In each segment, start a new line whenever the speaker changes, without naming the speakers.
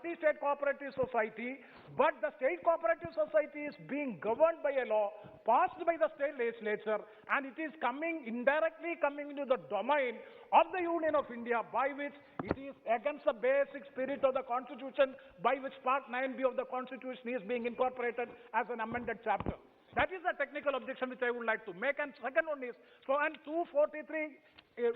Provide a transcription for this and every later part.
multi-state cooperative society, but the state cooperative society is being governed by a law passed by the state legislature, and it is indirectly coming into the domain of the Union of India, by which it is against the basic spirit of the Constitution, by which Part 9B of the Constitution is being incorporated as an amended chapter. That is the technical objection which I would like to make. And second one is, so and 243,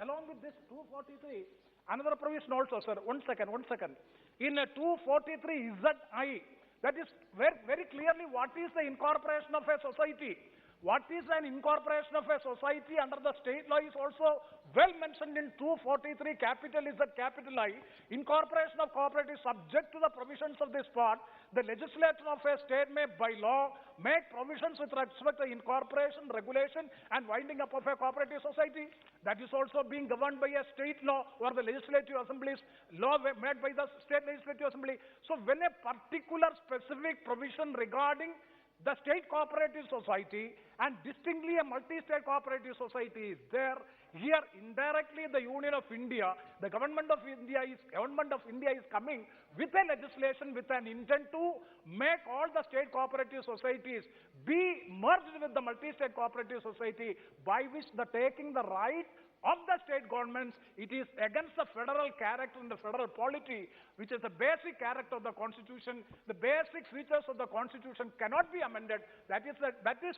along with this 243, another provision also, sir, one second. In 243 ZI, that is very clearly what is the incorporation of a society. What is an incorporation of a society under the state law is also well mentioned in 243, capital Z, capital I. Incorporation of cooperative subject to the provisions of this part. The legislature of a state may, by law, make provisions with respect to incorporation, regulation, and winding up of a cooperative society. That is also being governed by a state law or the legislative assembly's law made by the state legislative assembly. So when a particular specific provision regarding the state cooperative society and distinctly a multi-state cooperative society is there, here indirectly the Union of India, the government of India is coming with a legislation with an intent to make all the state cooperative societies be merged with the multi-state cooperative society, by which the taking the right of the state governments, it is against the federal character and the federal polity, which is the basic character of the Constitution. The basic features of the Constitution cannot be amended. That is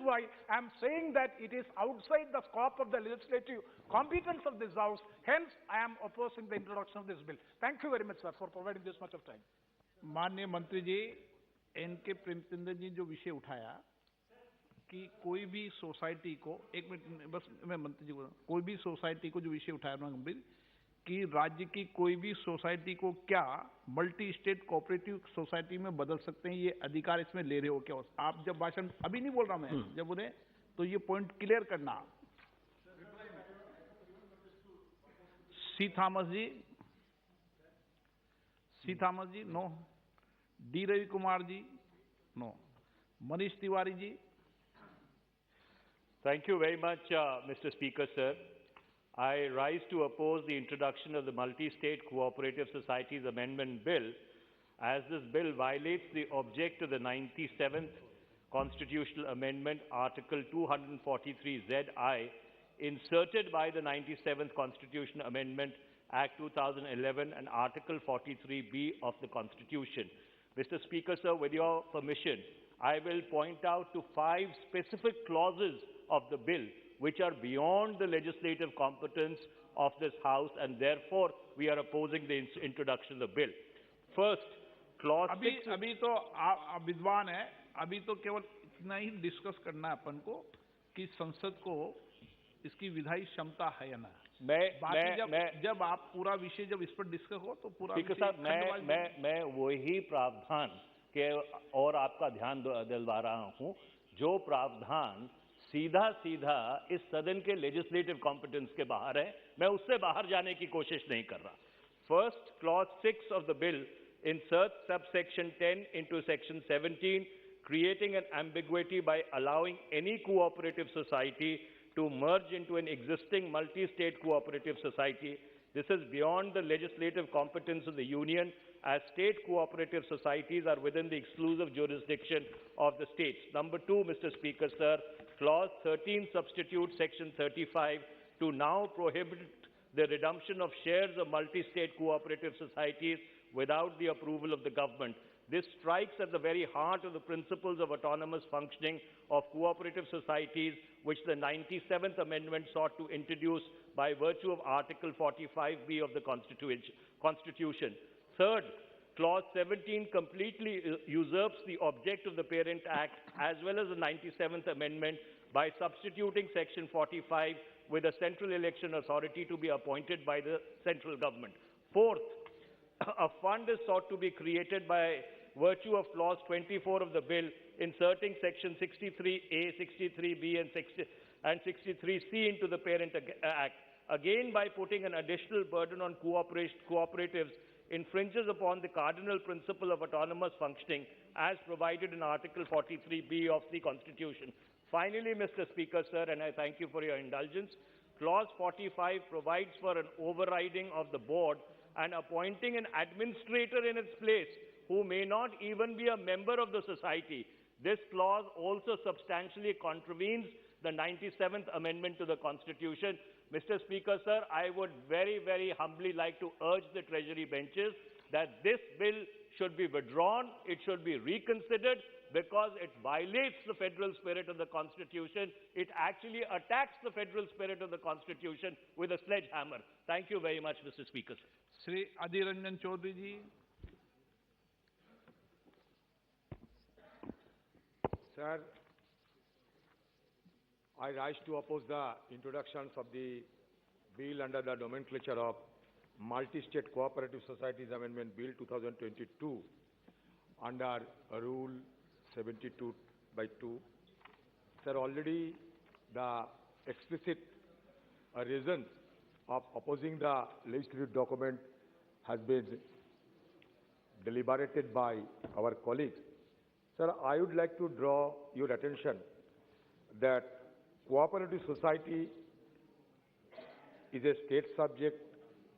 why I am saying that it is outside the scope of the legislative competence of this House. Hence, I am opposing the introduction of this bill. Thank you very much, sir, for providing this much of time.
माननीय मंत्री जी, N K Premchandra ji जो विषय उठाया कि कोई भी society को, एक मिनट बस मैं मंत्री जी को, कोई भी सोसाइटी को जो विषय उठाया उन्होंने गंभीर कि राज्य की कोई भी सोसाइटी को क्या मल्टी स्टेट कोऑपरेटिव सोसाइटी में बदल सकते हैं, ये अधिकार इसमें ले रहे हो क्या? आप जब भाषण, अभी नहीं बोल रहा मैं, जब उन्हें तो ये पॉइंट क्लियर करना। C Thomas ji no, D Ravi Kumar ji no, Manish Tiwari ji.
Thank you very much, Mr. Speaker, sir. I rise to oppose the introduction of the Multi-State Cooperative Societies Amendment Bill, as this bill violates the object of the 97th Constitutional Amendment, Article 243ZI, inserted by the 97th Constitutional Amendment Act 2011 and Article 43B of the Constitution. Mr. Speaker, sir, with your permission, I will point out to 5 specific clauses of the bill which are beyond the legislative competence of this House, and therefore we are opposing the introduction of the bill. First, clause 6...
अभी तो आप विद्वान है, अभी तो केवल इतना ही discuss करना है अपन को कि संसद को इसकी विधायी क्षमता है या ना। जब आप पूरा विषय जब इस पर डिस्कस हो तो पूरा
मैं वही प्रावधान के और आपका ध्यान दिलवा रहा हूं जो प्रावधान सीधा इस सदन के लेजिस्लेटिव कॉम्पिटेंस के बाहर है। मैं उससे बाहर जाने की कोशिश नहीं कर रहा। First, clause 6 of the bill inserts subsection 10 into section 17, creating an ambiguity by allowing any cooperative society to merge into an existing multi-state cooperative society. This is beyond the legislative competence of the Union, as state cooperative societies are within the exclusive jurisdiction of the states. Number 2, Mr. Speaker, sir, Clause 13 substitutes Section 35 to now prohibit the redemption of shares of multi-state cooperative societies without the approval of the government. This strikes at the very heart of the principles of autonomous functioning of cooperative societies, which the 97th Amendment sought to introduce by virtue of Article 45B of the Constitution. Third, Clause 17 completely usurps the object of the Parent Act as well as the 97th Amendment by substituting Section 45 with a central election authority to be appointed by the central government. Fourth, a fund is sought to be created by virtue of Clause 24 of the bill, inserting Section 63A, 63B, and 63C into the Parent Act, again by putting an additional burden on cooperatives, infringes upon the cardinal principle of autonomous functioning as provided in Article 43B of the Constitution. Finally, Mr. Speaker, sir, and I thank you for your indulgence, Clause 45 provides for an overriding of the board and appointing an administrator in its place who may not even be a member of the society. This clause also substantially contravenes the 97th Amendment to the Constitution. Mr. Speaker, sir, I would very, very humbly like to urge the Treasury benches that this bill should be withdrawn, it should be reconsidered, because it violates the federal spirit of the Constitution. It actually attacks the federal spirit of the Constitution with a sledgehammer. Thank you very much, Mr. Speaker.
Shri Adhir Ranjan Chaudhary ji.
Sir, I rise to oppose the introductions of the bill under the nomenclature of Multi-State Cooperative Societies Amendment Bill 2022 under Rule 72/2. Sir, already the explicit reasons of opposing the legislative document has been deliberated by our colleagues. Sir, I would like to draw your attention that cooperative society is a state subject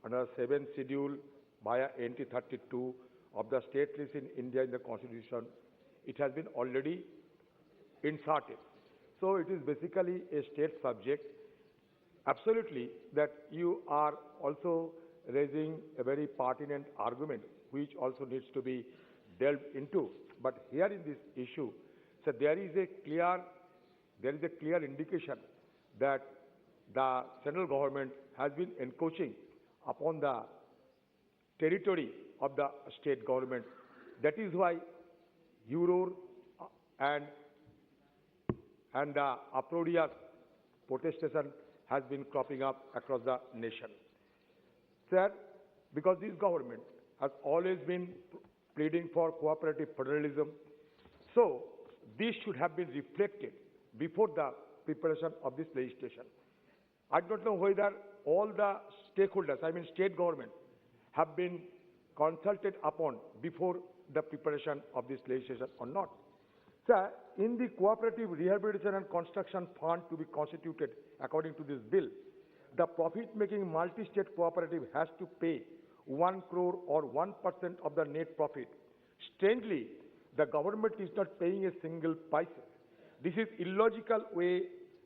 under 7th schedule via NT 32 of the state list in India in the Constitution. It has been already inserted. So it is basically a state subject. Absolutely, that you are also raising a very pertinent argument which also needs to be delved into. But here in this issue, so there is a clear indication that the central government has been encroaching upon the territory of the state government. That is why Euror and the uproarious protestation has been cropping up across the nation. Sir, because this government has always been pleading for cooperative federalism, so this should have been reflected before the preparation of this legislation. I don't know whether all the stakeholders, I mean state government, have been consulted upon before the preparation of this legislation or not. Sir, in the Cooperative Rehabilitation and Construction Fund to be constituted according to this bill, the profit-making multi-state cooperative has to pay 1 crore or 1% of the net profit. Strangely, the government is not paying a single paisa. This is illogical way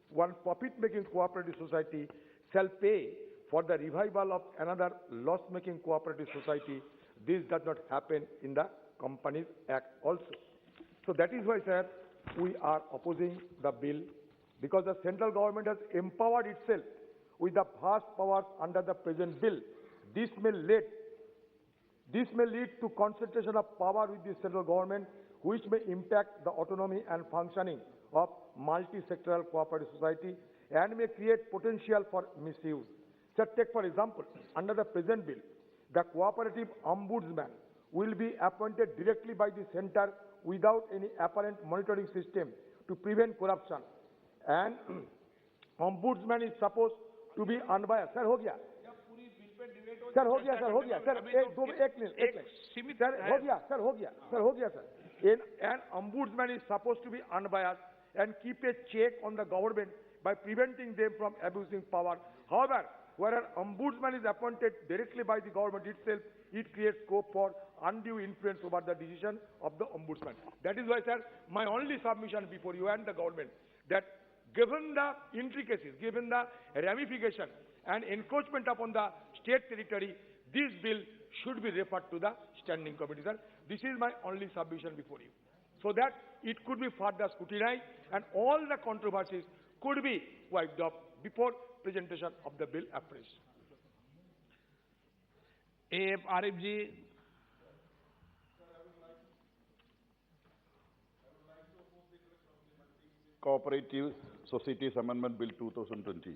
one profit-making cooperative society shall pay for the revival of another loss-making cooperative society. This does not happen in the Companies Act also. So that is why, sir, we are opposing the bill, because the central government has empowered itself with the vast powers under the present bill. This may lead to concentration of power with the central government, which may impact the autonomy and functioning of multi-sectoral cooperative society and may create potential for misuse. So take for example, under the present bill, the cooperative ombudsman will be appointed directly by the center without any apparent monitoring system to prevent corruption. And ombudsman is supposed to be unbiased. Sir, हो गया? Sir, हो गया, sir, हो गया, sir, एक minute, sir, हो गया, sir. An ombudsman is supposed to be unbiased and keep a check on the government by preventing them from abusing power. However, where an ombudsman is appointed directly by the government itself, it creates scope for undue influence over the decision of the ombudsman. That is why, sir, my only submission before you and the government, that given the intricacies, given the ramification and encroachment upon the state territory, this bill should be referred to the standing committee, sir. This is my only submission before you, so that it could be further scrutinized and all the controversies could be wiped off before presentation of the bill afresh.
A.F. Arif ji.
Cooperative Societies Amendment Bill 2020.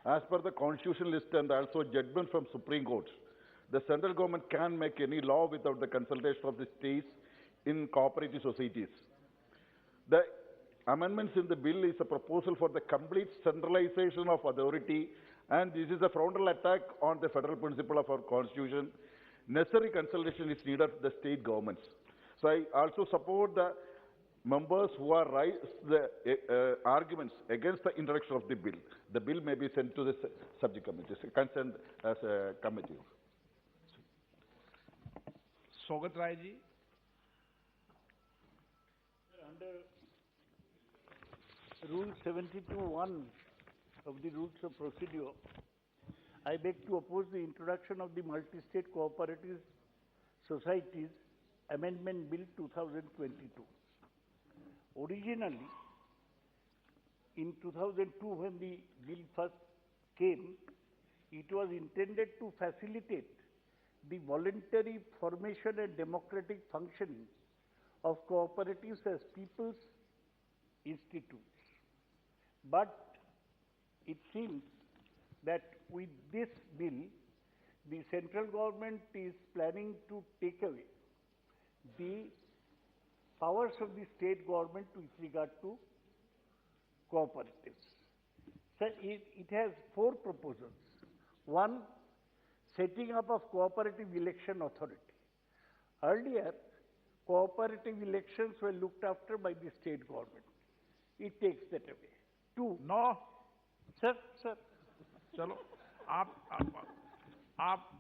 As per the constitutional list and also judgment from Supreme Court, the central government can make any law without the consultation of the states in cooperative societies. The amendments in the bill is a proposal for the complete centralization of authority, and this is a frontal attack on the federal principle of our constitution. Necessary consultation is needed of the state governments. So I also support the members who are raised the arguments against the introduction of the bill. The bill may be sent to the subject committee, concerned as a committee.
स्वागत Rai ji.
Under Rule 72(1) of the Rules of Procedure, I beg to oppose the introduction of the Multi-State Cooperative Societies Amendment Bill 2022. Originally, in 2002, when the bill first came, it was intended to facilitate the voluntary formation and democratic functioning of cooperatives as people's institutes. But it seems that with this bill, the central government is planning to take away the powers of the state government with regard to cooperatives. So it has 4 proposals. One, setting up of cooperative election authority. Earlier, cooperative elections were looked after by the state government. It takes that away. 2.
No,
Sir.
चलो आप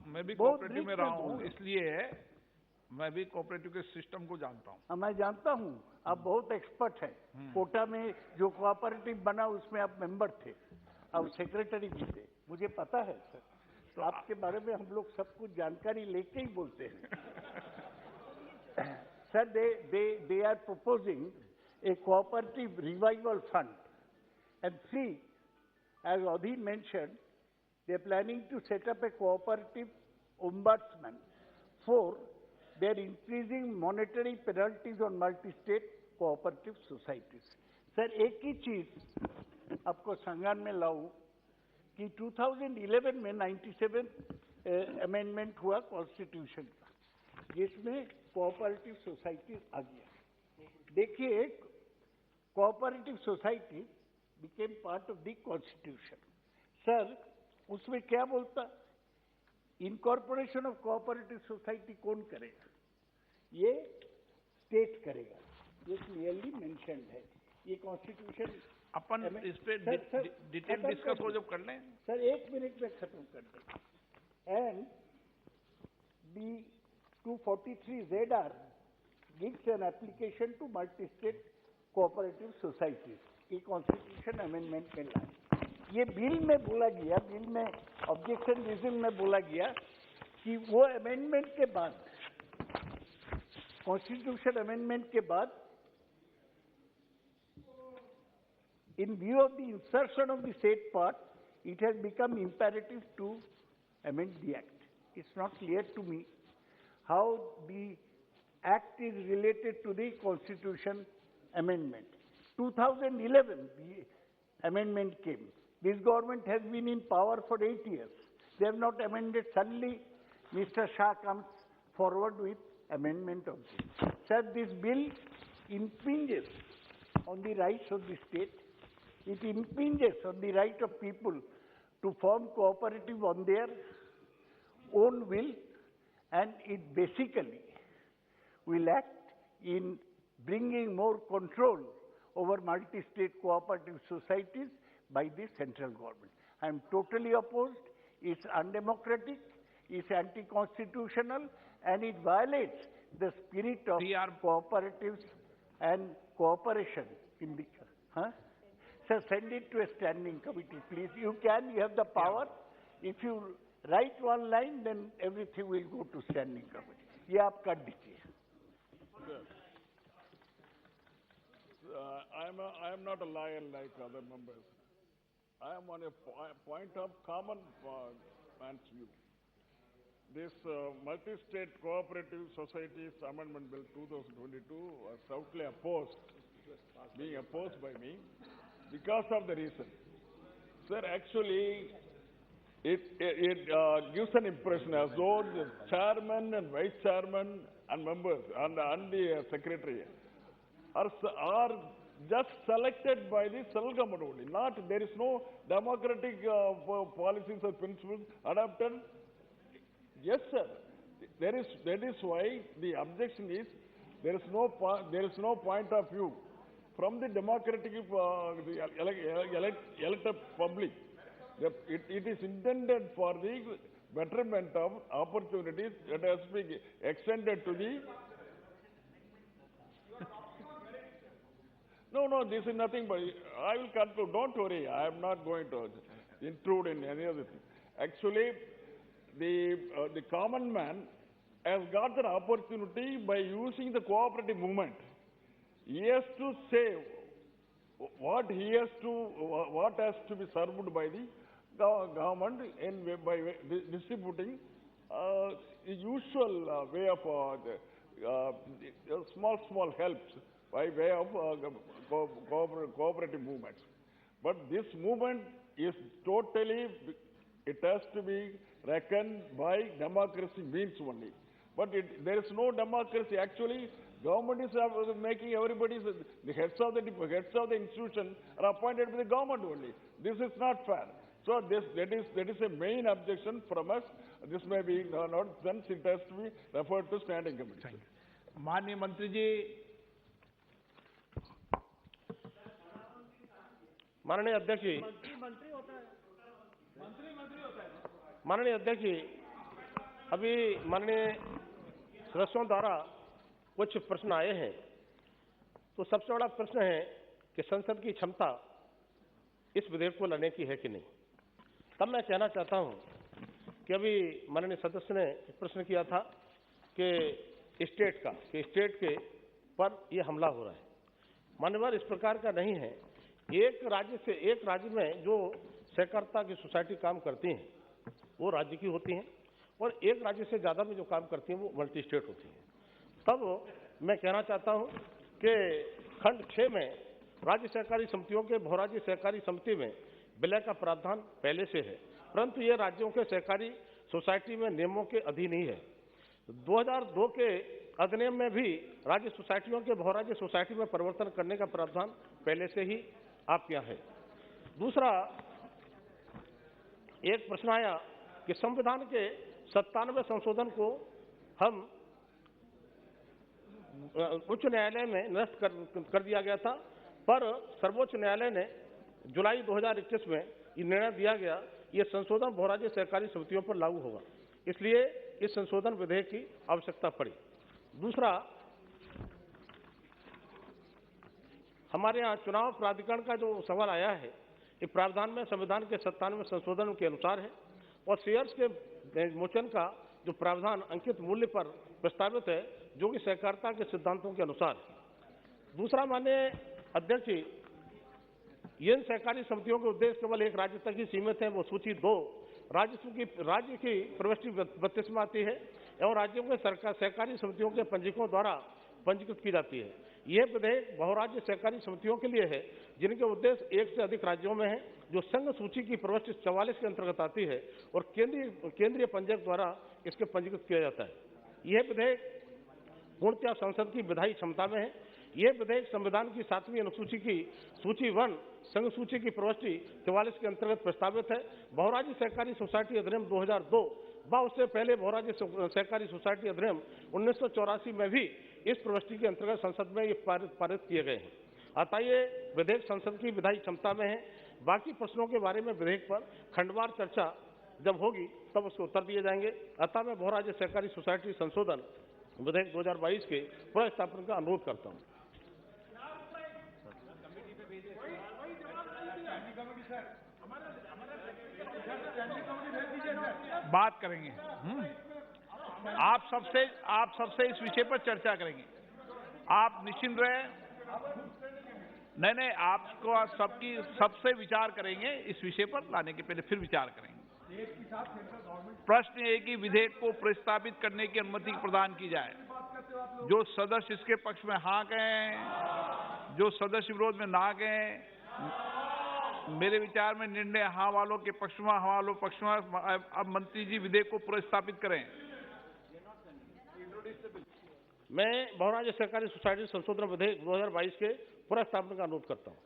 मैं भी
बहुत
cooperative में
brief
रहा
में
हूँ,
बोलो।
इसलिए मैं भी कोऑपरेटिव के सिस्टम को जानता हूँ।
मैं जानता हूँ, आप बहुत एक्सपर्ट हैं। कोटा में जो कोऑपरेटिव बना उसमें आप मेंबर थे, अब सेक्रेटरी भी थे, मुझे पता है सर। तो आपके बारे में हम लोग सब कुछ जानकारी लेके ही बोलते हैं। Sir, they are proposing a cooperative revival fund. And 3, as Aghadi mentioned, they are planning to set up a cooperative ombudsman. 4, they are increasing monetary penalties on multi-state cooperative societies. Sir, एक ही चीज आपको संज्ञान में लाऊं कि 2011 में 97 amendment हुआ constitution का, जिसमें कोऑपरेटिव सोसाइटी आ गया। देखिए, cooperative society became part of the constitution. Sir, उसमें क्या बोलता, इनकॉर्पोरेशन ऑफ कोऑपरेटिव सोसाइटी कौन करेगा? ये स्टेट करेगा, ये क्लियरली मेंशन्ड है। ये कॉन्स्टिट्यूशन
अपन इस पे डिटेल डिस्कस हो जब कर लें।
सर, 1 मिनट में खत्म कर दें। And the 243ZR gives an application to multi-state cooperative societies. ये कॉन्स्टिट्यूशन अमेंडमेंट में लाए। ये बिल में बोला गया, बिल में ऑब्जेक्शन रीजन में बोला गया कि वो अमेंडमेंट के बाद, कॉन्स्टिट्यूशन अमेंडमेंट के बाद, in view of the insertion of the state part, it has become imperative to amend the act. It's not clear to me how the act is related to the constitution amendment. 2011, the amendment came. This government has been in power for 8 years. They have not amended. Suddenly, Mr. Shah comes forward with amendment of this. Sir, this bill impinges on the rights of the state. It impinges on the right of people to form cooperative on their own will, and it basically will act in bringing more control over multi-state cooperative societies by the central government. I am totally opposed. It's undemocratic, it's anti-constitutional, and it violates the spirit of cooperatives and cooperation in the... Sir, send it to a standing committee, please. You have the power. If you write one line, then everything will go to standing committee. ये आप कर दीजिए।
I am not a lion like other members. I am on a point of common man's view. This Multi-State Cooperative Societies Amendment Bill 2022 was stoutly being opposed by me because of the reason. Sir, actually, it gives an impression as though the chairman and vice chairman and members and the secretary are just selected by the central government only. There is no democratic policies or principles adopted. Yes, sir. That is why the objection is there is no point of view from the democratic elected public. It is intended for the betterment of opportunities that has to be extended to the... No, this is nothing but... I will conclude. Don't worry. I am not going to intrude in any of this. Actually, the common man has got an opportunity by using the cooperative movement. He has to say what has to be served by the government by distributing the usual way of small helps by way of cooperative movements. But this movement is totally, it has to be reckoned by democracy means only. But there is no democracy. Actually, government is making everybody's, the heads of the institution are appointed by the government only. This is not fair. So that is a main objection from us. This may be not, then it has to be referred to standing committee.
माननीय मंत्री जी,
माननीय अध्यक्ष जी, माननीय अध्यक्ष जी, अभी माननीय सदस्यों द्वारा कुछ प्रश्न आए हैं, तो सबसे बड़ा प्रश्न है कि संसद की क्षमता इस विधेयक को लाने की है कि नहीं। तब मैं कहना चाहता हूं कि अभी माननीय सदस्य ने एक प्रश्न किया था कि स्टेट के पर यह हमला हो रहा है। मान्यवर इस प्रकार का नहीं है। एक राज्य में जो सहकारिता की सोसाइटी काम करती हैं वो राज्य की होती हैं और एक राज्य से ज़्यादा में जो काम करती हैं वो मल्टी स्टेट होती हैं। तब मैं कहना चाहता हूं कि खंड 6 में राज्य सहकारी समितियों के बहुराज्य सहकारी समिति में विलय का प्रावधान पहले से है, परंतु ये राज्यों के सहकारी सोसाइटी में नियमों के अधीन ही है। 2002 के अधिनियम में भी राज्य सोसाइटियों के बहुराज्य सोसाइटी में परिवर्तन करने का प्रावधान पहले से ही आपके यहाँ है। दूसरा, एक प्रश्न आया कि संविधान के 97 संशोधन को हम उच्च न्यायालय में निरस्त कर दिया गया था, पर सर्वोच्च न्यायालय ने जुलाई 2021 में ये निर्णय दिया गया, ये संशोधन बहुराज्य सहकारी समितियों पर लागू होगा, इसलिए इस संशोधन विधेयक की आवश्यकता पड़ी। दूसरा, हमारे यहाँ चुनाव प्राधिकरण का जो सवाल आया है, ये प्रावधान में संविधान के 97 संशोधन के अनुसार है और शेयर्स के मोचन का जो प्रावधान अंकित मूल्य पर प्रस्तावित है, जो कि सहकारिता के सिद्धांतों के अनुसार है। दूसरा, माननीय अध्यक्ष जी, इन सहकारी समितियों के उद्देश्य केवल एक राज्य तक ही सीमित है, वो सूची 2 राज्य की प्रविष्टि 32 में आती है एवं राज्यों के सहकारी समितियों के पंजीकों द्वारा पंजीकृत की जाती है। यह विधेयक बहुराज्य सहकारी समितियों के लिए है जिनके उद्देश्य एक से अधिक राज्यों में है, जो संघ सूची की प्रविष्टि 44 के अंतर्गत आती है और केंद्रीय पंजीयक द्वारा इसके पंजीकृत किया जाता है। यह विधेयक पूर्णतः संसद की विधायी क्षमता में है। यह विधेयक संविधान की 7वीं अनुसूची की सूची 1 संघ सूची की प्रविष्टि 44 के अंतर्गत प्रस्तावित है। बहुराज्य सहकारी सोसाइटी अधिनियम 2002 व उससे पहले बहुराज्य सहकारी सोसाइटी अधिनियम 1984 में भी इस प्रविष्टि के अंतर्गत संसद में ये पारित किए गए हैं। अतः ये विधेयक संसद की विधायी क्षमता में है। बाकी प्रश्नों के बारे में विधेयक पर खंडवार चर्चा जब होगी तब उसके उत्तर दिए जाएंगे। अतः मैं बहुराज्य सहकारी सोसाइटी संशोधन विधेयक 2022 के पुनर्स्थापन का अनुरोध करता हूँ।
बात करेंगे, आप सबसे इस विषय पर चर्चा करेंगे। आप निश्चिंत रहे। नहीं, आपको सबसे विचार करेंगे इस विषय पर लाने के पहले, फिर विचार करेंगे। प्रश्न ये कि विधेयक को प्रस्तावित करने की अनुमति प्रदान की जाए। जो सदस्य इसके पक्ष में हाँ कहें, जो सदस्य विरोध में ना कहें। मेरे विचार में निर्णय हाँ वालों के पक्ष में, हाँ वालों पक्ष में। अब मंत्री जी विधेयक को प्रस्तावित करें।
मैं बहुराज्य सहकारी सोसाइटी संशोधन विधेयक 2022 के पुनर्स्थापन का अनुरोध करता हूं।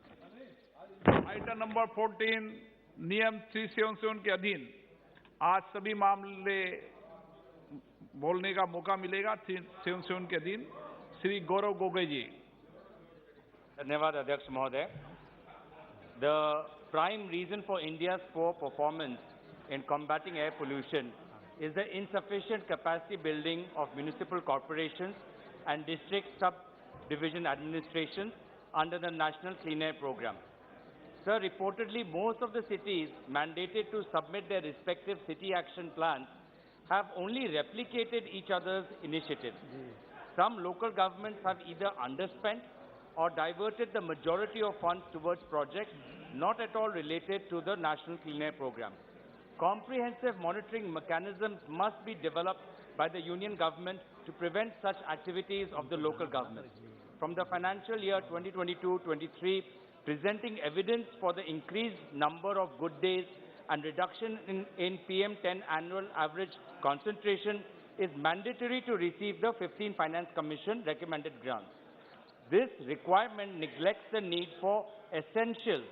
आइटम नंबर 14 नियम 377 के अधीन आज सभी मामले बोलने का मौका मिलेगा। 377 के अधीन श्री गौरव गोगोई जी।
धन्यवाद अध्यक्ष महोदय। The prime reason for India's poor performance in combating air pollution is the insufficient capacity building of municipal corporations and district subdivision administrations under the National Clean Air Program. Sir, reportedly, most of the cities mandated to submit their respective city action plans have only replicated each other's initiatives. Some local governments have either underspent or diverted the majority of funds towards projects not at all related to the National Clean Air Program. Comprehensive monitoring mechanisms must be developed by the Union government to prevent such activities of the local governments. From the financial year 2022-23, presenting evidence for the increased number of good days and reduction in PM10 annual average concentration is mandatory to receive the 15 Finance Commission recommended grants. This requirement neglects the need for essentials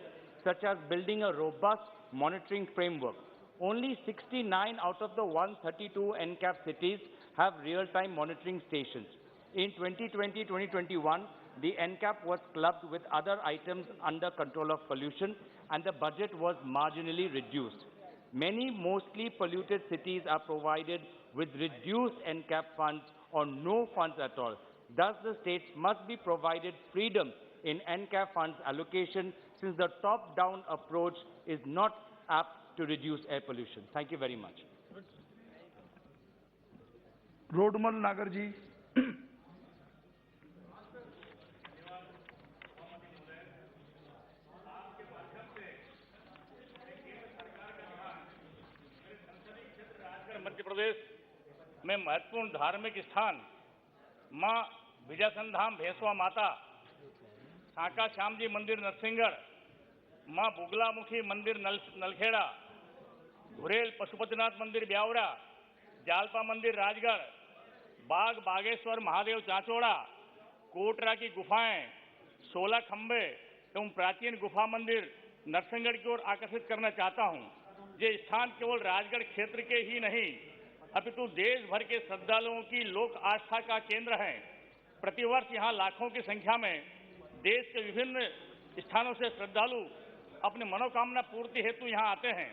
such as building a robust monitoring framework. Only 69 out of the 132 NCAP cities have real-time monitoring stations. In 2020-2021, the NCAP was clubbed with other items under control of pollution and the budget was marginally reduced. Many mostly polluted cities are provided with reduced NCAP funds or no funds at all. Thus, the states must be provided freedom in NCAP funds allocation since the top-down approach is not apt to reduce air pollution. Thank you very much.
Rodmal Nagarji.
Madhya Pradesh में महत्वपूर्ण धार्मिक स्थान मां विजयसंधाम भेसवा माता, साका श्याम जी मंदिर नरसिंहगढ़, मां बुगलामुखी मंदिर नलखेड़ा, घुरेल पशुपतिनाथ मंदिर ब्यावरा, जालपा मंदिर राजगढ़, बाग बागेश्वर महादेव चांचोड़ा, कोटरा की गुफाएं, 16 खंबे एवं प्राचीन गुफा मंदिर नरसिंहगढ़ की ओर आकर्षित करना चाहता हूं। ये स्थान केवल राजगढ़ क्षेत्र के ही नहीं अपितु देश भर के श्रद्धालुओं की लोक आस्था का केंद्र है। प्रतिवर्ष यहां लाखों की संख्या में देश के विभिन्न स्थानों से श्रद्धालु अपनी मनोकामना पूर्ति हेतु यहां आते हैं।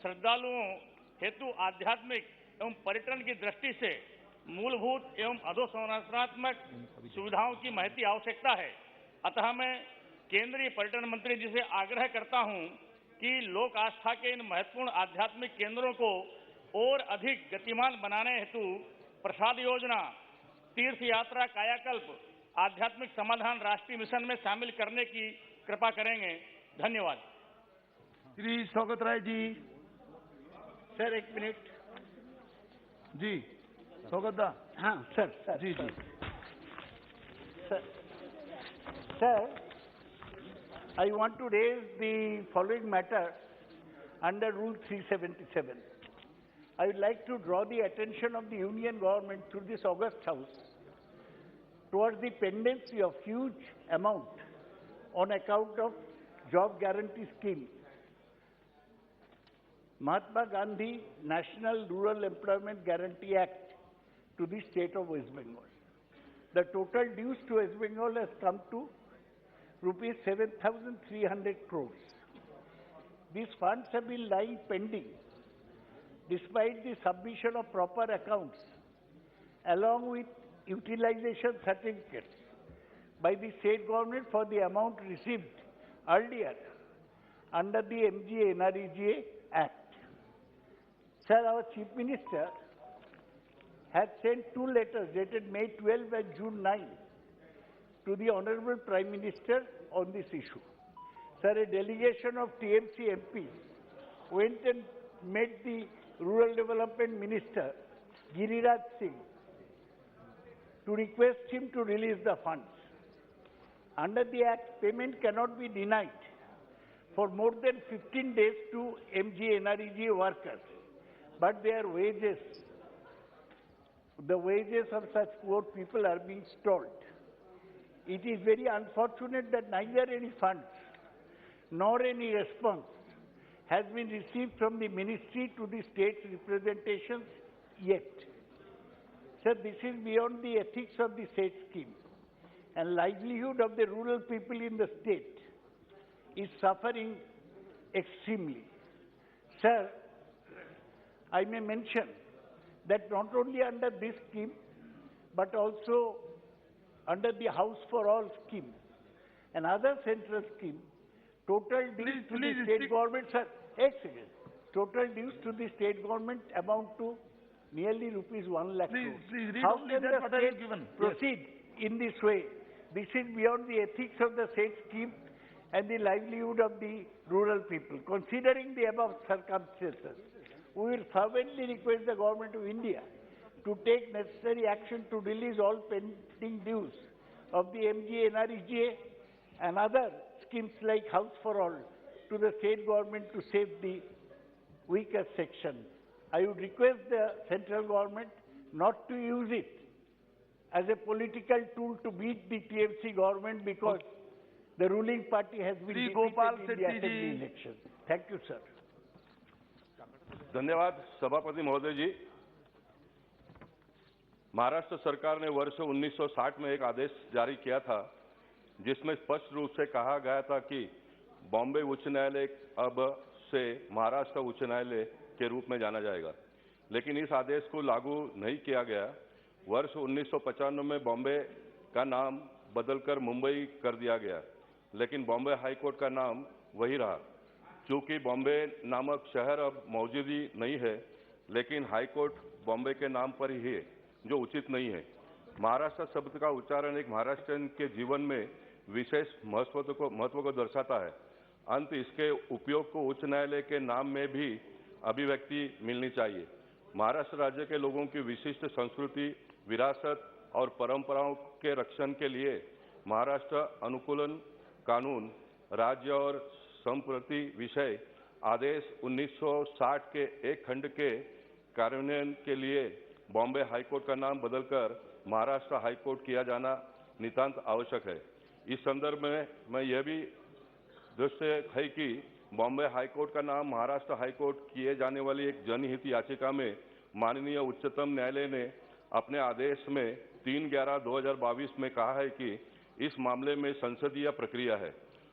श्रद्धालुओं हेतु आध्यात्मिक एवं पर्यटन की दृष्टि से मूलभूत एवं अधोसंरचनात्मक सुविधाओं की महती आवश्यकता है। अतः मैं केंद्रीय पर्यटन मंत्री जी से आग्रह करता हूं कि लोक आस्था के इन महत्वपूर्ण आध्यात्मिक केंद्रों को और अधिक गतिमान बनाने हेतु प्रसाद योजना, तीर्थ यात्रा, कायाकल्प, आध्यात्मिक समाधान राष्ट्रीय मिशन में शामिल करने की कृपा करेंगे। धन्यवाद।
श्री स्वागत राय जी।
सर एक मिनट
जी, स्वागत दा।
हाँ सर
जी जी
sir, I want to raise the following matter under Rule 377. I would like to draw the attention of the Union government through this August House towards the pendency of huge amount on account of job guarantee scheme. Mahatma Gandhi National Rural Employment Guarantee Act to the state of West Bengal. The total dues to West Bengal has come to rupees 7,300 crores. These funds have been lying pending despite the submission of proper accounts along with utilization certificates by the state government for the amount received earlier under the MGNREGA Act. Sir, our Chief Minister had sent 2 letters dated May 12 and June 9 to the Honorable Prime Minister on this issue. Sir, a delegation of TMC MPs went and met the Rural Development Minister, Giriraj Singh, to request him to release the funds. Under the Act, payment cannot be denied for more than 15 days to MGNREGA workers, but their wages, the wages of such poor people are being stalled. It is very unfortunate that neither any funds nor any response has been received from the ministry to the state's representations yet. Sir, this is beyond the ethics of the state scheme, and livelihood of the rural people in the state is suffering extremely. Sir, I may mention that not only under this scheme, but also under the House for All scheme, another central scheme, total dues to the state government, sir, total dues to the state government amount to nearly rupees 1 lakh crores. How can the state proceed in this way? This is beyond the ethics of the state scheme and the livelihood of the rural people. Considering the above circumstances, we will fervently request the Government of India to take necessary action to release all pending dues of the MGA, NREGA and other schemes like House for All to the state government to save the weaker section. I would request the central government not to use it as a political tool to beat the TMC government because the ruling party has been defeated in the assembly election. Thank you, sir.
धन्यवाद सभापति महोदय जी। महाराष्ट्र सरकार ने वर्ष 1960 में एक आदेश जारी किया था जिसमें स्पष्ट रूप से कहा गया था कि बॉम्बे उच्च न्यायालय अब से महाराष्ट्र उच्च न्यायालय के रूप में जाना जाएगा, लेकिन इस आदेश को लागू नहीं किया गया। वर्ष 1995 में बॉम्बे का नाम बदलकर मुंबई कर दिया गया, लेकिन बॉम्बे हाई कोर्ट का नाम वही रहा। चूंकि बॉम्बे नामक शहर अब मौजूद नहीं है, लेकिन हाई कोर्ट बॉम्बे के नाम पर ही है, जो उचित नहीं है। महाराष्ट्र शब्द का उच्चारण एक महाराष्ट्रियन के जीवन में विशेष महत्व को दर्शाता है। अंत इसके उपयोग को उच्च न्यायालय के नाम में भी अभिव्यक्ति मिलनी चाहिए। महाराष्ट्र राज्य के लोगों की विशिष्ट संस्कृति, विरासत और परंपराओं के रक्षण के लिए महाराष्ट्र अनुकूलन कानून राज्य और संप्रति विषय आदेश 1960 के एक खंड के कार्यान्वयन के लिए बॉम्बे हाईकोर्ट का नाम बदलकर महाराष्ट्र हाईकोर्ट किया जाना नितांत आवश्यक है। इस संदर्भ में मैं यह भी दृष्टि है कि बॉम्बे हाईकोर्ट का नाम महाराष्ट्र हाईकोर्ट किए जाने वाली एक जनहित याचिका में माननीय उच्चतम न्यायालय ने अपने आदेश में 3/11/2022 में कहा है कि इस मामले में संसदीय प्रक्रिया है,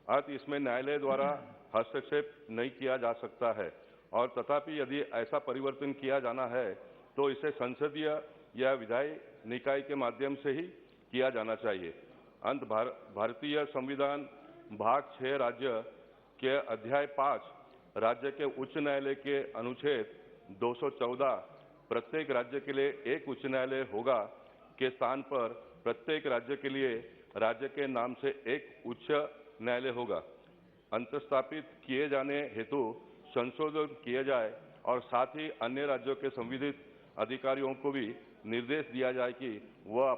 अतः इसमें न्यायालय द्वारा हस्तक्षेप नहीं किया जा सकता है और तथापि यदि ऐसा परिवर्तन किया जाना है तो इसे संसदीय या विधायी निकाय के माध्यम से ही किया जाना चाहिए। अंत भारतीय संविधान भाग 6 राज्य के अध्याय 5 राज्य के उच्च न्यायालय के अनुच्छेद 214 प्रत्येक राज्य के लिए एक उच्च न्यायालय होगा के स्थान पर प्रत्येक राज्य के लिए राज्य के नाम से एक उच्च न्यायालय होगा। अंतर्स्थापित किए जाने हेतु संशोधन किए जाए और साथ ही अन्य राज्यों के संविधित अधिकारियों को भी निर्देश दिया जाए कि वह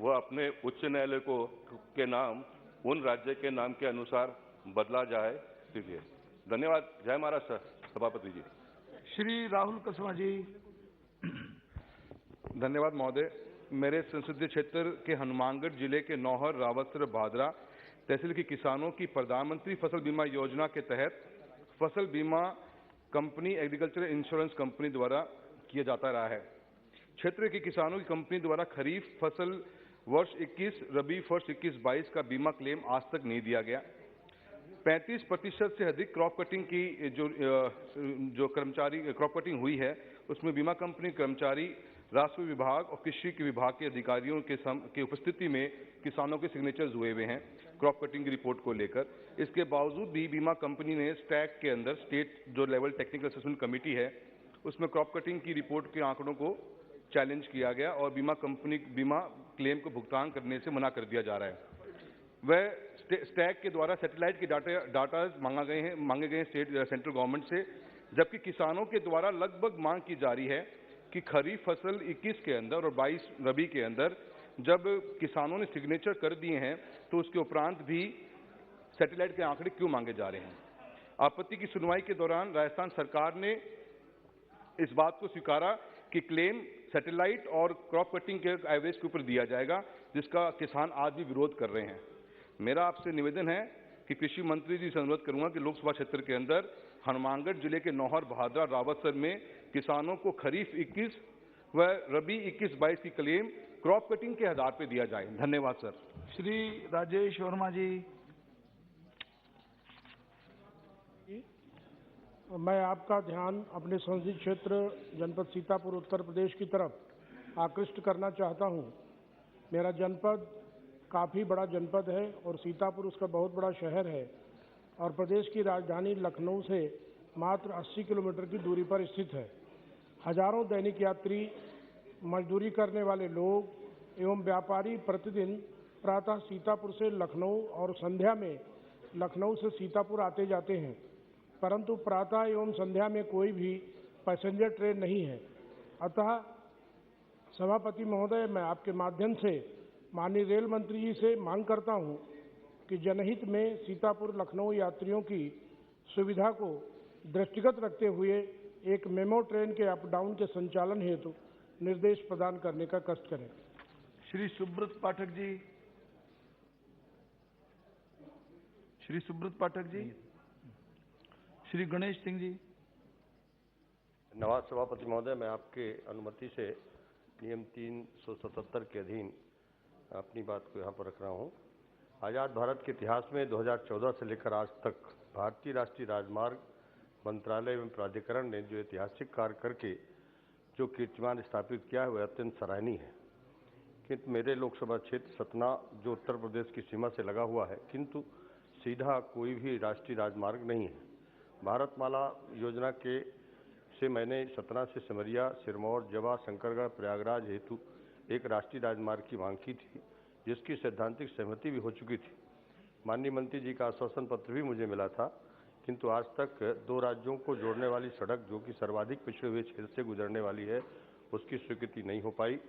अपने उच्च न्यायालय के नाम उन राज्य के नाम के अनुसार बदला जाए। धन्यवाद। जय महाराष्ट्र। सभापति जी
श्री राहुल कसवा जी।
धन्यवाद महोदय। मेरे संसदीय क्षेत्र के हनुमानगढ़ जिले के नौहर, रावतसर, भादरा तहसील के किसानों की प्रधानमंत्री फसल बीमा योजना के तहत फसल बीमा कंपनी एग्रीकल्चर इंश्योरेंस कंपनी द्वारा किया जाता रहा है। क्षेत्र के किसानों की कंपनी द्वारा खरीफ फसल वर्ष 21, रबी वर्ष 21-22 का बीमा क्लेम आज तक नहीं दिया गया। 35% से अधिक क्रॉप कटिंग की जो कर्मचारी क्रॉप कटिंग हुई है उसमें बीमा कंपनी कर्मचारी, राजस्व विभाग और कृषि के विभाग के अधिकारियों के उपस्थिति में किसानों के सिग्नेचर्स हुए हुए हैं क्रॉप कटिंग की रिपोर्ट को लेकर। इसके बावजूद भी बीमा कंपनी ने स्टैक के अंदर स्टेट जो लेवल टेक्निकल असेसमेंट कमेटी है उसमें क्रॉप कटिंग की रिपोर्ट के आंकड़ों को चैलेंज किया गया और बीमा कंपनी बीमा क्लेम को भुगतान करने से मना कर दिया जा रहा है। वह स्टैक के द्वारा सैटेलाइट के डाटा मांगे गए सेंट्रल गवर्नमेंट से, जबकि किसानों के द्वारा लगभग मांग की जा रही है कि खरीफ फसल 21 के अंदर और 22 रबी के अंदर जब किसानों ने सिग्नेचर कर दिए हैं तो उसके उपरांत भी सैटेलाइट के आंकड़े क्यों मांगे जा रहे हैं। आपत्ति की सुनवाई के दौरान राजस्थान सरकार ने इस बात को स्वीकारा कि क्लेम सैटेलाइट और क्रॉप कटिंग के एवरेज के ऊपर दिया जाएगा, जिसका किसान आज भी विरोध कर रहे हैं। मेरा आपसे निवेदन है कि कृषि मंत्री जी से अनुरोध करूंगा कि लोकसभा क्षेत्र के अंदर हनुमानगढ़ जिले के नौहर, भादरा, रावतसर में किसानों को खरीफ 21 व रबी 21-22 की क्लेम क्रॉप कटिंग के आधार पर दिया जाए। धन्यवाद सर।
श्री राजेश वर्मा जी। मैं आपका ध्यान अपने संसदीय क्षेत्र जनपद सीतापुर उत्तर प्रदेश की तरफ आकृष्ट करना चाहता हूं। मेरा जनपद काफ़ी बड़ा जनपद है और सीतापुर उसका बहुत बड़ा शहर है और प्रदेश की राजधानी लखनऊ से मात्र 80 किलोमीटर की दूरी पर स्थित है। हजारों दैनिक यात्री, मजदूरी करने वाले लोग एवं व्यापारी प्रतिदिन प्रातः सीतापुर से लखनऊ और संध्या में लखनऊ से सीतापुर आते जाते हैं, परंतु प्रातः एवं संध्या में कोई भी पैसेंजर ट्रेन नहीं है। अतः सभापति महोदय, मैं आपके माध्यम से माननीय रेल मंत्री जी से मांग करता हूं कि जनहित में सीतापुर लखनऊ यात्रियों की सुविधा को दृष्टिगत रखते हुए एक मेमो ट्रेन के अप डाउन के संचालन हेतु निर्देश प्रदान करने का कष्ट करें। श्री सुब्रत पाठक जी। श्री सुब्रत पाठक जी। श्री गणेश सिंह जी।
नवाज सभापति महोदय, मैं आपके अनुमति से नियम 377 के अधीन अपनी बात को यहाँ पर रख रहा हूँ। आज़ाद भारत के इतिहास में 2014 से लेकर आज तक भारतीय राष्ट्रीय राजमार्ग मंत्रालय एवं प्राधिकरण ने जो ऐतिहासिक कार्य करके जो कीर्तिमान स्थापित किया है वह अत्यंत सराहनीय है। किंतु मेरे लोकसभा क्षेत्र सतना जो उत्तर प्रदेश की सीमा से लगा हुआ है, किंतु सीधा कोई भी राष्ट्रीय राजमार्ग नहीं है। भारतमाला योजना से मैंने सतना से सिमरिया, सिरमौर, जवा, शंकरगढ़, प्रयागराज हेतु एक राष्ट्रीय राजमार्ग की मांग की थी, जिसकी सैद्धांतिक सहमति भी हो चुकी थी। माननीय मंत्री जी का आश्वासन पत्र भी मुझे मिला था, किंतु आज तक दो राज्यों को जोड़ने वाली सड़क जो कि सर्वाधिक पिछड़े हुए क्षेत्र से गुजरने वाली है, उसकी स्वीकृति नहीं हो पाई।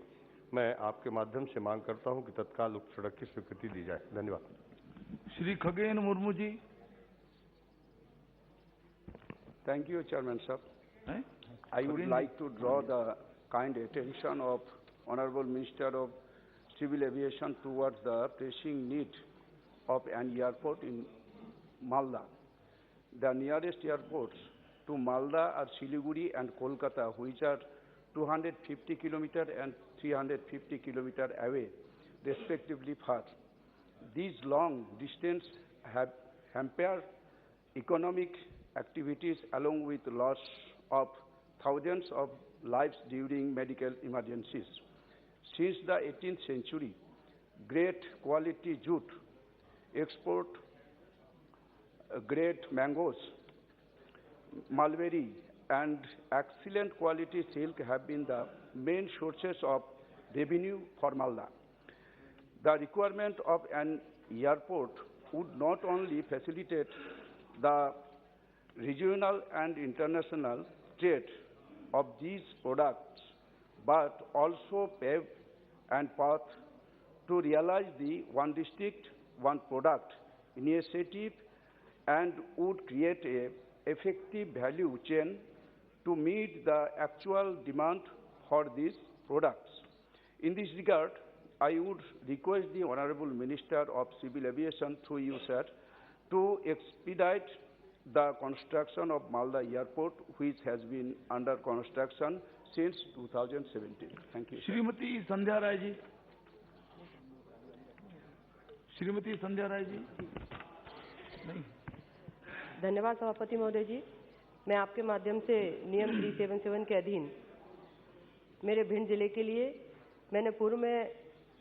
मैं आपके माध्यम से मांग करता हूं कि तत्काल उक्त सड़क की स्वीकृति दी जाए। धन्यवाद।
Shri Khagen Murmu ji.
Thank you, Chairman sir. I would like to draw the kind attention of Honorable Minister of Civil Aviation towards the pressing need of an airport in Malda. The nearest airports to Malda are Siliguri and Kolkata, which are 250 kilometers and 350 kilometers away, respectively far. These long distances have hampered economic activities along with loss of thousands of lives during medical emergencies. Since the 18th century, great quality jute, export grade mangoes, mulberry, and excellent quality silk have been the main sources of revenue for Malda. The requirement of an airport would not only facilitate the regional and international trade of these products, but also pave a path to realize the one district, one product initiative and would create an effective value chain to meet the actual demand for these products. In this regard, I would request the Honorable Minister of Civil Aviation through you, sir, to expedite the construction of Malda Airport, which has been under construction since 2017. Thank you.
Shrimati संध्या राय जी। श्रीमती संध्या राय जी। नहीं।
धन्यवाद सभापति महोदय जी। मैं आपके माध्यम से नियम 377 के अधीन मेरे भिंड जिले के लिए मैंने पूर्व में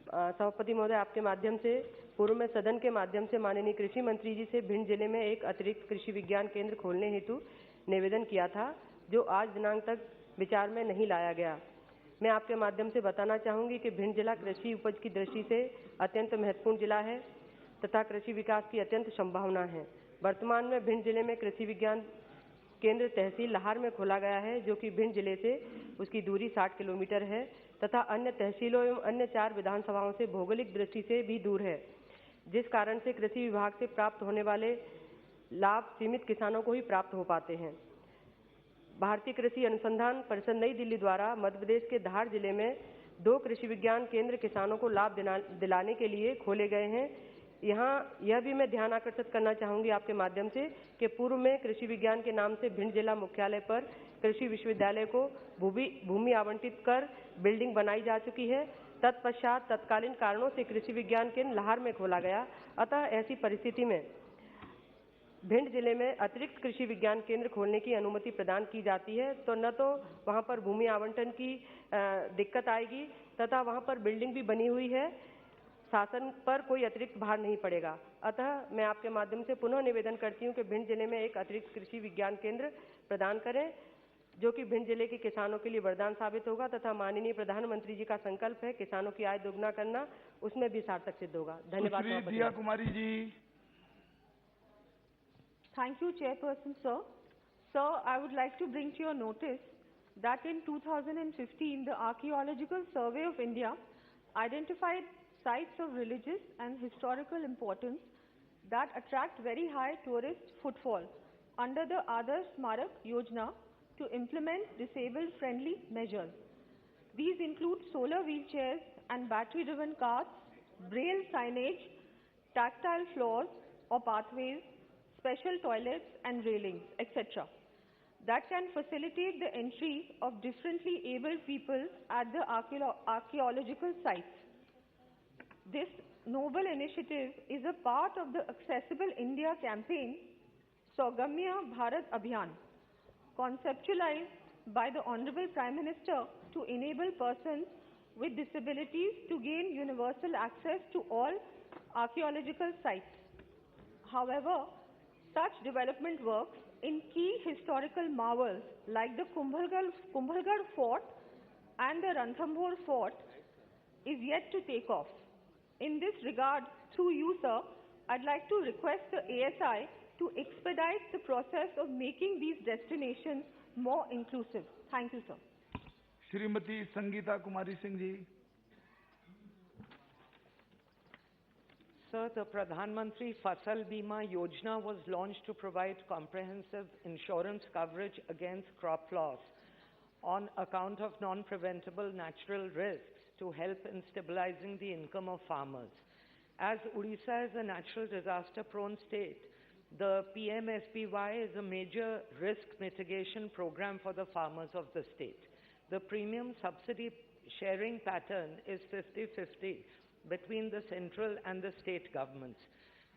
सभापति महोदय आपके माध्यम से पूर्व में सदन के माध्यम से माननीय कृषि मंत्री जी से भिंड जिले में एक अतिरिक्त कृषि विज्ञान केंद्र खोलने हेतु निवेदन किया था, जो आज दिनांक तक विचार में नहीं लाया गया। मैं आपके माध्यम से बताना चाहूँगी कि भिंड जिला कृषि उपज की दृष्टि से अत्यंत महत्वपूर्ण जिला है तथा कृषि विकास की अत्यंत संभावना है। वर्तमान में भिंड जिले में कृषि विज्ञान केंद्र तहसील लाहौर में खोला गया है, जो कि भिंड जिले से उसकी दूरी 60 किलोमीटर है तथा अन्य तहसीलों एवं अन्य 4 विधानसभाओं से भौगोलिक दृष्टि से भी दूर है, जिस कारण से कृषि विभाग से प्राप्त होने वाले लाभ सीमित किसानों को ही प्राप्त हो पाते हैं। भारतीय कृषि अनुसंधान परिषद नई दिल्ली द्वारा मध्य प्रदेश के धार जिले में 2 कृषि विज्ञान केंद्र किसानों को लाभ दिलाने के लिए खोले गए हैं। यहाँ यह भी मैं ध्यान आकर्षित करना चाहूँगी आपके माध्यम से कि पूर्व में कृषि विज्ञान के नाम से भिंड जिला मुख्यालय पर कृषि विश्वविद्यालय को भूमि आवंटित कर बिल्डिंग बनाई जा चुकी है। तत्पश्चात तत्कालीन कारणों से कृषि विज्ञान केंद्र लाहौर में खोला गया। अतः ऐसी परिस्थिति में भिंड जिले में अतिरिक्त कृषि विज्ञान केंद्र खोलने की अनुमति प्रदान की जाती है तो न तो वहां पर भूमि आवंटन की दिक्कत आएगी तथा वहां पर बिल्डिंग भी बनी हुई है, शासन पर कोई अतिरिक्त भार नहीं पड़ेगा। अतः मैं आपके माध्यम से पुनः निवेदन करती हूं कि भिंड जिले में एक अतिरिक्त कृषि विज्ञान केंद्र प्रदान करें, जो कि भिंड जिले के किसानों के लिए वरदान साबित होगा तथा माननीय प्रधानमंत्री जी का संकल्प है किसानों की आय दोगुना करना, उसमें भी सार्थक सिद्ध होगा। धन्यवाद।
दिया Kumari ji.
Thank you, Chairperson, sir. Sir, I would like to bring to your notice that in 2015, the Archaeological Survey of India identified sites of religious and historical importance that attract very high tourist footfall under the Adarsh Smarak Yojana to implement disabled-friendly measures. These include solar wheelchairs and battery-driven carts, braille signage, tactile floors or pathways, special toilets and railings, etc. that can facilitate the entry of differently abled people at the archaeological sites. This noble initiative is a part of the Accessible India campaign, Saugamya Bharat Abhiyan, conceptualized by the Honorable Prime Minister to enable persons with disabilities to gain universal access to all archaeological sites. However, such development works in key historical marvels like the Kumbhalgarh Fort and the Ranthambore Fort is yet to take off. In this regard, through you, sir, I'd like to request the ASI to expedite the process of making these destinations more inclusive. Thank you, sir.
Shrimati Sangeeta Kumari Singh ji.
Sir, the Pradhan Mantri Fasal Bima Yojana was launched to provide comprehensive insurance coverage against crop loss on account of non-preventable natural risks to help in stabilizing the income of farmers. As Odisha is a natural disaster-prone state, the PMSBY is a major risk mitigation program for the farmers of the state. The premium subsidy sharing pattern is 50-50 between the central and the state governments.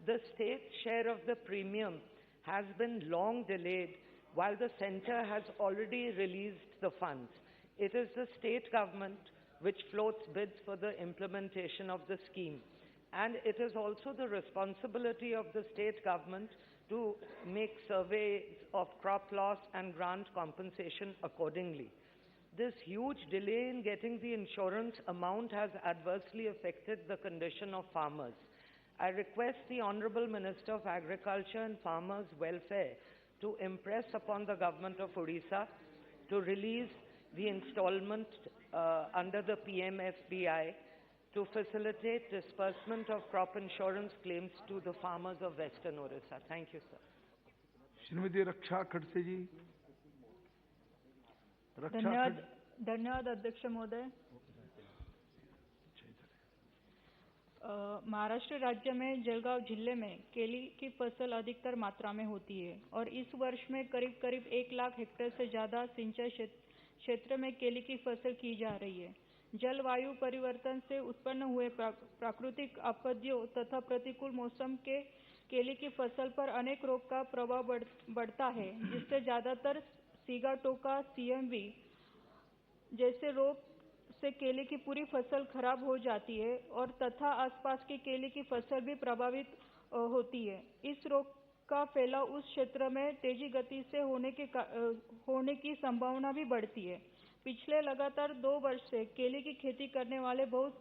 The state share of the premium has been long delayed while the center has already released the funds. It is the state government which floats bids for the implementation of the scheme. And it is also the responsibility of the state government to make surveys of crop loss and grant compensation accordingly. This huge delay in getting the insurance amount has adversely affected the condition of farmers. I request the Honorable Minister of Agriculture and Farmers' Welfare to impress upon the Government of Odisha to release the installment under the PMFBI to facilitate disbursement of crop insurance claims to the farmers of Western Odisha. Thank you, sir.
Shrimati रक्षा खड़से जी।
धन्यवाद अध्यक्ष महोदय। महाराष्ट्र राज्य में जलगांव जिले में केली की फसल अधिकतर मात्रा में होती है और इस वर्ष में करीब 1 लाख हेक्टेयर से ज्यादा सिंचाई क्षेत्र में केली की फसल की जा रही है। जलवायु परिवर्तन से उत्पन्न हुए प्राकृतिक आपत्तियों तथा प्रतिकूल मौसम के केली की फसल पर अनेक रोग का प्रभाव बढ़ता है, जिससे ज्यादातर सीगाटोका सीएमवी जैसे रोग से केले की पूरी फसल खराब हो जाती है और तथा आसपास की केले की फसल भी प्रभावित होती है। इस रोग का फैलाव उस क्षेत्र में तेजी गति से होने की संभावना भी बढ़ती है। पिछले लगातार 2 वर्ष से केले की खेती करने वाले बहुत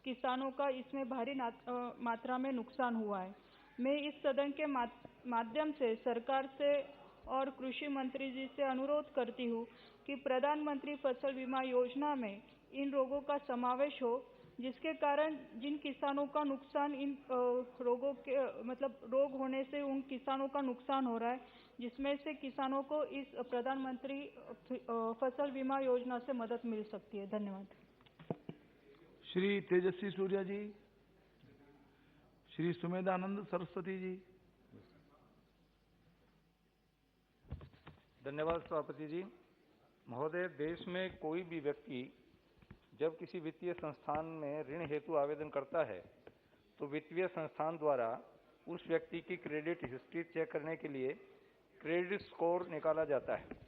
किसानों का इसमें भारी मात्रा में नुकसान हुआ है। मैं इस सदन के माध्यम से सरकार से और कृषि मंत्री जी से अनुरोध करती हूँ कि प्रधानमंत्री फसल बीमा योजना में इन रोगों का समावेश हो, जिसके कारण जिन किसानों का नुकसान इन रोगों के रोग होने से उन किसानों का नुकसान हो रहा है, जिसमें से किसानों को इस प्रधानमंत्री फसल बीमा योजना से मदद मिल सकती है। धन्यवाद।
श्री तेजस्वी सूर्या जी। श्री सुमेधानंद सरस्वती जी।
धन्यवाद सभापति जी। महोदय, देश में कोई भी व्यक्ति जब किसी वित्तीय संस्थान में ऋण हेतु आवेदन करता है तो वित्तीय संस्थान द्वारा उस व्यक्ति की क्रेडिट हिस्ट्री चेक करने के लिए क्रेडिट स्कोर निकाला जाता है।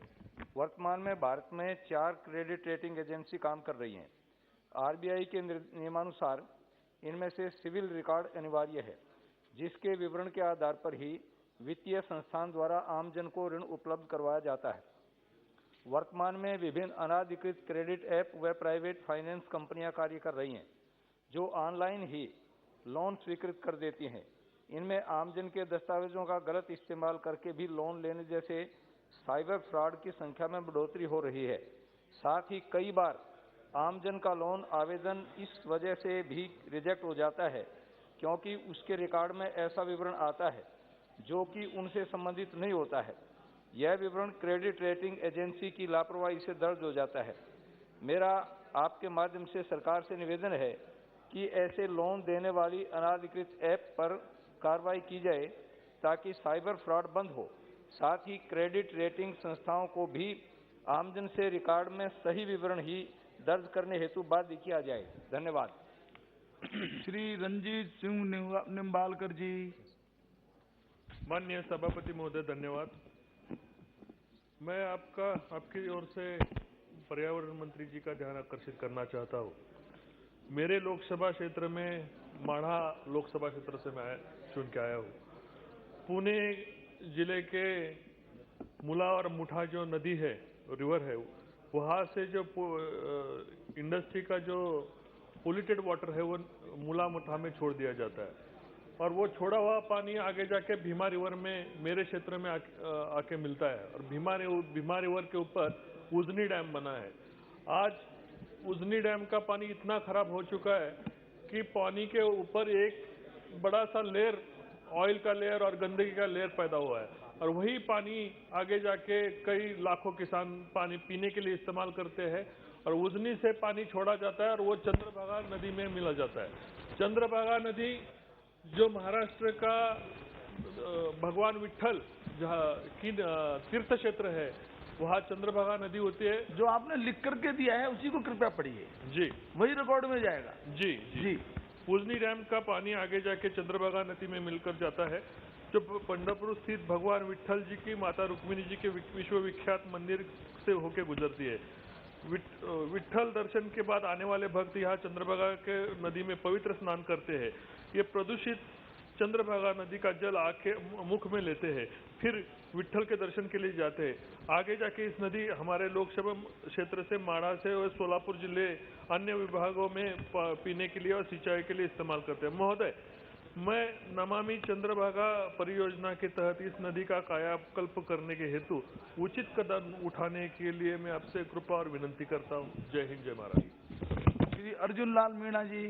वर्तमान में भारत में 4 क्रेडिट रेटिंग एजेंसी काम कर रही हैं। आरबीआई के नियमानुसार इनमें से सिविल रिकॉर्ड अनिवार्य है, जिसके विवरण के आधार पर ही वित्तीय संस्थान द्वारा आमजन को ऋण उपलब्ध करवाया जाता है। वर्तमान में विभिन्न अनाधिकृत क्रेडिट ऐप व प्राइवेट फाइनेंस कंपनियां कार्य कर रही हैं, जो ऑनलाइन ही लोन स्वीकृत कर देती हैं। इनमें आमजन के दस्तावेजों का गलत इस्तेमाल करके भी लोन लेने जैसे साइबर फ्रॉड की संख्या में बढ़ोतरी हो रही है। साथ ही कई बार आमजन का लोन आवेदन इस वजह से भी रिजेक्ट हो जाता है, क्योंकि उसके रिकॉर्ड में ऐसा विवरण आता है जो कि उनसे संबंधित नहीं होता है। यह विवरण क्रेडिट रेटिंग एजेंसी की लापरवाही से दर्ज हो जाता है। मेरा आपके माध्यम से सरकार से निवेदन है कि ऐसे लोन देने वाली अनाधिकृत ऐप पर कार्रवाई की जाए ताकि साइबर फ्रॉड बंद हो। साथ ही क्रेडिट रेटिंग संस्थाओं को भी आमजन से रिकॉर्ड में सही विवरण ही दर्ज करने हेतु बाध्य किया जाए। धन्यवाद।
श्री रंजीत सिंह निम्बालकर जी।
माननीय सभापति महोदय, धन्यवाद। मैं आपकी ओर से पर्यावरण मंत्री जी का ध्यान आकर्षित करना चाहता हूँ। मेरे लोकसभा क्षेत्र में माढ़ा लोकसभा क्षेत्र से मैं चुन के आया हूँ। पुणे जिले के मुला और मुठा जो नदी है, रिवर है, वहाँ से जो इंडस्ट्री का जो पोल्यूटेड वाटर है वो मुला मुठा में छोड़ दिया जाता है, और वो छोड़ा हुआ पानी आगे जाके भीमा रिवर में मेरे क्षेत्र में आके मिलता है। और भीमा रिवर के ऊपर उजनी डैम बना है। आज उजनी डैम का पानी इतना खराब हो चुका है कि पानी के ऊपर एक बड़ा सा लेयर, ऑयल का लेयर और गंदगी का लेयर पैदा हुआ है, और वही पानी आगे जाके कई लाखों किसान पानी पीने के लिए इस्तेमाल करते हैं, और उजनी से पानी छोड़ा जाता है और वो चंद्रभागा नदी में मिला जाता है। चंद्रभागा नदी जो महाराष्ट्र का भगवान विट्ठल की तीर्थ क्षेत्र है, वहाँ चंद्रभागा नदी होती है।
जो आपने लिख करके दिया है उसी को कृपया पढ़िए
जी,
वही रिकॉर्ड में जाएगा।
जी जी, उजनी डैम का पानी आगे जाके चंद्रभागा नदी में मिलकर जाता है, जो पंढरपुर स्थित भगवान विट्ठल जी की माता रुक्मिणी जी के विश्वविख्यात मंदिर से होकर गुजरती है। विट्ठल दर्शन के बाद आने वाले भक्त यहाँ चंद्रभागा के नदी में पवित्र स्नान करते हैं। ये प्रदूषित चंद्रभागा नदी का जल आके मुख में लेते हैं, फिर विट्ठल के दर्शन के लिए जाते हैं। आगे जाके इस नदी हमारे लोकसभा क्षेत्र से माढ़ा से और सोलापुर जिले अन्य विभागों में पीने के लिए और सिंचाई के लिए इस्तेमाल करते हैं। महोदय, मैं नमामि चंद्रभागा परियोजना के तहत इस नदी का कायाकल्प करने के हेतु उचित कदम उठाने के लिए मैं आपसे कृपा और विनंती करता हूँ। जय हिंद, जय महाराष्ट्र।
श्री अर्जुन लाल मीणा जी।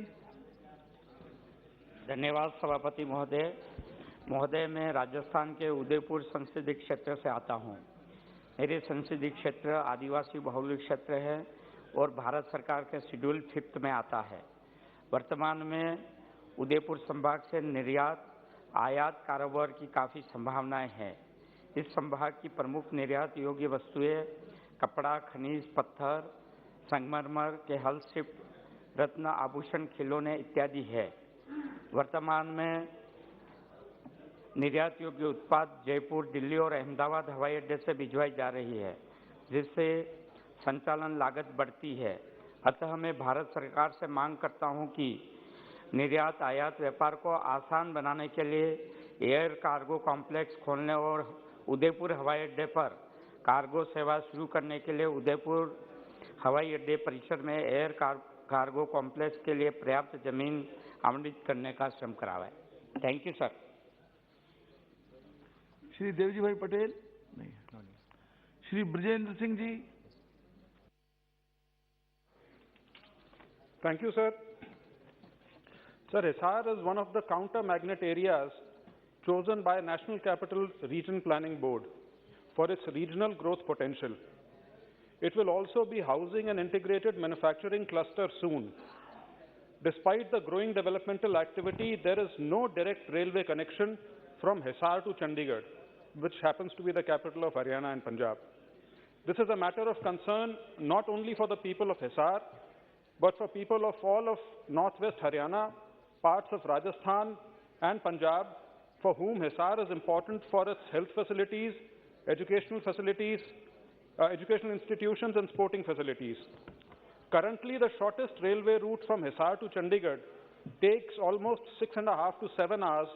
धन्यवाद सभापति महोदय। महोदय, मैं राजस्थान के उदयपुर संसदीय क्षेत्र से आता हूँ। मेरे संसदीय क्षेत्र आदिवासी बहुल क्षेत्र है और भारत सरकार के शेड्यूल 5 में आता है। वर्तमान में उदयपुर संभाग से निर्यात आयात कारोबार की काफ़ी संभावनाएं हैं। इस संभाग की प्रमुख निर्यात योग्य वस्तुएं कपड़ा, खनिज, पत्थर, संगमरमर के हस्तशिल्प, रत्न, आभूषण, खिलौने इत्यादि है। वर्तमान में निर्यात योग्य उत्पाद जयपुर, दिल्ली और अहमदाबाद हवाई अड्डे से भिजवाई जा रही है, जिससे संचालन लागत बढ़ती है। अतः मैं भारत सरकार से मांग करता हूं कि निर्यात आयात व्यापार को आसान बनाने के लिए एयर कार्गो कॉम्प्लेक्स खोलने और उदयपुर हवाई अड्डे पर कार्गो सेवा शुरू करने के लिए उदयपुर हवाई अड्डे परिसर में एयर कार्गो कॉम्प्लेक्स के लिए पर्याप्त जमीन आवंटित करने का श्रम करावे। Thank you sir.
Shri Devji भाई पटेल। नहीं। Shri Brajendra Singh ji.
Thank you, sir. Sir, Hisar is one of the counter-magnet areas chosen by National Capital Region Planning Board for its regional growth potential. It will also be housing an integrated manufacturing cluster soon. Despite the growing developmental activity, there is no direct railway connection from Hisar to Chandigarh, which happens to be the capital of Haryana and Punjab. This is a matter of concern not only for the people of Hisar, but for people of all of northwest Haryana, parts of Rajasthan and Punjab, for whom Hisar is important for its health facilities, educational institutions and sporting facilities. Currently, the shortest railway route from Hisar to Chandigarh takes almost 6.5 to 7 hours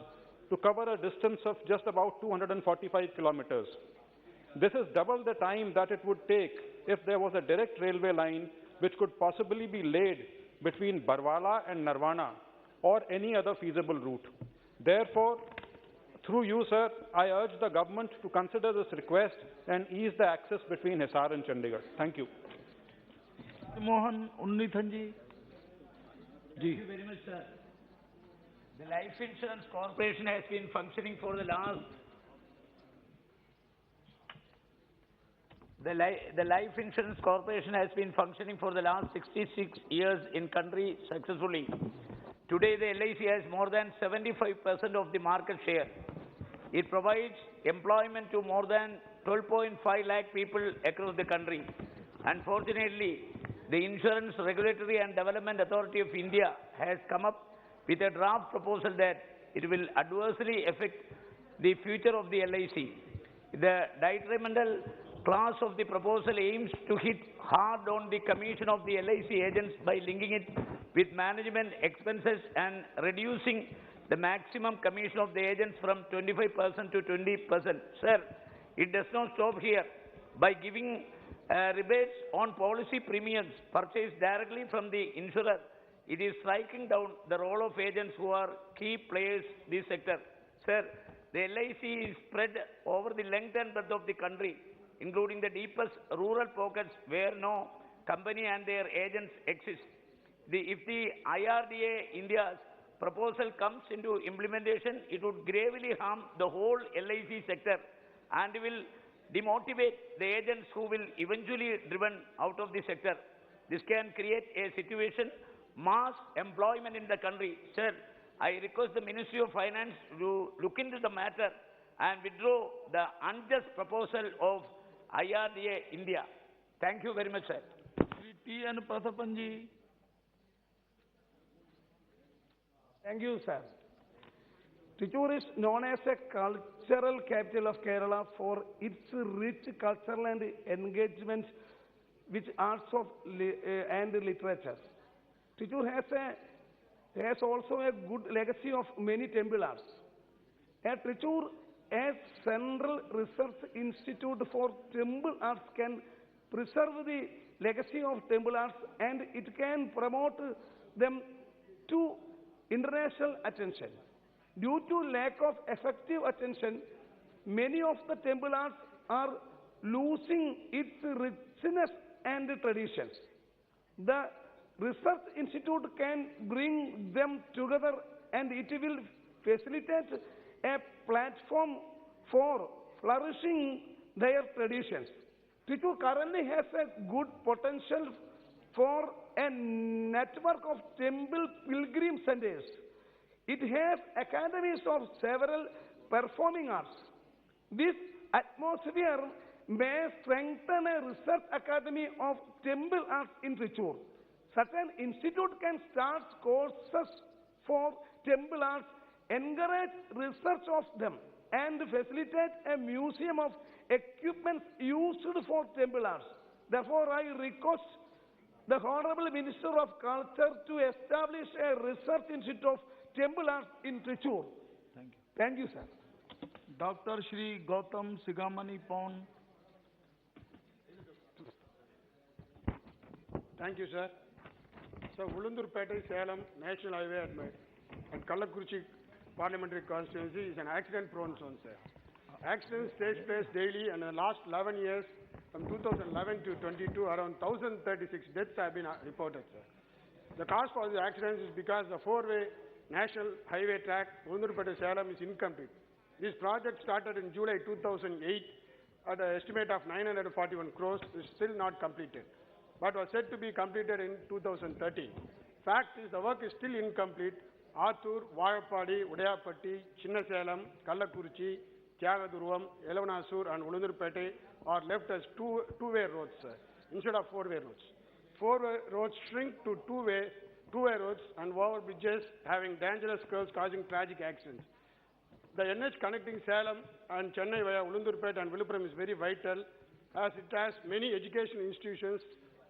to cover a distance of just about 245 kilometers. This is double the time that it would take if there was a direct railway line which could possibly be laid between Barwala and Narwana or any other feasible route. Therefore, through you, sir, I urge the government to consider this request and ease the access between Hisar and Chandigarh. Thank you.
Mohan Unnithanji.
Thank you very much, sir. The Life Insurance Corporation has been functioning for the last The Life Insurance Corporation has been functioning for the last 66 years in country successfully. Today, the LIC has more than 75% of the market share. It provides employment to more than 12.5 lakh people across the country. Unfortunately, the Insurance Regulatory and Development Authority of India has come up with a draft proposal that it will adversely affect the future of the LIC. The detrimental clause of the proposal aims to hit hard on the commission of the LIC agents by linking it with management expenses and reducing the maximum commission of the agents from 25% to 20%. Sir, it does not stop here. By giving rebates on policy premiums purchased directly from the insurer, it is striking down the role of agents who are key players in this sector. Sir, the LIC is spread over the length and breadth of the country, including the deepest rural pockets where no company and their agents exist. If the IRDA India's proposal comes into implementation, it would gravely harm the whole LIC sector and will demotivate the agents who will eventually be driven out of the sector. This can create a situation, mass employment in the country. Sir, I request the Ministry of Finance to look into the matter and withdraw the unjust proposal of IRDA India. Thank you very much, sir.
T.N. Prathapanji.
Thank you, sir. Trichy is known as a cultural capital of Kerala for its rich cultural and engagement with arts and literature. Trichy has also a good legacy of many temple arts. At Trichy, a Central Research Institute for Temple Arts can preserve the legacy of temple arts and it can promote them to international attention. Due to lack of effective attention, many of the temple arts are losing its richness and traditions. The Research Institute can bring them together and it will facilitate a platform for flourishing their traditions. Trichy currently has a good potential for a network of temple pilgrim centers. It has academies of several performing arts. This atmosphere may strengthen a research academy of temple arts in Trichy. Such an institute can start courses for temple arts, encourage research of them, and facilitate a museum of equipment used for temple arts. Therefore, I request the Honorable Minister of Culture to establish a research institute of temple arts in Trichy.
Thank you.
Thank you, sir.
Dr. Shri Gautam Sigamani Pon.
Thank you, sir. So, Ulundurpete, Salem National Highway and Kallakurichi Parliamentary Constituency is an accident-prone zone, sir. Accidents take place daily, and in the last 11 years, from 2011 to 22, around 1,036 deaths have been reported, sir. The cause for the accidents is because the four-way National Highway track, Ulundurpete-Salem, is incomplete. This project started in July 2008 at an estimate of 941 crores, is still not completed, but was said to be completed in 2013. Fact is, the work is still incomplete. Athur, Vayapadi, Udayapatti, Chinnasalem, Kallakurichi, Tyagaduruvam, Elevanasur and Ulundurpete are left as two-way roads, sir, instead of four-way roads. Four-way roads shrink to two-way roads and over bridges having dangerous curves causing tragic accidents. The NH connecting Salem and Chennai via Ulundurpet and Viluppuram is very vital, as it has many education institutions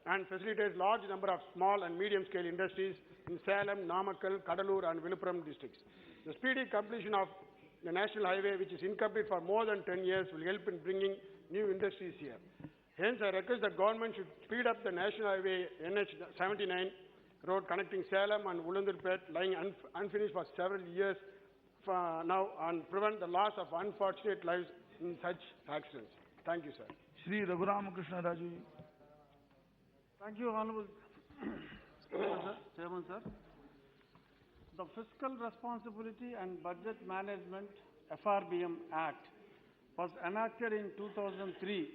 and facilitates large number of small and medium-scale industries in Salem, Namakkal, Kadalur and Viluppuram districts. The speedy completion of the national highway, which is incomplete for more than 10 years, will help in bringing new industries here. Hence, I request that government should speed up the national highway NH79 road connecting Salem and Ulundurpet, lying unfinished for several years now, and prevent the loss of unfortunate lives in such accidents. Thank you, sir.
Shri Raghuram Krishna Raju.
Thank you, Honorable Chairman, sir. The Fiscal Responsibility and Budget Management FRBM Act was enacted in 2003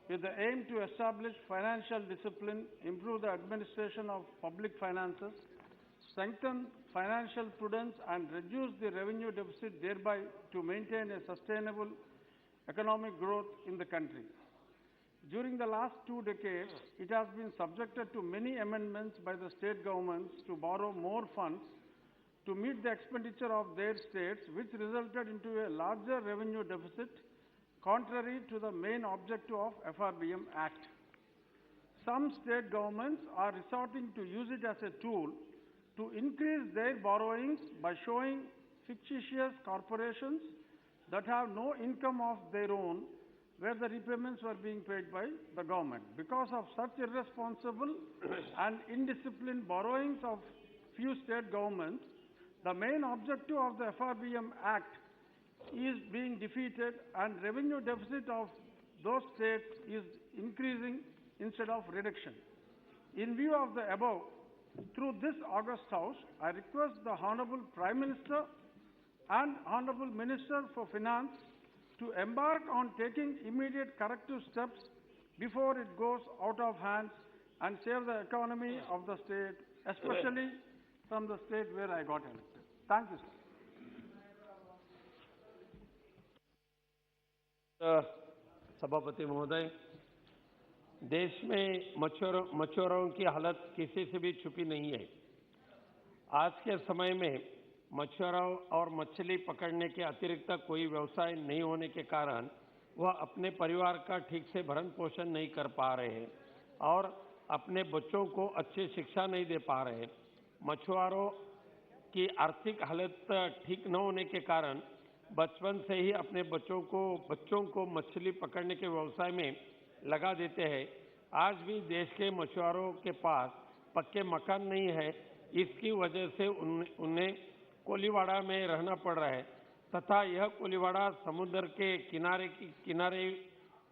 with the aim to establish financial discipline, improve the administration of public finances, strengthen financial prudence and reduce the revenue deficit, thereby to maintain a sustainable economic growth in the country. During the last 2 decades, it has been subjected to many amendments by the state governments to borrow more funds to meet the expenditure of their states, which resulted into a larger revenue deficit, contrary to the main objective of FRBM Act. Some state governments are resorting to use it as a tool to increase their borrowings by showing fictitious corporations that have no income of their own, where the repayments were being paid by the government. Because of such irresponsible and indisciplined borrowings of few state governments, the main objective of the FRBM Act is being defeated, and revenue deficit of those states is increasing instead of reduction. In view of the above, through this August House, I request the Honorable Prime Minister and Honorable Minister for Finance to embark on taking immediate corrective steps before it goes out of hands and save the economy of the state, especially from the state where I got elected. Thank you, sir.
सभापति महोदय, देश में मछुआरों की हालत किसी से भी छुपी नहीं है। आज के समय में मछुआरों और मछली पकड़ने के अतिरिक्त कोई व्यवसाय नहीं होने के कारण वह अपने परिवार का ठीक से भरण पोषण नहीं कर पा रहे हैं और अपने बच्चों को अच्छी शिक्षा नहीं दे पा रहे हैं। मछुआरों की आर्थिक हालत ठीक न होने के कारण बचपन से ही अपने बच्चों को मछली पकड़ने के व्यवसाय में लगा देते हैं। आज भी देश के मछुआरों के पास पक्के मकान नहीं है, इसकी वजह से उन्हें कोलीवाड़ा में रहना पड़ रहा है तथा यह कोलीवाड़ा समुद्र के किनारे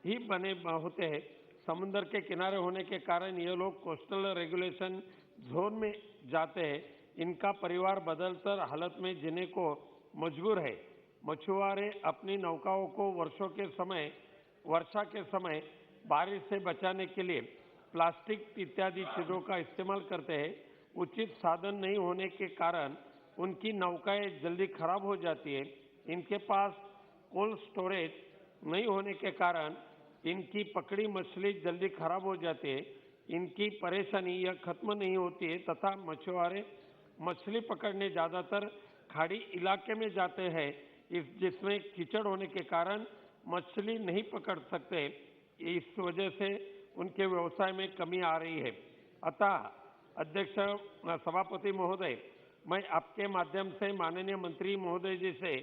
ही बने होते हैं। समुद्र के किनारे होने के कारण ये लोग कोस्टल रेगुलेशन जोन में जाते हैं। इनका परिवार बदलतर हालत में जीने को मजबूर है। मछुआरे अपनी नौकाओं को वर्षा के समय बारिश से बचाने के लिए प्लास्टिक इत्यादि चीज़ों का इस्तेमाल करते हैं। उचित साधन नहीं होने के कारण उनकी नौकाएं जल्दी खराब हो जाती है। इनके पास कोल्ड स्टोरेज नहीं होने के कारण इनकी पकड़ी मछली जल्दी खराब हो जाती है। इनकी परेशानी यह खत्म नहीं होती है तथा मछुआरे मछली पकड़ने ज़्यादातर खाड़ी इलाके में जाते हैं, जिसमें कीचड़ होने के कारण मछली नहीं पकड़ सकते। इस वजह से उनके व्यवसाय में कमी आ रही है। अतः अध्यक्ष सभापति महोदय, मैं आपके माध्यम से माननीय मंत्री महोदय जी से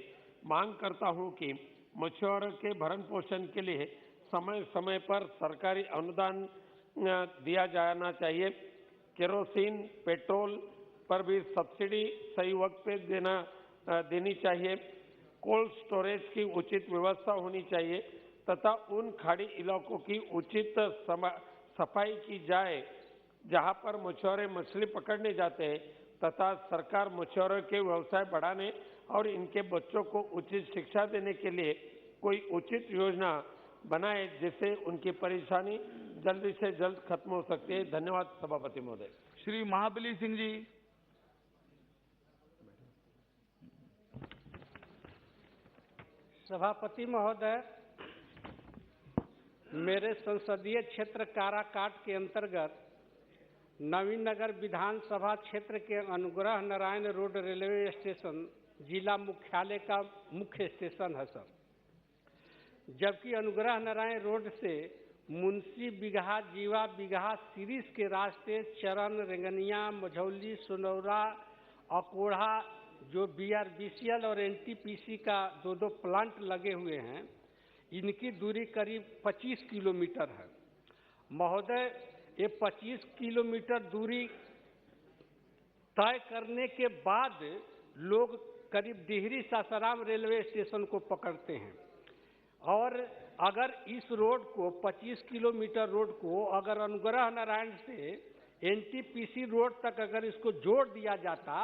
मांग करता हूं कि मछुआरों के भरण पोषण के लिए समय समय पर सरकारी अनुदान दिया जाना चाहिए। केरोसिन, पेट्रोल पर भी सब्सिडी सही वक्त पे देनी चाहिए। कोल्ड स्टोरेज की उचित व्यवस्था होनी चाहिए तथा उन खाड़ी इलाकों की उचित सफाई की जाए जहां पर मछुआरे मछली पकड़ने जाते हैं तथा सरकार मछुआरों के व्यवसाय बढ़ाने और इनके बच्चों को उचित शिक्षा देने के लिए कोई उचित योजना बनाए जिससे उनकी परेशानी जल्दी से जल्द खत्म हो सकती है। धन्यवाद सभापति महोदय।
श्री महाबली सिंह जी।
सभापति महोदय, मेरे संसदीय क्षेत्र काराकाट के अंतर्गत
नवीननगर विधानसभा क्षेत्र के Anugrah Narayan road railway station जिला मुख्यालय का मुख्य स्टेशन है सर, जबकि अनुग्रह नारायण रोड से मुंशी बिगहा, जीवा बिगहा सीरीज के रास्ते चरण, रेंगनिया, मझौली, सोनौरा, अकोढ़ा जो BRBCL और NTPC का दो प्लांट लगे हुए हैं, इनकी दूरी करीब 25 किलोमीटर है। महोदय, ये 25 किलोमीटर दूरी तय करने के बाद लोग करीब डिहरी सासाराम रेलवे स्टेशन को पकड़ते हैं, और अगर इस रोड को 25 किलोमीटर रोड को अगर अनुग्रह नारायण से NTPC रोड तक अगर इसको जोड़ दिया जाता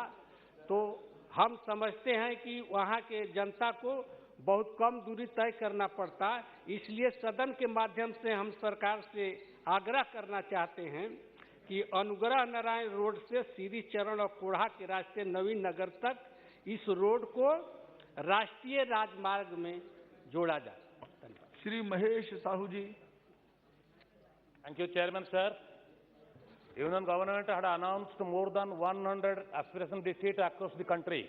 तो हम समझते हैं कि वहाँ के जनता को बहुत कम दूरी तय करना पड़ता। इसलिए सदन के माध्यम से हम सरकार से आग्रह करना चाहते हैं कि अनुग्रह नारायण रोड से श्री चरण और कोढ़ा के रास्ते नवीन नगर तक इस रोड को राष्ट्रीय राजमार्ग में जोड़ा जाए।
श्री महेश साहू जी।
Thank you, Chairman, sir. Union government had announced more than 100 aspiration districts across the country.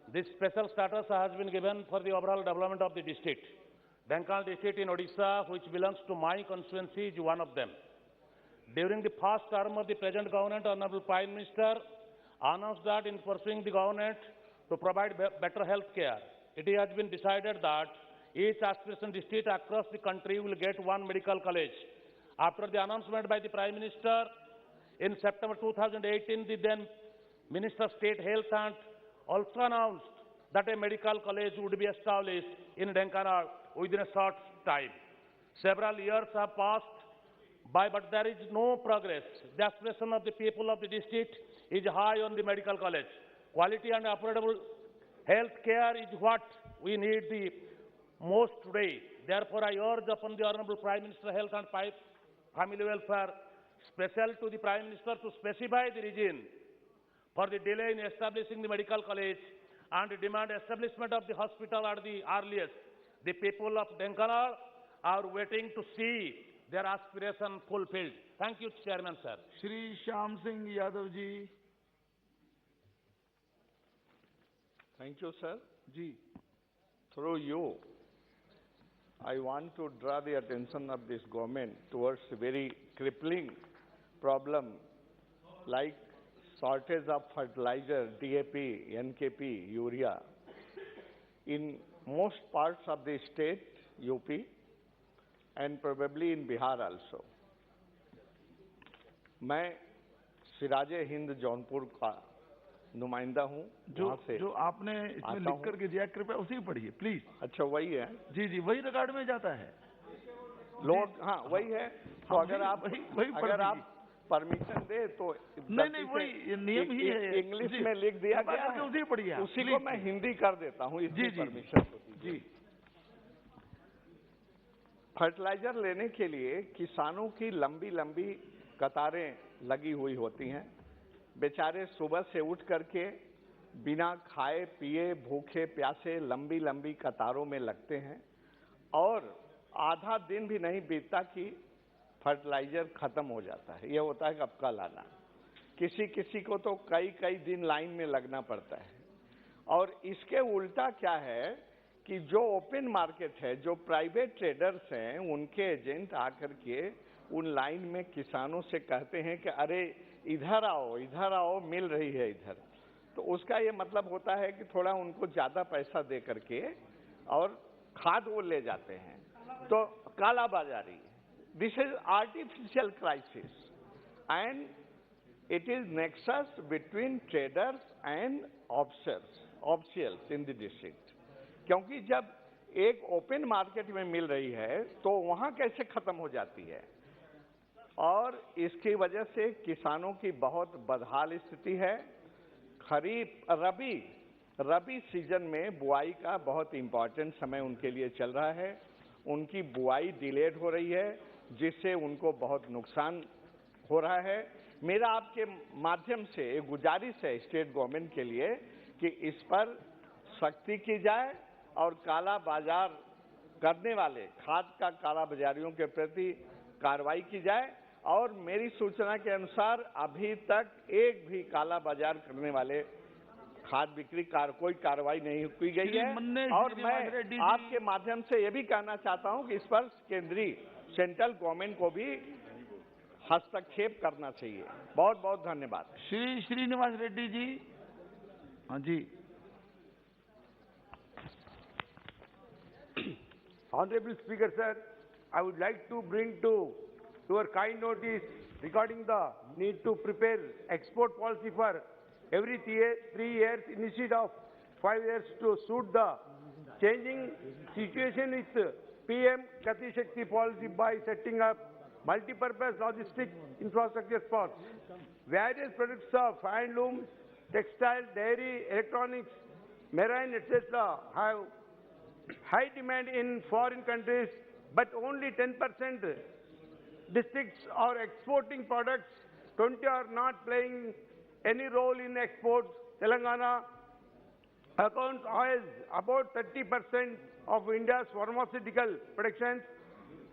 This special status has been given for the overall development of the district. Dhenkanal district in Odisha, which belongs to my constituency, is one of them. During the first term of the present government, Honorable Prime Minister announced that in pursuing the government to provide better health care, it has been decided that each aspiration district across the country will get one medical college. After the announcement by the Prime Minister in September 2018, the then Minister of State Health and also announced that a medical college would be established in Dhenkanal within a short time. Several years have passed by, but there is no progress. The aspiration of the people of the district is high on the medical college. Quality and affordable health care is what we need the most today. Therefore, I urge upon the Honorable Prime Minister Health and Family Welfare, special to the Prime Minister, to specify the reason for the delay in establishing the medical college and demand establishment of the hospital at the earliest. The people of Dhenkanal are waiting to see their aspiration fulfilled. Thank you, Chairman, sir.
Shri Shyam Singh Yadav ji.
Thank you, sir.
Ji.
Through you, I want to draw the attention of this government towards a very crippling problem like shortage of fertilizer, DAP, NKP, urea in most parts of the state, UP, and probably in Bihar also. मैं सिराजे हिंद जौनपुर का नुमाइंदा हूँ।
जो आपने इसमें लिख करके दिया, कृपया उसी पढ़िए प्लीज।
अच्छा, वही है?
जी जी, वही रिकॉर्ड में जाता है।
लोग, हाँ वही है। तो अगर आप परमिशन दे तो
नहीं, वही नियम ही है।
इंग्लिश में लिख दिया गया है,
उसी पढ़िए।
उसी को मैं हिंदी कर देता हूँ, इसकी परमिशन जी। फर्टिलाइजर लेने के लिए किसानों की लंबी लंबी कतारें लगी हुई होती हैं। बेचारे सुबह से उठ करके बिना खाए पिए भूखे प्यासे लंबी लंबी कतारों में लगते हैं और आधा दिन भी नहीं बीतता कि फर्टिलाइजर खत्म हो जाता है। ये होता है कब का लाना। किसी किसी को तो कई कई दिन लाइन में लगना पड़ता है। और इसके उल्टा क्या है कि जो ओपन मार्केट है, जो प्राइवेट ट्रेडर्स हैं, उनके एजेंट आकर के उन लाइन में किसानों से कहते हैं कि अरे इधर आओ, मिल रही है इधर। तो उसका ये मतलब होता है कि थोड़ा उनको ज़्यादा पैसा दे करके और खाद वो ले जाते हैं। तो काला बाजारी, this is artificial crisis and it is nexus between traders and officials in the district. क्योंकि जब एक ओपन मार्केट में मिल रही है तो वहाँ कैसे खत्म हो जाती है। और इसकी वजह से किसानों की बहुत बदहाल स्थिति है। खरीफ रबी सीजन में बुआई का बहुत इम्पोर्टेंट समय उनके लिए चल रहा है। उनकी बुआई डिलेड हो रही है, जिससे उनको बहुत नुकसान हो रहा है। मेरा आपके माध्यम से एक गुजारिश है स्टेट गवर्नमेंट के लिए कि इस पर सख्ती की जाए और काला बाजार करने वाले खाद का काला बाजारियों के प्रति कार्रवाई की जाए और मेरी सूचना के अनुसार अभी तक एक भी काला बाजार करने वाले खाद बिक्री कोई कार्रवाई नहीं की गई है। और मैं आपके माध्यम से ये भी कहना चाहता हूं कि इस पर केंद्रीय सेंट्रल गवर्नमेंट को भी हस्तक्षेप करना चाहिए। बहुत बहुत धन्यवाद।
श्री श्रीनिवास रेड्डी जी। हाँ जी।
Honorable Speaker, sir, I would like to bring to your kind notice regarding the need to prepare export policy for every 3 years instead of 5 years to suit the changing situation with PM Gati Shakti policy by setting up multi-purpose logistic infrastructure spots. Various products of handloom, textile, dairy, electronics, marine, etc. have high demand in foreign countries, but only 10% districts are exporting products. 20 are not playing any role in exports. Telangana accounts as about 30% of India's pharmaceutical production,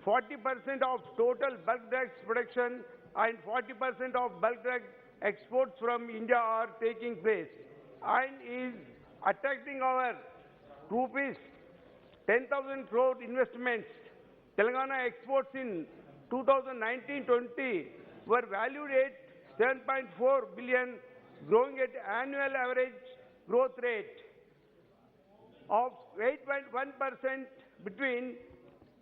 40% of total bulk drugs production, and 40% of bulk drug exports from India are taking place, and is attracting our rupees 10,000 crore investments. Telangana exports in 2019-20 were valued at 7.4 billion, growing at annual average growth rate of 8.1% between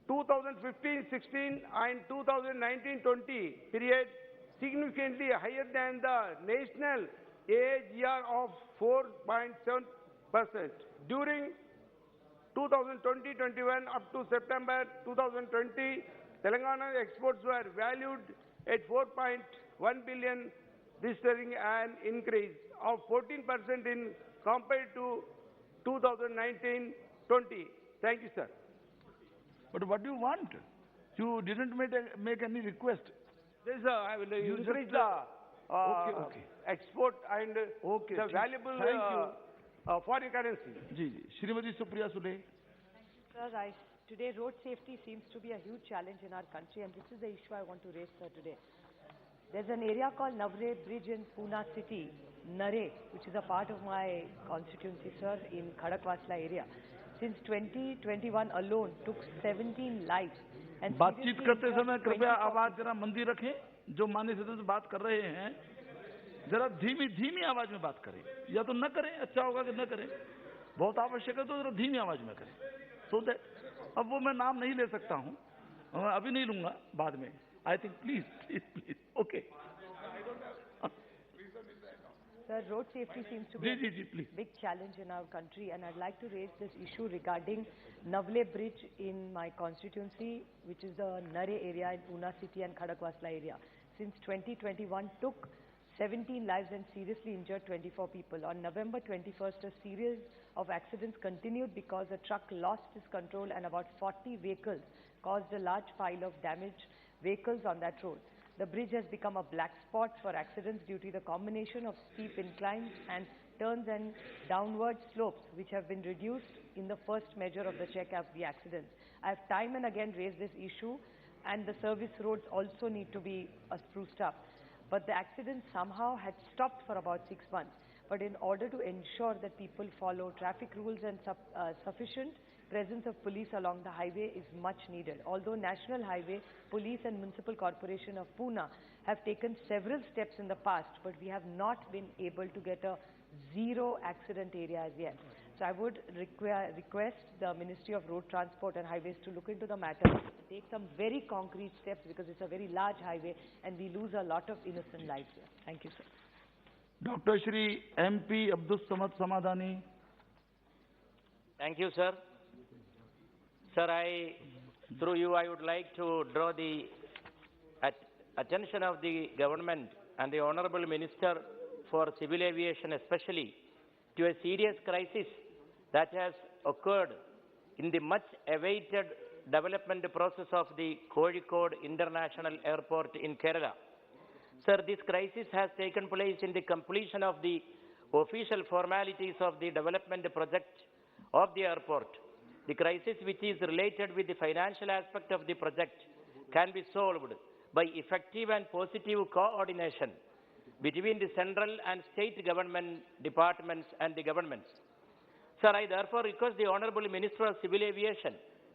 2015-16 and 2019-20 period, significantly higher than the national AGR of 4.7%. During 2020-21 up to September 2020, Telangana exports were valued at 4.1 billion, registering an increase of 14% in compared to 2019-20. Thank you, sir.
But what do you want? You didn't make any request.
I will increase the export and the valuable foreign currency.
Ji ji, Shrimati Supriya Sule.
Sir, today road safety seems to be a huge challenge in our country, and this is the issue I want to raise, sir, today. There's an area called Navre Bridge in Pune city, Nare, which is a part of my constituency, sir, in Khadakwasla area. Since 2021 alone, took 17 lives. And
बातचीत करते समय कृपया आवाज जरा मंदी रखें। जो माननीय सदस्य से बात कर रहे हैं, जरा धीमी आवाज में बात करें, या तो न करें, अच्छा होगा कि न करें। बहुत आवश्यक है तो जरा धीमी आवाज में करें। So that, अब वो मैं नाम नहीं ले सकता हूँ, अभी नहीं लूंगा, बाद में। I think please, okay.
Sir, road safety seems to be a big challenge in our country, and I'd like to raise this issue regarding Navle Bridge in my constituency, which is the Nare area in Pune city and Khadakwasla area. Since 2021, took 17 lives and seriously injured 24 people. On November 21st, a series of accidents continued because a truck lost its control and about 40 vehicles caused a large pile of damaged vehicles on that road. The bridge has become a black spot for accidents due to the combination of steep inclines and turns and downward slopes, which have been reduced in the first measure of the check of the accidents. I have time and again raised this issue, and the service roads also need to be spruced up. But the accident somehow had stopped for about 6 months. But in order to ensure that people follow traffic rules and sufficient presence of police along the highway is much needed. Although National Highway, Police and Municipal Corporation of Pune have taken several steps in the past, but we have not been able to get a zero accident area as yet. So I would request the Ministry of Road Transport and Highways to look into the matter and take some very concrete steps, because it's a very large highway and we lose a lot of innocent lives here. Thank you, sir.
Dr. Shri MP Abdul Samad Samadani.
Thank you, sir. Sir, through you, I would like to draw the attention of the government and the Honorable Minister for Civil Aviation especially to a serious crisis that has occurred in the much awaited development process of the Kozhikode International Airport in Kerala. Sir, this crisis has taken place in the completion of the official formalities of the development project of the airport. The crisis, which is related with the financial aspect of the project, can be solved by effective and positive coordination between the central and state government departments and the governments. Sir, I therefore request the Honorable Minister of Civil Aviation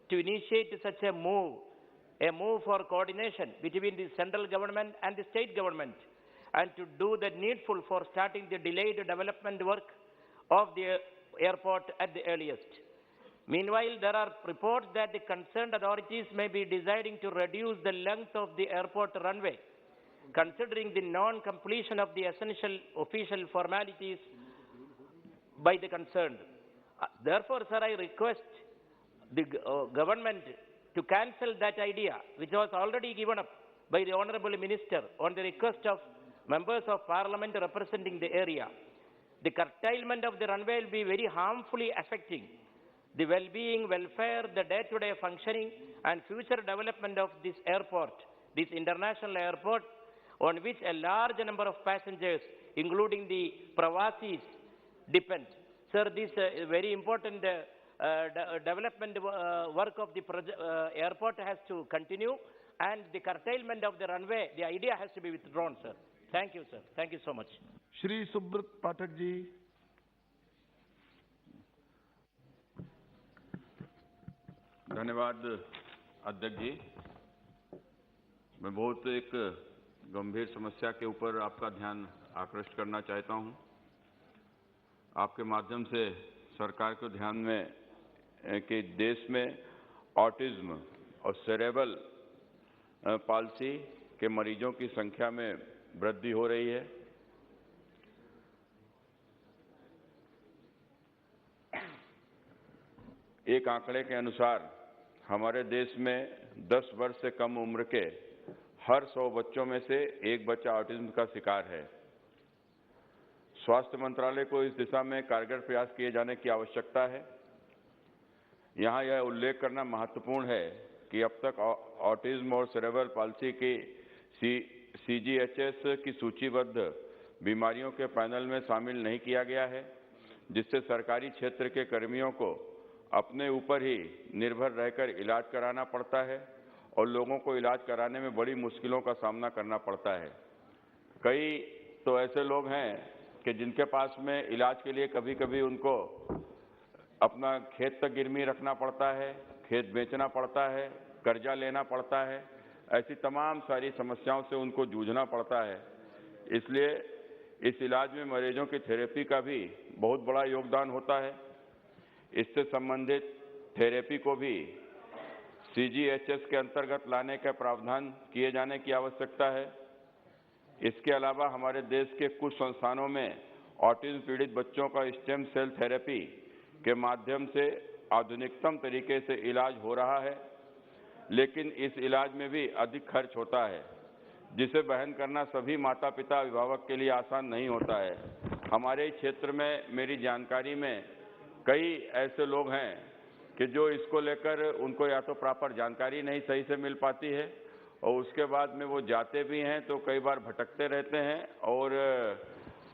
to initiate such a move for coordination between the central government and the state government, and to do the needful for starting the delayed development work of the airport at the earliest. Meanwhile, there are reports that the concerned authorities may be deciding to reduce the length of the airport runway, considering the non-completion of the essential official formalities by the concerned. Therefore, sir, I request the government to cancel that idea, which was already given up by the Honorable Minister on the request of members of Parliament representing the area. The curtailment of the runway will be very harmfully affecting the well-being, welfare, the day-to-day functioning and future development of this airport, this international airport, on which a large number of passengers, including the Pravasis, depend. Sir, this very important development work of the airport has to continue, and the curtailment of the runway, the idea has to be withdrawn, sir. Thank you, sir. Thank you so much.
Shri Subrat Pathak ji.
धन्यवाद अध्यक्ष जी। मैं बहुत एक गंभीर समस्या के ऊपर आपका ध्यान आकृष्ट करना चाहता हूं। आपके माध्यम से सरकार को ध्यान में कि देश में ऑटिज्म और सेरेब्रल पाल्सी के मरीजों की संख्या में वृद्धि हो रही है। एक आंकड़े के अनुसार हमारे देश में 10 वर्ष से कम उम्र के हर 100 बच्चों में से एक बच्चा ऑटिज्म का शिकार है। स्वास्थ्य मंत्रालय को इस दिशा में कारगर प्रयास किए जाने की आवश्यकता है। यहाँ यह उल्लेख करना महत्वपूर्ण है कि अब तक ऑटिज्म और सेरेब्रल पाल्सी की CGHS की सूचीबद्ध बीमारियों के पैनल में शामिल नहीं किया गया है, जिससे सरकारी क्षेत्र के कर्मियों को अपने ऊपर ही निर्भर रहकर इलाज कराना पड़ता है और लोगों को इलाज कराने में बड़ी मुश्किलों का सामना करना पड़ता है। कई तो ऐसे लोग हैं कि जिनके पास में इलाज के लिए कभी-कभी उनको अपना खेत तक गिरवी रखना पड़ता है, खेत बेचना पड़ता है, कर्जा लेना पड़ता है। ऐसी तमाम सारी समस्याओं से उनको जूझना पड़ता है। इसलिए इस इलाज में मरीजों की थेरेपी का भी बहुत बड़ा योगदान होता है। इससे संबंधित थेरेपी को भी CGHS के अंतर्गत लाने का प्रावधान किए जाने की आवश्यकता है। इसके अलावा हमारे देश के कुछ संस्थानों में ऑटिज्म पीड़ित बच्चों का स्टेम सेल थेरेपी के माध्यम से आधुनिकतम तरीके से इलाज हो रहा है, लेकिन इस इलाज में भी अधिक खर्च होता है, जिसे वहन करना सभी माता पिता अभिभावक के लिए आसान नहीं होता है। हमारे क्षेत्र में मेरी जानकारी में कई ऐसे लोग हैं कि जो इसको लेकर उनको या तो प्रॉपर जानकारी नहीं सही से मिल पाती है और उसके बाद में वो जाते भी हैं तो कई बार भटकते रहते हैं, और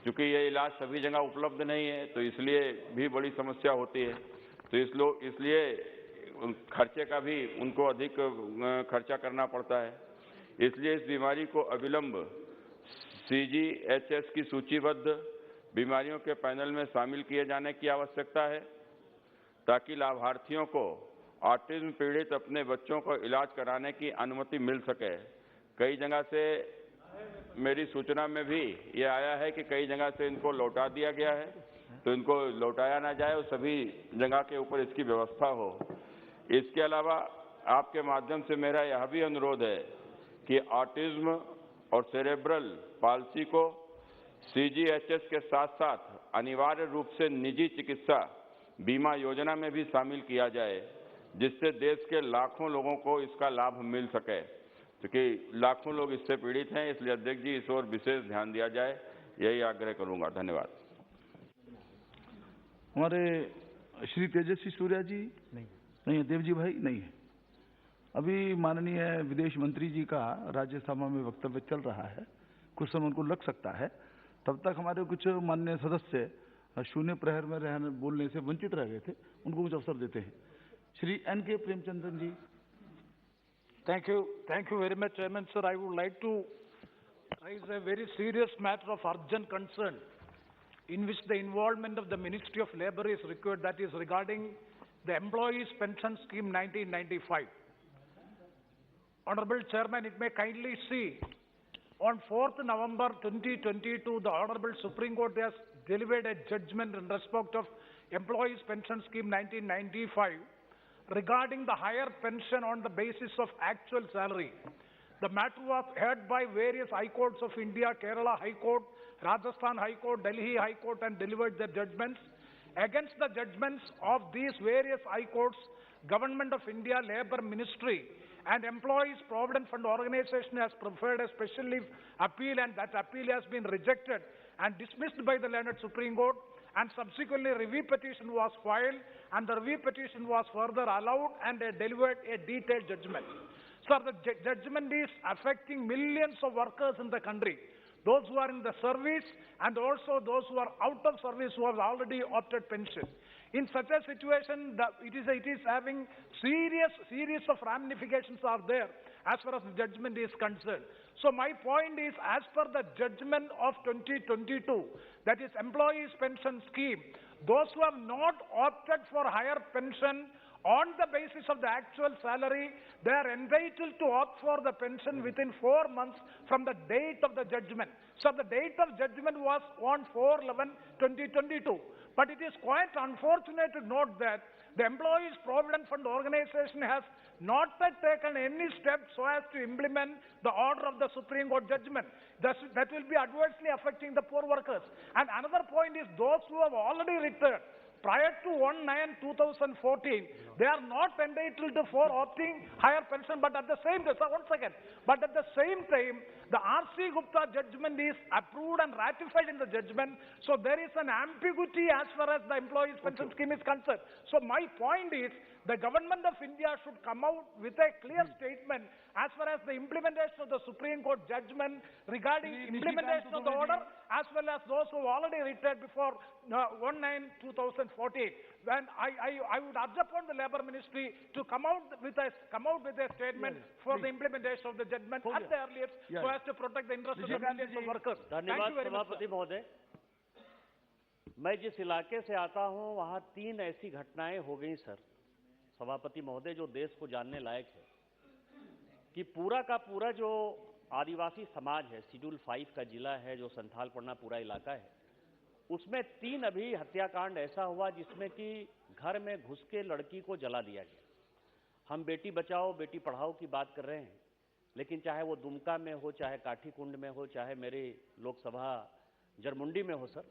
चूंकि ये इलाज सभी जगह उपलब्ध नहीं है तो इसलिए भी बड़ी समस्या होती है। तो इसलिए खर्चे का भी उनको अधिक खर्चा करना पड़ता है। इसलिए इस बीमारी को अविलंब CGHS की सूचीबद्ध बीमारियों के पैनल में शामिल किए जाने की आवश्यकता है, ताकि लाभार्थियों को ऑटिज्म पीड़ित अपने बच्चों को इलाज कराने की अनुमति मिल सके। कई जगह से मेरी सूचना में भी ये आया है कि कई जगह से इनको लौटा दिया गया है, तो इनको लौटाया ना जाए और सभी जगह के ऊपर इसकी व्यवस्था हो। इसके अलावा आपके माध्यम से मेरा यह भी अनुरोध है कि ऑटिज्म और सेरेब्रल पाल्सी को CGHS के साथ साथ अनिवार्य रूप से निजी चिकित्सा बीमा योजना में भी शामिल किया जाए, जिससे देश के लाखों लोगों को इसका लाभ मिल सके, क्योंकि लाखों लोग इससे पीड़ित हैं। इसलिए अध्यक्ष जी इस ओर विशेष ध्यान दिया जाए, यही आग्रह करूंगा। धन्यवाद।
हमारे श्री तेजस्वी सूर्या जी नहीं है, देवजी भाई नहीं है। अभी माननीय विदेश मंत्री जी का राज्यसभा में वक्तव्य चल रहा है, कुछ समय उनको लग सकता है, तब तक हमारे कुछ माननीय सदस्य शून्य प्रहर में बोलने से वंचित रह गए थे, उनको कुछ अवसर देते हैं। Shri NK Premachandran ji.
Thank you very much, Chairman. Sir, I would like to raise a very serious matter of urgent concern in which the involvement of the Ministry of Labour is required, that is regarding the Employees Pension Scheme 1995. Honourable Chairman, it may kindly see, on 4th November 2022, the Honourable Supreme Court has delivered a judgment in respect of Employees Pension Scheme 1995 regarding the higher pension on the basis of actual salary. The matter was heard by various High Courts of India, Kerala High Court, Rajasthan High Court, Delhi High Court, and delivered their judgments. Against the judgments of these various High Courts, Government of India, Labour Ministry, and Employees Provident Fund Organization has preferred a special leave appeal, and that appeal has been rejected and dismissed by the learned Supreme Court, and subsequently review petition was filed, and the review petition was further allowed and delivered a detailed judgment. Sir, the judgment is affecting millions of workers in the country, those who are in the service and also those who are out of service who have already opted pension. In such a situation, it is having series of ramifications are there as far as the judgment is concerned. So my point is, as per the judgment of 2022, that is Employees Pension Scheme, those who have not opted for higher pension on the basis of the actual salary, they are entitled to opt for the pension within 4 months from the date of the judgment. So the date of judgment was on 4/11/2022. But it is quite unfortunate to note that the Employees Provident Fund Organization has not yet taken any steps so as to implement the order of the Supreme Court judgment. That will be adversely affecting the poor workers. And another point is, those who have already retired prior to 1/9/2014, they are not entitled for opting higher pension, but at the same time, but at the same time, the R.C. Gupta judgment is approved and ratified in the judgment, so there is an ambiguity as far as the Employees Pension Scheme is concerned. So my point is, the Government of India should come out with a clear statement as far as the implementation of the Supreme Court judgment regarding implementation of the order, as well as those who already retired before 1/9/2014. When I would urge upon the Labour Ministry to come out with a statement for the implementation of the judgment at the earliest, so as to protect the interests of the millions of workers. Thank you very much,
सभापति महोदय, मैं जिस इलाके से आता हूं वहां 3 ऐसी घटनाएं हो गई सर, सभापति महोदय, जो देश को जानने लायक है कि पूरा का पूरा जो आदिवासी समाज है, शेड्यूल 5 का जिला है, जो संथाल पड़ना पूरा इलाका है, उसमें 3 अभी हत्याकांड ऐसा हुआ जिसमें कि घर में घुस के लड़की को जला दिया गया। हम बेटी बचाओ बेटी पढ़ाओ की बात कर रहे हैं, लेकिन चाहे वो दुमका में हो, चाहे काठीकुंड में हो, चाहे मेरे लोकसभा जरमुंडी में हो सर,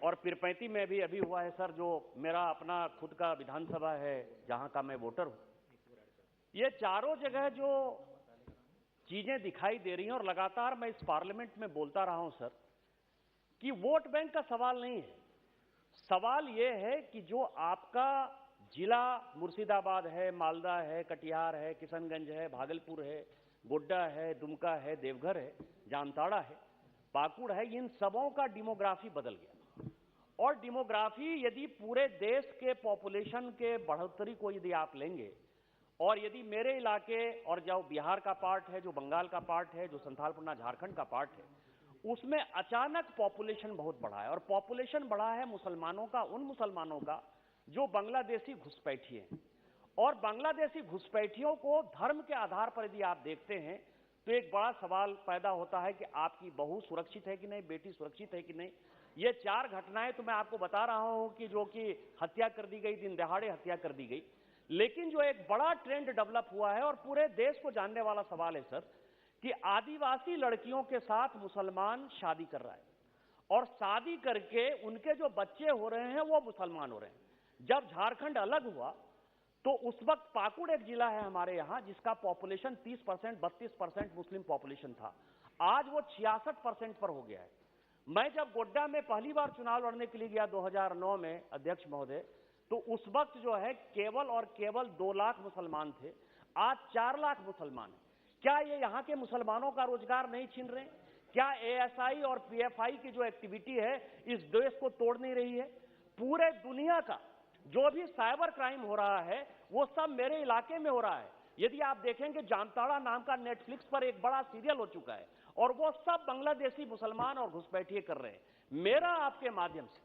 और पिरपैंती में भी अभी हुआ है सर, जो मेरा अपना खुद का विधानसभा है जहां का मैं वोटर हूं। ये चारों जगह जो चीजें दिखाई दे रही हैं, और लगातार मैं इस पार्लियामेंट में बोलता रहा हूं सर कि वोट बैंक का सवाल नहीं है, सवाल ये है कि जो आपका जिला मुर्शिदाबाद है, मालदा है, कटिहार है, किशनगंज है, भागलपुर है, गोड्डा है, दुमका है, देवघर है, जामताड़ा है, पाकुड़ है, इन सबों का डेमोग्राफी बदल गया। और डेमोग्राफी यदि पूरे देश के पॉपुलेशन के बढ़ोतरी को यदि आप लेंगे, और यदि मेरे इलाके और जो बिहार का पार्ट है, जो बंगाल का पार्ट है, जो संथालपन्ना झारखंड का पार्ट है, उसमें अचानक पॉपुलेशन बहुत बढ़ा है, और पॉपुलेशन बढ़ा है मुसलमानों का, उन मुसलमानों का जो बांग्लादेशी घुसपैठी हैं। और बांग्लादेशी घुसपैठियों को धर्म के आधार पर यदि आप देखते हैं तो एक बड़ा सवाल पैदा होता है कि आपकी बहू सुरक्षित है कि नहीं, बेटी सुरक्षित है कि नहीं। ये 4 घटनाएं तो मैं आपको बता रहा हूं कि जो कि हत्या कर दी गई, दिन दहाड़े हत्या कर दी गई, लेकिन जो एक बड़ा ट्रेंड डेवलप हुआ है और पूरे देश को जानने वाला सवाल है सर, कि आदिवासी लड़कियों के साथ मुसलमान शादी कर रहा है, और शादी करके उनके जो बच्चे हो रहे हैं वो मुसलमान हो रहे हैं। जब झारखंड अलग हुआ तो उस वक्त पाकुड़ एक जिला है हमारे यहां जिसका पॉपुलेशन 30%, 32% मुस्लिम पॉपुलेशन था, आज वो 66% पर हो गया है। मैं जब गोड्डा में पहली बार चुनाव लड़ने के लिए गया 2009 में अध्यक्ष महोदय, तो उस वक्त जो है केवल और केवल 2 लाख मुसलमान थे, आज 4 लाख मुसलमान हैं। क्या ये यहाँ के मुसलमानों का रोजगार नहीं छीन रहे? क्या एएसआई और पीएफआई की जो एक्टिविटी है इस देश को तोड़ नहीं रही है? पूरे दुनिया का जो भी साइबर क्राइम हो रहा है वो सब मेरे इलाके में हो रहा है। यदि आप देखेंगे जामताड़ा नाम का नेटफ्लिक्स पर एक बड़ा सीरियल हो चुका है और वो सब बांग्लादेशी मुसलमान और घुसपैठिए कर रहे हैं। मेरा आपके माध्यम से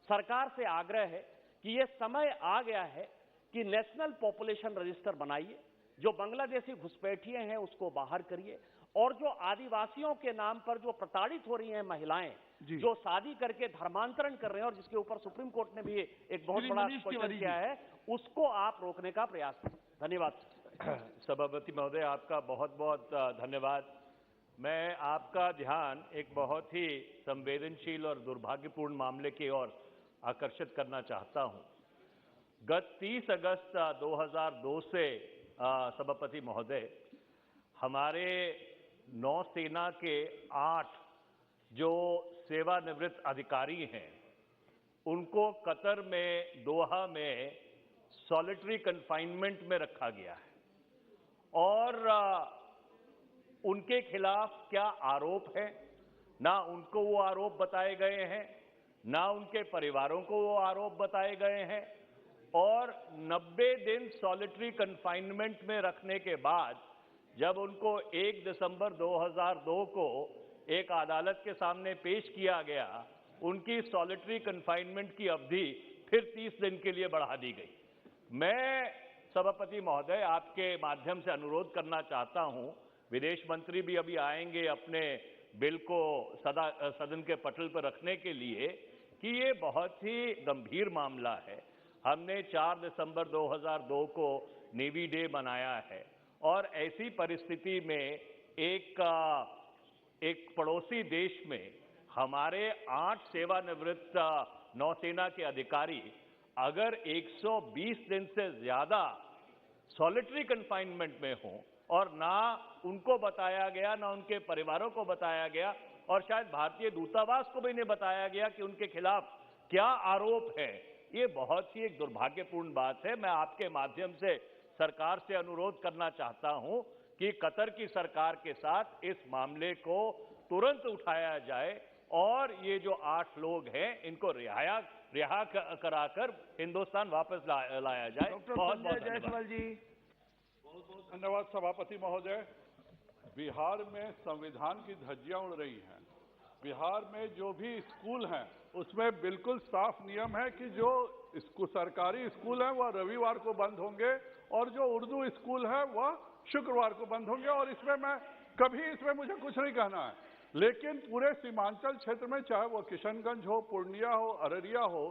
सरकार से आग्रह है कि ये समय आ गया है कि नेशनल पॉपुलेशन रजिस्टर बनाइए, जो बांग्लादेशी घुसपैठिए हैं उसको बाहर करिए, और जो आदिवासियों के नाम पर जो प्रताड़ित हो रही हैं महिलाएं, जो शादी करके धर्मांतरण कर रहे हैं और जिसके ऊपर सुप्रीम कोर्ट ने भी एक बहुत बड़ा क्वेश्चन किया है, उसको आप रोकने का प्रयास करें। धन्यवाद।
सभापति महोदय, आपका बहुत बहुत धन्यवाद। मैं आपका ध्यान एक बहुत ही संवेदनशील और दुर्भाग्यपूर्ण मामले की ओर आकर्षित करना चाहता हूं। गत 30 अगस्त 2002 से सभापति महोदय, हमारे नौसेना के 8 जो सेवानिवृत्त अधिकारी हैं, उनको कतर में दोहा में सॉलिटरी कन्फाइनमेंट में रखा गया है और उनके खिलाफ क्या आरोप है, ना उनको वो आरोप बताए गए हैं, ना उनके परिवारों को वो आरोप बताए गए हैं। और 90 दिन सॉलिटरी कन्फाइनमेंट में रखने के बाद जब उनको 1 दिसंबर 2002 को एक अदालत के सामने पेश किया गया, उनकी सॉलिटरी कन्फाइनमेंट की अवधि फिर 30 दिन के लिए बढ़ा दी गई। मैं सभापति महोदय आपके माध्यम से अनुरोध करना चाहता हूं, विदेश मंत्री भी अभी आएंगे अपने बिल को सदन के पटल पर रखने के लिए, कि ये बहुत ही गंभीर मामला है। हमने 4 दिसंबर 2002 को नेवी डे मनाया है और ऐसी परिस्थिति में एक पड़ोसी देश में हमारे 8 सेवानिवृत्त नौसेना के अधिकारी अगर 120 दिन से ज्यादा सॉलिटरी कन्फाइनमेंट में हों और ना उनको बताया गया, ना उनके परिवारों को बताया गया, और शायद भारतीय दूतावास को भी नहीं बताया गया कि उनके खिलाफ क्या आरोप है, ये बहुत ही एक दुर्भाग्यपूर्ण बात है। मैं आपके माध्यम से सरकार से अनुरोध करना चाहता हूं कि कतर की सरकार के साथ इस मामले को तुरंत उठाया जाए और ये जो 8 लोग हैं इनको रिहा कराकर हिंदुस्तान वापस लाया जाए। बहुत बहुत
धन्यवाद सभापति महोदय। बिहार में संविधान की धज्जियां उड़ रही हैं। बिहार में जो भी स्कूल हैं उसमें बिल्कुल साफ नियम है कि जो सरकारी स्कूल हैं वह रविवार को बंद होंगे और जो उर्दू स्कूल है वह शुक्रवार को बंद होंगे। और इसमें मुझे कुछ नहीं कहना है, लेकिन पूरे सीमांचल क्षेत्र में, चाहे वो किशनगंज हो, पूर्णिया हो, अररिया हो,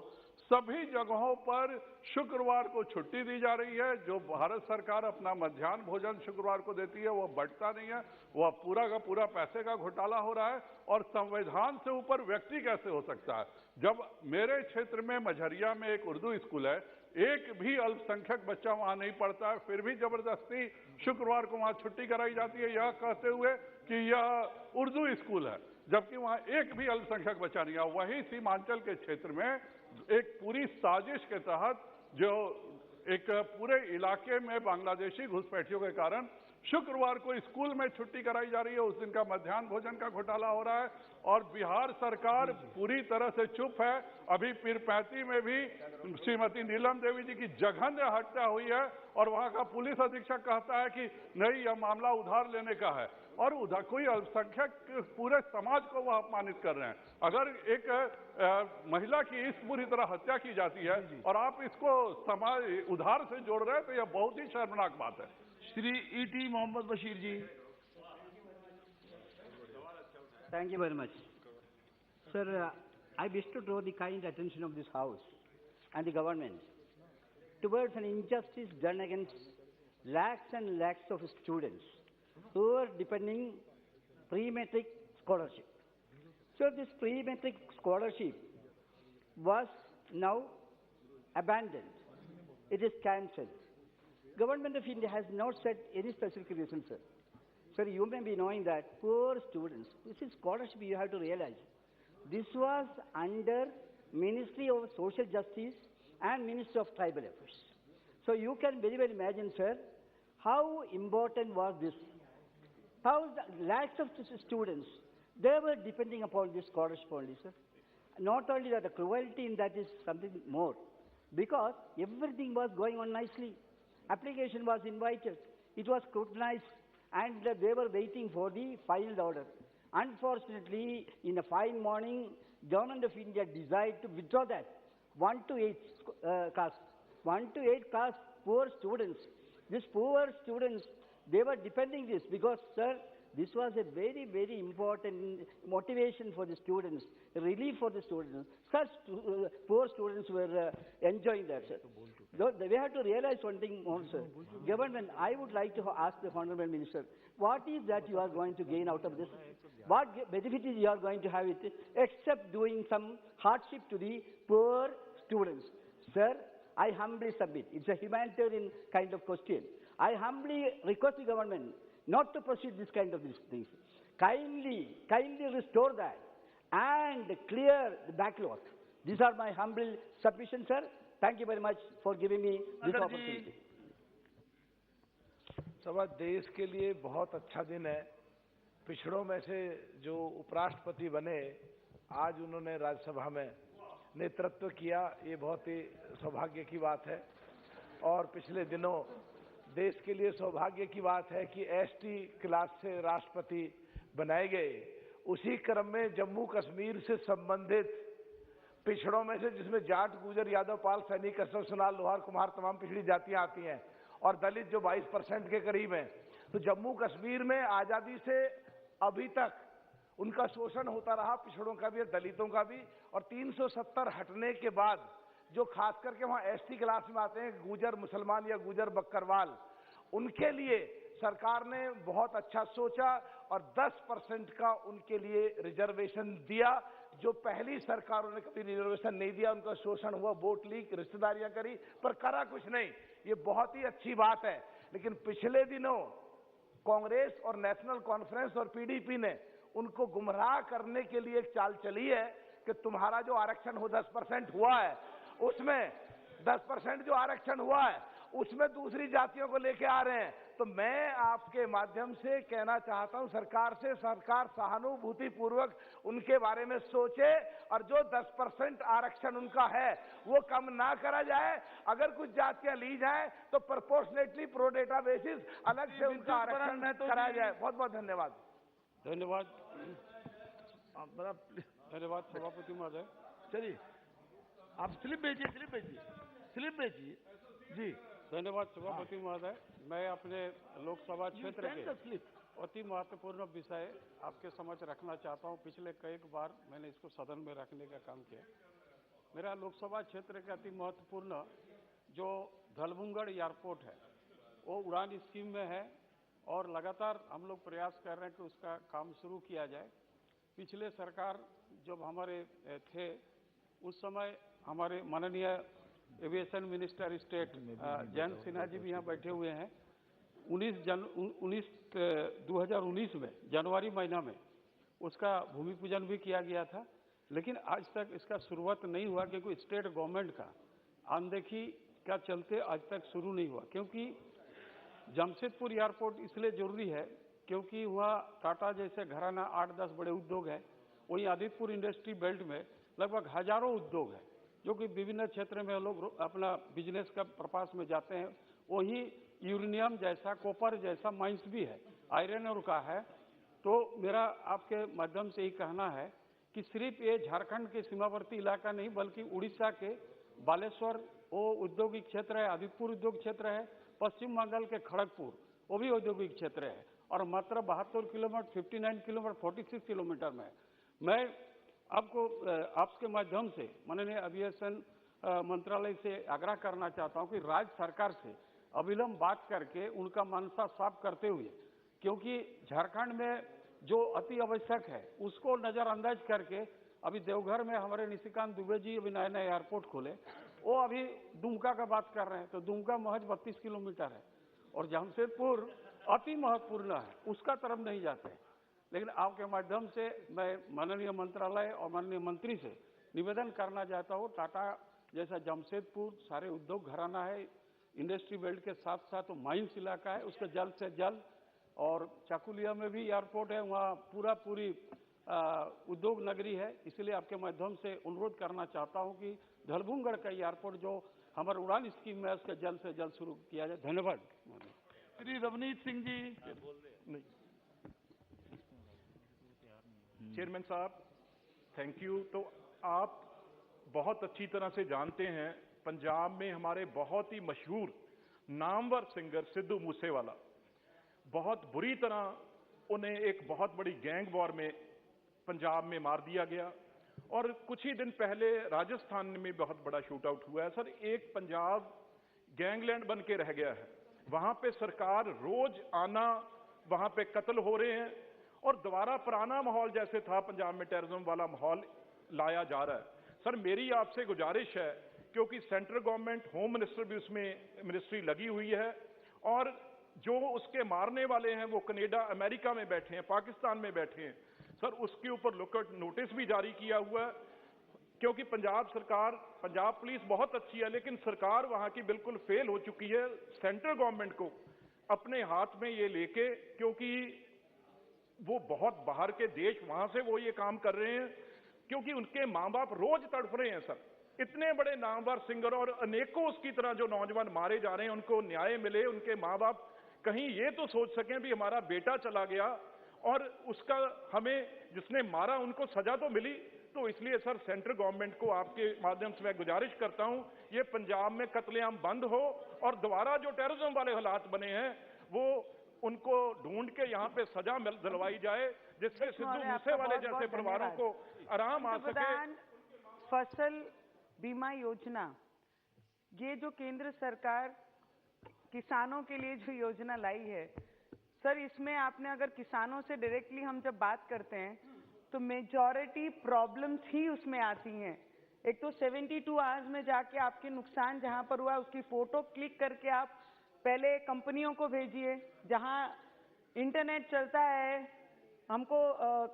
सभी जगहों पर शुक्रवार को छुट्टी दी जा रही है। जो भारत सरकार अपना मध्याह्न भोजन शुक्रवार को देती है वो बढ़ता नहीं है, वह पूरा का पूरा पैसे का घोटाला हो रहा है। और संविधान से ऊपर व्यक्ति कैसे हो सकता है? जब मेरे क्षेत्र में मझरिया में एक उर्दू स्कूल है, एक भी अल्पसंख्यक बच्चा वहां नहीं पढ़ता है, फिर भी जबरदस्ती शुक्रवार को वहां छुट्टी कराई जाती है, यह कहते हुए कि यह उर्दू स्कूल है, जबकि वहां एक भी अल्पसंख्यक बच्चा नहीं है। वहीं सीमांचल के क्षेत्र में एक पूरी साजिश के तहत जो एक पूरे इलाके में बांग्लादेशी घुसपैठियों के कारण शुक्रवार को स्कूल में छुट्टी कराई जा रही है, उस दिन का मध्याह्न भोजन का घोटाला हो रहा है और बिहार सरकार पूरी तरह से चुप है। अभी पीरपैंती में भी श्रीमती नीलम देवी जी की जघन्य हत्या हुई है और वहां का पुलिस अधीक्षक कहता है कि नहीं, यह मामला उधार लेने का है और उधर कोई अल्पसंख्यक पूरे समाज को वह अपमानित कर रहे हैं। अगर एक महिला की इस बुरी तरह हत्या की जाती है और आप इसको समाज उधार से जोड़ रहे हैं तो यह बहुत ही शर्मनाक बात है।
Shri E.T. Mohammad Bashir ji.
Thank you very much. Sir, I wish to draw the kind attention of this House and the government towards an injustice done against lakhs and lakhs of students who are depending pre-matric scholarship. So this pre-matric scholarship was now abandoned. It is cancelled. Government of India has not said any specific reason, sir. Sir, you may be knowing that poor students, this is scholarship, you have to realize. This was under Ministry of Social Justice and Ministry of Tribal Affairs. So you can very well imagine, sir, how important was this. How the lakhs of students, they were depending upon this scholarship only, sir. Not only that, the cruelty in that is something more. because everything was going on nicely. Application was invited, it was scrutinized, and they were waiting for the final order. Unfortunately, in a fine morning, Government of India decided to withdraw that. 1 to 8 caste. 1 to 8 caste, poor students. These poor students, they were depending this because, sir, this was a very, very important motivation for the students, relief for the students. Such poor students were enjoying that, sir. We have to realize one thing more, sir. Government, I would like to ask the Honorable Minister, what is that you are going to gain out of this? What benefit is you are going to have it, except doing some hardship to the poor students? Sir, I humbly submit, it's a humanitarian kind of question. I humbly request the government not to proceed this kind of things. Kindly restore that and clear the backlog. These are my humble submissions, sir. Thank you very much for giving me this opportunity.
सभा देश के लिए बहुत अच्छा दिन है। पिछड़ों में से जो उपराष्ट्रपति बने, आज उन्होंने राज्यसभा में नेतृत्व किया, ये बहुत ही सौभाग्य की बात है। और पिछले दिनों देश के लिए सौभाग्य की बात है कि एसटी क्लास से राष्ट्रपति बनाए गए। उसी क्रम में जम्मू कश्मीर से संबंधित पिछड़ों में से, जिसमें जाट, गुजर, यादव, पाल, सैनिक, कसर, सुनार, लोहार, कुम्हार, तमाम पिछड़ी जातियां आती हैं और दलित जो 22% के करीब हैं, तो जम्मू कश्मीर में आजादी से अभी तक उनका शोषण होता रहा, पिछड़ों का भी और दलितों का भी। और 370 हटने के बाद जो खास करके वहां एसटी क्लास में आते हैं, गुजर मुसलमान या गुजर बकरवाल, उनके लिए सरकार ने बहुत अच्छा सोचा और 10% का उनके लिए रिजर्वेशन दिया, जो पहली सरकारों ने कभी रिजर्वेशन नहीं दिया। उनका शोषण हुआ, वोट ली, रिश्तेदारियां करी, पर करा कुछ नहीं। ये बहुत ही अच्छी बात है। लेकिन पिछले दिनों कांग्रेस और नेशनल कॉन्फ्रेंस और पीडीपी ने उनको गुमराह करने के लिए एक चाल चली है कि तुम्हारा जो आरक्षण हो 10% हुआ है, उसमें 10% जो आरक्षण हुआ है उसमें दूसरी जातियों को लेके आ रहे हैं। तो मैं आपके माध्यम से कहना चाहता हूं सरकार से, सरकार सहानुभूति पूर्वक उनके बारे में सोचे और जो 10% आरक्षण उनका है वो कम ना करा जाए। अगर कुछ जातियां ली जाए तो प्रोपोर्शनेटली प्रो डेटा बेसिस अलग से उनका आरक्षण कराया जाए। बहुत बहुत धन्यवाद।
धन्यवाद धन्यवाद सभापति महोदय।
चलिए आप स्लिप भेजिए जी।
धन्यवाद सभापति महोदय। मैं अपने लोकसभा क्षेत्र के अति महत्वपूर्ण विषय आपके समक्ष रखना चाहता हूं। पिछले कई बार मैंने इसको सदन में रखने का काम किया। मेरा लोकसभा क्षेत्र का अति महत्वपूर्ण जो धलभुंगड़ एयरपोर्ट है वो उड़ान स्कीम में है और लगातार हम लोग प्रयास कर रहे हैं कि उसका काम शुरू किया जाए। पिछले सरकार जब हमारे थे उस समय हमारे माननीय aviation minister state Jayant Sinha ji भी यहाँ बैठे हुए हैं। 2019 में जनवरी महीना में उसका भूमि पूजन भी किया गया था, लेकिन आज तक इसका शुरुआत नहीं हुआ क्योंकि स्टेट गवर्नमेंट का अनदेखी का चलते आज तक शुरू नहीं हुआ। क्योंकि जमशेदपुर एयरपोर्ट इसलिए जरूरी है क्योंकि वहाँ टाटा जैसे घराना 8-10 बड़े उद्योग हैं। वहीं आदित्यपुर इंडस्ट्री बेल्ट में लगभग हजारों उद्योग हैं जो कि विभिन्न क्षेत्र में लोग अपना बिजनेस का पर्पस में जाते हैं। वहीं यूरेनियम जैसा, कॉपर जैसा माइंस भी है, आयरन और का है। तो मेरा आपके माध्यम से ही कहना है कि सिर्फ ये झारखंड के सीमावर्ती इलाका नहीं बल्कि उड़ीसा के बालेश्वर वो औद्योगिक क्षेत्र है, आदित्यपुर उद्योग क्षेत्र है, पश्चिम बंगाल के खड़गपुर वो भी औद्योगिक क्षेत्र है और मात्र 72 किलोमीटर, 59 किलोमीटर, 46 किलोमीटर में। मैं आपको आपके माध्यम से माननीय एविएशन मंत्रालय से आग्रह करना चाहता हूं कि राज्य सरकार से अविलंब बात करके उनका मनसा साफ करते हुए, क्योंकि झारखंड में जो अति आवश्यक है उसको नजरअंदाज करके अभी देवघर में हमारे निशिकांत दुबे जी अभी नया एयरपोर्ट खोले, वो अभी दुमका का बात कर रहे हैं। तो दुमका महज 32 किलोमीटर है और जमशेदपुर अति महत्वपूर्ण है, उसका तरफ नहीं जाते। लेकिन आपके माध्यम से मैं माननीय मंत्रालय और माननीय मंत्री से निवेदन करना चाहता हूँ, टाटा जैसा जमशेदपुर सारे उद्योग घराना है, इंडस्ट्री बेल्ट के साथ साथ माइंस इलाका है, उसका जल्द से जल्द, और चाकुलिया में भी एयरपोर्ट है, वहाँ पूरी उद्योग नगरी है। इसलिए आपके माध्यम से अनुरोध करना चाहता हूँ कि धलभूंगड़ का एयरपोर्ट जो हमारा उड़ान स्कीम में उसका जल्द से जल्द शुरू किया जाए। धन्यवाद।
श्री रवनीत सिंह जी।
चेयरमैन साहब, थैंक यू। तो आप बहुत अच्छी तरह से जानते हैं, पंजाब में हमारे बहुत ही मशहूर नामवर सिंगर सिद्धू मूसेवाला बहुत बुरी तरह उन्हें एक बहुत बड़ी गैंग वॉर में पंजाब में मार दिया गया, और कुछ ही दिन पहले राजस्थान में बहुत बड़ा शूट आउट हुआ है। सर, एक पंजाब गैंगलैंड बन के रह गया है। वहां पे सरकार रोज आना, वहां पे कत्ल हो रहे हैं, और दोबारा पुराना माहौल जैसे था पंजाब में टेररिज्म वाला माहौल लाया जा रहा है। सर, मेरी आपसे गुजारिश है, क्योंकि सेंट्रल गवर्नमेंट, होम मिनिस्टर भी उसमें मिनिस्ट्री लगी हुई है, और जो उसके मारने वाले हैं वो कनाडा, अमेरिका में बैठे हैं, पाकिस्तान में बैठे हैं। सर, उसके ऊपर लुकआउट नोटिस भी जारी किया हुआ है, क्योंकि पंजाब सरकार, पंजाब पुलिस बहुत अच्छी है, लेकिन सरकार वहां की बिल्कुल फेल हो चुकी है। सेंट्रल गवर्नमेंट को अपने हाथ में ये लेके, क्योंकि वो बहुत बाहर के देश, वहां से वो ये काम कर रहे हैं, क्योंकि उनके माँ बाप रोज तड़फ रहे हैं। सर, इतने बड़े नामवर सिंगर और अनेकों उसकी तरह जो नौजवान मारे जा रहे हैं, उनको न्याय मिले, उनके माँ बाप कहीं ये तो सोच सकें भी हमारा बेटा चला गया और उसका हमें, जिसने मारा उनको सजा तो मिली। तो इसलिए सर, सेंट्रल गवर्नमेंट को आपके माध्यम से मैं गुजारिश करता हूं, ये पंजाब में कत्लेआम बंद हो, और दोबारा जो टेररिज्म वाले हालात बने हैं वो उनको ढूंढ के यहाँ पे सजा दिलवाई जाए, जिससे सिद्धू मूसेवाले जैसे परिवारों को आराम आ सके।
फसल बीमा योजना, ये जो केंद्र सरकार किसानों के लिए जो योजना लाई है, सर, इसमें आपने अगर किसानों से डायरेक्टली हम जब बात करते हैं तो मेजॉरिटी प्रॉब्लम्स ही उसमें आती हैं। एक तो 72 आवर्स में जाके आपके नुकसान जहां पर हुआ उसकी फोटो क्लिक करके आप पहले कंपनियों को भेजिए, जहां इंटरनेट चलता है, हमको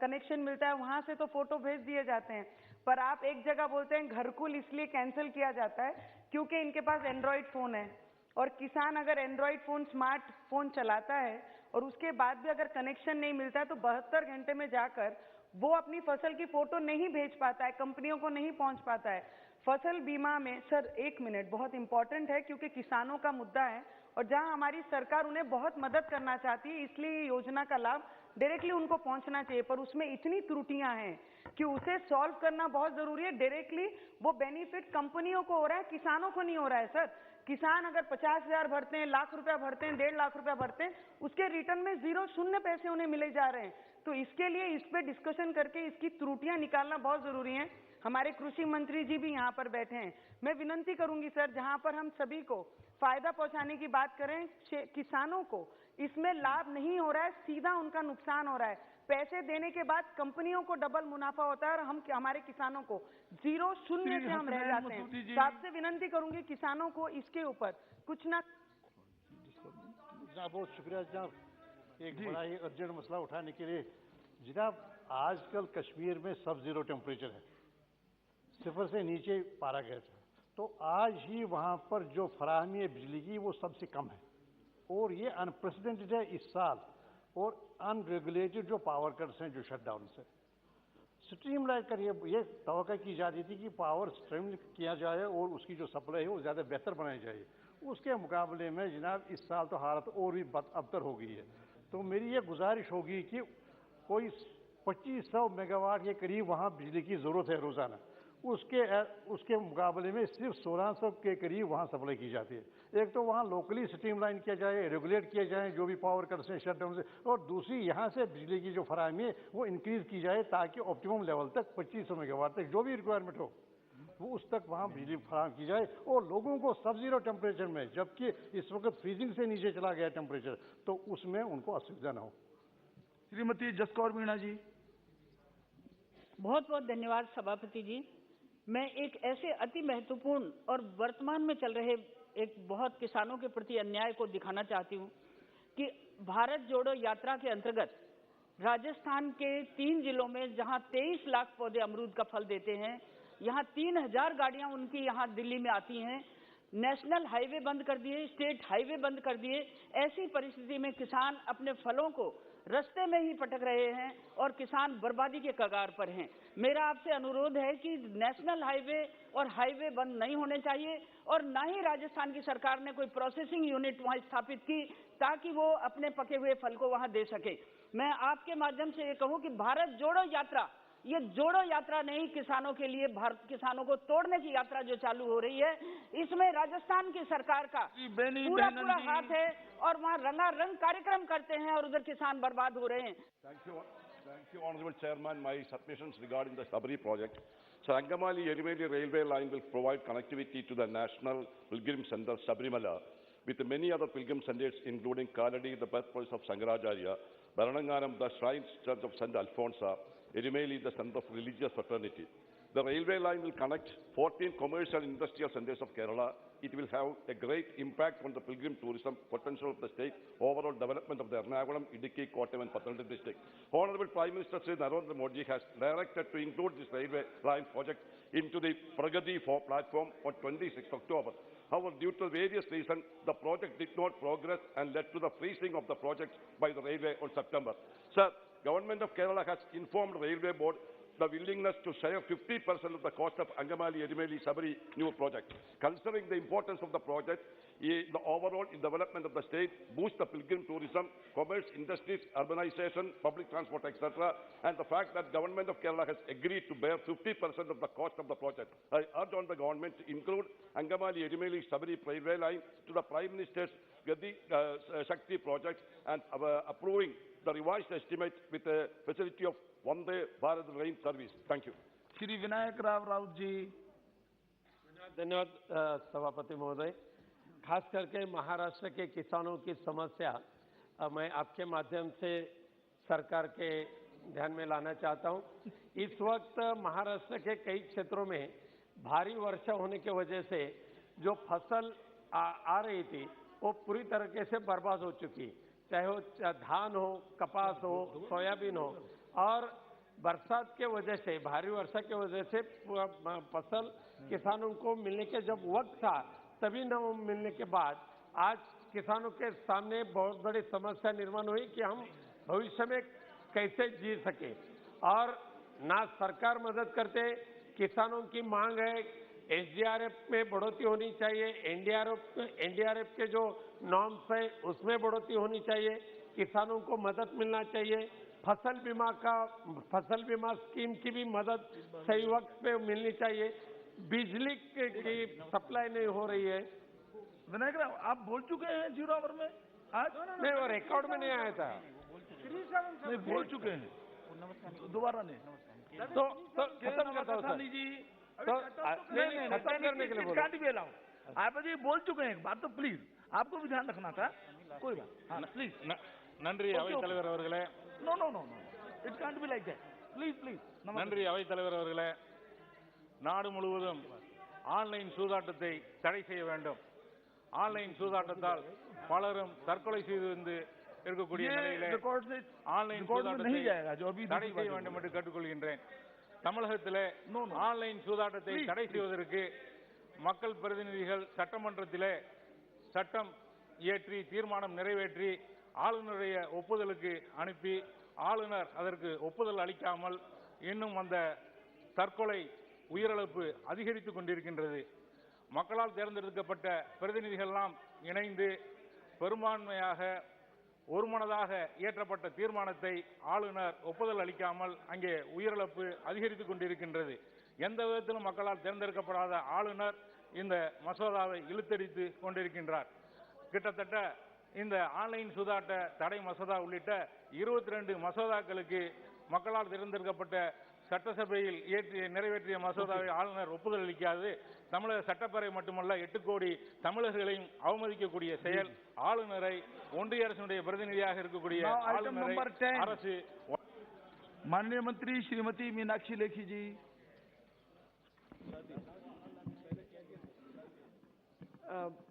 कनेक्शन मिलता है, वहां से तो फोटो भेज दिए जाते हैं। पर आप एक जगह बोलते हैं घरकुल इसलिए कैंसिल किया जाता है क्योंकि इनके पास एंड्रॉइड फोन है, और किसान अगर एंड्रॉइड फोन, स्मार्टफोन चलाता है और उसके बाद भी अगर कनेक्शन नहीं मिलता है तो 72 घंटे में जाकर वो अपनी फसल की फोटो नहीं भेज पाता है, कंपनियों को नहीं पहुंच पाता है। फसल बीमा में सर, 1 मिनट, बहुत इंपॉर्टेंट है क्योंकि किसानों का मुद्दा है, और जहां हमारी सरकार उन्हें बहुत मदद करना चाहती है, इसलिए ये योजना का लाभ डायरेक्टली उनको पहुंचना चाहिए, पर उसमें इतनी त्रुटियां हैं कि उसे सॉल्व करना बहुत जरूरी है। डायरेक्टली वो बेनिफिट कंपनियों को हो रहा है, किसानों को नहीं हो रहा है। सर, किसान अगर 50,000 भरते हैं, लाख रुपया भरते हैं, 1.5 लाख रुपया भरते हैं, उसके रिटर्न में 0 पैसे उन्हें मिले जा रहे हैं। तो इसके लिए इस पे डिस्कशन करके इसकी त्रुटियां निकालना बहुत जरूरी है। हमारे कृषि मंत्री जी भी यहाँ पर बैठे हैं। मैं विनंती करूंगी सर, जहां पर हम सभी को फायदा पहुंचाने की बात करें, किसानों को इसमें लाभ नहीं हो रहा है, सीधा उनका नुकसान हो रहा है। पैसे देने के बाद कंपनियों को डबल मुनाफा होता है और हम, हमारे किसानों को 0 से हम रह जाते हैं। तो आपसे विनंती करूंगी किसानों को इसके ऊपर कुछ ना।
बहुत शुक्रिया जनाब, एक बड़ा ही अर्जेंट मसला उठाने के लिए। जनाब, आजकल कश्मीर में सब 0 टेम्परेचर है, 0 से नीचे पारा गया था। तो आज ही वहाँ पर जो फराहमी है बिजली की वो सबसे कम है, और ये अनप्रेसिडेंटेड है इस साल। और अनरेगुलेटेड जो पावर कट्स हैं, जो शटडाउन से स्ट्रीम लाइन कर, ये तवक्को की जाती थी कि पावर स्ट्रीम किया जाए और उसकी जो सप्लाई है वो ज़्यादा बेहतर बनाई जाए। उसके मुकाबले में जनाब इस साल तो हालत और भी बदतर हो गई है। तो मेरी ये गुजारिश होगी कि कोई 2500 मेगावाट के करीब वहाँ बिजली की ज़रूरत है रोज़ाना, उसके मुकाबले में सिर्फ 1600 के करीब वहाँ सप्लाई की जाती है। एक तो वहाँ लोकली स्ट्रीमलाइन किया जाए, रेगुलेट किया जाए जो भी पावर कट्स हैं, शटडाउन से, और दूसरी यहाँ से बिजली की जो फराहमी है वो इंक्रीज़ की जाए, ताकि ऑप्टिमम लेवल तक 2500 मेगावाट तक जो भी रिक्वायरमेंट हो वो उस तक वहाँ बिजली फराहम की जाए, और लोगों को सब 0 टेम्परेचर में, जबकि इस वक्त फ्रीजिंग से नीचे चला गया टेम्परेचर, तो उसमें उनको असुविधा न हो।
श्रीमती जसकौर मीणा जी।
बहुत बहुत धन्यवाद सभापति जी। मैं एक ऐसे अति महत्वपूर्ण और वर्तमान में चल रहे एक बहुत किसानों के प्रति अन्याय को दिखाना चाहती हूँ कि भारत जोड़ो यात्रा के अंतर्गत राजस्थान के 3 जिलों में जहाँ 23 लाख पौधे अमरूद का फल देते हैं, यहाँ 3000 गाड़ियाँ उनकी यहाँ दिल्ली में आती हैं, नेशनल हाईवे बंद कर दिए, स्टेट हाईवे बंद कर दिए। ऐसी परिस्थिति में किसान अपने फलों को रास्ते में ही पटक रहे हैं और किसान बर्बादी के कगार पर हैं। मेरा आपसे अनुरोध है कि नेशनल हाईवे और हाईवे बंद नहीं होने चाहिए, और ना ही राजस्थान की सरकार ने कोई प्रोसेसिंग यूनिट वहां स्थापित की ताकि वो अपने पके हुए फल को वहां दे सके। मैं आपके माध्यम से ये कहूं कि भारत जोड़ो यात्रा, ये जोड़ो यात्रा नहीं, किसानों के लिए किसानों को तोड़ने की यात्रा जो चालू हो रही है, इसमें राजस्थान की सरकार का पूरा हाथ है और वहाँ रंगारंग कार्यक्रम करते हैं और उधर किसान बर्बाद हो रहे हैं।
Thank you, Honorable Chairman. My submissions regarding the Sabri project. So, Angamali-Erimeli railway line will provide connectivity to the National Pilgrim Center, Sabrimala, with many other pilgrim centers, including Kaladi, the birthplace of Sangaracharya, Baranangaram, the shrine church of St. Alphonsa, Erimeli, the center of religious fraternity. The railway line will connect 14 commercial and industrial centers of Kerala. It will have a great impact on the pilgrim tourism potential of the state, overall development of the Ernakulam, Idukki, Kottayam and Pathanamthitta district. Honorable Prime Minister Sri Narendra Modi has directed to include this railway line project into the Pragati platform on 26 October. However, due to various reasons, the project did not progress and led to the freezing of the project by the railway on September. Sir, Government of Kerala has informed Railway Board the willingness to share 50% of the cost of Angamali-Erimeli Sabri new project. Considering the importance of the project, the overall development of the state, boost the pilgrim tourism, commerce, industries, urbanization, public transport, etc., and the fact that Government of Kerala has agreed to bear 50% of the cost of the project, I urge on the government to include Angamali-Erimeli Sabri railway line to the Prime Minister's Gadi Shakti project and approving the revised estimate with a facility of Vande Bharat rail service. Thank you.
Shri Vinayak Raut जी।
धन्यवाद सभापति महोदय। खास करके महाराष्ट्र के किसानों की समस्या मैं आपके माध्यम से सरकार के ध्यान में लाना चाहता हूं। इस वक्त महाराष्ट्र के कई क्षेत्रों में भारी वर्षा होने की वजह से जो फसल आ रही थी वो पूरी तरीके से बर्बाद हो चुकी, चाहे वो धान हो, कपास हो, सोयाबीन हो, और बरसात के वजह से, भारी वर्षा के वजह से फसल किसानों को मिलने के जब वक्त था तभी न मिलने के बाद आज किसानों के सामने बहुत बड़ी समस्या निर्माण हुई कि हम भविष्य में कैसे जी सके, और ना सरकार मदद करते, किसानों की मांग है एसडीआरएफ में बढ़ोतरी होनी चाहिए, एनडीआरएफ के जो नॉर्म्स है उसमें बढ़ोतरी होनी चाहिए, किसानों को मदद मिलना चाहिए, फसल बीमा स्कीम की भी मदद सही वक्त पे मिलनी चाहिए, बिजली की सप्लाई नहीं हो रही है।
विनायक राव, आप बोल चुके हैं 0 आवर में आज?
नहीं, वो रिकॉर्ड में नहीं आया था।
नहीं, बोल चुके हैं, दोबारा नहीं।
तो खत्म करता हूँ सर जी। तो नहीं, खत्म करने के लिए बोला।
आप जी बोल चुके हैं एक बात, तो प्लीज आपको भी ध्यान रखना था। कोई बात, हाँ प्लीज।
நன்றி அவைத் தலைவர் அவர்களே।
No, it can't be like that. Please.
நன்றி அவைத் தலைவர் அவர்களே। நாடு முழுவதும் ஆன்லைன் சூதாட்டத்தை தடை செய்ய வேண்டும். ஆன்லைன் சூதாட்டத்தால் பலரும் தற்கொலை செய்து வந்து இருக்கக்கூடிய நிலையிலே ஆன்லைன் சூதாட்டத்தை தடை செய்ய வேண்டும் என்று கேட்டுக்கொள்கின்றேன். தமிழகத்திலே ஆன்லைன் சூதாட்டத்தை தடை செய்வதற்கு மக்கள் பிரதிநிதிகள் சட்டமன்றத்திலே சட்டம் இயற்றி தீர்மானம் நிறைவேற்றி ஆளுநருடைய ஒப்புதலுக்கு அனுப்பி ஆளுநர் அதற்கு ஒப்புதல் அளிக்காமல் இன்னும் அந்த தற்கொலை உயிரிழப்பு அதிகரித்துக் கொண்டிருக்கின்றது. மக்களால் தேர்ந்தெடுக்கப்பட்ட பிரதிநிதிகளெல்லாம் இணைந்து பெரும்பான்மையாக ஒருமனதாக இயற்றப்பட்ட தீர்மானத்தை ஆளுநர் ஒப்புதல் அளிக்காமல் அங்கே உயிரிழப்பு அதிகரித்துக் கொண்டிருக்கின்றது. எந்த விதத்திலும் மக்களால் தேர்ந்தெடுக்கப்படாத ஆளுநர் இந்த மசோதாவை இழுத்தடித்து கொண்டிருக்கின்றார். கிட்டத்தட்ட இந்த ஆன்லைன் சூதாட்ட தடை மசோதா உள்ளிட்ட 22 மசோதாக்களுக்கு மக்களால் தேர்ந்தெடுக்கப்பட்ட சட்டசபையில் நிறைவேற்றிய மசோதாவை ஆளுநர் ஒப்புதல் அளிக்காது தமிழக சட்டப்பேரவை மட்டுமல்ல 8 கோடி தமிழர்களையும் அவமதிக்கக்கூடிய செயல். ஆளுநரை ஒன்றிய அரசினுடைய பிரதிநிதியாக இருக்கக்கூடிய ஆளுநரை அரசு
माननीय मंत्री श्रीमती मीनाक्षी लेखी जी।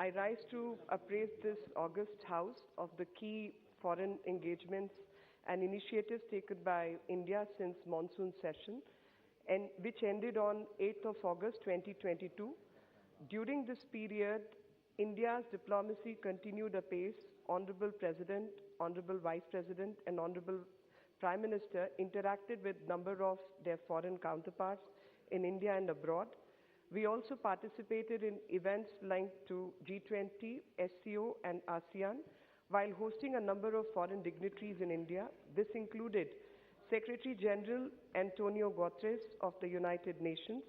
I rise to appraise this August House of the key foreign engagements and initiatives taken by India since monsoon session, and which ended on 8th of August 2022. During this period, India's diplomacy continued apace. Honorable President, Honorable Vice President, and Honorable Prime Minister interacted with a number of their foreign counterparts in India and abroad. We also participated in events linked to G20, SCO, and ASEAN, while hosting a number of foreign dignitaries in India. This included Secretary General Antonio Guterres of the United Nations.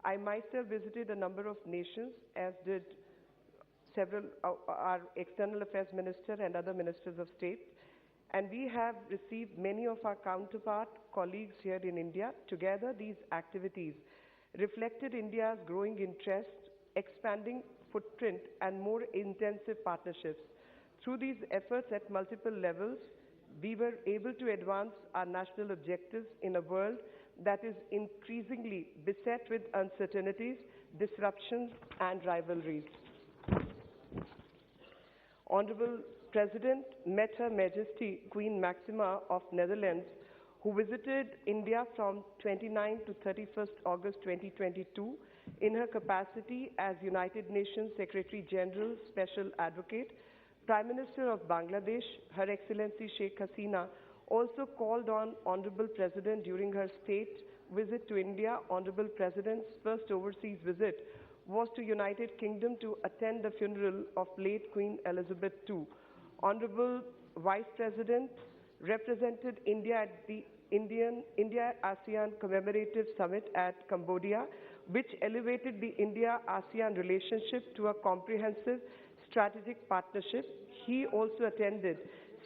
I myself visited a number of nations, as did several our External Affairs Minister and other Ministers of State. And we have received many of our counterpart colleagues here in India. Together, these activities reflected India's growing interest, expanding footprint, and more intensive partnerships. Through these efforts at multiple levels, we were able to advance our national objectives in a world that is increasingly beset with uncertainties, disruptions, and rivalries. Honorable President met Her Majesty Queen Maxima of Netherlands, who visited India from 29 to 31st August 2022 in her capacity as United Nations Secretary General Special Advocate. Prime Minister of Bangladesh, Her Excellency Sheikh Hasina, also called on Honorable President during her state visit to India. Honorable President's first overseas visit was to United Kingdom to attend the funeral of late Queen Elizabeth II. Honorable Vice President represented India at the India-ASEAN Commemorative Summit at Cambodia, which elevated the India-ASEAN relationship to a comprehensive strategic partnership. He also attended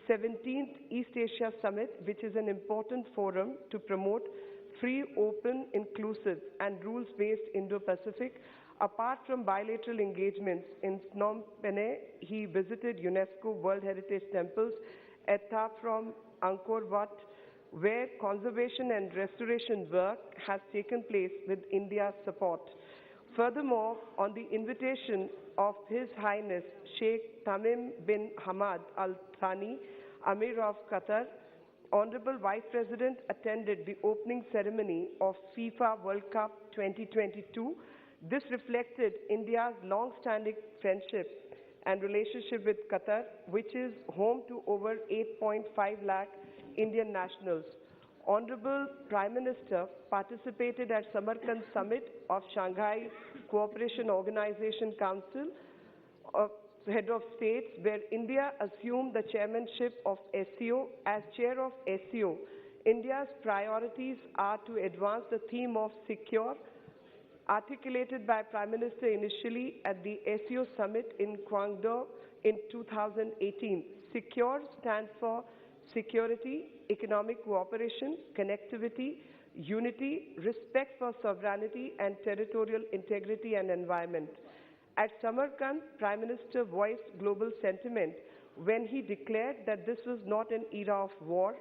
17th East Asia Summit, which is an important forum to promote free, open, inclusive, and rules-based Indo-Pacific. Apart from bilateral engagements in Phnom Penh, he visited UNESCO World Heritage Temples at from Angkor Wat, where conservation and restoration work has taken place with India's support. Furthermore, on the invitation of His Highness Sheikh Tamim bin Hamad Al Thani, Amir of Qatar, Honorable Vice President attended the opening ceremony of FIFA World Cup 2022. This reflected India's long-standing friendship and relationship with Qatar, which is home to over 8.5 lakh Indian nationals. Honorable Prime Minister participated at Samarkand Summit of Shanghai Cooperation Organization Council of Head of States, where India assumed the chairmanship of SCO. As chair of SCO, India's priorities are to advance the theme of secure, articulated by Prime Minister initially at the SCO Summit in Guangdong in 2018. Secure stands for security, economic cooperation, connectivity, unity, respect for sovereignty and territorial integrity and environment. At Samarkand, Prime Minister voiced global sentiment when he declared that this was not an era of war.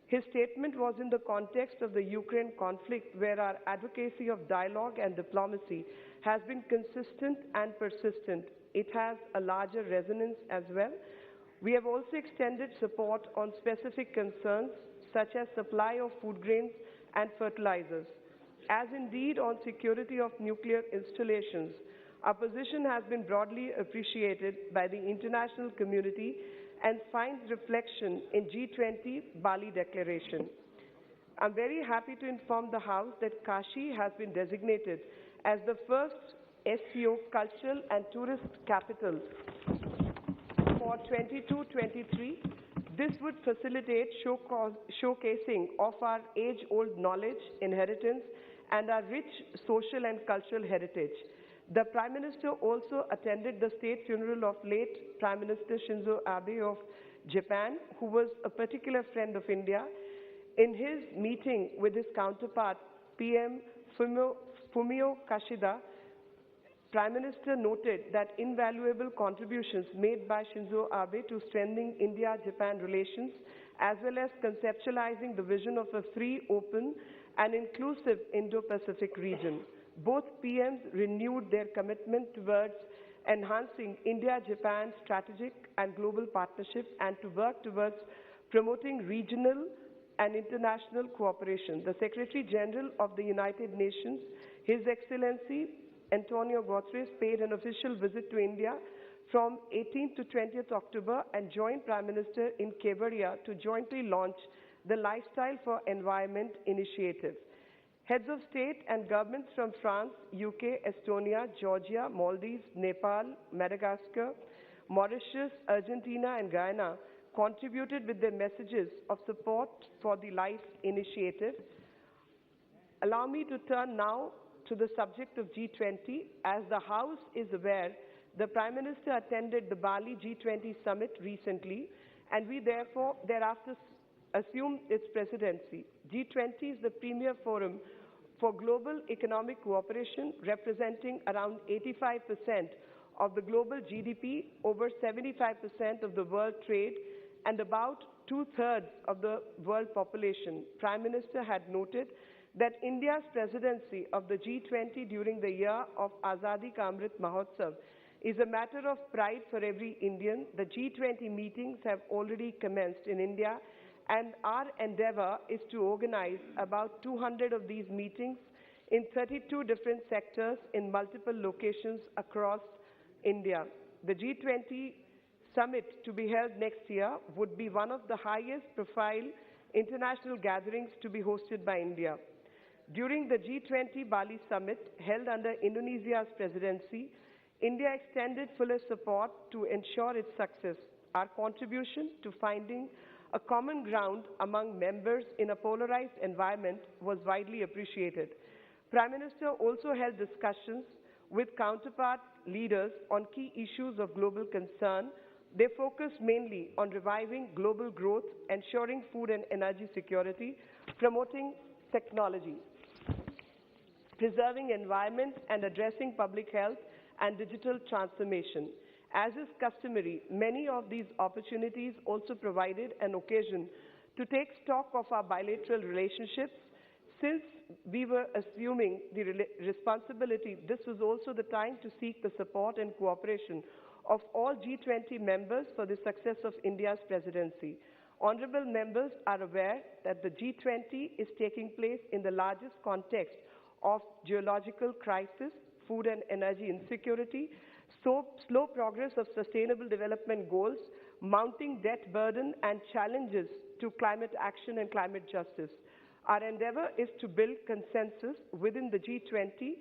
His statement was in the context of the Ukraine conflict, where our advocacy of dialogue and diplomacy has been consistent and persistent. It has a larger resonance as well. We have also extended support on specific concerns such as supply of food grains and fertilizers. As indeed on security of nuclear installations, our position has been broadly appreciated by the international community and finds reflection in G20 Bali Declaration. I'm very happy to inform the House that Kashi has been designated as the first SCO cultural and tourist capital for 22-23. This would facilitate showcasing of our age-old knowledge, inheritance, and our rich social and cultural heritage. The Prime Minister also attended the state funeral of late Prime Minister Shinzo Abe of Japan, who was a particular friend of India. In his meeting with his counterpart, PM Fumio Kishida, Prime Minister noted that invaluable contributions made by Shinzo Abe to strengthening India-Japan relations, as well as conceptualizing the vision of a free, open, and inclusive Indo-Pacific region. Both PMs renewed their commitment towards enhancing India-Japan strategic and global partnership and to work towards promoting regional and international cooperation. The Secretary General of the United Nations, His Excellency Antonio Guterres, paid an official visit to India from 18th to 20th October and joined Prime Minister in Kevadia to jointly launch the Lifestyle for Environment initiative. Heads of state and governments from France, UK, Estonia, Georgia, Maldives, Nepal, Madagascar, Mauritius, Argentina, and Guyana contributed with their messages of support for the LIFE initiative. Allow me to turn now to the subject of G20. As the House is aware, the Prime Minister attended the Bali G20 summit recently, and we therefore thereafter assumed its presidency. G20 is the premier forum for global economic cooperation, representing around 85% of the global GDP, over 75% of the world trade, and about 2/3 of the world population. Prime Minister had noted that India's presidency of the G20 during the year of Aghadi Ka Amrit Mahotsav is a matter of pride for every Indian. The G20 meetings have already commenced in India, and our endeavor is to organize about 200 of these meetings in 32 different sectors in multiple locations across India. The G20 summit to be held next year would be one of the highest profile international gatherings to be hosted by India. During the G20 Bali summit held under Indonesia's presidency, India extended fullest support to ensure its success. Our contribution to finding a common ground among members in a polarized environment was widely appreciated. Prime Minister also held discussions with counterpart leaders on key issues of global concern. They focused mainly on reviving global growth, ensuring food and energy security, promoting technology, preserving environment, and addressing public health and digital transformation. As is customary, many of these opportunities also provided an occasion to take stock of our bilateral relationships. Since we were assuming the responsibility, this was also the time to seek the support and cooperation of all G20 members for the success of India's presidency. Honorable members are aware that the G20 is taking place in the largest context of geological crisis, food and energy insecurity, slow progress of sustainable development goals, mounting debt burden, and challenges to climate action and climate justice. Our endeavor is to build consensus within the G20,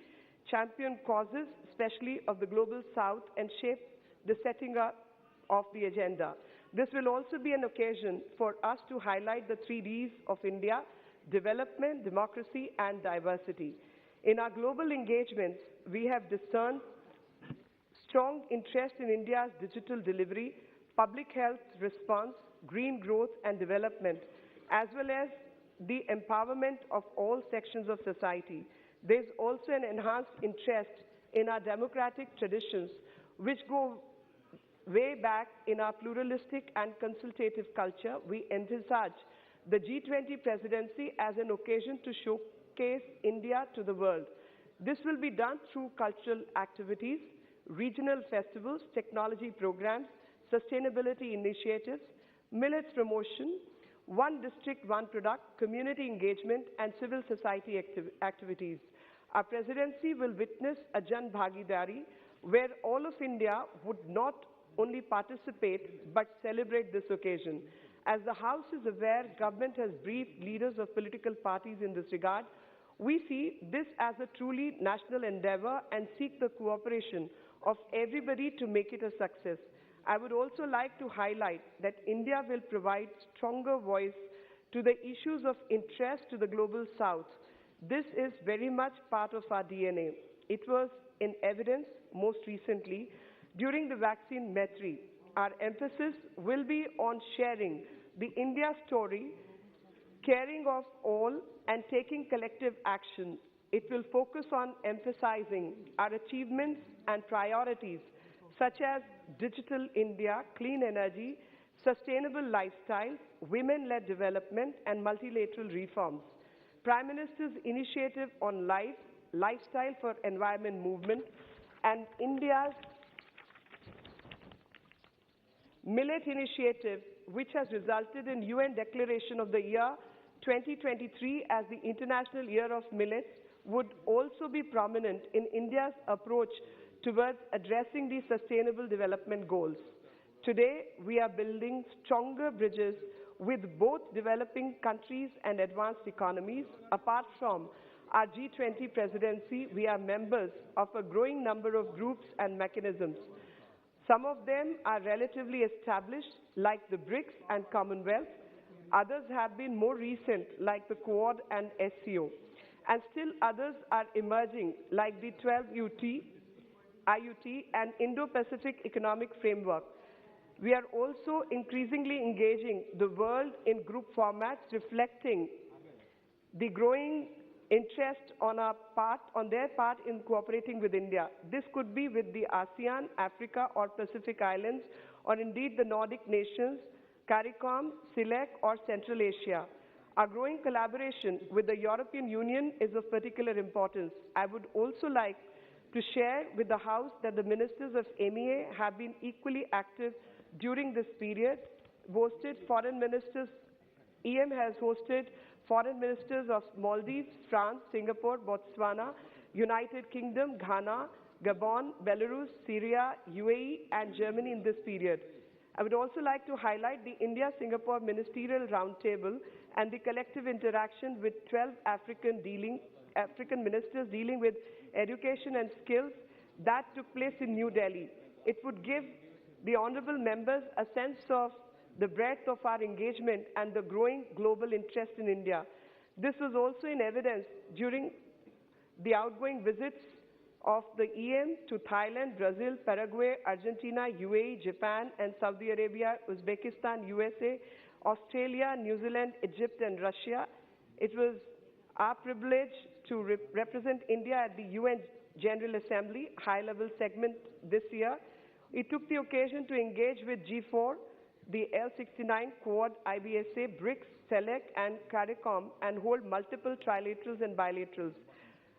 champion causes, especially of the Global South, and shape the setting up of the agenda. This will also be an occasion for us to highlight the 3Ds of India: development, democracy, and diversity. In our global engagements, we have discerned strong interest in India's digital delivery, public health response, green growth and development, as well as the empowerment of all sections of society. There's also an enhanced interest in our democratic traditions, which go way back in our pluralistic and consultative culture. We envisage the G20 presidency as an occasion to showcase India to the world. This will be done through cultural activities, regional festivals, technology programs, sustainability initiatives, millets promotion, one district, one product, community engagement, and civil society activities. Our presidency will witness a Jan Bhagidari, where all of India would not only participate but celebrate this occasion. As the House is aware, government has briefed leaders of political parties in this regard. We see this as a truly national endeavor and seek the cooperation of everybody to make it a success. I would also like to highlight that India will provide stronger voice to the issues of interest to the Global South. This is very much part of our DNA. It was in evidence most recently during the vaccine Maitri. Our emphasis will be on sharing the India story, caring of all, and taking collective action. It will focus on emphasizing our achievements and priorities such as digital India, clean energy, sustainable lifestyle, women-led development, and multilateral reforms. Prime Minister's initiative on lifestyle for environment movement, and India's millet initiative, which has resulted in UN declaration of the year 2023 as the International Year of Millets, would also be prominent in India's approach towards addressing these sustainable development goals. Today, we are building stronger bridges with both developing countries and advanced economies. Apart from our G20 presidency, we are members of a growing number of groups and mechanisms. Some of them are relatively established, like the BRICS and Commonwealth. Others have been more recent, like the Quad and SCO. And still others are emerging, like the 12 IUT and Indo-Pacific Economic Framework. We are also increasingly engaging the world in group formats, reflecting the growing interest on their part in cooperating with India. This could be with the ASEAN, Africa or Pacific Islands, or indeed the Nordic nations, CARICOM, SELEC or Central Asia. Our growing collaboration with the European Union is of particular importance. I would also like to share with the House that the ministers of MEA have been equally active during this period. EM has hosted foreign ministers of Maldives, France, Singapore, Botswana, United Kingdom, Ghana, Gabon, Belarus, Syria, UAE, and Germany in this period. I would also like to highlight the India-Singapore Ministerial Roundtable and the collective interaction with 12 African ministers dealing with education and skills that took place in New Delhi. It would give the honorable members a sense of the breadth of our engagement and the growing global interest in India. This was also in evidence during the outgoing visits of the EM to Thailand, Brazil, Paraguay, Argentina, UAE, Japan, and Saudi Arabia, Uzbekistan, USA, Australia, New Zealand, Egypt, and Russia. It was our privilege to represent India at the UN General Assembly high-level segment this year. We took the occasion to engage with G4, the L69, Quad, IBSA, BRICS, SELEC, and CARICOM, and hold multiple trilaterals and bilaterals.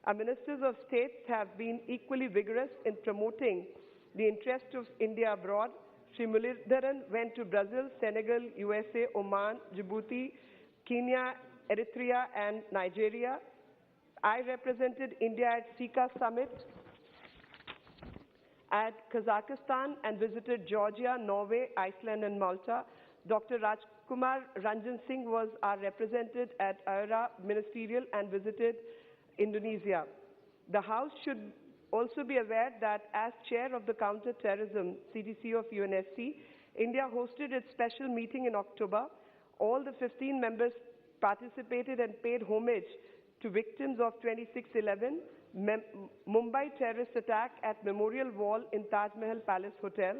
Our ministers of states have been equally vigorous in promoting the interest of India abroad. Sri Mulidaran went to Brazil, Senegal, USA, Oman, Djibouti, Kenya, Eritrea, and Nigeria. I represented India at SICA Summit at Kazakhstan and visited Georgia, Norway, Iceland, and Malta. Dr. Rajkumar Ranjan Singh was our representative at IRA Ministerial and visited Indonesia. The House should also be aware that as chair of the Counter-Terrorism CTC of UNSC, India hosted its special meeting in October. All the 15 members participated and paid homage to victims of 26/11, Mumbai terrorist attack at Memorial Wall in Taj Mahal Palace Hotel.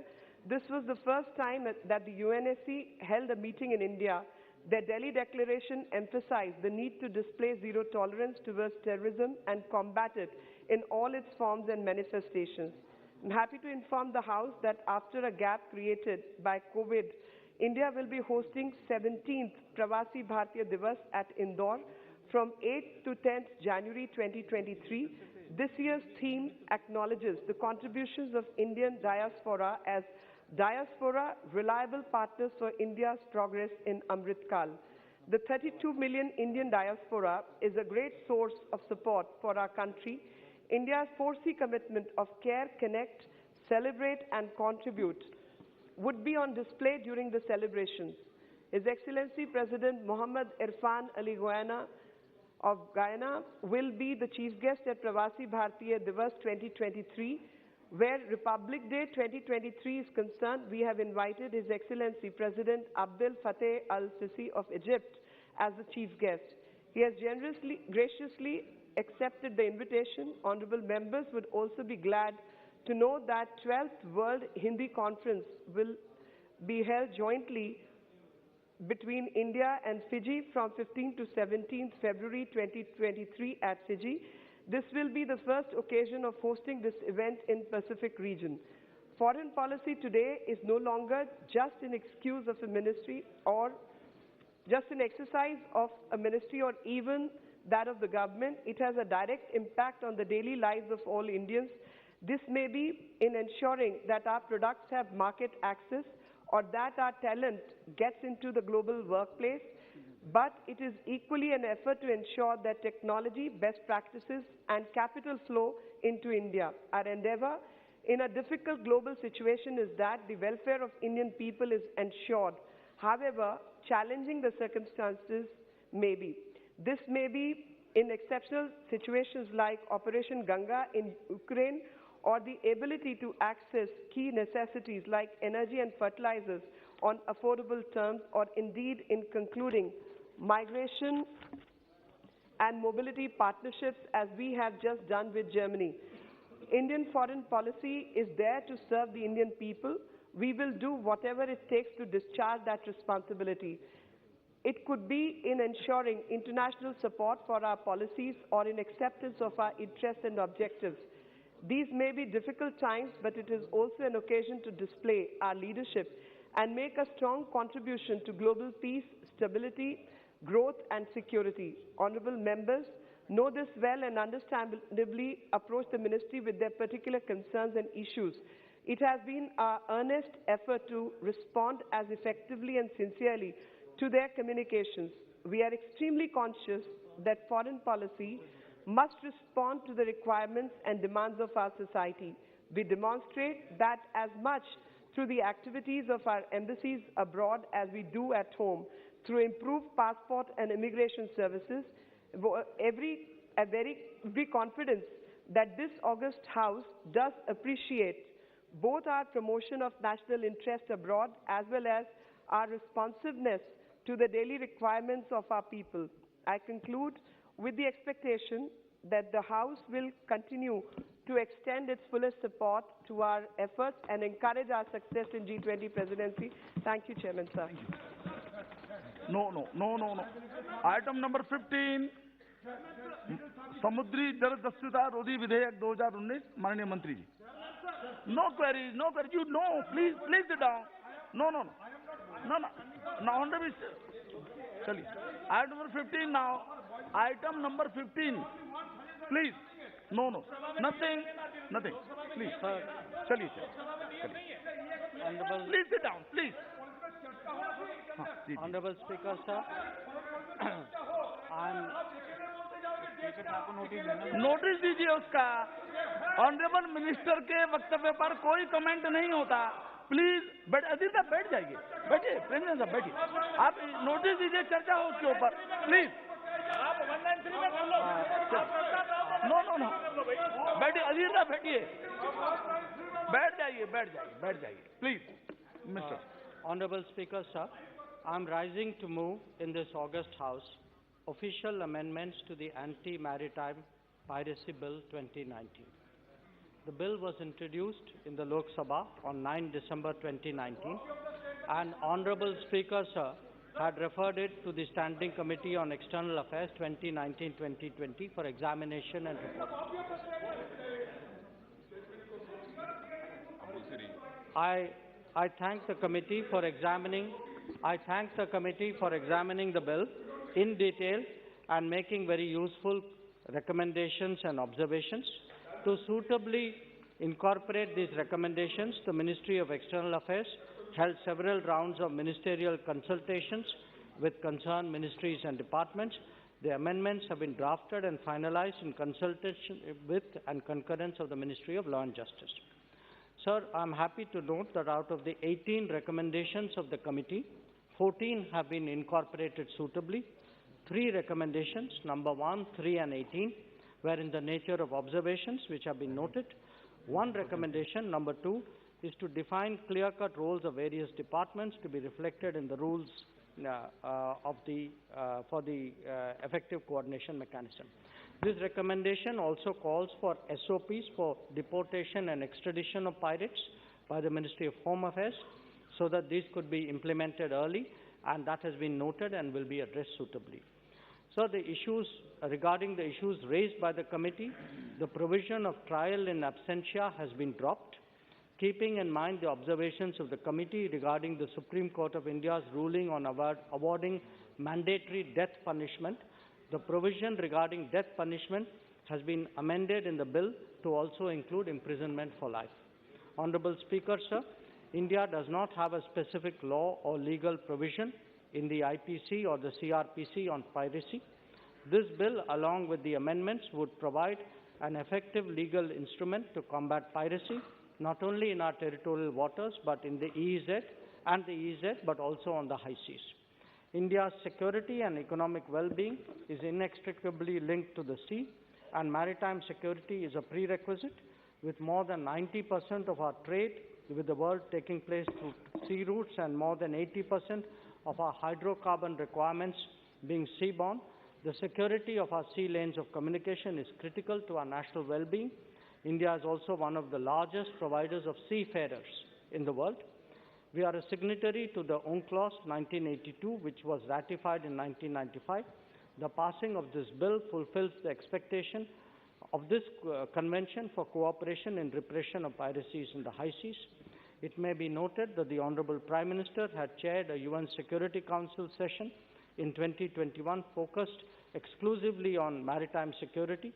This was the first time that the UNSC held a meeting in India. Their Delhi Declaration emphasized the need to display zero tolerance towards terrorism and combat it in all its forms and manifestations. I'm happy to inform the House that after a gap created by COVID, India will be hosting 17th Pravasi Bharatiya Divas at Indore from 8th to 10th January 2023. This year's theme acknowledges the contributions of Indian diaspora as Diaspora, reliable partners for India's progress in Amrit Kal. The 32 million Indian diaspora is a great source of support for our country. India's 4C commitment of care, connect, celebrate, and contribute would be on display during the celebrations. His Excellency President Mohammad Irfan Ali Goyana of Guyana will be the chief guest at Pravasi Bharatiya Divas 2023. Where Republic Day 2023 is concerned, we have invited His Excellency President Abdel Fattah al-Sisi of Egypt as the chief guest. He has graciously accepted the invitation. Honorable members would also be glad to know that 12th World Hindi Conference will be held jointly between India and Fiji from 15th to 17th February 2023 at Fiji. This will be the first occasion of hosting this event in Pacific region. Foreign policy today is no longer just an excuse of a ministry or just an exercise of a ministry or even that of the government. It has a direct impact on the daily lives of all Indians. This may be in ensuring that our products have market access or that our talent gets into the global workplace. But it is equally an effort to ensure that technology, best practices, and capital flow into India. Our endeavor in a difficult global situation is that the welfare of Indian people is ensured. However, challenging the circumstances may be. This may be in exceptional situations like Operation Ganga in Ukraine, or the ability to access key necessities like energy and fertilizers on affordable terms, or indeed in concluding migration and mobility partnerships as we have just done with Germany. Indian foreign policy is there to serve the Indian people. We will do whatever it takes to discharge that responsibility. It could be in ensuring international support for our policies or in acceptance of our interests and objectives. These may be difficult times, but it is also an occasion to display our leadership and make a strong contribution to global peace, stability, growth and security. Honourable members know this well and understandably approach the ministry with their particular concerns and issues. It has been our earnest effort to respond as effectively and sincerely to their communications. We are extremely conscious that foreign policy must respond to the requirements and demands of our society. We demonstrate that as much through the activities of our embassies abroad as we do at home, through improved passport and immigration services. Every confidence that this august House does appreciate both our promotion of national interest abroad as well as our responsiveness to the daily requirements of our people. I conclude with the expectation that the House will continue to extend its fullest support to our efforts and encourage our success in G20 presidency. Thank you, Chairman, sir.
No. Item number 15, समुद्री जल दस्युता रोधी विधेयक 2019, माननीय मंत्री जी. No queries. You know, please sit down. No. Now, honorable, chaliye. Item number 15 now. Item number 15. Please. No. Nothing. Please. Chaliye. Please sit down, please.
Honorable Speaker, sir,
notice दीजिए उसका. Honourable minister के वक्तव्य पर कोई comment नहीं होता. Please Ajit साहब बैठ जाइए, बैठिए, प्रेसिडेंट साहब बैठिए. आप नोटिस दीजिए, चर्चा हो उसके ऊपर, प्लीज. नो बैठिए, अजीत साहब बैठिए, बैठ जाइए, please. Mister.
Honorable Speaker, sir, I am rising to move in this August House official amendments to the Anti-Maritime Piracy Bill 2019. The bill was introduced in the Lok Sabha on 9 December 2019, and Honorable Speaker, sir, had referred it to the Standing Committee on External Affairs 2019-2020 for examination and report. I thank the committee for examining the bill in detail and making very useful recommendations and observations. To suitably incorporate these recommendations, the Ministry of External Affairs held several rounds of ministerial consultations with concerned ministries and departments. The amendments have been drafted and finalized in consultation with and concurrence of the Ministry of Law and Justice. Sir, I am happy to note that out of the 18 recommendations of the committee, 14 have been incorporated suitably. 3 recommendations, number 1, 3 and 18, were in the nature of observations which have been noted. 1 recommendation, number 2, is to define clear-cut roles of various departments to be reflected in the rules for the effective coordination mechanism. This recommendation also calls for SOPs for deportation and extradition of pirates by the Ministry of Home Affairs so that these could be implemented early, and that has been noted and will be addressed suitably. So regarding the issues raised by the committee, the provision of trial in absentia has been dropped. Keeping in mind the observations of the committee regarding the Supreme Court of India's ruling on awarding mandatory death punishment, the provision regarding death punishment has been amended in the bill to also include imprisonment for life. Honorable Speaker, sir, India does not have a specific law or legal provision in the IPC or the CRPC on piracy. This bill, along with the amendments, would provide an effective legal instrument to combat piracy, not only in our territorial waters, but in the EEZ, but also on the high seas. India's security and economic well-being is inextricably linked to the sea, and maritime security is a prerequisite, with more than 90% of our trade with the world taking place through sea routes and more than 80% of our hydrocarbon requirements being seaborne. The security of our sea lanes of communication is critical to our national well-being. India is also one of the largest providers of seafarers in the world. We are a signatory to the UNCLOS 1982, which was ratified in 1995. The passing of this bill fulfills the expectation of this convention for cooperation in repression of piracies in the high seas. It may be noted that the Honorable Prime Minister had chaired a UN Security Council session in 2021 focused exclusively on maritime security.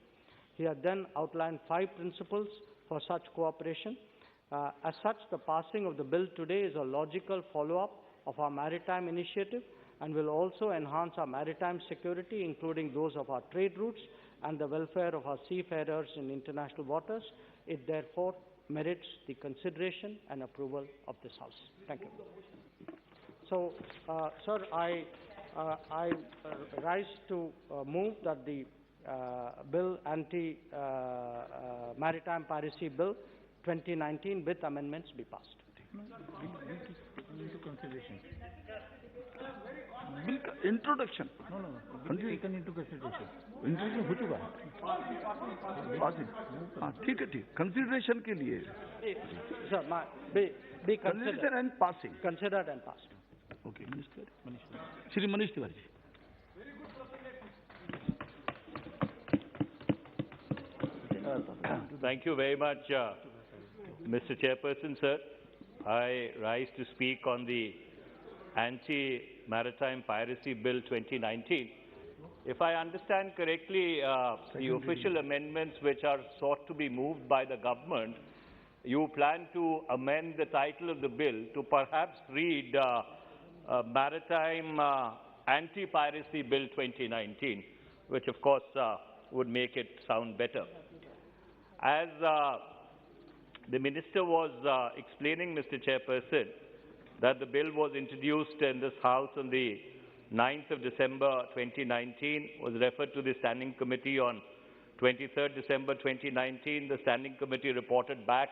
He had then outlined 5 principles for such cooperation. As such, the passing of the bill today is a logical follow-up of our maritime initiative and will also enhance our maritime security, including those of our trade routes and the welfare of our seafarers in international waters. It therefore merits the consideration and approval of this House. Thank you. So, sir, I rise to move that the bill anti-maritime piracy bill 2019 with amendments be passed.
Into consideration. Bill introduction. No. Taken into consideration. Introduction हो चुका है. Passing. हाँ ठीक है. Consideration के लिए.
Sir, be
considered and passing.
Considered and passed.
Okay, Minister. Shri Manish Tiwari.
Thank you very much, Mr. Chairperson, sir. I rise to speak on the Anti-Maritime Piracy Bill 2019. If I understand correctly, the official amendments which are sought to be moved by the government, you plan to amend the title of the bill to perhaps read Maritime Anti-Piracy Bill 2019, which of course would make it sound better. As the Minister was explaining, Mr. Chairperson, that the bill was introduced in this House on the 9th of December 2019, was referred to the Standing Committee on 23rd December 2019. The Standing Committee reported back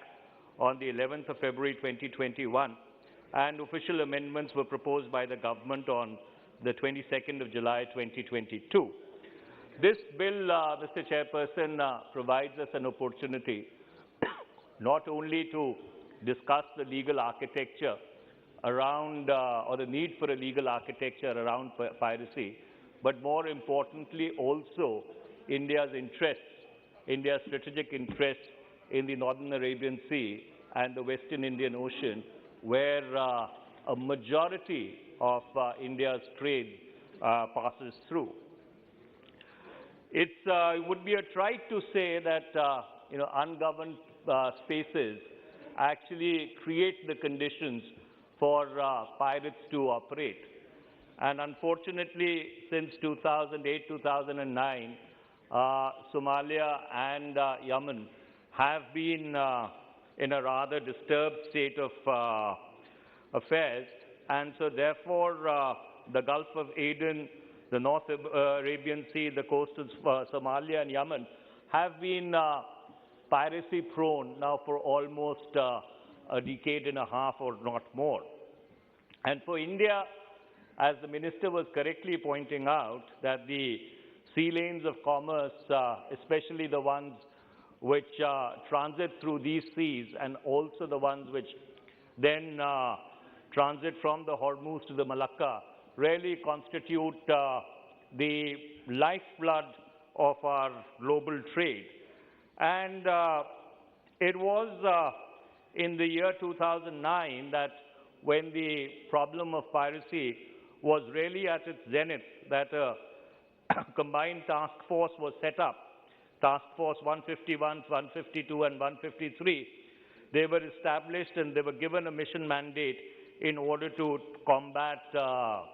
on the 11th of February 2021, and official amendments were proposed by the government on the 22nd of July 2022. This bill, Mr. Chairperson, provides us an opportunity not only to discuss the legal architecture around, or the need for a legal architecture around piracy, but more importantly also India's interests, India's strategic interests in the Northern Arabian Sea and the Western Indian Ocean, where a majority of India's trade passes through. It would be a trite to say that ungoverned spaces actually create the conditions for pirates to operate. And unfortunately, since 2008-2009, Somalia and Yemen have been in a rather disturbed state of affairs, and so therefore the Gulf of Aden, the North Arabian Sea, the coast of Somalia and Yemen have been piracy prone now for almost a decade and a half or not more. And for India, as the Minister was correctly pointing out, that the sea lanes of commerce, especially the ones which transit through these seas and also the ones which then transit from the Hormuz to the Malacca, really constitute the lifeblood of our global trade. And it was in the year 2009 that when the problem of piracy was really at its zenith, that a combined task force was set up, Task Force 151, 152 and 153. They were established and they were given a mission mandate in order to combat the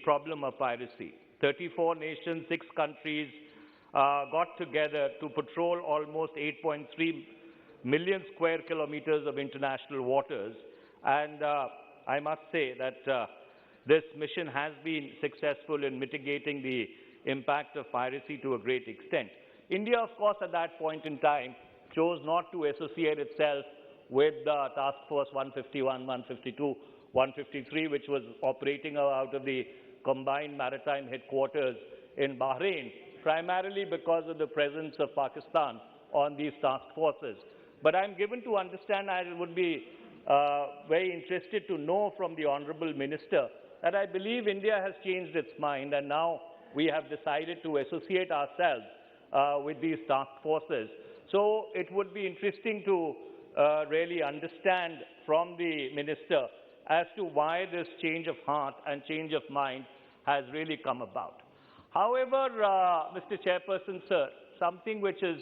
problem of piracy. 34 nations, 6 countries got together to patrol almost 8.3 million square kilometers of international waters. And I must say that this mission has been successful in mitigating the impact of piracy to a great extent. India, of course, at that point in time, chose not to associate itself with the Task Force 151, 152, 153, which was operating out of the Combined Maritime Headquarters in Bahrain, primarily because of the presence of Pakistan on these task forces. But I'm given to understand, I would be very interested to know from the Honorable Minister that I believe India has changed its mind, and now we have decided to associate ourselves with these task forces. So it would be interesting to really understand from the Minister as to why this change of heart and change of mind has really come about. However, Mr. Chairperson, sir, something which is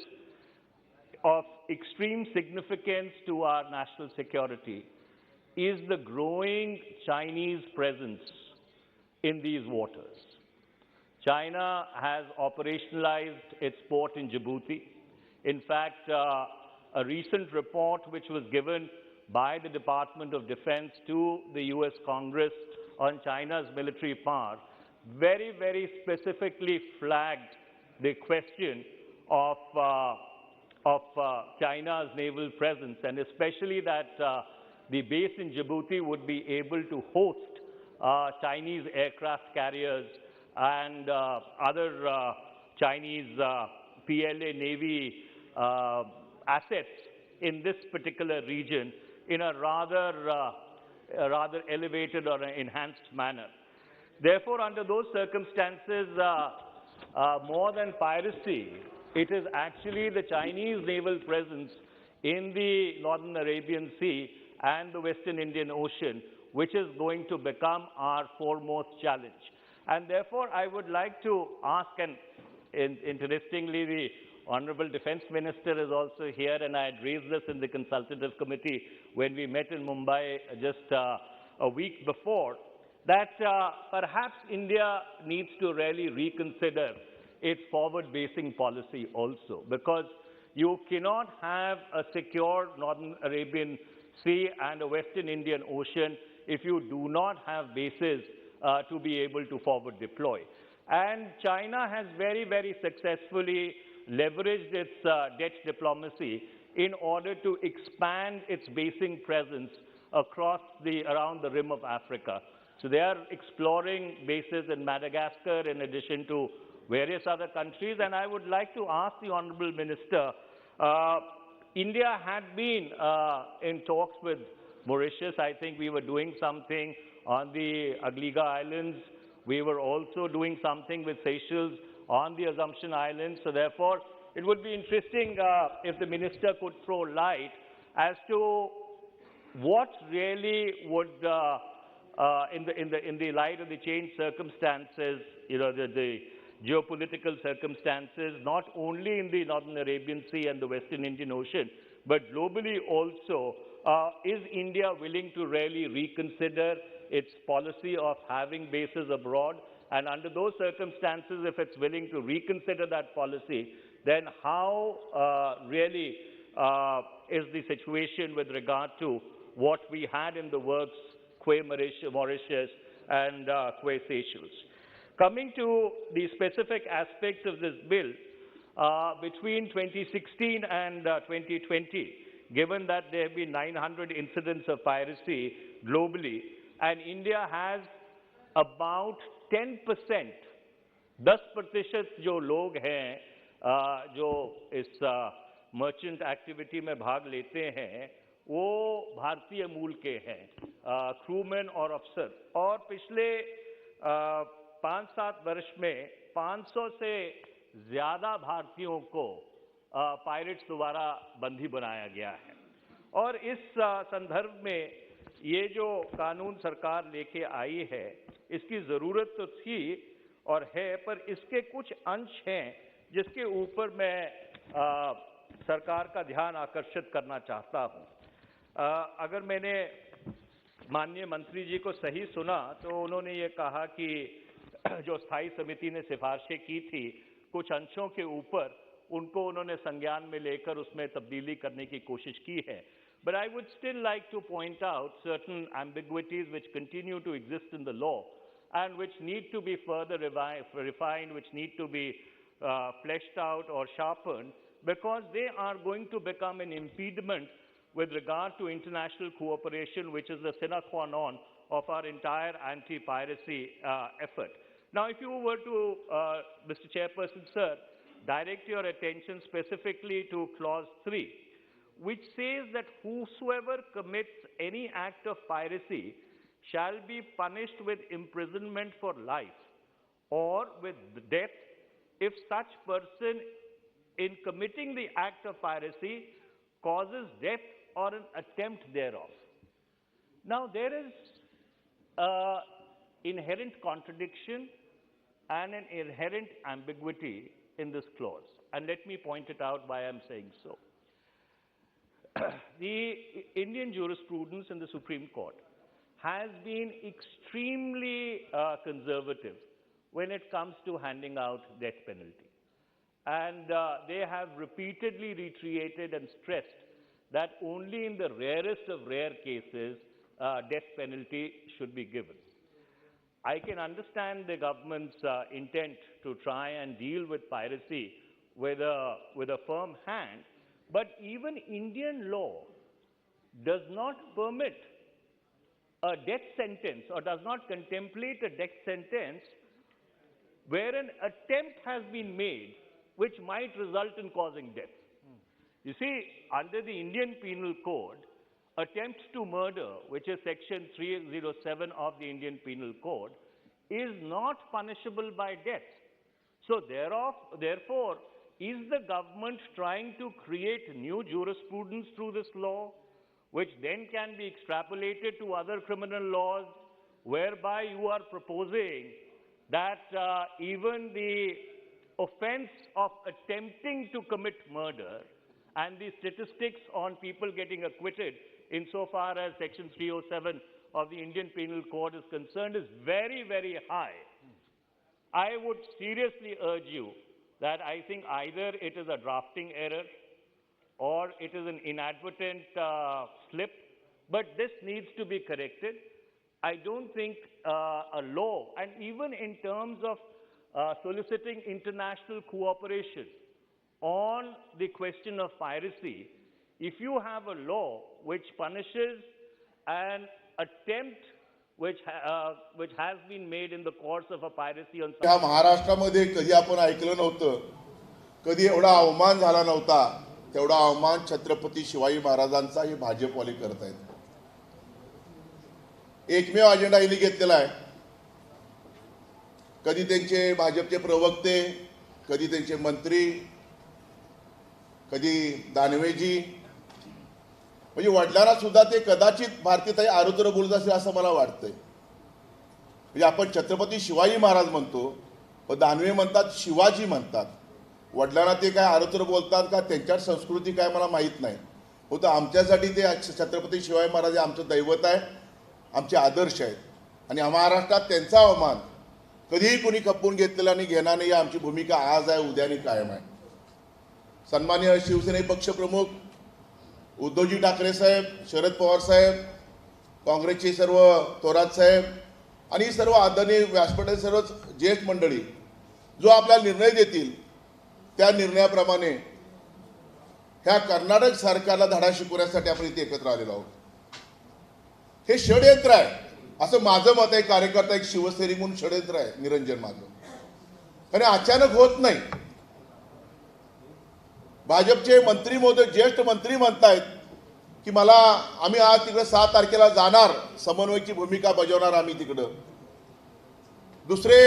of extreme significance to our national security is the growing Chinese presence in these waters. China has operationalized its port in Djibouti. In fact, a recent report which was given by the Department of Defense to the US Congress on China's military power very, very specifically flagged the question of China's naval presence, and especially that the base in Djibouti would be able to host Chinese aircraft carriers and other Chinese PLA Navy assets in this particular region in a rather elevated or enhanced manner. Therefore, under those circumstances, more than piracy, it is actually the Chinese naval presence in the Northern Arabian Sea and the Western Indian Ocean which is going to become our foremost challenge. And therefore, I would like to ask, and interestingly, the Honorable Defense Minister is also here, and I had raised this in the Consultative Committee when we met in Mumbai just a week before, that perhaps India needs to really reconsider its forward-facing policy also, because you cannot have a secure Northern Arabian Sea and a Western Indian Ocean if you do not have bases to be able to forward deploy. And China has very, very successfully leveraged its debt diplomacy in order to expand its basing presence around the rim of Africa. So they are exploring bases in Madagascar in addition to various other countries. And I would like to ask the Honorable Minister, India had been in talks with Mauritius. I think we were doing something on the Aghadi Islands. We were also doing something with Seychelles on the Assumption Islands. So therefore, it would be interesting if the Minister could throw light as to what really would, in the light of the changed circumstances, the geopolitical circumstances, not only in the Northern Arabian Sea and the Western Indian Ocean, but globally also, is India willing to really reconsider its policy of having bases abroad? And under those circumstances, if it's willing to reconsider that policy, then how really is the situation with regard to what we had in the works, Mauritius and Seychelles? Coming to the specific aspects of this bill, between 2016 and 2020, given that there have been 900 incidents of piracy globally, and India has about 10%, 10% जो लोग हैं जो इस merchant activity में भाग लेते हैं, वो भारतीय मूल के हैं, क्रूमैन और अफसर, और पिछले 5-7 वर्ष में 500 से ज़्यादा भारतीयों को पायरेट्स द्वारा बंदी बनाया गया है। और इस संदर्भ में ये जो कानून सरकार लेके आई है, इसकी ज़रूरत तो थी और है, पर इसके कुछ अंश हैं जिसके ऊपर मैं सरकार का ध्यान आकर्षित करना चाहता हूँ। अगर मैंने माननीय मंत्री जी को सही सुना तो उन्होंने ये कहा कि जो स्थायी समिति ने सिफारिशें की थी, कुछ अंशों के ऊपर उनको उन्होंने संज्ञान में लेकर उसमें तब्दीली करने की कोशिश की है। But I would still like to point out certain ambiguities which continue to exist in the law and which need to be further refined, which need to be fleshed out or sharpened, because they are going to become an impediment with regard to international cooperation, which is the sine qua non of our entire anti-piracy effort. Now, if you were to, Mr. Chairperson, sir, direct your attention specifically to Clause 3, which says that whosoever commits any act of piracy shall be punished with imprisonment for life or with death if such person in committing the act of piracy causes death or an attempt thereof. Now, there is an inherent contradiction and an inherent ambiguity in this clause. And let me point it out why I'm saying so. The Indian jurisprudence in the Supreme Court has been extremely conservative when it comes to handing out death penalty. And they have repeatedly reiterated and stressed that only in the rarest of rare cases, death penalty should be given. I can understand the government's intent to try and deal with piracy with a firm hand, but even Indian law does not permit a death sentence or does not contemplate a death sentence where an attempt has been made which might result in causing death. You see, under the Indian Penal Code, attempt to murder, which is section 307 of the Indian Penal Code, is not punishable by death. So therefore, is the government trying to create new jurisprudence through this law, which then can be extrapolated to other criminal laws, whereby you are proposing that even the offense of attempting to commit murder and the statistics on people getting acquitted insofar as section 307 of the Indian Penal Code is concerned is very, very high. I would seriously urge you that I think either it is a drafting error or it is an inadvertent slip, but this needs to be corrected. I don't think a law, and even in terms of soliciting international cooperation on the question of piracy, if you have a law which punishes an attempt which has been made in the course of a piracy on
त्या महाराष्ट्रामध्ये कधी आपण ऐकलं नव्हतं, कधी एवढा अवमान झाला नव्हता, तेवढा अवमान छत्रपती शिवाजी महाराजांचा हे भाजपवाले करत आहेत. एकमेव अजेंडा यांनी घेतलेला आहे. कधी त्यांचे भाजपचे प्रवक्ते, कधी त्यांचे मंत्री, कधी दानवेजी, म्हणजे वडिलांना सुद्धा ते कदाचित भारतीय आरोतर बोलत असेल असं मला वाटतंय. म्हणजे आपण छत्रपती शिवाजी महाराज म्हणतो, पण दानवे म्हणतात शिवाजी म्हणतात. वडिलांना ते काय आरोतर बोलतात का त्यांच्या संस्कृती काय मला माहित नाही. होतं आमच्यासाठी ते छत्रपती शिवाजी महाराज आमचं दैवत आहे, आमचे आदर्श आहेत. आणि महाराष्ट्रात त्यांचा अवमान कधीही कोणी खपवून घेतलेला नाही, घेणार नाही. आमची भूमिका आज आहे, उद्याने कायम आहे. सन्माननीय शिवसेने पक्षप्रमुख उद्धवजी ठाकरे साहेब, शरद पवार साहेब, काँग्रेसचे सर्व थोरात साहेब आणि सर्व आदरणीय व्यासपीठातील सर्व ज्येष्ठ मंडळी जो आपल्याला निर्णय देतील त्या निर्णयाप्रमाणे ह्या कर्नाटक सरकारला धडा शिकवण्यासाठी आपण इथे एकत्र आलेलो आहोत. हे षडयंत्र आहे असं माझं मत आहे. कार्यकर्ता एक शिवसैनिक म्हणून षडयंत्र आहे निरंजन माझं. आणि अचानक होत नाही. भाजपचे मंत्री महोदय ज्येष्ठ मंत्री म्हणतायत की मला आम्ही आज तिकडे 7 तारखेला जाणार, समन्वयची भूमिका बजावणार आम्ही तिकडे. दुसरे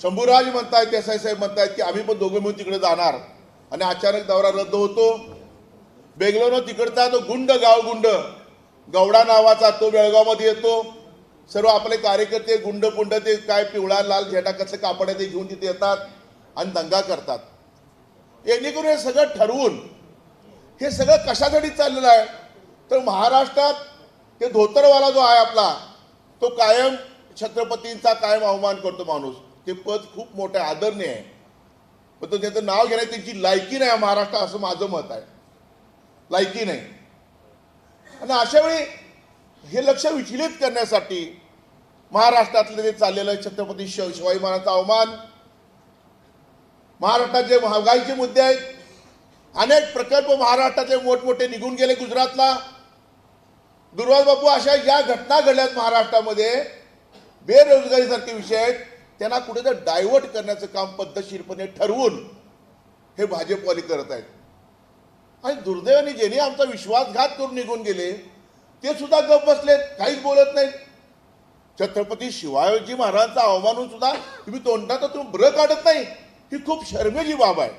शंभूराज म्हणतायत, देसाई साहेब म्हणतायत की आम्ही पण दोघे मिळून तिकडे जाणार. आणि अचानक दौरा रद्द होतो. बेंगलोर तिकडचा तो गुंड गावगुंड गौडा नावाचा तो बेळगावमध्ये येतो. सर्व आपले कार्यकर्ते गुंड पुंड ते काय पिवळा लाल झेंडा कसं कापड ते घेऊन तिथे येतात आणि दंगा करतात. येणेकरून हे सगळं ठरवून हे सगळं कशासाठी चाललेलं आहे तर महाराष्ट्रात ते धोतरवाला जो आहे आपला तो कायम छत्रपतींचा कायम अवमान करतो माणूस. ते पद खूप मोठं आदरणीय आहे, पण तो त्याचं नाव घेण्याची त्यांची लायकी नाही महाराष्ट्रात असं माझं मत आहे. लायकी नाही. आणि अशा वेळी हे लक्ष विचलित करण्यासाठी महाराष्ट्रातले जे चाललेलं छत्रपती शिवाजी महाराजांचा अवमान, महाराष्ट्रात जे महागाईचे मुद्दे आहेत, अनेक प्रकल्प महाराष्ट्रातले मोठमोठे निघून गेले गुजरातला, दुर्वास बापू, अशा ज्या घटना घडल्यात महाराष्ट्रामध्ये, बेरोजगारीसारखे विषय आहेत, त्यांना कुठेतरी डायव्हर्ट करण्याचं काम पद्धतशीरपणे ठरवून हे भाजपवाले करत आहेत. आणि दुर्दैवाने ज्यांनी आमचा विश्वासघात करून निघून गेले ते सुद्धा गप्प बसलेत, काहीच बोलत नाहीत. छत्रपती शिवाजी महाराजांचा अवमान सुद्धा तुम्ही तोंडात तुम्ही ब्र काढत नाही, ही खूप शर्मेची बाब आहे.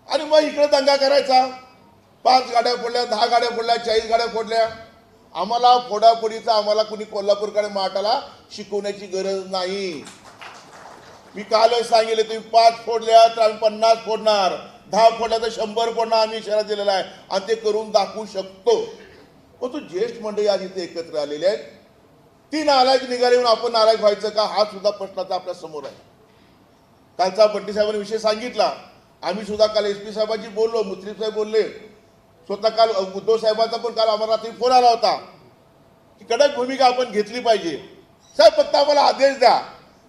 आणि मग इकडे दंगा करायचा, 5 गाड्या फोडल्या, 10 गाड्या फोडल्या, 40 गाड्या फोडल्या. आम्हाला फोडाफोडीचा आम्हाला कुणी कोल्हापूरकडे माटाला शिकवण्याची गरज नाही. मी कालच सांगितले, तुम्ही 5 फोडल्या तर आम्ही 50 फोडणार, 10 फोडल्या तर 100 फोडणार, आम्ही इशारा दिलेला आहे आणि ते करून दाखवू शकतो. पण तू ज्येष्ठ मंडळी आज इथे एकत्र आलेले आहेत, ती नाराज निघाली म्हणून आपण नाराज व्हायचं का, हा सुद्धा प्रश्नाचा आपल्या समोर आहे. कालचा बंटी साहेबांनी विषय सांगितला, आम्ही सुद्धा काल SP साहेबांची बोललो, मुश्रीफ साहेब बोलले, स्वतः काल उद्धव साहेबांचा पण काल आम्हाला रात्री फोन आला होता की कडक भूमिका आपण घेतली पाहिजे. साहेब फक्त आम्हाला आदेश द्या.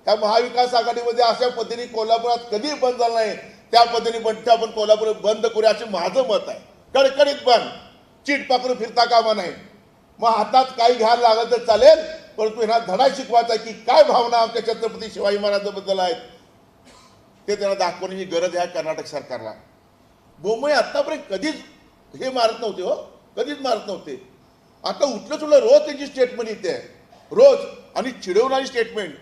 त्या महाविकास आघाडीमध्ये अशा पद्धतीने कोल्हापुरात कधी बंद झालं नाही, त्या पद्धतीने बंटी आपण कोल्हापूर बंद करूया असे माझं मत आहे. कडकडीत बंद, चीट पाकरून फिरता कामा नाही. मग हातात काही घ्यायला लागलं तर चालेल, परंतु ह्यांना धडा शिकवायचा की काय भावना आमच्या छत्रपती शिवाजी महाराजांबद्दल आहेत ते त्यांना दाखवण्याची गरज आहे कर्नाटक सरकारला. मुंबई आतापर्यंत कधीच हे मारत नव्हते, हो कधीच मारत नव्हते. आता उठलं रोज त्यांची स्टेटमेंट येते, रोज, आणि चिडवणारी स्टेटमेंट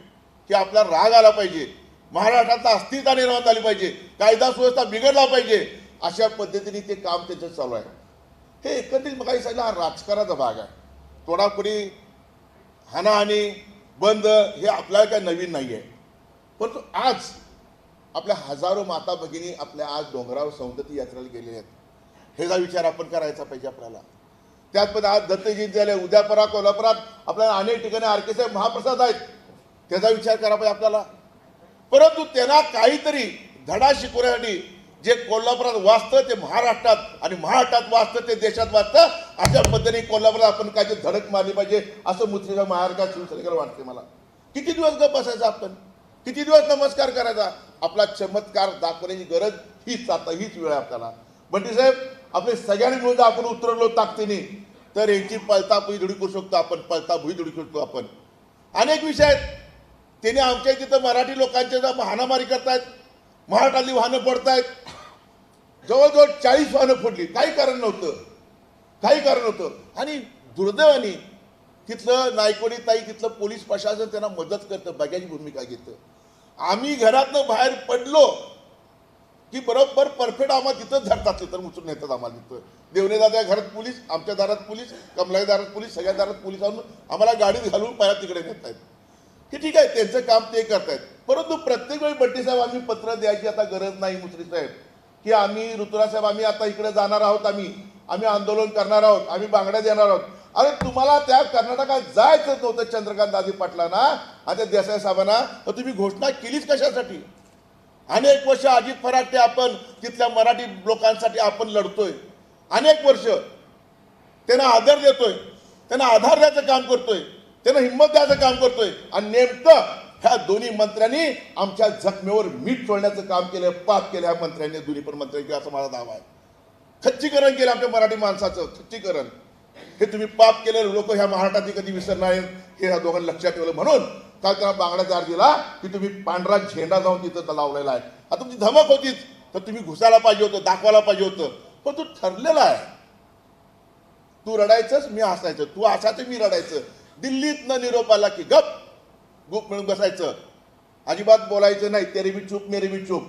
की आपला राग आला पाहिजे, महाराष्ट्राचा अस्तित्व निर्माण झाली पाहिजे, कायदा सुव्यवस्था बिघडला पाहिजे, अशा पद्धतीने ते काम त्यांचं चालू आहे. हे एकत्रित मग काही सांगितलं, हा राजकारणाचा भाग आहे. तोडाफोडी, हाणाहाणी, बंद हे आपल्याला काही नवीन नाही आहे. परंतु आज आपल्या हजारो माता भगिनी आपल्या आज डोंगरावर सौंदर्य यात्रेला गेलेले आहेत. ह्याचा विचार आपण करायचा पाहिजे आपल्याला. त्यात पण आज दत्तजी झाले, उद्या परा कोल्हापुरात आपल्याला अनेक ठिकाणी RK साहेब महाप्रसाद आहेत, त्याचा विचार करा पाहिजे आपल्याला. परंतु त्यांना काहीतरी धडा शिकवण्यासाठी जे कोल्हापुरात वाचतं ते महाराष्ट्रात, आणि महाराष्ट्रात वाचतं ते देशात वाचतं, अशा पद्धतीने कोल्हापुरात आपण काहीतरी धडक मारली पाहिजे असं मुस्लिम महाराष्ट्रात शिवसैनिकाला वाटते. मला किती दिवस गप बसायचं आपण, किती दिवस नमस्कार करायचा. आपला चमत्कार दाखवण्याची गरज हीच आता, हीच वेळ आहे आपल्याला. बंटी साहेब, आपले सगळ्यांनी मिळून आपण उतरलो ताकदीने तर यांची पळता भुई धुडी करू शकतो आपण, पळता भुई धुडी करू शकतो आपण. अनेक विषय आहेत. त्याने आमच्या तिथं मराठी लोकांच्या हाणामारी करतायत, महाराष्ट्रातली वाहनं फोडतायत. जवळजवळ 40 वाहनं फोडली, काही कारण नव्हतं, काही कारण नव्हतं. आणि दुर्दैवाने तिथलं नायकोडी ताई, तिथलं पोलीस प्रशासन त्यांना मदत करतं, बघ्याची भूमिका घेतं. आम्ही घरातनं बाहेर पडलो की बरोबर परफेक्ट आम्हाला तिथंच धरतात, तिथं उचलून नेतात आम्हाला. तिथं देवणे दादा घरात पोलीस, आमच्या दारात पोलीस, कमलाई दारात पोलीस, सगळ्या दारात पोलीस आणून आम्हाला गाडीत घालून पाया तिकडे नेत आहेत. हे ठीक आहे, त्यांचं काम ते करतायत. परंतु प्रत्येक वेळी बंटी साहेब आम्ही पत्र द्यायची आता गरज नाही मुश्री साहेब, की आम्ही ऋतुराज साहेब आम्ही आता इकडे जाणार आहोत, आम्ही आंदोलन करणार आहोत, आम्ही बांगड्या देणार आहोत. अरे तुम्हाला त्या कर्नाटकात जायचं नव्हतं चंद्रकांत दादी पाटलांना आणि त्या देसाई साहेबांना, तर तुम्ही घोषणा केलीच कशासाठी. अनेक वर्ष अजित फराटे आपण तिथल्या मराठी लोकांसाठी आपण लढतोय, अनेक वर्ष त्यांना आदर देतोय, त्यांना आधार द्यायचं काम करतोय, त्यांना हिंमत द्यायचं काम करतोय. आणि नेमकं ह्या दोन्ही मंत्र्यांनी आमच्या जखमेवर मीठ सोडण्याचं काम केलं, पाप केलं ह्या मंत्र्यांनी, दोन्ही पण मंत्र्यांनी, असं माझा दावा आहे. खच्चीकरण केलं आमच्या मराठी माणसाचं, खच्चीकरण. हे तुम्ही पाप केलेले लोक ह्या महाराष्ट्रात कधी विसरणार हे ह्या दोघांना लक्षात ठेवलं. म्हणून काल त्यांना बांगडा जार दिला की तुम्ही पांढरा झेंडा जाऊन तिथं लावलेला आहे. आता तुमची धमक होतीच तर तुम्ही घुसायला पाहिजे होतं, दाखवायला पाहिजे होतं. पण तू ठरलेला आहे, तू रडायचंच मी हसायचं, तू हसायचं मी रडायचं. दिल्लीतनं निरोप आला की गप गुप मिळून बसायचं, अजिबात बोलायचं नाही, तेरे भी चूप मेरे भी चूप.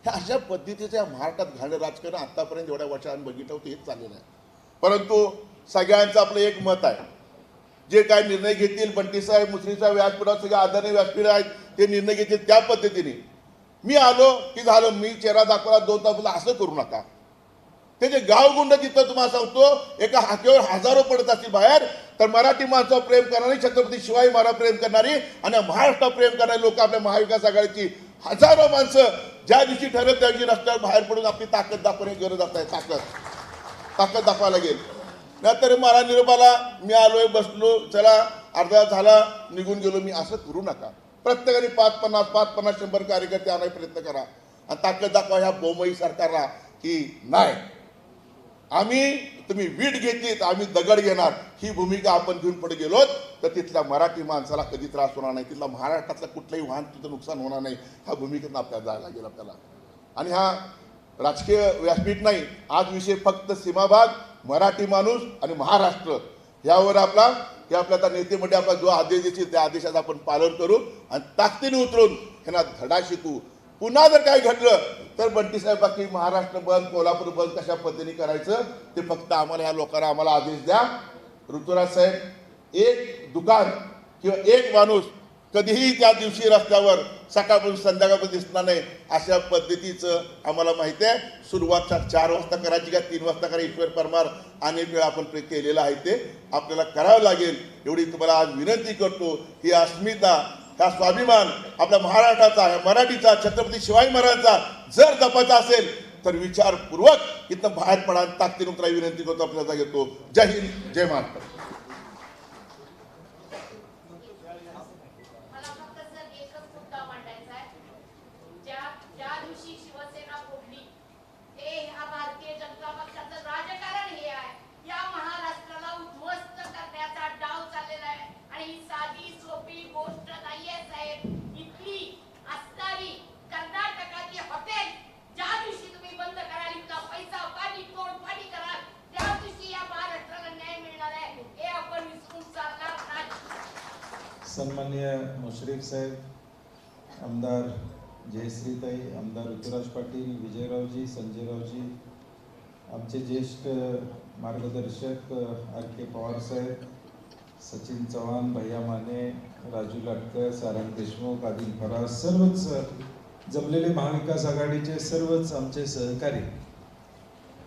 ह्या अशा पद्धतीचं या महाराष्ट्रात घाणं राजकारण आतापर्यंत एवढ्या वर्षांनी बघितलं होतं, हेच चाललेलं आहे. परंतु सगळ्यांचं आपलं एक मत आहे, जे काय निर्णय घेतील बंटी साहेब, मुश्रीफ साहेब, व्यासपीठावर सगळे आदरणीय व्यासपीठ आहेत, ते निर्णय घेतील त्या पद्धतीने. मी आलो की झालं, मी चेहरा दाखवला 2 तासाला, असं करू नका. ते जे गावगुंड तिथं तुम्हाला सांगतो एका हाकेवर हजारो पडत असतील बाहेर, तर मराठी माणसावर प्रेम करणारी, छत्रपती शिवाजी महाराज प्रेम करणारी आणि महाराष्ट्रावर प्रेम करणारी लोक आपल्या महाविकास आघाडीची हजारो माणसं ज्या दिवशी ठरवत त्या दिवशी रस्त्यावर बाहेर पडून आपली ताकद दाखवण्याची गरज आहे. ताकद दाखवायला लागेल. नाहीतर मला निरोपाला मी आलोय बसलो चला अर्धा झाला निघून गेलो मी, असं करू नका. प्रत्येकाने 5-50, 5-50, 100 कार्यकर्ते आणायचा प्रयत्न करा आणि ताकद दाखवा ह्या बोमई सरकारला की नाही आम्ही तुम्ही वीट घेतली तर आम्ही दगड घेणार, ही भूमिका आपण घेऊन पुढे गेलो तर तिथल्या मराठी माणसाला कधी त्रास होणार नाही, तिथला महाराष्ट्रातलं कुठलंही वाहन तिथं नुकसान होणार नाही. ह्या भूमिकेतून आपल्याला जायला लागेल आपल्याला. आणि हा राजकीय व्यासपीठ नाही, आज विषय फक्त सीमा भाग, मराठी माणूस आणि महाराष्ट्र यावर आपला हे आपल्या आता नेते मंडळी आपला जो आदेश देतील त्या आदेशाचं आपण पालन करू आणि ताकदीने उतरून ह्यांना धडा शिकू. पुन्हा जर काही घडलं तर बंटी साहेब बाकी महाराष्ट्र बंद, कोल्हापूर बंद कशा पद्धतीने करायचं ते फक्त आम्हाला ह्या लोकांना आम्हाला आदेश द्या. ऋतुराज साहेब एक दुकान किंवा एक माणूस कधीही त्या दिवशी रस्त्यावर सकाळपासून संध्याकाळपर्यंत दिसणार नाही अशा पद्धतीचं आम्हाला माहिती आहे. सुरुवात 4 वाजता करायची का 3 वाजता करायची ईश्वर परमार अनेक वेळा आपण केलेलं आहे ते आपल्याला करावं लागेल. एवढी तुम्हाला आज विनंती करतो. ही अस्मिता हा स्वाभिमान आपल्या महाराष्ट्राचा मराठीचा छत्रपती शिवाजी महाराजांचा जर जपायचा असेल तर विचारपूर्वक इथं बाहेर पडा ताकदीने उतरायची विनंती करतो आपल्याला घेतो. जय हिंद जय महाराष्ट्र.
सन्माननीय मुश्रीफ साहेब, आमदार जयश्रीताई, आमदार ऋतुराज पाटील, विजयरावजी, संजयरावजी, आमचे ज्येष्ठ मार्गदर्शक आर.के. पवार साहेब, सचिन चव्हाण, भैया माने, राजू लाटकर, सारंग देशमुख, आदिल फराज, सर्वच जमलेले महाविकास आघाडीचे सर्वच आमचे सहकारी.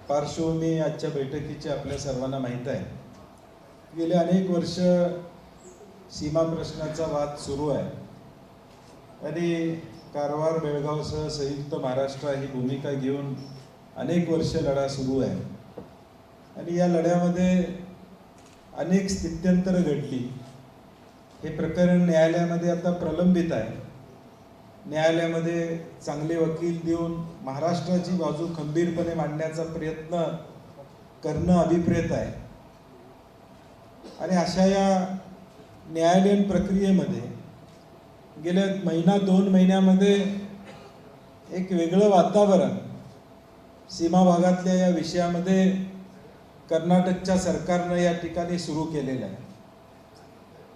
पार्श्वभूमी आजच्या बैठकीची आपल्या सर्वांना माहीत आहे. गेले अनेक वर्ष सीमा प्रश्नाचा वाद सुरू आहे आणि कारवार बेळगावसह संयुक्त महाराष्ट्र ही भूमिका घेऊन अनेक वर्ष लढा सुरू आहे आणि या लढ्यामध्ये अनेक स्थित्यंतरं घडली. हे प्रकरण न्यायालयामध्ये आता प्रलंबित आहे. न्यायालयामध्ये चांगले वकील देऊन महाराष्ट्राची बाजू खंबीरपणे मांडण्याचा प्रयत्न करणं अभिप्रेत आहे आणि अशा या न्यायालयीन प्रक्रियेमध्ये गेल्या 1-2 महिन्यामध्ये एक वेगळं वातावरण सीमा भागातल्या या विषयामध्ये कर्नाटकच्या सरकारनं या ठिकाणी सुरू केलेलं आहे.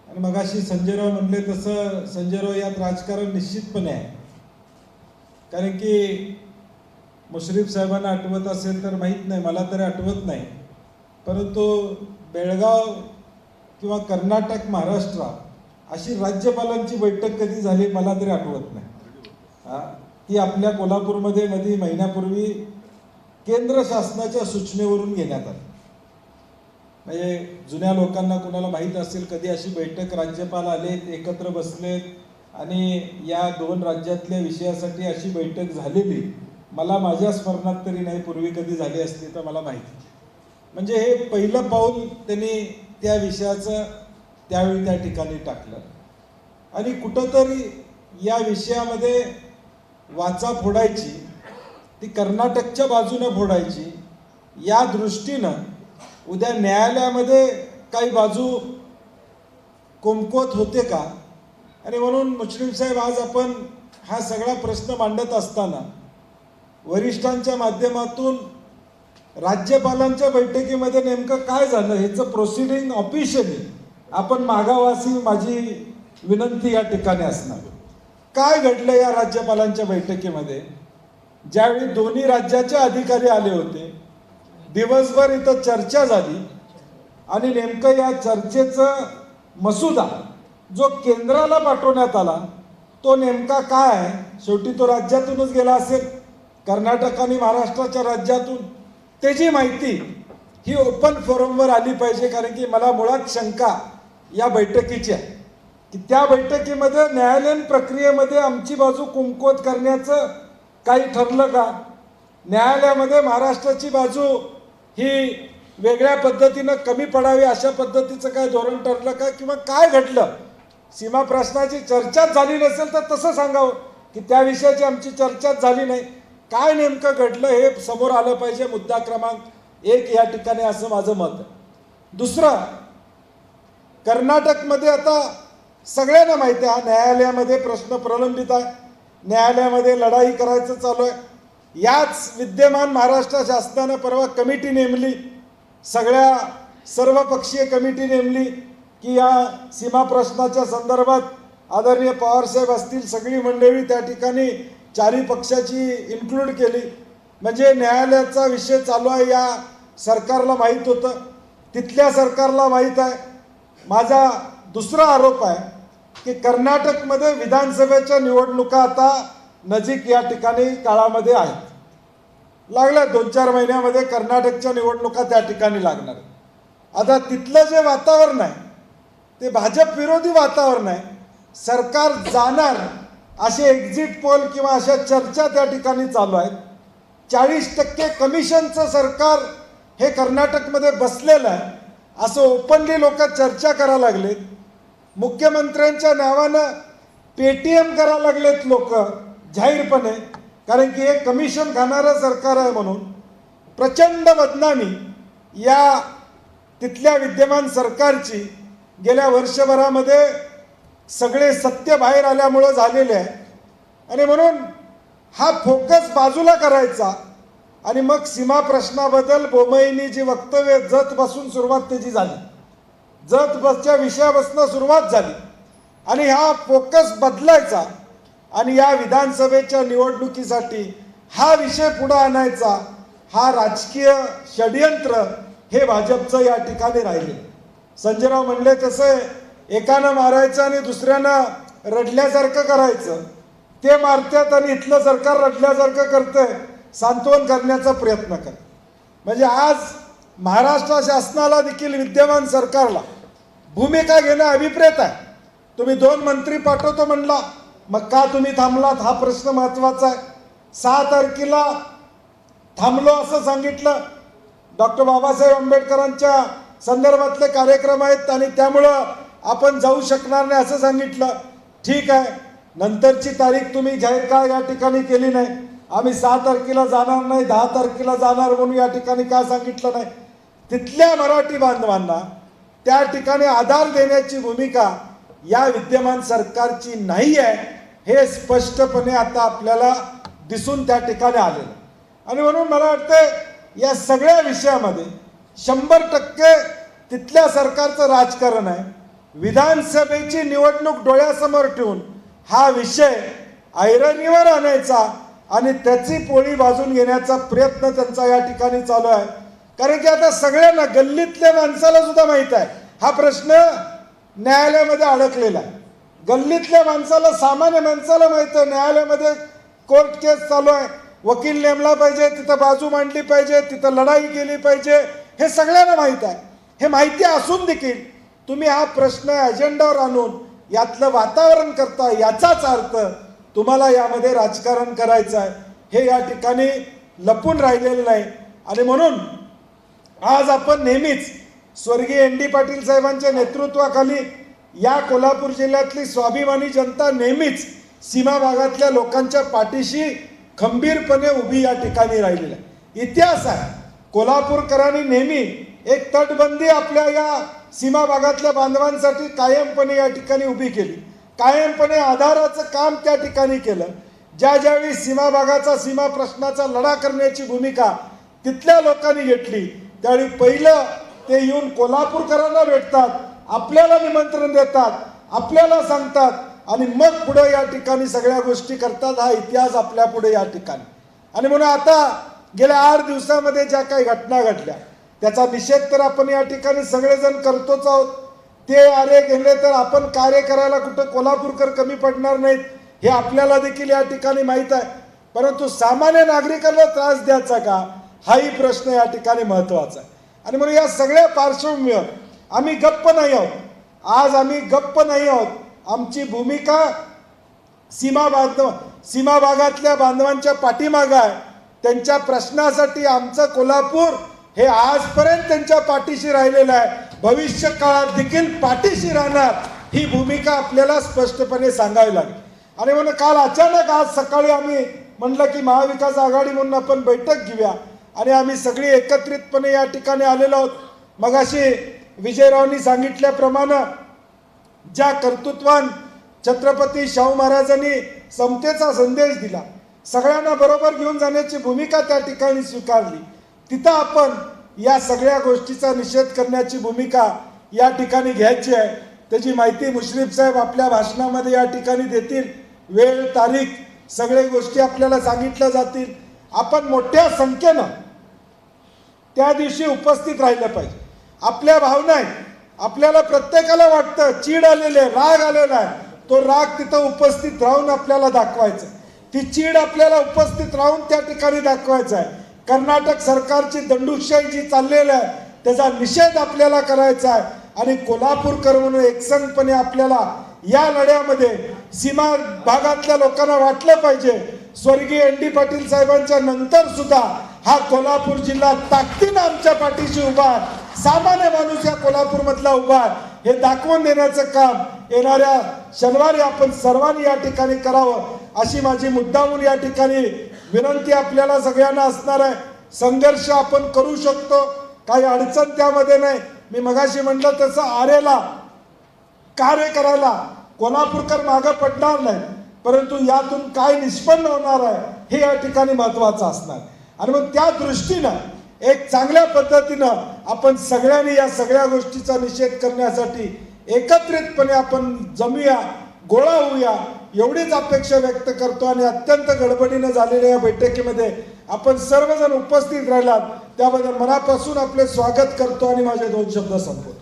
आणि मगाशी संजयराव म्हणले तसं संजयराव यात राजकारण निश्चितपणे आहे. कारण की मुश्रीफ साहेबांना आठवत असेल तर माहीत नाही, मला तरी आठवत नाही, परंतु बेळगाव किंवा कर्नाटक महाराष्ट्र अशी राज्यपालांची बैठक कधी झाली मला तरी आठवत नाही. ती आपल्या कोल्हापूरमध्ये मध्ये महिन्यापूर्वी केंद्र शासनाच्या सूचनेवरून घेण्यात आली. म्हणजे जुन्या लोकांना कोणाला माहीत असेल कधी अशी बैठक राज्यपाल आलेत एकत्र बसलेत आणि या 2 राज्यातल्या विषयासाठी अशी बैठक झालेली मला माझ्या स्मरणात तरी नाही. पूर्वी कधी झाली असती तर मला माहिती. म्हणजे हे पहिलं पाऊल त्यांनी त्या विषयाचं त्यावेळी त्या ठिकाणी टाकलं आणि कुठंतरी या विषयामध्ये वाचा फोडायची ती कर्नाटकच्या बाजूने फोडायची या दृष्टीनं उद्या न्यायालयामध्ये काही बाजू कुमकुवत होते का. आणि म्हणून मुश्रीफ साहेब आज आपण हा सगळा प्रश्न मांडत असताना वरिष्ठांच्या माध्यमातून राज्यपालांच्या बैठकीमध्ये नेमकं काय झालं ह्याचं प्रोसिडिंग ऑफिशियली आपण मागावासी माझी विनंती या ठिकाणी असणार. काय घडलं या राज्यपालांच्या बैठकीमध्ये ज्यावेळी दोन्ही राज्याचे अधिकारी आले होते, दिवसभर इथं चर्चा झाली आणि नेमकं या चर्चेचं मसुदा जो केंद्राला पाठवण्यात आला तो नेमका काय आहे. शेवटी तो राज्यातूनच गेला असेल, कर्नाटक आणि महाराष्ट्राच्या राज्यातून. त्याची माहिती ही ओपन फोरमवर आली पाहिजे. कारण की मला मुळात शंका या बैठकीची आहे की त्या बैठकीमध्ये न्यायालयीन प्रक्रियेमध्ये आमची बाजू कुमकुवत करण्याचं काही ठरलं का. न्यायालयामध्ये महाराष्ट्राची बाजू ही वेगळ्या पद्धतीनं कमी पडावे अशा पद्धतीचं काय धोरण ठरलं का, किंवा काय घडलं? सीमा प्रश्नाची चर्चाच झाली नसेल तर तसं सांगावं की त्या विषयाची आमची चर्चाच झाली नाही. काय नेमकं घडलं हे समोर आलं पाहिजे. मुद्दा क्रमांक 1 या ठिकाणी असं माझं मत आहे. दुसरं, कर्नाटकमध्ये आता सगळ्यांना माहिती आहे, हा न्यायालयामध्ये प्रश्न प्रलंबित आहे, न्यायालयामध्ये लढाई करायचं चालू आहे. याच विद्यमान महाराष्ट्र शासनानं परवा कमिटी नेमली, सगळ्या सर्वपक्षीय कमिटी नेमली की या सीमा प्रश्नाच्या संदर्भात आदरणीय पवारसाहेब असतील, सगळी मंडळी त्या ठिकाणी चारी पक्षाची इन्क्लूड केली. म्हणजे न्यायालयाचा विषय चालू आहे या सरकारला माहीत होतं, तिथल्या सरकारला माहीत आहे. माझा दुसरा आरोप आहे की कर्नाटकमध्ये विधानसभेच्या निवडणुका आता नजीक या ठिकाणी काळामध्ये आहेत, लागल्या 2-4 महिन्यामध्ये कर्नाटकच्या निवडणुका त्या ठिकाणी लागणार. आता तिथलं जे वातावरण आहे ते भाजप विरोधी वातावरण आहे. सरकार जाणार असे एक्झिट पोल किंवा अशा चर्चा त्या ठिकाणी चालू आहेत. 40% कमिशनचं सरकार हे कर्नाटकमध्ये बसलेलं आहे असं ओपनली लोक चर्चा करायला लागलेत. मुख्यमंत्र्यांच्या नावानं पेटीएम करायला लागलेत लोक जाहीरपणे, कारण की हे कमिशन खाणारं सरकार आहे म्हणून. प्रचंड बदनामी या तिथल्या विद्यमान सरकारची गेल्या वर्षभरामध्ये सगळे सत्य बाहेर आल्यामुळं झालेले आहे. आणि म्हणून हा फोकस बाजूला करायचा आणि मग सीमा प्रश्नाबद्दल बोमईनी जी वक्तव्य जतपासून सुरुवात त्याची झाली, जतच्या विषयापासून सुरुवात झाली आणि हा फोकस बदलायचा आणि या विधानसभेच्या निवडणुकीसाठी हा विषय पुढे आणायचा. हा राजकीय षडयंत्र हे भाजपचं या ठिकाणी राहिले. संजयराव म्हणले तसं एकानं मारायचं आणि दुसऱ्यानं रडल्यासारखं करायचं. ते मारतात आणि इथलं सरकार रडल्यासारखं करतंय, सांत्वन करण्याचा प्रयत्न कर. म्हणजे आज महाराष्ट्र शासनाला देखील विद्यमान सरकारला भूमिका घेणं अभिप्रेत आहे. तुम्ही 2 मंत्री पाठवतो म्हणला, मग का तुम्ही थांबलात हा प्रश्न महत्त्वाचा आहे. 6 तारखेला थांबलो असं सांगितलं. डॉक्टर बाबासाहेब आंबेडकरांच्या संदर्भातले कार्यक्रम आहेत आणि त्यामुळं आपण जाऊ शकणार नाही असं सांगितलं. ठीक आहे, नंतरची तारीख तुम्ही जाहीर का या ठिकाणी केली नाही. आम्ही 6 तारखेला जाणार नाही, 10 तारखेला जाणार म्हणून या ठिकाणी का सांगितलं नाही. तिथल्या मराठी बांधवांना त्या ठिकाणी आधार देण्याची भूमिका या विद्यमान सरकारची नाही आहे हे स्पष्टपणे आता आपल्याला दिसून त्या ठिकाणी आलेलं. आणि म्हणून मला वाटतं या सगळ्या विषयामध्ये 100% तिथल्या सरकारचं राजकारण आहे. विधानसभेची निवडणूक डोळ्यासमोर ठेवून हा विषय ऐरणीवर आणायचा आणि त्याची पोळी भाजून घेण्याचा प्रयत्न त्यांचा या ठिकाणी चालू आहे. कारण की आता सगळ्यांना गल्लीतल्या माणसाला सुद्धा माहित आहे हा प्रश्न न्यायालयामध्ये अडकलेला आहे. गल्लीतल्या माणसाला, सामान्य माणसाला माहित आहे न्यायालयामध्ये कोर्ट केस चालू आहे, वकील नेमला पाहिजे, तिथं बाजू मांडली पाहिजे, तिथं लढाई केली पाहिजे, हे सगळ्यांना माहीत आहे. हे माहिती असून देखील तुम्ही हा प्रश्न अजेंडावर आणून यातलं वातावरण करता, याचाच अर्थ तुम्हाला यामध्ये राजकारण करायचं आहे हे या ठिकाणी लपून राहिलेलं नाही. आणि म्हणून आज आपण नेहमीच स्वर्गीय ND पाटील साहेबांच्या नेतृत्वाखाली या कोल्हापूर जिल्ह्यातली स्वाभिमानी जनता नेहमीच सीमा भागातल्या लोकांच्या पाठीशी खंबीरपणे उभी या ठिकाणी राहिलेली आहे. इतिहास आहे, कोल्हापूरकरांनी नेहमी एक तटबंदी आपल्या या सीमा भागातल्या बांधवांसाठी कायमपणे या ठिकाणी उभी केली, कायमपणे आधाराचं काम त्या ठिकाणी केलं. ज्यावेळी सीमा भागाचा, सीमा प्रश्नाचा लढा करण्याची भूमिका तिथल्या लोकांनी घेतली त्यावेळी पहिलं ते येऊन कोल्हापूरकरांना भेटतात, आपल्याला निमंत्रण देतात, आपल्याला सांगतात आणि मग पुढे या ठिकाणी सगळ्या गोष्टी करतात. हा इतिहास आपल्या पुढे या ठिकाणी. आणि म्हणून आता गेल्या 8 दिवसामध्ये ज्या काही घटना घडल्या त्याचा निषेध तर आपण या ठिकाणी सगळेजण करतोच आहोत. ते आले गेले तर आपण कार्य करायला कुठं कोल्हापूरकर कमी पडणार नाहीत हे आपल्याला देखील या ठिकाणी माहीत आहे. परंतु सामान्य नागरिकांना त्रास द्यायचा का हाही प्रश्न या ठिकाणी महत्त्वाचा आहे. आणि म्हणून या सगळ्या पार्श्वभूमीवर आम्ही गप्प नाही आहोत. आज आम्ही गप्प नाही आहोत. आमची भूमिका सीमा भागातल्या बांधवांच्या पाठीमागं आहे. त्यांच्या प्रश्नासाठी आमचं कोल्हापूर
हे आजपर्यंत त्यांच्या पाठीशी राहिलेलं आहे, भविष्य काळात देखील पाठीशी राहणार, ही भूमिका आपल्याला स्पष्टपणे सांगावी लागेल. आणि म्हणून काल अचानक आज सकाळी आम्ही म्हणलं की महाविकास आघाडी म्हणून आपण बैठक घेऊया आणि आम्ही सगळी एकत्रितपणे या ठिकाणी आलेलो आहोत. मगाशी विजयरावांनी सांगितल्याप्रमाणे ज्या कर्तृत्वान छत्रपती शाहू महाराजांनी समतेचा संदेश दिला, सगळ्यांना बरोबर घेऊन जाण्याची भूमिका त्या ठिकाणी स्वीकारली, तिथं आपण या सगळ्या गोष्टीचा निषेध करण्याची भूमिका या ठिकाणी घ्यायची आहे. त्याची माहिती मुश्रीफ साहेब आपल्या भाषणामध्ये या ठिकाणी देतील. वेळ तारीख सगळे गोष्टी आपल्याला सांगितल्या जातील. आपण मोठ्या संख्येनं त्या दिवशी उपस्थित राहिलं पाहिजे. आपल्या भावना आहेत, आपल्याला प्रत्येकाला वाटतं चीड आलेले राग आलेला आहे, तो राग तिथं उपस्थित राहून आपल्याला दाखवायचा, ती चीड आपल्याला उपस्थित राहून त्या ठिकाणी दाखवायचा आहे. कर्नाटक सरकारची दंडुकशाही जी चाललेली आहे त्याचा निषेध आपल्याला करायचा आहे आणि कोल्हापूरकर म्हणून एकसंघपणे आपल्याला या लढ्यामध्ये सीमा भागातल्या लोकांना वाटलं पाहिजे स्वर्गीय एन डी पाटील साहेबांच्या नंतर सुद्धा हा कोल्हापूर जिल्हा ताकदीनं आमच्या पाठीशी उभा आहे, सामान्य माणूस या कोल्हापूरमधला उभा आहे, हे दाखवून देण्याचं काम येणाऱ्या शनिवारी आपण सर्वांनी या ठिकाणी करावं, अशी माझी मुद्दामून या ठिकाणी विनंती आपल्याला सगळ्यांना असणार आहे. संघर्ष आपण करू शकतो, काही अडचण त्यामध्ये नाही. मी मगाशी म्हटलं तसं आरेला कार्य करायला कोल्हापूरकर मागं पडणार नाही, परंतु यातून काय निष्पन्न होणार आहे हे या ठिकाणी महत्वाचं असणार. आणि मग त्या दृष्टीनं एक चांगल्या पद्धतीनं आपण सगळ्यांनी या सगळ्या गोष्टीचा निषेध करण्यासाठी एकत्रितपणे आपण जमूया, गोळा होऊया, एवढीच अपेक्षा व्यक्त करतो. आणि अत्यंत गडबडीनं झालेल्या या बैठकीमध्ये आपण सर्वजण उपस्थित राहिलात त्याबद्दल मनापासून आपले स्वागत करतो आणि माझे 2 शब्द संपवतो.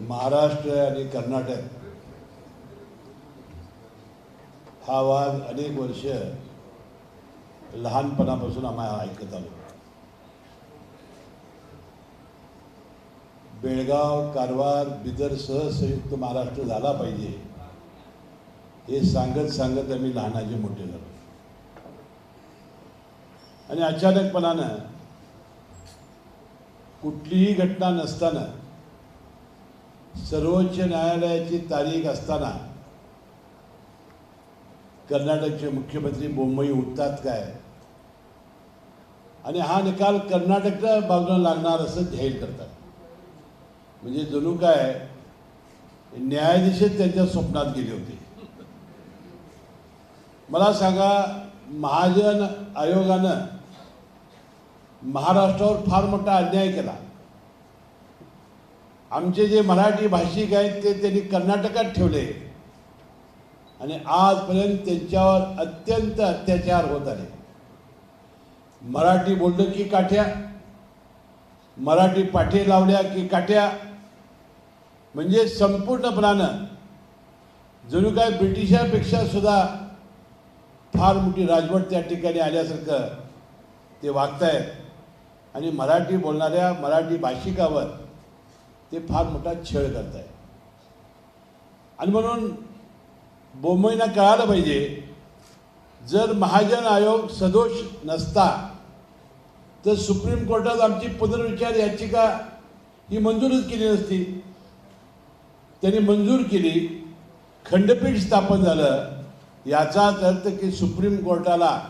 महाराष्ट्र आणि कर्नाटक हा वाद अनेक वर्ष लहानपणापासून आम्हाला ऐकत आलो. बेळगाव, कारवार, बिदरसह संयुक्त महाराष्ट्र झाला पाहिजे हे सांगत सांगत आम्ही लहानाचे मोठे झालो. आणि अचानकपणानं कुठलीही घटना नसताना, सर्वोच्च न्यायालयाची तारीख असताना कर्नाटकचे मुख्यमंत्री मुंबई उठतात काय आणि हा निकाल कर्नाटकच्या बाजूला लागणार असं जाहीर करतात. म्हणजे जणू काय न्यायाधीशच त्यांच्या स्वप्नात गेले होते. मला सांगा, महाजन आयोगानं महाराष्ट्रावर फार मोठा अन्याय केला. आमचे जे मराठी भाषिक आहेत ते त्यांनी कर्नाटकात ठेवले आणि आजपर्यंत त्यांच्यावर अत्यंत अत्याचार होत आले. मराठी बोललं की काठ्या, मराठी पाठे लावल्या की काठ्या, म्हणजे संपूर्णपणानं जणू काय ब्रिटिशांपेक्षा सुद्धा फार मोठी राजवट त्या ठिकाणी आल्यासारखं ते वागतायत. आणि मराठी बोलणाऱ्या मराठी भाषिकावर ते फार मोठा छळ करत आहे. आणि म्हणून बोंबईना कळालं पाहिजे, जर महाजन आयोग सदोष नसता तर सुप्रीम कोर्टात आमची पुनर्विचार याचिका ही मंजूरच केली नसती. त्यांनी मंजूर केली, खंडपीठ स्थापन झालं, याचाच अर्थ की सुप्रीम कोर्टाला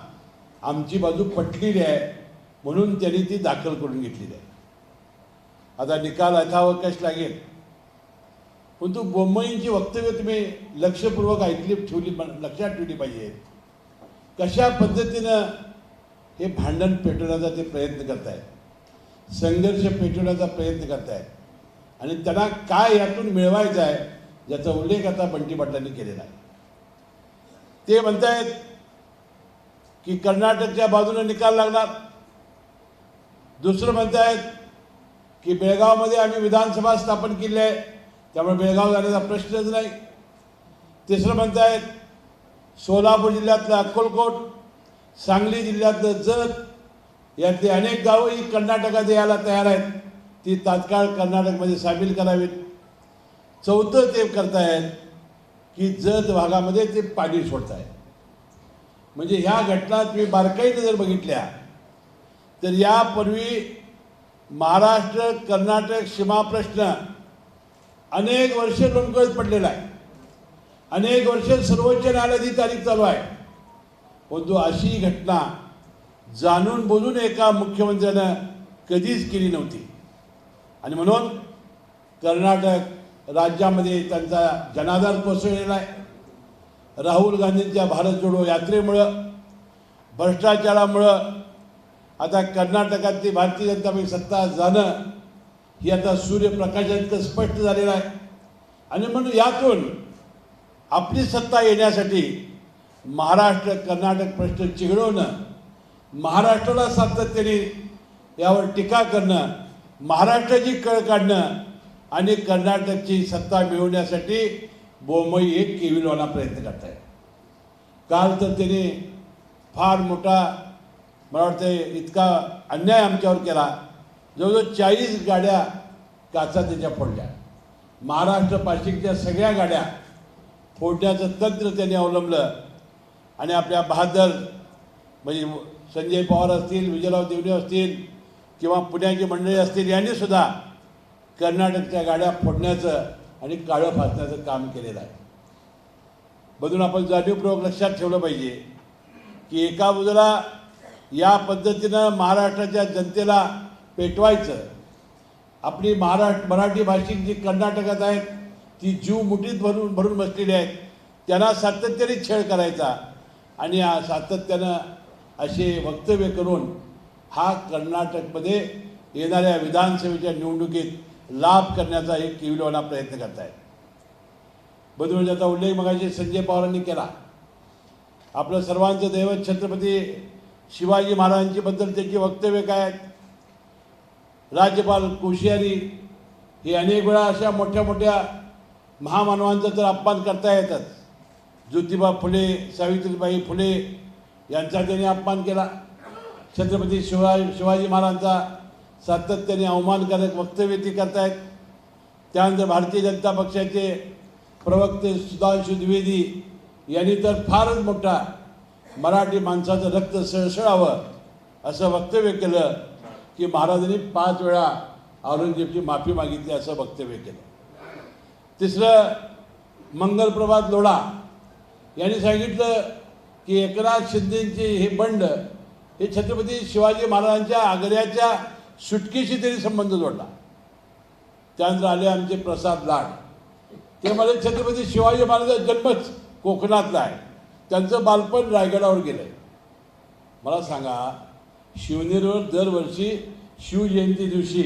आमची बाजू पटलेली आहे म्हणून त्यांनी ती दाखल करून घेतलेली आहे. आता निकाल यथावकाश लागेल, परंतु बोंबईंची वक्तव्य तुम्ही लक्षपूर्वक लक्षात ठेवली पाहिजे. कशा पद्धतीनं हे भांडण पेटवण्याचा ते प्रयत्न करत आहेत, संघर्ष पेटवण्याचा प्रयत्न करत आहेत आणि त्यांना काय यातून मिळवायचं आहे याचा उल्लेख आता बंटी पाटलांनी केलेला आहे. ते म्हणतायत की कर्नाटकच्या बाजूने निकाल लागणार, दुसरं म्हणतायत की बेळगावमध्ये आम्ही विधानसभा स्थापन केली आहे त्यामुळे बेळगाव जाण्याचा प्रश्नच नाही. तिसरं म्हणतायत सोलापूर जिल्ह्यातलं अक्कलकोट, सांगली जिल्ह्यातलं जत यातली अनेक गावं ही कर्नाटकात यायला तयार आहेत, ती तात्काळ कर्नाटकमध्ये सामील करावीत. चौथं ते करतायत की जत भागामध्ये ते पाणी सोडतायत. म्हणजे ह्या घटना तुम्ही बारकाईने जर बघितल्या तर यापूर्वी महाराष्ट्र कर्नाटक सीमा प्रश्न अनेक वर्ष लोंबकळत पडलेला आहे. अनेक वर्ष सर्वोच्च न्यायालयाची तारीख चालू आहे. परंतु अशी घटना जाणून बोलून एका मुख्यमंत्र्यानं कधीच केली नव्हती. आणि म्हणून कर्नाटक राज्यामध्ये त्यांचा जनाधार कोसळलेला आहे. राहुल गांधींच्या भारत जोडो यात्रेमुळं, भ्रष्टाचारामुळं आता कर्नाटकातली भारतीय जनता पक्षाची सत्ता जाणं ही आता सूर्यप्रकाशात स्पष्ट झालेलं आहे. आणि म्हणून यातून आपली सत्ता येण्यासाठी महाराष्ट्र कर्नाटक प्रश्न चिघळवणं, महाराष्ट्राला सातत्याने यावर टीका करणं, महाराष्ट्राची कळ काढणं आणि कर्नाटकची सत्ता मिळवण्यासाठी बोंबई एक केविलवाना प्रयत्न करत आहे. काल तर त्याने फार मोठा, मला वाटतं इतका अन्याय आमच्यावर केला. जवळजवळ 40 गाड्या काचा त्याच्या फोडल्या. महाराष्ट्र पाशिकच्या सगळ्या गाड्या फोडण्याचं तंत्र त्यांनी अवलंबलं. आणि आपल्या बहादर म्हणजे संजय पवार असतील, विजयराव देवणे असतील किंवा पुण्याची मंडळी असतील, यांनी सुद्धा कर्नाटकच्या गाड्या फोडण्याचं आणि काळं फासण्याचं काम केलेलं आहे. म्हणून आपण जाणीवपूर्वक लक्षात ठेवलं पाहिजे की एका बाजूला या पद्धतीनं महाराष्ट्राच्या जनतेला पेटवायचं, आपली मराठी भाषिक जी कर्नाटकात आहेत ती जीव मुठीत भरून बसलेली आहेत, त्यांना सातत्याने छळ करायचा आणि सातत्यानं असे वक्तव्य करून हा कर्नाटकमध्ये येणाऱ्या विधानसभेच्या निवडणुकीत लाभ करण्याचा एक केविलवाना प्रयत्न करत आहे. बदलून ज्याचा उल्लेख मगाशी संजय पवारांनी केला. आपलं सर्वांचं दैवत छत्रपती शिवाजी महाराजांची बद्दल त्याची वक्तव्य काय आहेत. राज्यपाल कोश्यारी हे अनेक वेळा अशा मोठ्या मोठ्या महामानवांचा तर अपमान करता येतात. ज्योतिबा फुले, सावित्रीबाई फुले यांचा त्यांनी अपमान केला. छत्रपती शिवाजी महाराजांचा सातत्याने अवमानकारक वक्तव्य ते करतायत. त्यानंतर भारतीय जनता पक्षाचे प्रवक्ते सुधांशु द्विवेदी यांनी तर फारच मोठा मराठी माणसाचं रक्त सळसळावं असं वक्तव्य केलं की महाराजांनी 5 वेळा औरंगजेबची माफी मागितली असं वक्तव्य केलं. तिसरं मंगलप्रभात लोढा यांनी सांगितलं की एकनाथ शिंदेचे हे बंड हे छत्रपती शिवाजी महाराजांच्या आग्र्याच्या सुटकेशी त्यांनी संबंध जोडला. त्यानंतर आले आमचे प्रसाद लाड, ते म्हणाले छत्रपती शिवाजी महाराजांचा जन्मच कोकणातला आहे, त्यांचं बालपण रायगडावर गेलंय. मला सांगा, शिवनेरीवर दरवर्षी शिवजयंती दिवशी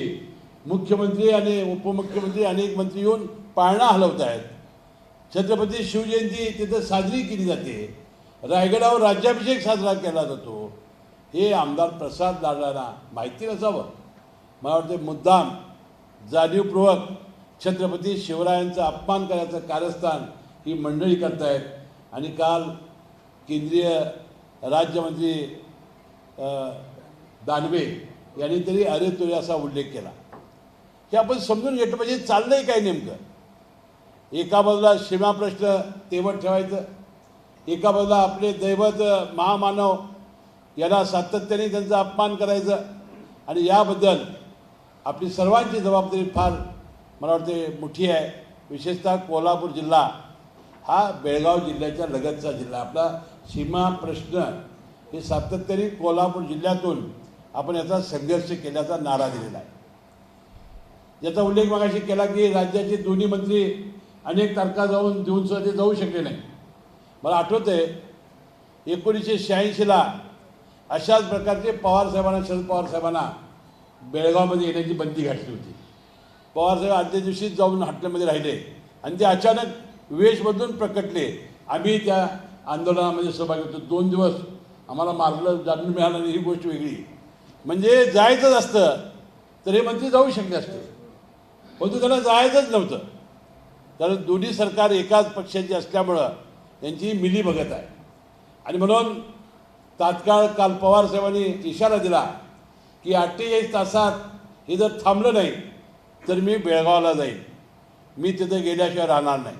मुख्यमंत्री आणि उपमुख्यमंत्री अनेक मंत्री येऊन पाळणा हलवत आहेत. छत्रपती शिवजयंती तिथं साजरी केली जाते, रायगडावर राज्याभिषेक साजरा केला जातो. हे आमदार प्रसाद लाडांना माहिती नसावं. मला वाटतं मुद्दाम जाणीवपूर्वक छत्रपती शिवरायांचा अपमान करायचं कारस्थान ही मंडळी करतायत. आणि काल केंद्रीय राज्यमंत्री दानवे यांनी तरी अरे तुरे असा उल्लेख केला की आपण समजून घेतलं पाहिजे चाललंय काय नेमकं. एका बाजूला सीमा प्रश्न तेवत ठेवायचं, एका बाजूला आपले दैवत महामानव याला सातत्याने त्यांचा अपमान करायचं. आणि याबद्दल आपली सर्वांची जबाबदारी फार मला वाटते मोठी आहे. विशेषतः कोल्हापूर जिल्हा हा बेळगाव जिल्ह्याच्या लगतचा जिल्हा, आपला सीमा प्रश्न हे सातत्याने कोल्हापूर जिल्ह्यातून आपण याचा संघर्ष केल्याचा नारा दिलेला आहे. याचा उल्लेख मगाशी केला की राज्याचे दोन्ही मंत्री अनेक तारखा देऊन सुद्धा ते जाऊ शकले नाही. मला आठवतंय 1986ला अशाच प्रकारचे शरद पवार साहेबांना बेळगावमध्ये येण्याची बंदी घातली होती. पवारसाहेब आदल्या दिवशीच जाऊन हॉटेलमध्ये राहिले आणि ते अचानक वेश बदलून प्रकटले. आम्ही त्या आंदोलनामध्ये सहभागी होतो. 2 दिवस आम्हाला मारलं, जाणून मिळालं नाही, ही गोष्ट वेगळी. म्हणजे जायचंच असतं तर हे मंत्री जाऊ शकले असते, परंतु त्याला जायचंच नव्हतं. कारण दोन्ही सरकार एकाच पक्षाची असल्यामुळं यांची मिलीभगत आहे. आणि म्हणून तात्काळ काल पवार साहेबांनी इशारा दिला की 48 तासात हे जर थांबलं नाही तर मी बेळगावला जाईन, मी तिथे गेल्याशिवाय राहणार नाही,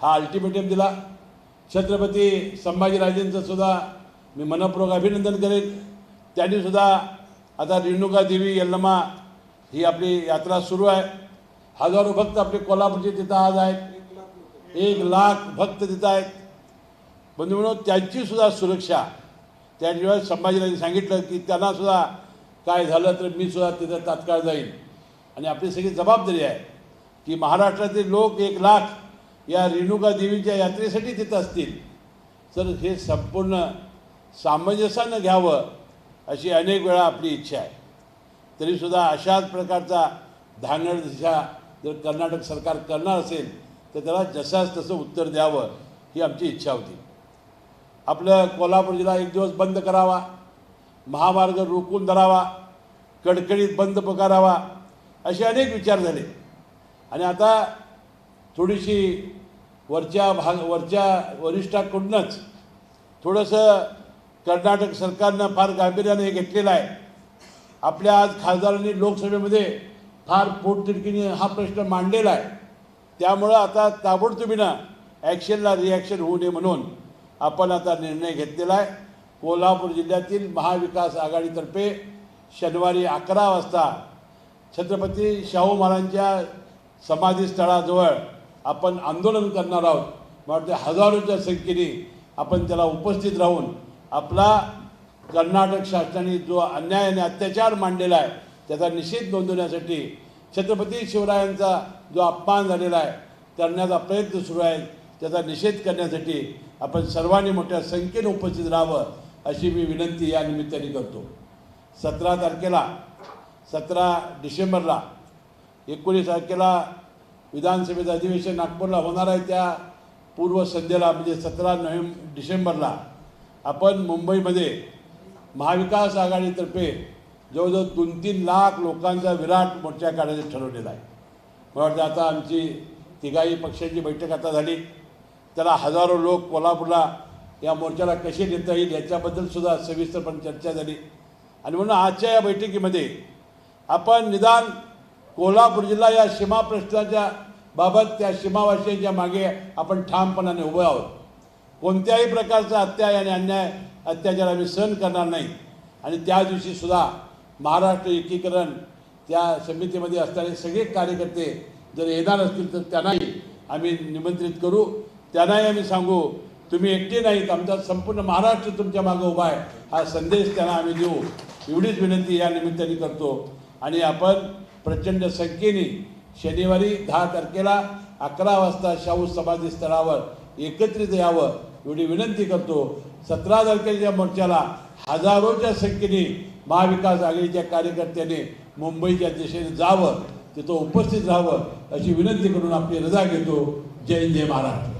हा अल्टिमेटम दिला. छत्रपती संभाजीराजेंचं सुद्धा मी मनपूर्वक अभिनंदन करेन. त्यांनी सुद्धा आता रेणुका देवी यल्लमा ही आपली यात्रा सुरू आहे. हजारो भक्त आपले कोल्हापूरचे तिथं आज आहेत, 1 लाख भक्त तिथं आहेत. बंधू म्हणून त्यांची सुद्धा सुरक्षा त्याशिवाय संभाजीराजांनी सांगितलं की त्यांना सुद्धा काय झालं तर मी सुद्धा तिथं तात्काळ जाईन. आणि आपली सगळी जबाबदारी आहे की महाराष्ट्रातील लोक 1 लाख या रेणुका देवीच्या यात्रेसाठी तिथं असतील तर हे संपूर्ण सामंजस्यानं घ्यावं अशी अनेक वेळा आपली इच्छा आहे. तरीसुद्धा अशाच प्रकारचा धांगडदिशा जर कर्नाटक सरकार करणार असेल तर त्याला जसाच तसं उत्तर द्यावं ही आमची इच्छा होती. आपलं कोल्हापूर जिल्हा 1 दिवस बंद करावा, महामार्ग रोखून धरावा, कडकडीत बंद पुकारावा असे अनेक विचार झाले. आणि आता थोडीशी वरच्या वरिष्ठाकडूनच थोडंसं कर्नाटक सरकारनं फार गांभीर्याने घेतलेलं आहे. आपल्या आज खासदारांनी लोकसभेमध्ये फार पोटतिडकीने हा प्रश्न मांडलेला आहे. त्यामुळं आता ताबडतोबीनं ॲक्शनला रिॲक्शन होऊ नये म्हणून आपण आता निर्णय घेतलेला आहे. कोल्हापूर जिल्ह्यातील महाविकास आघाडीतर्फे शनिवारी 11 वाजता छत्रपती शाहू महाराजांच्या समाधीस्थळाजवळ आपण आंदोलन करणार आहोत. मला वाटतं हजारोच्या संख्येने आपण त्याला उपस्थित राहून आपला कर्नाटक शासनाने जो अन्याय आणि अत्याचार मांडलेला आहे त्याचा निषेध नोंदवण्यासाठी, छत्रपती शिवरायांचा जो अपमान झालेला आहे करण्याचा प्रयत्न सुरू आहे त्याचा निषेध करण्यासाठी आपण सर्वांनी मोठ्या संख्येने उपस्थित राहावं अशी मी विनंती या निमित्ताने करतो. 17 डिसेंबरला 19 तारखेला विधानसभेचं अधिवेशन नागपूरला होणार आहे. त्या पूर्वसंध्येला म्हणजे 17 डिसेंबरला आपण मुंबईमध्ये महाविकास आघाडीतर्फे जवळजवळ 2-3 लाख लोकांचा विराट मोर्चा काढायचं ठरवलेला आहे. मला वाटतं आता आमची तिघाही पक्षांची बैठक आता झाली. त्याला हजारो लोक कोल्हापूरला या मोर्चाला कसे नेता येईल याच्याबद्दल सुद्धा सविस्तरपणे चर्चा झाली. आणि म्हणून आजच्या या बैठकीमध्ये आपण निदान कोल्हापूर जिल्हा या सीमा प्रश्नाच्या बाबत त्या सीमावासियांच्या मागे आपण ठामपणाने उभे आहोत. कोणत्याही प्रकारचा आणि अन्याय अत्याचार आम्ही सहन करणार नाही. आणि त्या दिवशी सुद्धा महाराष्ट्र एकीकरण त्या समितीमध्ये असणारे सगळे कार्यकर्ते जर येणार असतील तर त्यांनाही आम्ही निमंत्रित करू. त्यांनाही आम्ही सांगू तुम्ही एकटे नाहीत, आमचा संपूर्ण महाराष्ट्र तुमच्या मागे उभा आहे हा संदेश त्यांना आम्ही देऊ. एवढीच विनंती या निमित्ताने करतो. आणि आपण प्रचंड संख्येने शनिवारी 10 तारखेला 11 वाजता शाहू समाधी स्थळावर एकत्रित यावं एवढी विनंती करतो. 17 तारखेच्या मोर्चाला हजारोच्या संख्येने महाविकास आघाडीच्या कार्यकर्त्यांनी मुंबईच्या दिशेने जावं, तिथं उपस्थित राहावं अशी विनंती करून आपली रजा घेतो. जय हिंद, जय महाराष्ट्र.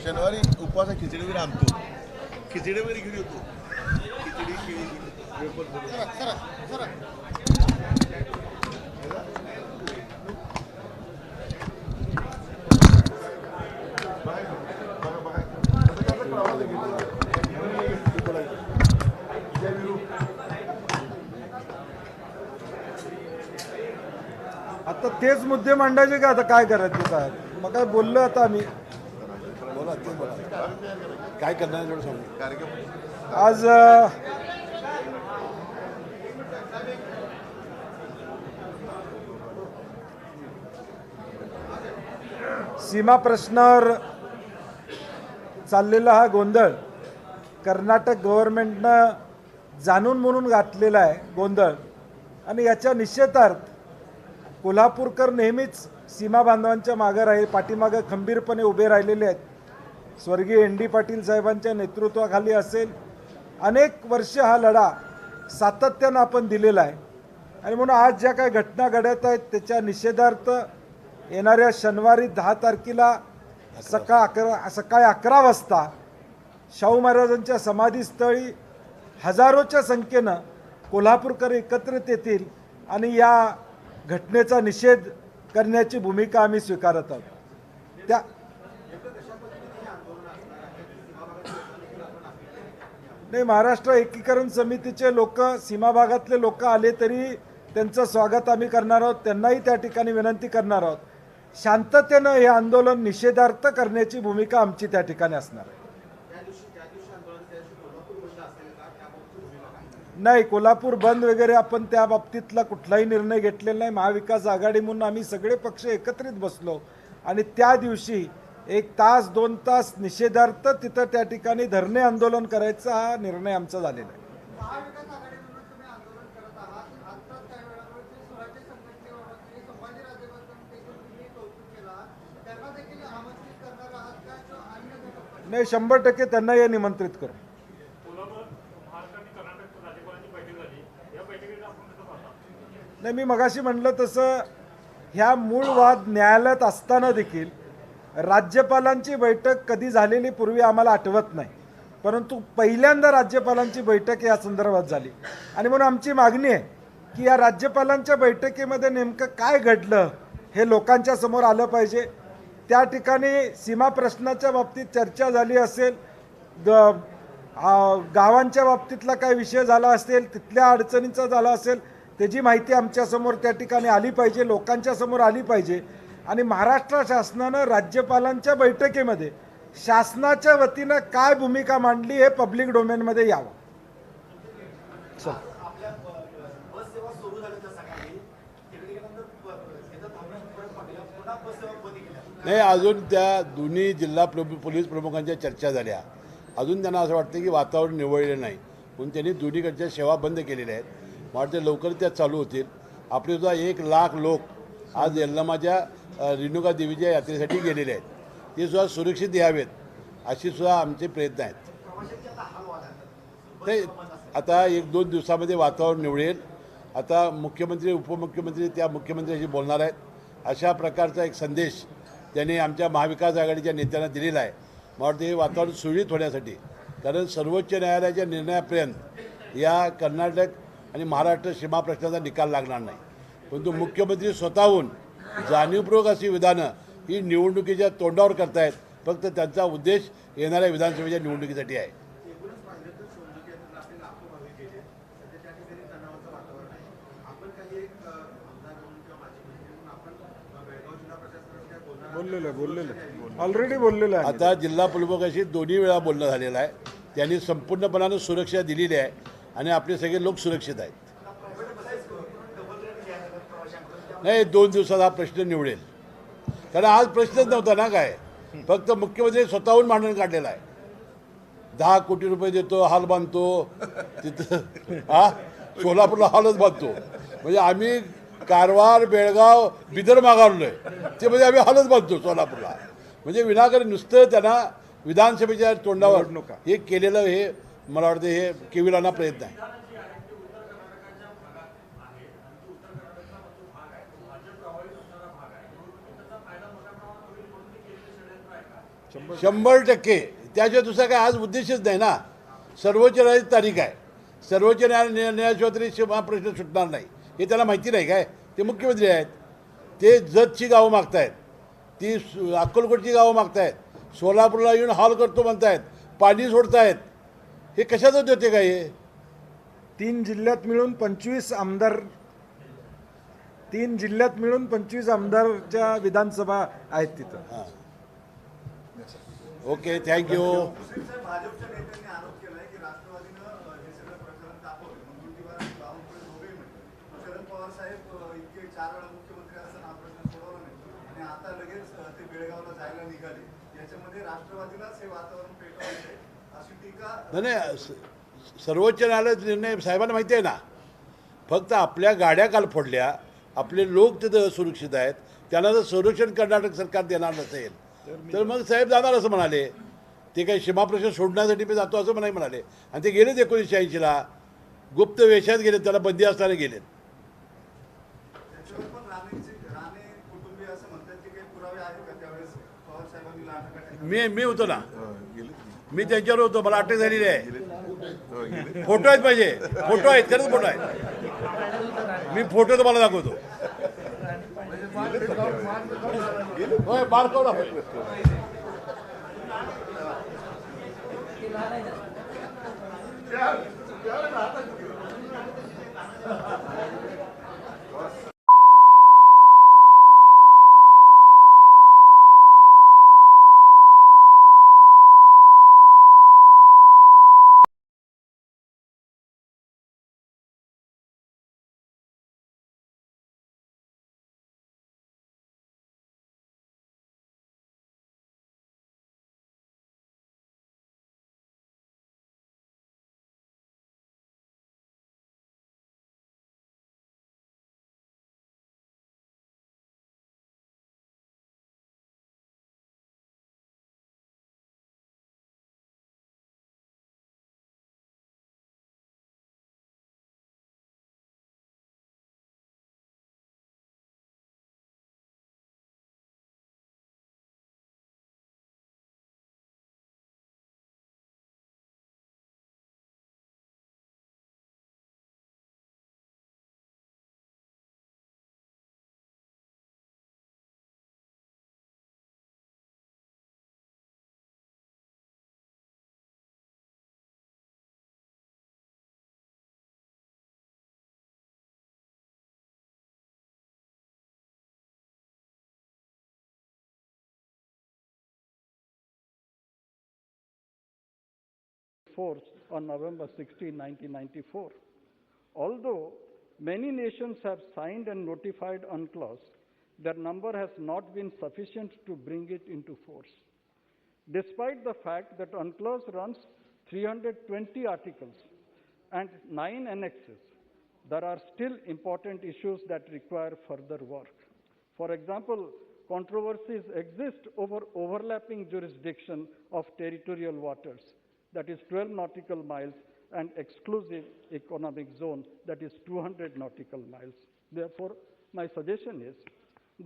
शनिवारी उपवास खिचडी वगैरे आणतो, खिचडी वगैरे घेऊन येतो.
आता तेच मुद्दे मांडायचे का? आता काय करायचं? काय मग काय बोललो आता आम्ही बोला ते बोला
काय करणार एवढं सांगू.
आज सीमा प्रश्नावर चाललेला हा गोंधळ कर्नाटक गव्हर्नमेंटनं जाणून म्हणून घातलेला आहे गोंधळ. आणि याच्या निषेधार्थ कोल्हापूरकर नेहमीच सीमा बांधवांच्या मागे पाठीमागं खंबीरपणे उभे राहिलेले आहेत. स्वर्गीय एन डी पाटील साहेबांच्या नेतृत्वाखाली असेल, अनेक वर्ष हा लढा सातत्यानं आपण दिलेला आहे. आणि म्हणून आज ज्या काही घटना घडत आहेत त्याच्या निषेधार्थ येणाऱ्या शनिवारी 10 तारखेला सकाळी 11 वाजता शाहू महाराजांच्या समाधीस्थळी हजारोच्या संख्येनं कोल्हापूरकर एकत्रित येतील आणि या घटनेचा निषेध करण्याची भूमिका आम्ही स्वीकारत आहोत. त्या नाही, महाराष्ट्र एकीकरण समितीचे लोक, सीमा भागातले लोक आले तरी त्यांचं स्वागत आम्ही करणार आहोत. त्यांनाही त्या ठिकाणी विनंती करणार आहोत. शांततेनं हे आंदोलन निषेधार्थ करण्याची भूमिका आमची त्या ठिकाणी असणार आहे. नाही, कोल्हापूर बंद वगैरे आपण त्या बाबतीतला कुठलाही निर्णय घेतलेला नाही. महाविकास आघाडी म्हणून आम्ही सगळे पक्ष एकत्रित बसलो आणि त्या दिवशी 1 तास 2 तास निषेधार्थ तिथं त्या ठिकाणी धरणे आंदोलन करायचा हा निर्णय आमचा झालेला आहे. नाही, 100% त्यांना हे निमंत्रित करू. नाही, मी मगाशी म्हणलं तसं ह्या मूळ वाद न्यायालयात असताना देखील राज्यपालांची बैठक कधी झालेली पूर्वी आम्हाला आठवत नाही, परंतु पहिल्यांदा राज्यपालांची बैठक या संदर्भात झाली. आणि म्हणून आमची मागणी आहे की या राज्यपालांच्या बैठकीमध्ये नेमकं काय घडलं हे लोकांच्या समोर आलं पाहिजे. त्या ठिकाणी सीमा प्रश्नाच्या बाबतीत चर्चा झाली असेल, गावांच्या बाबतीतला काय विषय झाला असेल, तिथल्या अडचणींचा झाला असेल, त्याची माहिती आमच्यासमोर त्या ठिकाणी आली पाहिजे, लोकांच्या समोर आली पाहिजे. आणि महाराष्ट्र शासनानं राज्यपालांच्या बैठकीमध्ये शासनाच्या वतीनं काय भूमिका मांडली हे पब्लिक डोमेनमध्ये यावं.
नाही, अजून त्या दोन्ही जिल्हा पोलीस प्रमुखांच्या चर्चा झाल्या. अजून त्यांना असं वाटतं की वातावरण निवळलेलं नाही म्हणून त्यांनी दोन्हीकडच्या सेवा बंद केलेल्या आहेत. मला वाटतं लवकर त्या चालू होतील. आपले सुद्धा 1 लाख लोक आज यल्लमाच्या रेणुका देवीच्या यात्रेसाठी गेलेले आहेत. ते सुद्धा सुरक्षित यावेत अशी सुद्धा आमचे प्रयत्न आहेत. ते आता 1-2 दिवसामध्ये वातावरण निवळेल. आता मुख्यमंत्री उपमुख्यमंत्री त्या मुख्यमंत्र्यांशी बोलणार आहेत. अशा प्रकारचा एक संदेश त्यांनी आमच्या महाविकास आघाडीच्या नेत्यांना दिलेला आहे. मला वाटतं हे वातावरण सुरळीत होण्यासाठी, कारण सर्वोच्च न्यायालयाच्या निर्णयापर्यंत या कर्नाटक आणि महाराष्ट्र सीमा प्रश्नाचा निकाल लागणार नाही. परंतु मुख्यमंत्री स्वतःहून जाणीवपूर्वक अशी विधानं ही निवडणुकीच्या तोंडावर करतायत. फक्त त्यांचा उद्देश येणाऱ्या विधानसभेच्या निवडणुकीसाठी आहे.
ऑलरेडी बोललेलं आहे.
आता जिल्हा प्रमुखाशी 2 वेळा बोलणं झालेलं आहे. त्यांनी संपूर्णपणानं सुरक्षा दिलेली आहे आणि आपले सगळे लोक सुरक्षित आहेत. नाही, 2 दिवसात हा प्रश्न निवडेल. कारण आज प्रश्नच नव्हता ना काय, फक्त मुख्यमंत्री स्वतःहून मांडून काढलेला आहे. 10 कोटी रुपये देतो, हाल बांधतो तिथं, सोलापूरला हालच बांधतो. म्हणजे आम्ही कारवार, बेळगाव, बिदर मागावलोय, ते म्हणजे आम्ही हालच बांधतो सोलापूरला. म्हणजे विनाकारण नुसतं त्यांना विधानसभेच्या तोंडावर हे केलेलं, हे मला वाटतं हे केविलांना प्रयत्न आहे. 100% त्याशिवाय दुसरा काय आज उद्देशच नाही ना. सर्वोच्च न्यायालयाची तारीख आहे. सर्वोच्च न्यायालयाशिवाय तरी हा प्रश्न सुटणार नाही हे त्याला माहिती नाही काय. ते मुख्यमंत्री आहेत, ते जतची गावं मागतायत, ती अक्कलकोटची गावं मागतायत, सोलापूरला येऊन हॉल करतो म्हणतायत, पाणी सोडतायत. हे कशाचं देते काय? हे
3 जिल्ह्यात मिळून 25 आमदार, 3 जिल्ह्यात मिळून 25 आमदारच्या विधानसभा आहेत तिथं.
Okay, thank you. नाही, सर्वोच्च न्यायालयाचा निर्णय साहेबांना माहिती आहे ना. फक्त आपल्या गाड्या काल फोडल्या, आपले लोक तिथं सुरक्षित आहेत, त्यांना जर संरक्षण कर्नाटक सरकार देणार नसेल तर मग साहेब जाणार असं म्हणाले. ते काही सीमाप्रश्न सोडण्यासाठी मी जातो असं नाही म्हणाले आणि ते गेलेत 1980ला गुप्त वेशात गेलेत, त्याला बंदी असताना गेलेत. मी होतो ना, मी त्यांच्यावर होतो, मला अटक झालेली आहे. फोटो आहेत माझे, फोटो आहेत, खरंच फोटो आहेत. मी फोटो तुम्हाला दाखवतो. होय, बारकोड होय.
Force on November 16, 1994. Although many nations have signed and notified UNCLOS, their number has not been sufficient to bring it into force. Despite the fact that UNCLOS runs 320 articles and 9 annexes, there are still important issues that require further work. For example, controversies exist over overlapping jurisdiction of territorial waters, that is 12 nautical miles, and exclusive economic zone, that is 200 nautical miles. Therefore, my suggestion is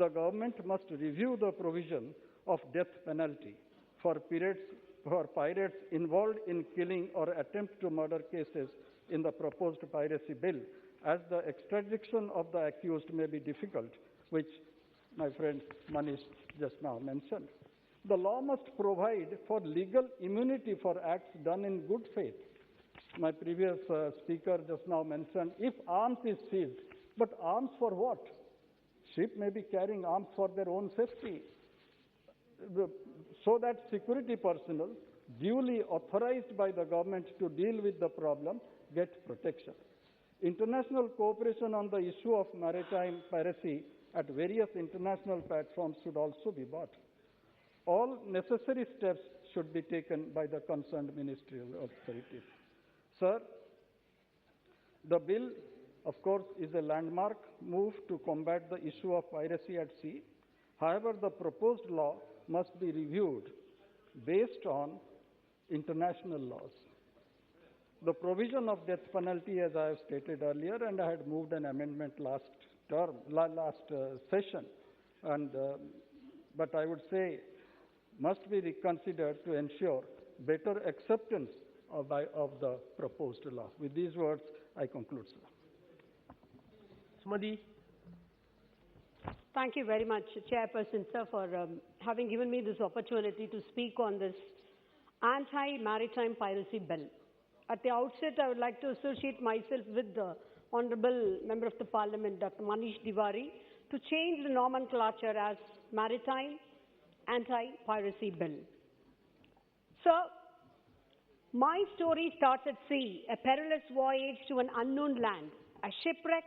the government must review the provision of death penalty for pirates involved in killing or attempt to murder cases in the proposed piracy bill, as the extradition of the accused may be difficult, which my friend Manish just now mentioned. The law must provide for legal immunity for acts done in good faith. My previous speaker just now mentioned, if arms is seized, but arms for what? Ship may be carrying arms for their own safety, so that security personnel duly authorized by the government to deal with the problem get protection. International cooperation on the issue of maritime piracy at various international platforms should also be brought. All necessary steps should be taken by the concerned ministerial authorities. Sir, the bill, of course, is a landmark move to combat the issue of piracy at sea. However, the proposed law must be reviewed based on international laws. The provision of death penalty, as I have stated earlier, and I had moved an amendment last session, but I would say must be reconsidered to ensure better acceptance of the proposed law. With these words, I conclude, sir.
Sumadi.
Thank you very much, Chairperson, sir, for having given me this opportunity to speak on this anti-maritime piracy bill. At the outset, I would like to associate myself with the Honorable Member of the Parliament, Dr. Manish Tiwari, to change the nomenclature as Maritime Anti-Piracy Bill. So, my story starts at sea, a perilous voyage to an unknown land, a shipwreck,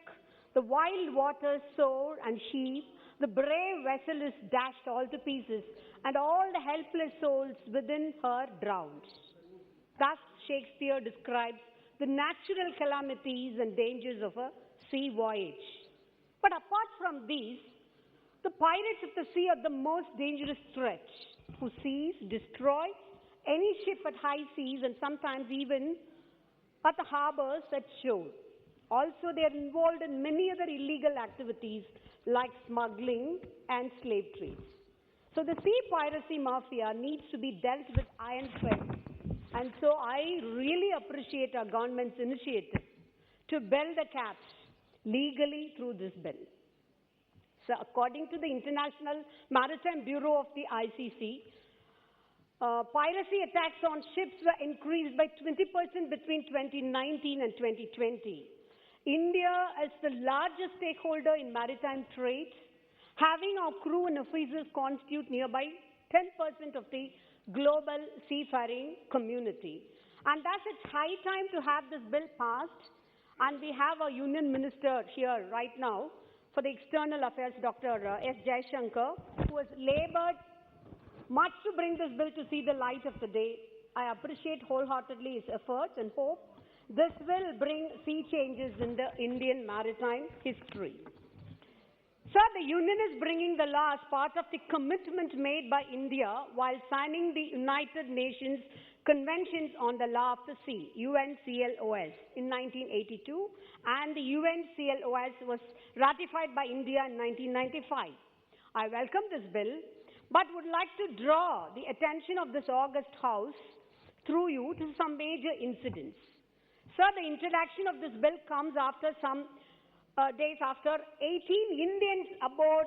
the wild waters soar and heave, the brave vessel is dashed all to pieces, and all the helpless souls within her drowned. Thus, Shakespeare describes the natural calamities and dangers of a sea voyage. But apart from these, the pirates of the sea are the most dangerous threat, who seize, destroy, any ship at high seas and sometimes even at the harbors at shore. Also, they are involved in many other illegal activities like smuggling and slave trade. So the sea piracy mafia needs to be dealt with iron fist. And so I really appreciate our government's initiative to build the caps legally through this bill. So according to the International Maritime Bureau of the ICC, piracy attacks on ships were increased by 20% between 2019 and 2020. India is the largest stakeholder in maritime trade, having our crew and officers constitute nearby 10% of the global seafaring community. And thus it's high time to have this bill passed, and we have our Union Minister here right now for the External Affairs, Dr. S. Jaishankar, who has labored much to bring this bill to see the light of the day. I appreciate wholeheartedly his efforts and hope this will bring sea changes in the Indian maritime history. Sir, the Union is bringing the law as part of the commitment made by India while signing the United Nations Conventions on the Law of the Sea, UNCLOS, in 1982, and the UNCLOS was ratified by India in 1995. I welcome this bill, but would like to draw the attention of this august House through you to some major incidents. Sir, the introduction of this bill comes after some days after 18 Indians aboard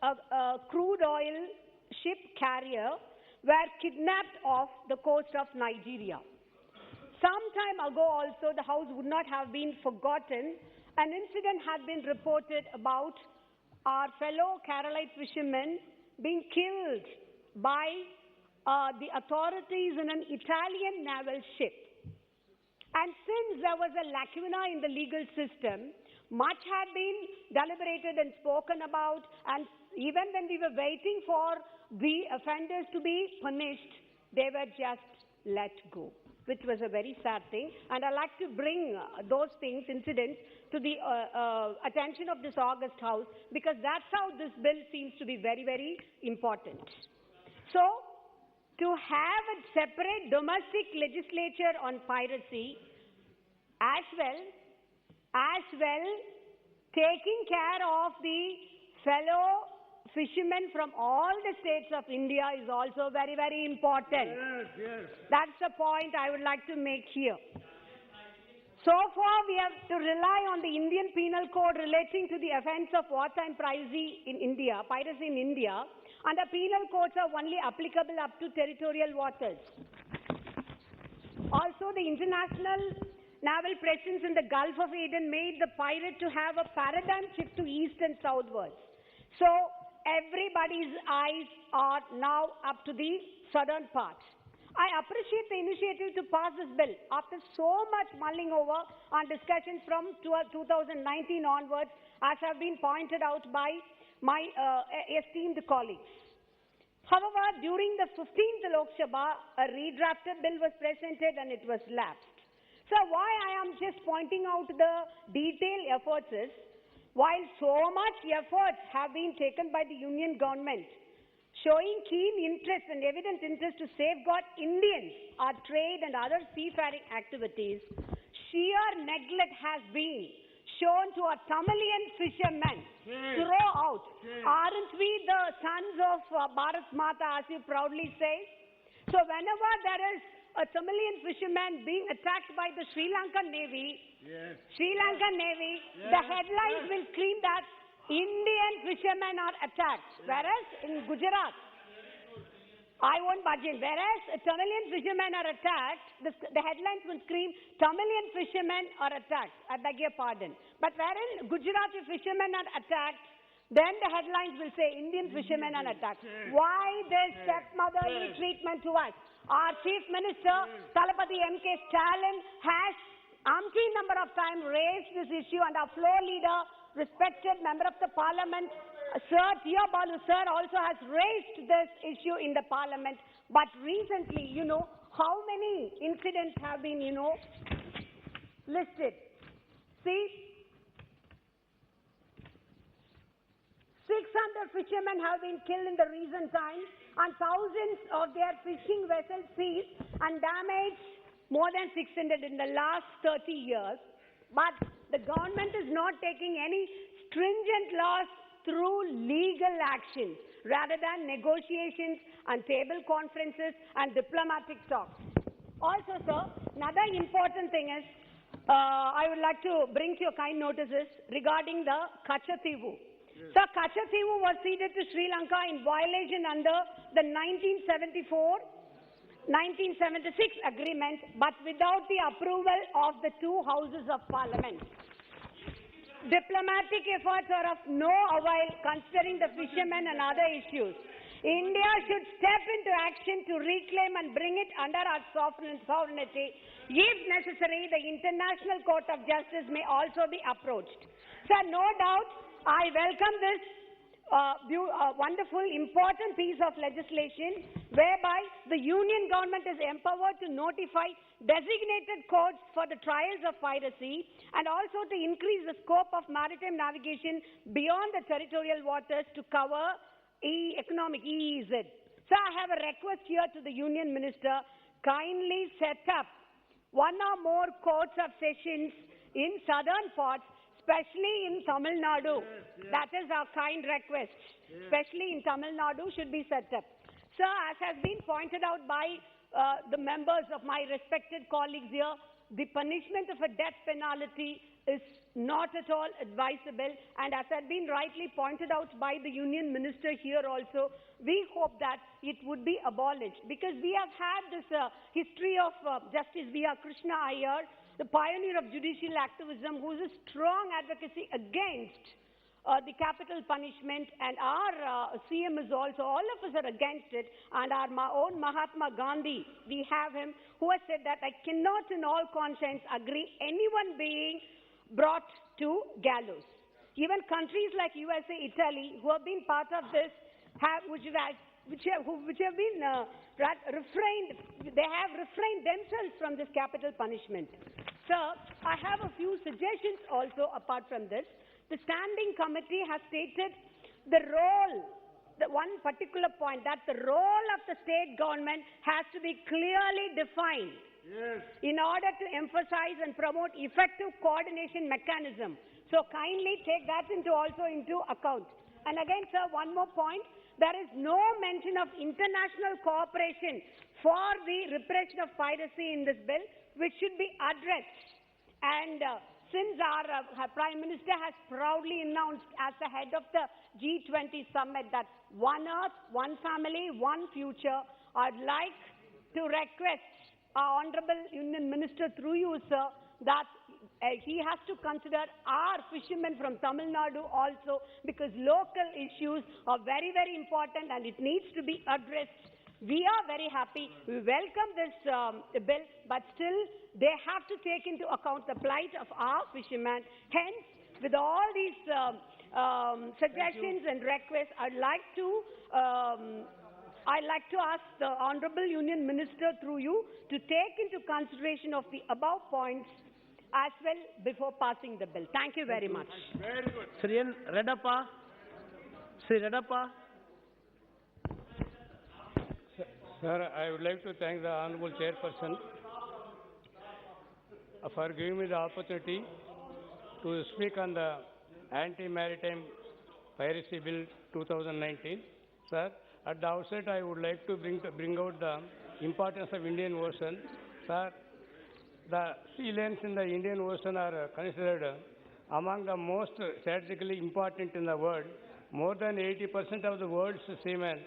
a crude oil ship carrier were kidnapped off the coast of Nigeria. Some time ago also, the House would not have been forgotten. An incident had been reported about our fellow Keralite fishermen being killed by the authorities in an Italian naval ship. And since there was a lacuna in the legal system, much had been deliberated and spoken about, and even when we were waiting for the offenders to be punished, they were just let go, which was a very sad thing. And I'd like to bring those things, incidents, to the attention of this august House, because that's how this bill seems to be very, very important. So, to have a separate domestic legislature on piracy, as well taking care of the fellow fishermen from all the states of India is also very, very important. Yes. That's the point I would like to make here. So far, we have to rely on the Indian Penal Code relating to the offense of wartime piracy in India, and the penal codes are only applicable up to territorial waters. Also, the international naval presence in the Gulf of Aden made the pirate to have a paradigm shift to east and southwards. So, everybody's eyes are now up to the southern part. I appreciate the initiative to pass this bill after so much mulling over and discussions from 2019 onwards, as have been pointed out by my esteemed colleagues. However, during the 15th Lok Sabha, a redrafted bill was presented and it was lapsed. So why I am just pointing out the detailed efforts is, while so much efforts have been taken by the Union government, showing keen interest and evident interest to safeguard Indians, our trade and other seafaring activities, sheer neglect has been shown to our Tamilian fishermen throughout. Aren't we the sons of Bharat Mata, as you proudly say? So whenever there is a Tamilian fisherman being attacked by the Sri Lankan Navy, the headlines will scream that Indian fishermen are attacked. Whereas in Gujarat, I won't budge in. Whereas Tamilian fishermen are attacked, the headlines will scream, Tamilian fishermen are attacked. I beg your pardon. But wherein Gujarati fishermen are attacked, then the headlines will say Indian fishermen are attacked. Why this stepmotherly treatment to us? Our Chief Minister, Talapati M.K. Stalin, has umpteen number of times raised this issue, and our floor leader, respected member of the parliament, Sir T.R. Balu sir, also has raised this issue in the parliament. But recently, how many incidents have been, listed? See, 6 600 fishermen have been killed in the recent times and thousands of their fishing vessels seized and damaged, more than 600 in the last 30 years. But the government is not taking any stringent laws through legal actions rather than negotiations and table conferences and diplomatic talks. Also, sir, another important thing is, I would like to bring to your kind notices regarding the Chaityabhoomi. Yes. So, Chaityabhoomi was ceded to Sri Lanka in violation under the 1976 agreement, but without the approval of the two houses of parliament. Diplomatic efforts are of no avail considering the fishermen and other issues. India should step into action to reclaim and bring it under our sovereignty. If necessary, the International Court of Justice may also be approached. Sir, no doubt, I welcome this wonderful, important piece of legislation whereby the union government is empowered to notify designated courts for the trials of piracy and also to increase the scope of maritime navigation beyond the territorial waters to cover economic EEZ. So I have a request here to the union minister, kindly set up one or more courts of sessions in southern parts, especially in Tamil Nadu. Yes. That is our kind request. Yes. Especially in Tamil Nadu should be set up. Sir, as has been pointed out by the members of my respected colleagues here, the punishment of a death penalty is not at all advisable, and as had been rightly pointed out by the union minister here also, we hope that it would be abolished, because we have had this history of Justice V.R. Krishna Iyer, the pioneer of judicial activism, who is a strong advocacy against the capital punishment, and our CM is also, all of us are against it, and our own Mahatma Gandhi, we have him, who has said that I cannot in all conscience agree anyone being brought to gallows. Even countries like USA, Italy, who have been part of this, which have been refrained, they have refrained themselves from this capital punishment. Sir, I have a few suggestions also apart from this. The standing committee has stated the role, the one particular point, that the role of the state government has to be clearly defined. Yes. In order to emphasize and promote effective coordination mechanism. So kindly take that also into account. And again, sir, one more point. There is no mention of international cooperation for the repression of piracy in this bill, which should be addressed. And since our Prime Minister has proudly announced as the head of the G20 summit that one earth, one family, one future, I'd like to request our Honorable Union Minister through you, sir, that he has to consider our fishermen from Tamil Nadu also, because local issues are very, very important and it needs to be addressed. We are very happy. We welcome this bill, but still they have to take into account the plight of our fishermen. Hence, with all these suggestions and requests, I'd like to ask the Honorable Union Minister through you to take into consideration of the above points as well before passing the bill. Thank you very much.
Very good. Sri Redappa. Sri Redappa.
Sir, I would like to thank the Honorable Chairperson for giving me the opportunity to speak on the Anti-Maritime Piracy Bill 2019. Sir, at the outset, I would like to bring out the importance of Indian Ocean. Sir, the sea lanes in the Indian Ocean are considered among the most strategically important in the world. More than 80% of the world's seamen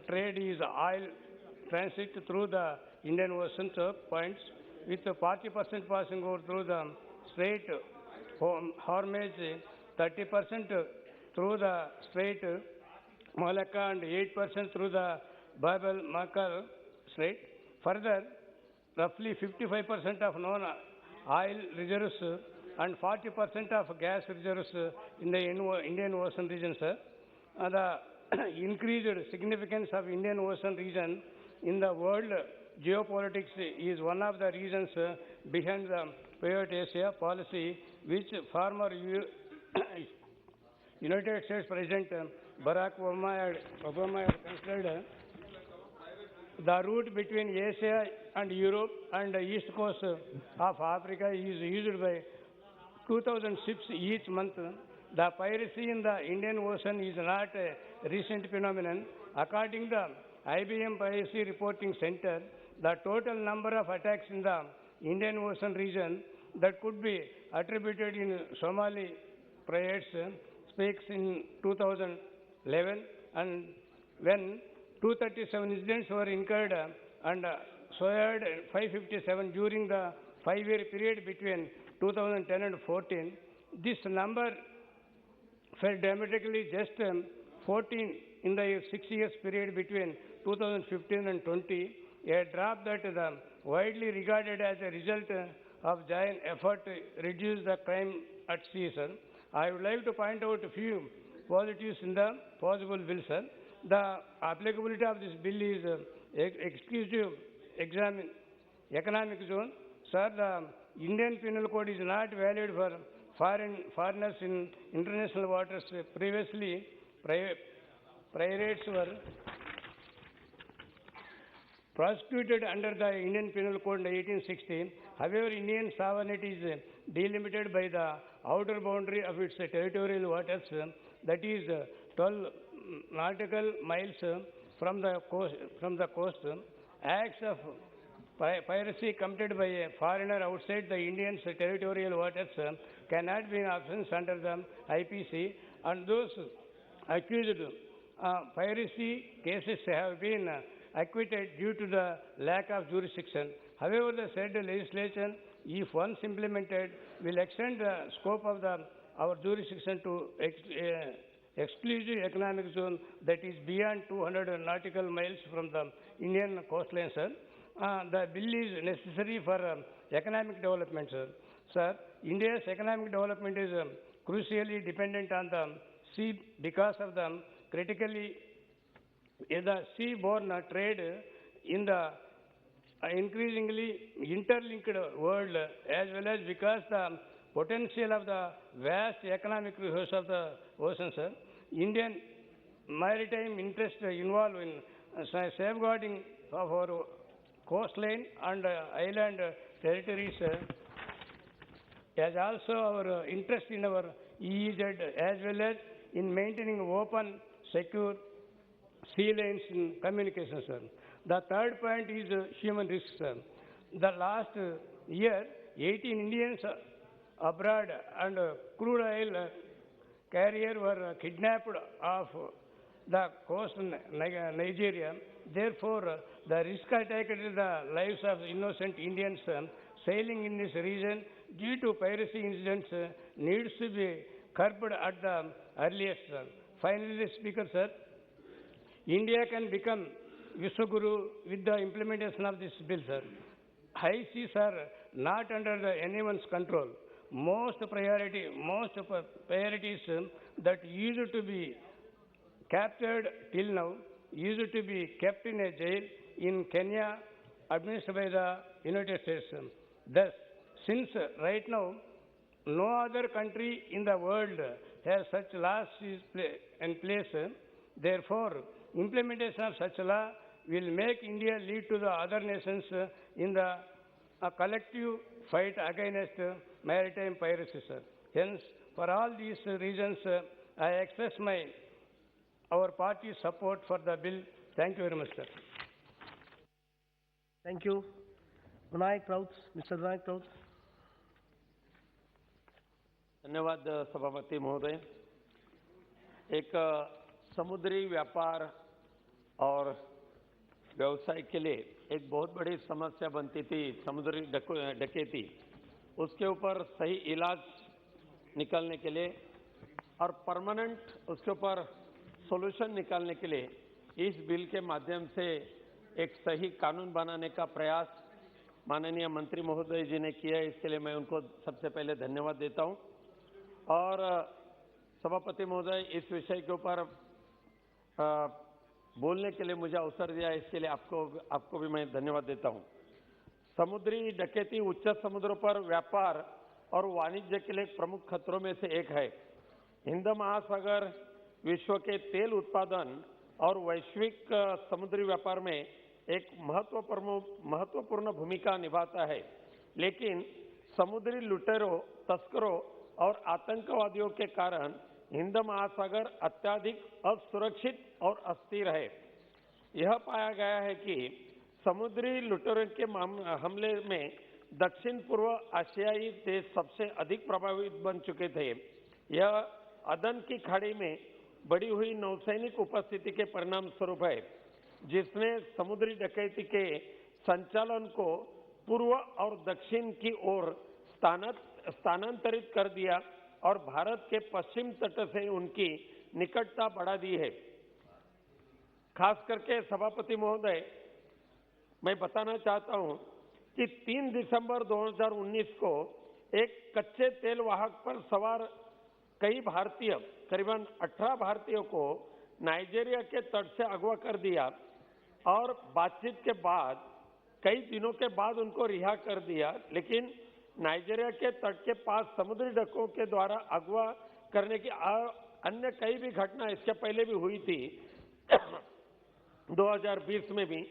trade is oil transit through the Indian Ocean points, with 40% passing over through the Strait Hormuz, 30% through the Strait Malacca, and 8% through the Bab el-Mandeb Strait. Further, roughly 55% of known oil reserves and 40% of gas reserves in the Indian Ocean region, sir. The increased significance of Indian Ocean region in the world geopolitics is one of the reasons behind the Pivot Asia policy, which former United States President Barack Obama had considered the route between Asia and Europe and the east coast of Africa is used by 2,000 ships each month. The piracy in the Indian Ocean is not a recent phenomenon. According to the IBM Piracy Reporting Center, the total number of attacks in the Indian Ocean region that could be attributed in Somali pirates speaks in 2011, and when 237 incidents were incurred and soared 557 during the 5-year period between 2010 and 14. This number fell dramatically just 14 in the 6 years period between 2015 and 20, a drop that is widely regarded as a result of giant effort to reduce the crime at sea, sir. I would like to point out a few positives in the possible bill, sir. The applicability of this bill is exclusive economic zone. Sir, the Indian Penal Code is not valid for foreigners in international waters. Previously, pirates were prosecuted under the Indian Penal Code in 1816. However, Indian sovereignty is delimited by the outer boundary of its territorial waters, that is 12 nautical miles from the coast. Acts of piracy committed by a foreigner outside the Indian territorial waters cannot be an offence under the IPC, and those accused piracy cases have been acquitted due to the lack of jurisdiction. However, the said legislation, if once implemented, will extend the scope of our jurisdiction to exclusive economic zone that is beyond 200 nautical miles from the Indian coastline, sir. The bill is necessary for economic development, sir. Sir, India's economic development is crucially dependent on the sea because of the critically the seaborne trade in the increasingly interlinked world, as well as because the potential of the vast economic resources of the ocean, sir. Indian maritime interests involved in safeguarding of our coastline and island territories, as also our interest in our EEZ, as well as in maintaining open, secure sea lanes in communication, sir. The third point is human risks, sir. The last year, 18 Indians abroad and crude oil carrier were kidnapped off the coast of Nigeria. Therefore, the risk attack to the lives of innocent Indians sailing in this region due to piracy incidents needs to be curbed at the earliest. Finally, Speaker, sir, India can become Vishwaguru with the implementation of this bill, sir. High seas are not under anyone's control. Most priorities that used to be captured till now used to be kept in a jail in Kenya administered by the United States. Thus, since right now no other country in the world has such laws in place, therefore implementation of such law will make India lead to the other nations in the collective fight against maritime piracy, sir. Hence, for all these reasons, I express our party's support for the bill. Thank you very much, sir.
Thank you. Raut, Mr. Raut.
धन्यवाद सभापति महोदय। एक समुद्री व्यापार और व्यवसाय के लिए एक बहुत बड़ी समस्या बनती थी समुद्री डकैती। उसके ऊपर सही इलाज निकालने के लिए और परमानेंट उसके ऊपर सॉल्यूशन निकालने के लिए इस बिल के माध्यम से एक सही कानून बनाने का प्रयास माननीय मंत्री महोदय जी ने किया है। इसके लिए मैं उनको सबसे पहले धन्यवाद देता हूं। और सभापति महोदय, इस विषय के ऊपर बोलने के लिए मुझे अवसर दिया, इसके लिए आपको भी मैं धन्यवाद देता हूं। समुद्री डकैती उच्च समुद्रों पर व्यापार और वाणिज्य के लिए प्रमुख खतरों में से एक है। हिंद महासागर विश्व के तेल उत्पादन और वैश्विक समुद्री व्यापार में एक महत्वपूर्ण भूमिका निभाता है, लेकिन समुद्री लुटेरों, तस्करों और आतंकवादियों के कारण हिंद महासागर अत्यधिक असुरक्षित और अस्थिर है। यह पाया गया है कि समुद्री लुटेरों के हमले में दक्षिण पूर्व एशियाई देश सबसे अधिक प्रभावित बन चुके थे। यह अदन की खाड़ी में बढ़ी हुई नौसैनिक उपस्थिति के परिणाम स्वरूप है, जिसने समुद्री डकैती के संचालन को पूर्व और दक्षिण की ओर स्थानांतरित कर दिया और भारत के पश्चिम तट से उनकी निकटता बढ़ा दी है। खास करके सभापति महोदय, मैं बताना चाहता हूं कि 3 दिसंबर 2019 को एक कच्चे तेल वाहक पर सवार कई भारतीय, करीबन 18 भारतीयों को नाइजीरिया के तट से अगवा कर दिया और बातचीत के बाद कई दिनों के बाद उनको रिहा कर दिया, लेकिन नाइजीरिया के तट के पास समुद्री डकों के द्वारा अगवा करने की अन्य कई भी घटना इसके पहले भी हुई थी। 2020 में भी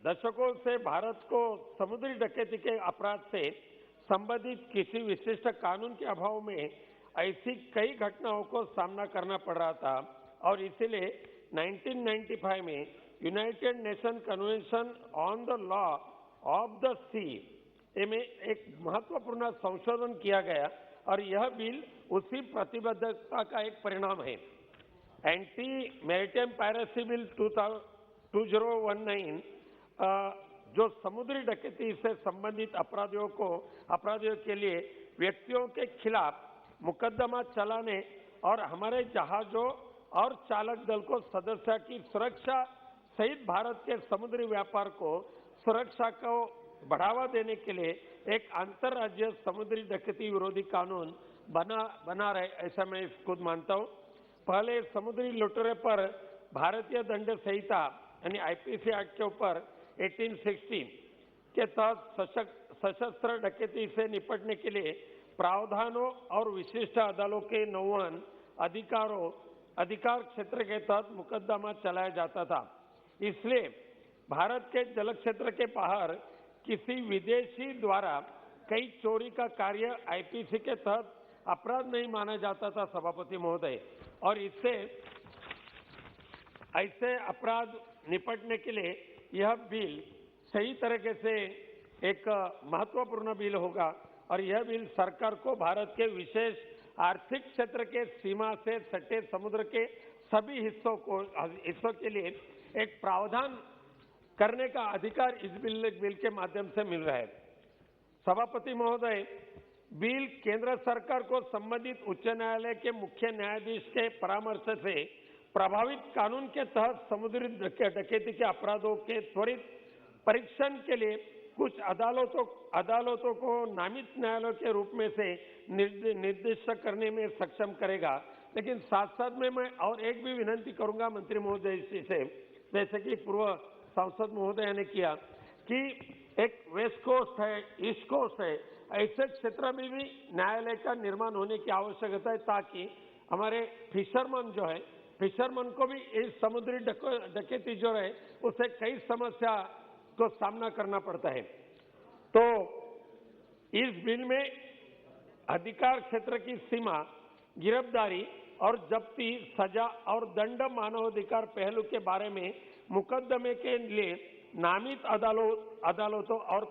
दशकों से भारत को समुद्री डकैती के अपराध से संबंधित किसी विशिष्ट कानून के अभाव में ऐसी कई घटनाओं को सामना करना पड़ रहा था और इसीलिए 1995 में United Nation convention on the law of the sea में एक महत्वपूर्ण संशोधन किया गया और यह बिल उसी प्रतिबद्धता का एक परिणाम है। एंटी मैरिटाइम पायरेसी बिल 2019 जो समुद्री डकैती से संबंधित अपराधियों के लिए व्यक्तियों के खिलाफ मुकदमा चलाने और हमारे जहाजों और चालक दल को सदस्य की सुरक्षा सहित भारत के समुद्री व्यापार को सुरक्षा को बढ़ावा देने के लिए एक अंतर्राज्यीय समुद्री डकैती विरोधी कानून बना रहे, ऐसा मैं खुद मानता हूं। पहले समुद्री लुटेरे पर भारतीय दंड संहिता यानी आईपीसी एक्ट के ऊपर 1860 के तहत सशस्त्र डकैती से निपटने के लिए प्रावधानों और विशिष्ट अदालतों के 9 अधिकार क्षेत्र के तहत मुकदमा चलाया जाता था। इसलिए भारत के जल क्षेत्र के बाहर किसी विदेशी द्वारा कई चोरी का कार्य आईपीसी के तहत अपराध नहीं माना जाता था सभापति महोदय, और इससे ऐसे अपराध निपटने के लिए यह बिल सही तरीके से एक महत्वपूर्ण बिल होगा और यह बिल सरकार को भारत के विशेष आर्थिक क्षेत्र के सीमा से सटे समुद्र के सभी हिस्सों के लिए एक प्रावधान करने का अधिकार इस बिल के माध्यम से मिल रहा है। सभापति महोदय, बिल केंद्र सरकार को संबंधित उच्च न्यायालय के मुख्य न्यायाधीश के परामर्श से प्रभावित कानून के तहत समुद्री डकैती के अपराधों के त्वरित परीक्षण के लिए कुछ अदालतों को नामित न्यायालयों के रूप में से निर्दिष्ट करने में सक्षम करेगा। लेकिन साथ साथ में मैं और एक भी विनंती करूंगा मंत्री महोदय से, जैसे कि पूर्व सांसद महोदय ने किया कि एक वेस्ट कोस्ट है, ईस्ट कोस्ट है, ऐसे क्षेत्र में भी न्यायालय का निर्माण होने की आवश्यकता है ताकि हमारे फिशरमैन को भी इस समुद्री डकैती जो है उससे कई समस्या को सामना करना पड़ता है। तो इस बिल में अधिकार क्षेत्र की सीमा, गिरफ्तारी और जब्ती, सजा और दंड मानवाधिकार पहलू के बारे में मुकदमे के लिए नामित अदालतों और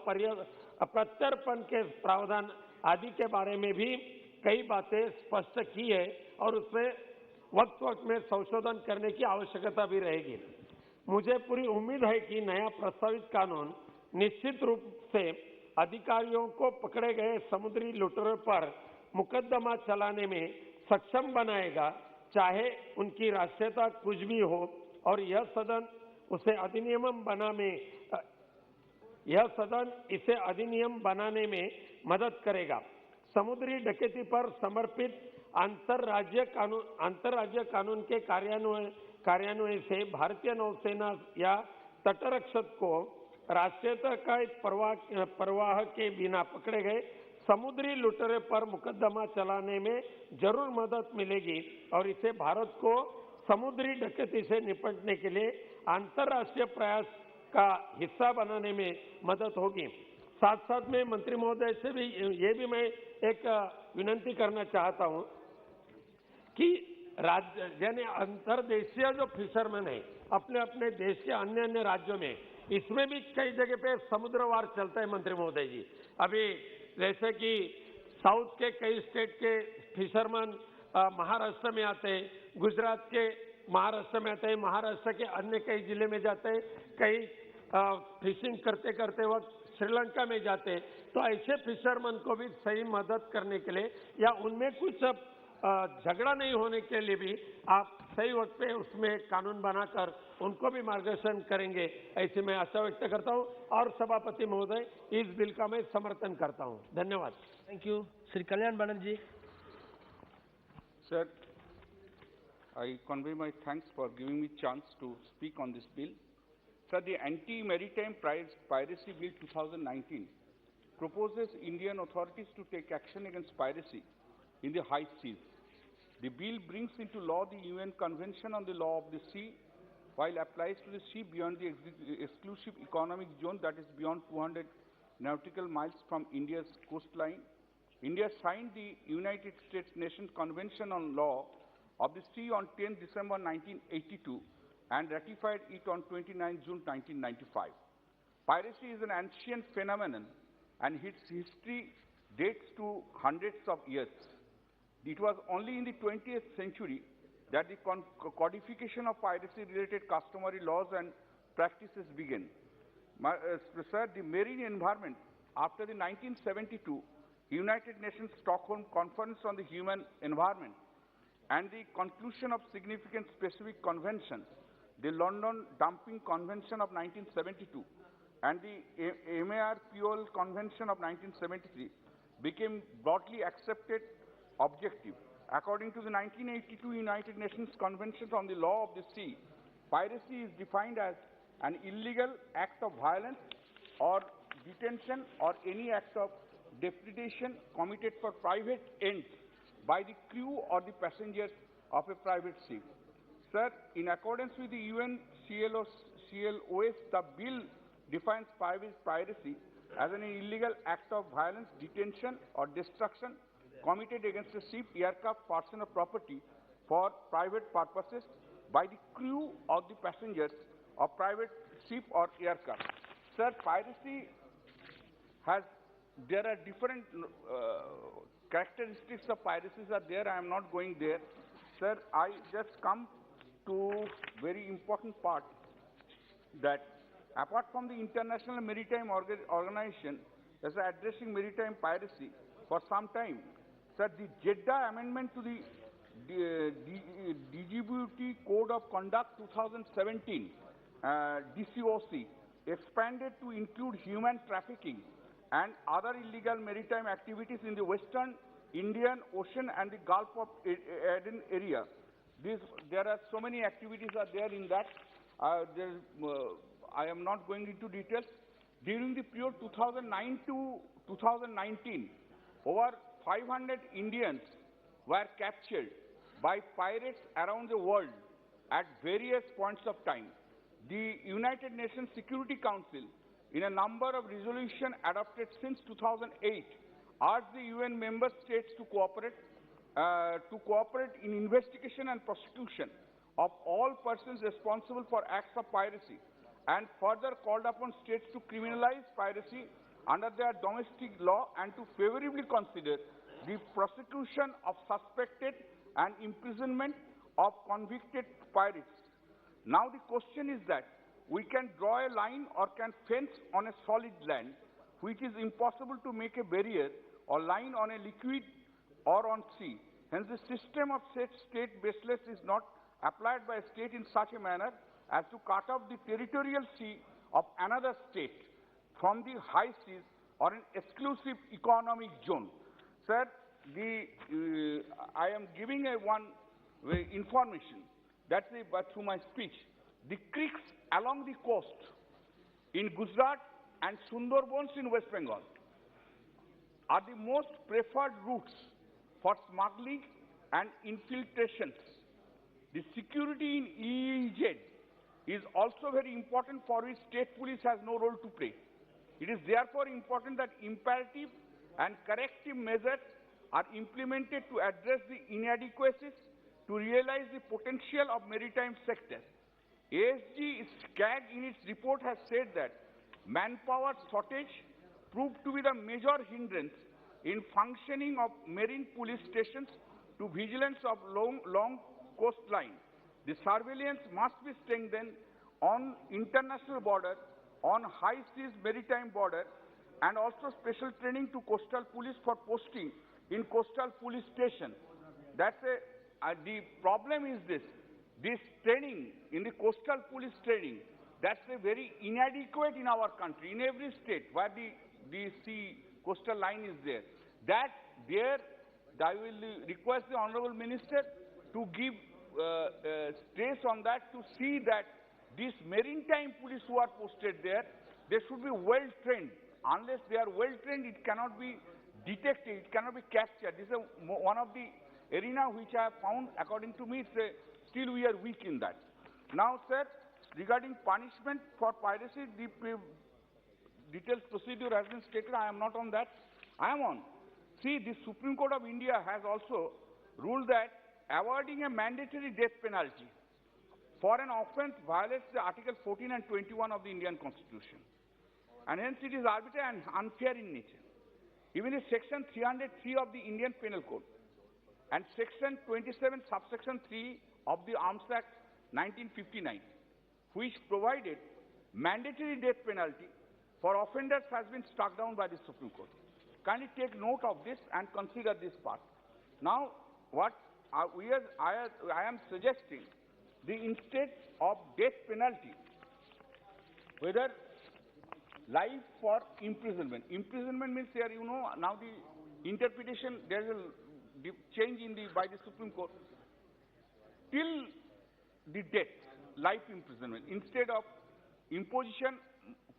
प्रत्यर्पण के प्रावधान आदि के बारे में भी कई बातें स्पष्ट की है और उसमें वक्त में संशोधन करने की आवश्यकता भी रहेगी। मुझे पूरी उम्मीद है कि नया प्रस्तावित कानून निश्चित रूप से अधिकारियों को पकड़े गए समुद्री लुटेरों पर मुकदमा चलाने में सक्षम बनाएगा, चाहे उनकी राष्ट्रीयता कुछ भी हो, और यह सदन इसे अधिनियम बनाने में मदद करेगा। समुद्री डकैती पर समर्पित अंतर्राज्य कानून के कार्यान्वयन से भारतीय नौसेना या तटरक्षक को राष्ट्रीयता का एक परवाह के बिना पकड़े गए समुद्री लुटेरे पर मुकदमा चलाने में जरूर मदद मिलेगी और इससे भारत को समुद्री डकैती से निपटने के लिए अंतर्राष्ट्रीय प्रयास का हिस्सा बनाने में मदद होगी। साथ साथ में मंत्री महोदय से भी ये भी मैं एक विनंती करना चाहता हूं कि राज्य यानी अंतर्देशीय जो फिशरमैन है अपने अपने देश के अन्य अन्य राज्यों में, इसमें भी कई जगह पे समुद्रवार चलता है मंत्री महोदय जी। अभी जैसे कि साउथ के कई स्टेट के फिशरमैन महाराष्ट्र में आते हैं, गुजरात के महाराष्ट्र में आते हैं, महाराष्ट्र के अन्य कई जिले में जाते हैं, कई फिशिंग करते करते वक्त श्रीलंका में जाते हैं। तो ऐसे फिशरमैन को भी सही मदद करने के लिए या उनमें कुछ झगड़ा नहीं होने के लिए भी आप सही वक्त पे उसमें कानून बनाकर उनको भी मार्गदर्शन करेंगे, ऐसी मैं आशा व्यक्त करता हूं और सभापति महोदय इस बिल का मैं समर्थन करता हूं। धन्यवाद।
Thank you. Shri Kalyan Banerjee.
Sir, I convey my thanks for giving me chance to speak on this bill. Sir, the Anti-Maritime Piracy Bill 2019 proposes Indian authorities to take action against piracy in the high seas. The bill brings into law the UN Convention on the Law of the Sea, while applies to the sea beyond the exclusive economic zone, that is beyond 200 nautical miles from India's coastline. India signed the United States Nations Convention on Law of the Sea on 10 December 1982 and ratified it on 29 June 1995. Piracy is an ancient phenomenon and its history dates to hundreds of years. It was only in the 20th century that the codification of piracy-related customary laws and practices began. Sir, the marine environment after the 1972 United Nations Stockholm Conference on the Human Environment and the conclusion of significant specific conventions, the London Dumping Convention of 1972 and the MARPOL Convention of 1973 became broadly accepted objective. According to the 1982 United Nations Convention on the Law of the Sea, piracy is defined as an illegal act of violence or detention or any act of depredation committed for private ends by the crew or the passengers of a private ship. Sir, in accordance with the UN CLOS, the bill defines piracy as an illegal act of violence, detention or destruction committed against a ship, aircraft, person or property for private purposes by the crew or the passengers of private ship or aircraft. Sir, piracy there are different characteristics of piracy are there. I am not going there. Sir, I just come to very important part that apart from the International Maritime Organization as addressing maritime piracy for some time, sir, the Jeddah Amendment to the DGBT Code of Conduct 2017, DCOC, expanded to include human trafficking and other illegal maritime activities in the Western Indian Ocean and the Gulf of Aden area. There are so many activities are there in that. I am not going into details. During the period 2009 to 2019, over 500 Indians were captured by pirates around the world at various points of time. The United Nations Security Council, in a number of resolutions adopted since 2008, urged the UN member states to cooperate in investigation and prosecution of all persons responsible for acts of piracy, and further called upon states to criminalize piracy under their domestic law and to favorably consider the prosecution of suspected and imprisonment of convicted pirates. Now the question is that we can draw a line or can fence on a solid land, which is impossible to make a barrier or line on a liquid or on sea. Hence the system of such state baseless is not applied by a state in such a manner as to cut off the territorial sea of another state from the high seas or an exclusive economic zone. Sir, I am giving one information, that's through my speech. The creeks along the coast in Gujarat and Sundarbans in West Bengal are the most preferred routes for smuggling and infiltrations. The security in EEZ is also very important, for which state police has no role to play. It is therefore important that imperative and corrective measures are implemented to address the inadequacies to realize the potential of maritime sector. ASG SCAG in its report has said that manpower shortage proved to be the major hindrance in functioning of marine police stations to vigilance of long coastline. The surveillance must be strengthened on international border, on high seas maritime border, and also special training to coastal police for posting in coastal police station. The problem is this training in the coastal police training, that's a very inadequate in our country, in every state where the sea coastal line is there. I will request the Honorable Minister to give stress on that, to see that these maritime police who are posted there, they should be well trained. Unless they are well trained, it cannot be detected, it cannot be captured. This is one of the arena which I have found, according to me, still we are weak in that. Now, sir, regarding punishment for piracy, the detailed procedure has been stated. I am not on that. I am on. See, the Supreme Court of India has also ruled that awarding a mandatory death penalty for an offence violates the Article 14 and 21 of the Indian Constitution. And hence it is arbitrary and unfair in nature. Even in Section 303 of the Indian Penal Code and Section 27, Subsection 3 of the Arms Act 1959, which provided mandatory death penalty for offenders, has been struck down by the Supreme Court. Kindly take note of this and consider this part. Now, what I am suggesting, instead of death penalty, whether life for imprisonment. Imprisonment means here, you know, now the interpretation, there is a change by the Supreme Court. Till the death, life imprisonment, instead of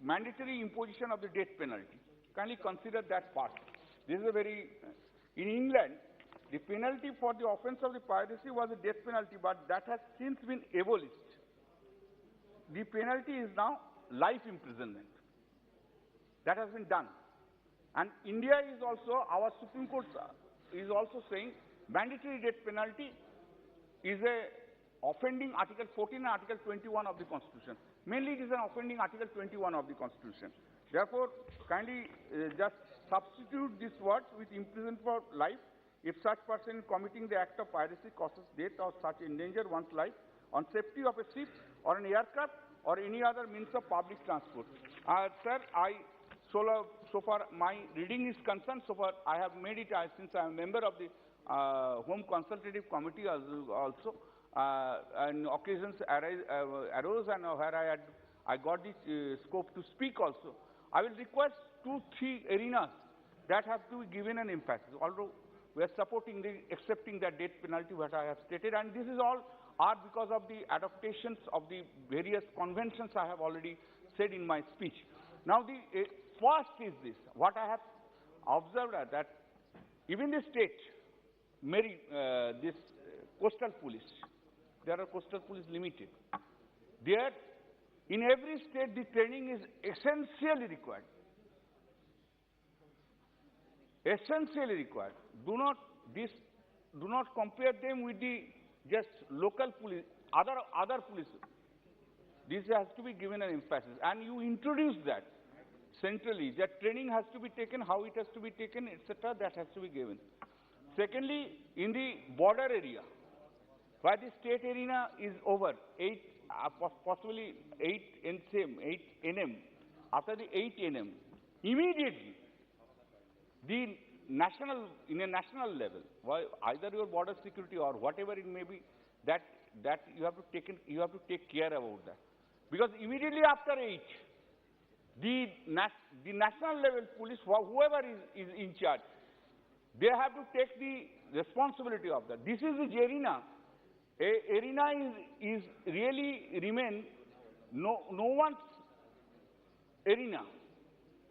mandatory imposition of the death penalty. Kindly consider that part. This is a in England, the penalty for the offence of the piracy was a death penalty, but that has since been abolished. The penalty is now life imprisonment. That has been done. And India is also, our Supreme Court is also saying mandatory death penalty is a offending Article 14 and Article 21 of the Constitution. Mainly it is an offending Article 21 of the Constitution. Therefore, kindly just substitute this word with imprisonment for life if such person committing the act of piracy causes death or such endanger one's life on safety of a ship or an aircraft or any other means of public transport. Sir, so far my reading is concerned, so far I have made it, since I am a member of the Home Consultative Committee also, and occasions arose and where I got the scope to speak also. I will request 2-3 arenas that have to be given an emphasis, although we are accepting that death penalty what I have stated, and this is all because of the adaptations of the various conventions I have already said in my speech. Now, the first is this, what I have observed that even the state, this coastal police, there are coastal police limited. There, in every state, the training is essentially required. Essentially required. Do not compare them with the just local police, other police. This has to be given an emphasis, and you introduce that centrally. That training has to be taken, how it has to be taken, etc. That has to be given. Secondly, in the border area, where the state arena is over, possibly 8 NM, after the 8 NM, immediately, in a national level, either your border security or whatever it may be, that you have to take care about that. Because immediately after 8, the national level police, whoever is in charge, they have to take the responsibility of that. This is the arena. Arena is really remain no one's arena.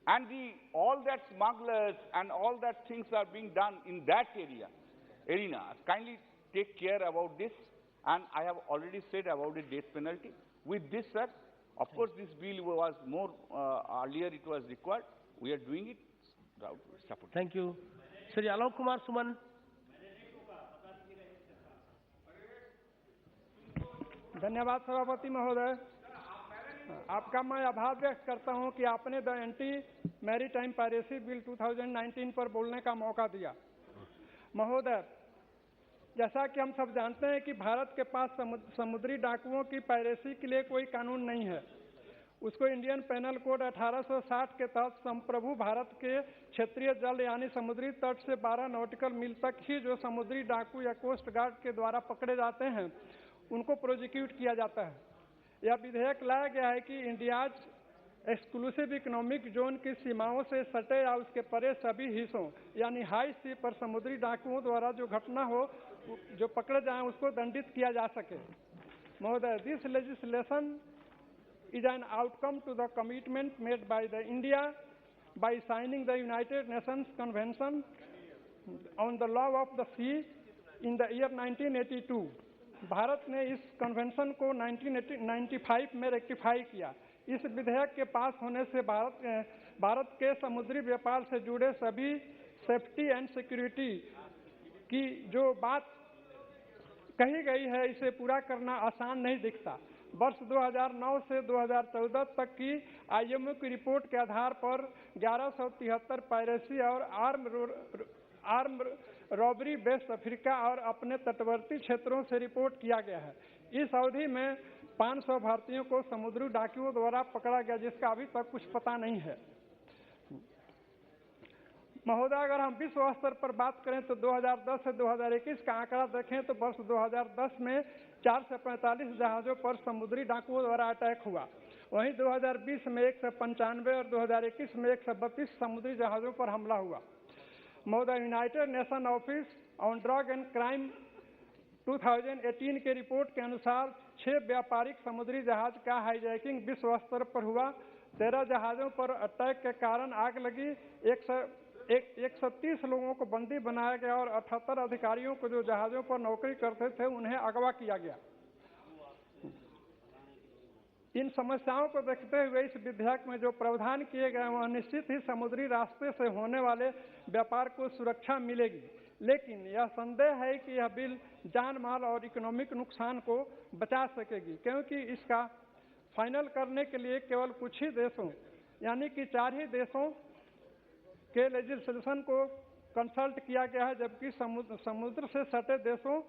And all that smugglers and all that things are being done in that arena. Kindly take care about this. And I have already said about the death penalty. With this, sir, of course, this bill was more, earlier it was required. We are doing it. Raut will support.
Thank you. Shri Alok Kumar Suman.
धन्यवाद सभापति महोदय। आपका मैं आभार व्यक्त करता हूं कि आपने the anti maritime piracy bill 2019 पर बोलने का मौका दिया। महोदय, जैसा कि हम सब जानते हैं कि भारत के पास समुद्री डाकुओं की पायरेसी के लिए कोई कानून नहीं है। उसको इंडियन पेनल कोड 1860 के तहत संप्रभु भारत के क्षेत्रीय जल यानी समुद्री तट से 12 नॉटिकल मील तक ही जो समुद्री डाकू या कोस्ट गार्ड के द्वारा पकड़े जाते हैं उनको प्रोसिक्यूट किया जाता है। यह विधेयक लाया गया है कि इंडियाज एक्सक्लूसिव इकोनॉमिक जोन की सीमाओं से सटे या उसके परे सभी हिस्सों यानी हाई सी पर समुद्री डाकुओं द्वारा जो घटना हो, जो पकड़े जाएं, उसको दंडित किया जा सके। महोदय, this legislation is an outcome to the commitment made by India by signing the United Nations Convention on the Law of the Sea in the year 1982. Bharat ने इस कन्वेंशन को 1995 में रेक्टिफाई किया। इस विधेयक के पास होने से भारत के समुद्री व्यापार से जुड़े सभी सेफ्टी एंड सिक्योरिटी की जो बात कही गई है इसे पूरा करना आसान नहीं दिखता। वर्ष 2009 से 2014 तक की IMO की रिपोर्ट के आधार पर 1173 पायरेसी और आर्म रॉबरी वेस्ट अफ्रीका और अपने तटवर्ती क्षेत्रों से रिपोर्ट किया गया है। इस अवधि में 500 भारतीयों को समुद्री डाकुओं द्वारा पकड़ा गया, जिसका अभी तक कुछ पता नहीं है। महोदय, अगर हम विश्व स्तर पर बात करें तो 2010 से 2021 का आंकड़ा देखें तो वर्ष 2010 में 445 जहाजों पर समुद्री डाकुओं द्वारा अटैक हुआ। वहीं 2020 में 195 और 2021 में 132 समुद्री जहाजों पर हमला हुआ। महोदय, United nation office on drug and crime 2018 के रिपोर्ट के अनुसार 6 व्यापारिक समुद्री जहाज का हाईजैकिंग विश्व स्तर पर हुआ। 13 जहाजों पर अटैक के कारण आग लगी। 130 लोगों को बंदी बनाया गया और 78 अधिकारियों को जो जहाजों पर नौकरी करते थे उन्हें अगवा किया गया। इन समस्याओं को देखते हुए इस विधेयक में जो प्रावधान किए गए वह निश्चित ही समुद्री रास्ते से होने वाले व्यापार को सुरक्षा मिलेगी, लेकिन यह संदेह है कि यह बिल जान माल और इकोनॉमिक नुकसान को बचा सकेगी, क्योंकि इसका फाइनल करने के लिए केवल कुछ ही देशों यानी कि 4 ही देशों के लेजिस्लेशन को कंसल्ट किया गया है, जबकि समुद्र से सटे देशों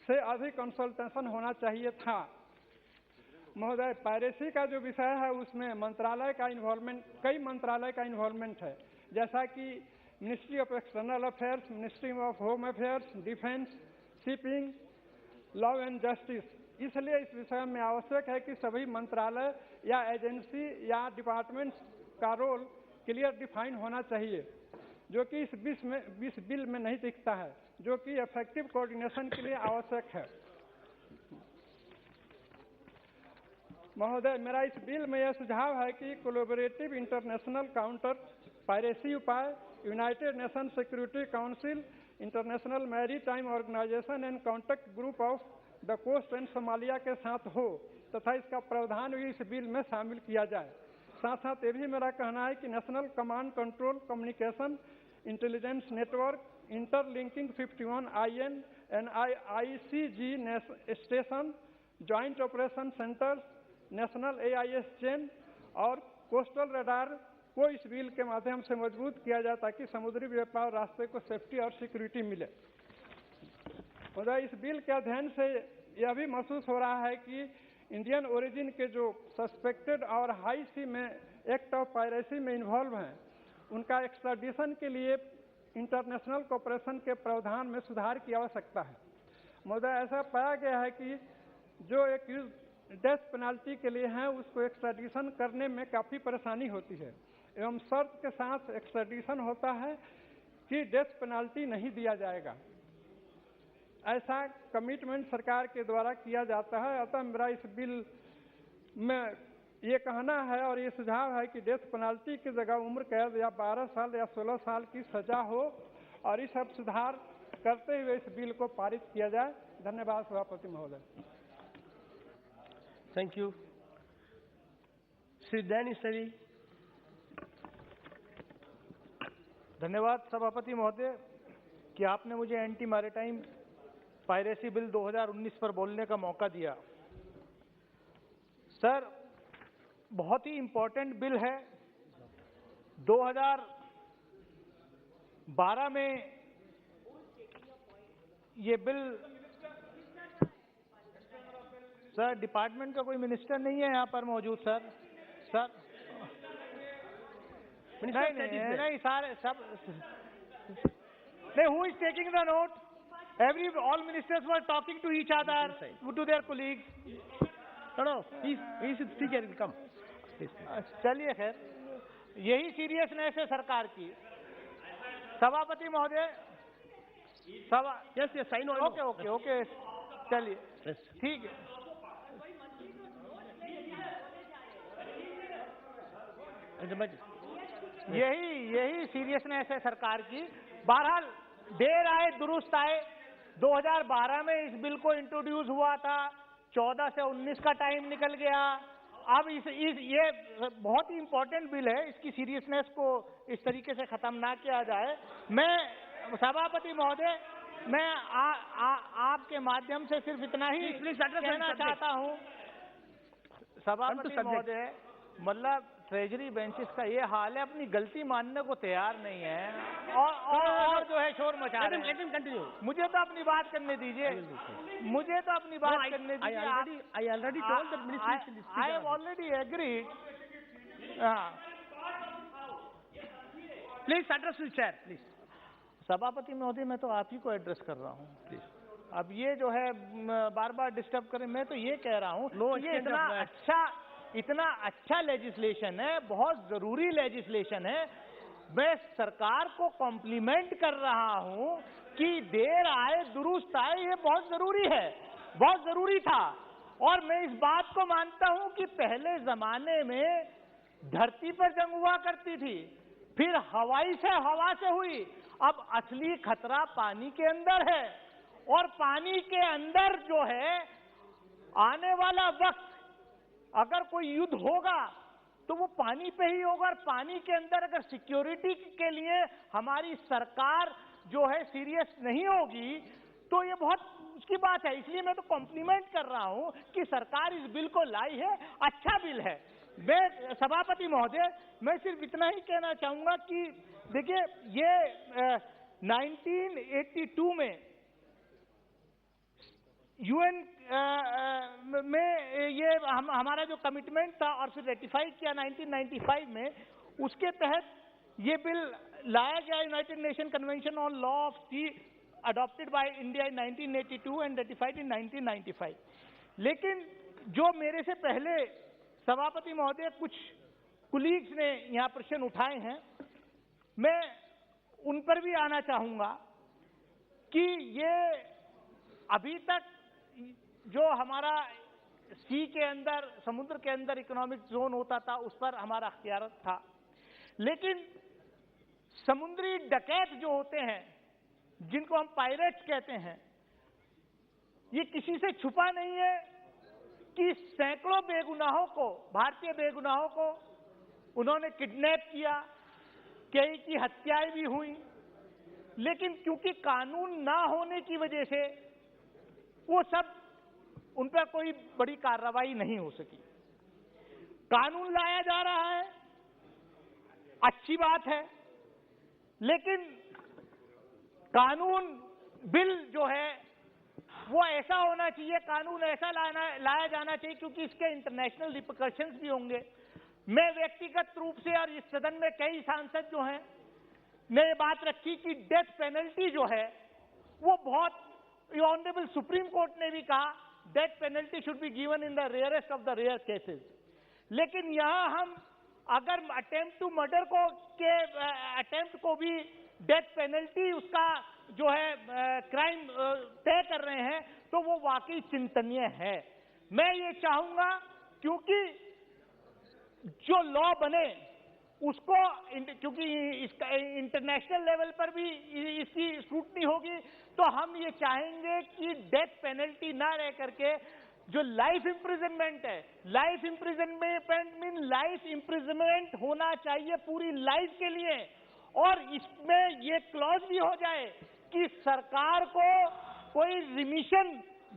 से अधिक कंसल्टेशन होना चाहिए था। महोदय, पायरेसी का जो विषय है उसमें मंत्रालय का इन्वॉल्वमेंट, कई मंत्रालय का इन्वॉल्वमेंट है, जैसा कि ministry of external affairs, ministry of home affairs, defence, shipping, law and justice. इसलिए इस विषय में आवश्यक है कि सभी मंत्रालय या एजेंसी या डिपार्टमेंट्स का रोल क्लियर डिफाइन होना चाहिए, जो कि इस बिल में नहीं दिखता है, जो कि इफेक्टिव कोऑर्डिनेशन के लिए आवश्यक है। महोदय, मेरा इस बिल में यह सुझाव है कि कोलैबोरेटिव इंटरनेशनल काउंटर पायरेसी उपाय United Nation Security Council, International Maritime Organization and contact group of the coast and Somalia के साथ हो तथा इसका प्रावधान भी इस बिल में शामिल किया जाए। साथ साथ ये भी मेरा कहना है कि national command control communication intelligence network, interlinking 51 IN and ICG station, joint operation centres, national AIS chain और कोस्टल रडार को इस बिल के माध्यम से मजबूत किया जाए ताकि समुद्री व्यापार रास्ते को सेफ्टी और सिक्योरिटी मिले। इस बिल के अध्ययन से यह भी महसूस हो रहा है कि इंडियन ओरिजिन के जो सस्पेक्टेड और हाई सी में एक्ट ऑफ पायरेसी में इन्वॉल्व हैं उनका एक्स्ट्राडिशन के लिए इंटरनेशनल कोऑपरेशन के प्रावधान में सुधार की आवश्यकता है। महोदय, ऐसा पाया गया है कि जो एक्यूज डेथ पेनाल्टी के लिए हैं उसको एक्स्ट्राडिशन करने में काफ़ी परेशानी होती है एवं शर्त के साथ एक्स्ट्राडिशन होता है कि डेथ पेनाल्टी नहीं दिया जाएगा। ऐसा कमिटमेंट सरकार के द्वारा किया जाता है। अतः मेरा इस बिल में ये कहना है और ये सुझाव है कि डेथ पेनल्टी की जगह उम्र कैद या 12 साल या 16 साल की सजा हो और ये सब सुधार करते हुए इस बिल को पारित किया जाए। धन्यवाद सभापति महोदय।
Thank you. श्री दैनिश्वरी।
धन्यवाद सभापति महोदय कि आपने मुझे एंटी मैरीटाइम पायरेसी बिल 2019 पर बोलने का मौका दिया। सर, बहुत ही इम्पोर्टेंट बिल है। 2012 में ये बिल, सर डिपार्टमेंट का कोई मिनिस्टर नहीं है यहाँ पर मौजूद सर। नहीं सारे सब नहीं, who is taking the note? All ministers were talking to each other, to their colleagues.
No, he should speak and come.
चलिए खैर, यही सीरियसनेस है सरकार की। सभापति महोदय,
Yes, I know.
ओके, चलिए ठीक है। यही सीरियसनेस है सरकार की। बहरहाल देर आए दुरुस्त आए। 2012 में इस बिल को इंट्रोड्यूस हुआ था, 14 से 19 का टाइम निकल गया। अब ये बहुत ही इंपॉर्टेंट बिल है, इसकी सीरियसनेस को इस तरीके से खत्म ना किया जाए। मैं सभापति महोदय, मैं आपके माध्यम से सिर्फ इतना ही कहना चाहता हूँ। सभापति महोदय, मतलब ट्रेजरी बेंचेस का ये हाल है, अपनी गलती मानने को तैयार नहीं है और जो है शोर मचा रहे हैं। मुझे तो अपनी बात करने दीजिए, I
already told the minister.
I have already agreed.
Please address the chair, please.
सभापति महोदय, मैं तो आप ही को एड्रेस कर रहा हूँ। अब ये जो है बार बार डिस्टर्ब करें, मैं तो ये कह रहा हूँ ये इतना अच्छा लेजिस्लेशन है, बहुत जरूरी लेजिस्लेशन है। मैं सरकार को कॉम्प्लीमेंट कर रहा हूं कि देर आए दुरुस्त आए, ये बहुत जरूरी है, बहुत जरूरी था। और मैं इस बात को मानता हूं कि पहले जमाने में धरती पर जंग हुआ करती थी, फिर हवा से हुई। अब असली खतरा पानी के अंदर है, और पानी के अंदर जो है आने वाला वक्त, अगर कोई युद्ध होगा तो वो पानी पे ही होगा। और पानी के अंदर अगर सिक्योरिटी के लिए हमारी सरकार जो है सीरियस नहीं होगी तो ये बहुत उसकी बात है। इसलिए मैं तो कॉम्प्लीमेंट कर रहा हूं कि सरकार इस बिल को लाई है, अच्छा बिल है। मैं सभापति महोदय, मैं सिर्फ इतना ही कहना चाहूंगा कि देखिए, ये 1982 में यूएन में ये हमारा जो कमिटमेंट था और फिर रेटिफाई किया 1995 में, उसके तहत ये बिल लाया गया। United Nation convention on law of sea adopted by India in 1982 and ratified in 1995। लेकिन जो मेरे से पहले सभापति महोदय कुछ कुलीग्स ने यहाँ प्रश्न उठाए हैं, मैं उन पर भी आना चाहूंगा कि ये अभी तक जो हमारा सी के अंदर, समुद्र के अंदर इकोनॉमिक जोन होता था, उस पर हमारा अख्तियार था। लेकिन समुद्री डकैत जो होते हैं, जिनको हम पायरेट्स कहते हैं, ये किसी से छुपा नहीं है कि सैकड़ों बेगुनाहों को, भारतीय बेगुनाहों को उन्होंने किडनैप किया, कई की हत्याएं भी हुई। लेकिन क्योंकि कानून ना होने की वजह से वो सब, उन पर कोई बड़ी कार्रवाई नहीं हो सकी। कानून लाया जा रहा है, अच्छी बात है, लेकिन कानून बिल जो है वो ऐसा होना चाहिए, कानून ऐसा लाया जाना चाहिए क्योंकि इसके इंटरनेशनल रिपरकशंस भी होंगे। मैं व्यक्तिगत रूप से और इस सदन में कई सांसद जो हैं ने ये बात रखी कि डेथ पेनल्टी जो है वो बहुत, ऑनरेबल सुप्रीम कोर्ट ने भी कहा death penalty should be given in the rarest of the rare cases. लेकिन यहां हम अगर अटेम्प्ट टू मर्डर को के अटेम्प्ट को भी डेथ पेनल्टी उसका जो है क्राइम तय कर रहे हैं तो वो वाकई चिंतनीय है। मैं ये चाहूंगा, क्योंकि जो लॉ बने उसको क्योंकि इसका इंटरनेशनल लेवल पर भी इसकी स्क्रूटनी होगी, तो हम ये चाहेंगे कि डेथ पेनल्टी ना रह करके जो लाइफ इम्प्रिजनमेंट है, life imprisonment mean life imprisonment होना चाहिए पूरी लाइफ के लिए, और इसमें ये क्लॉज भी हो जाए कि सरकार को कोई रिमिशन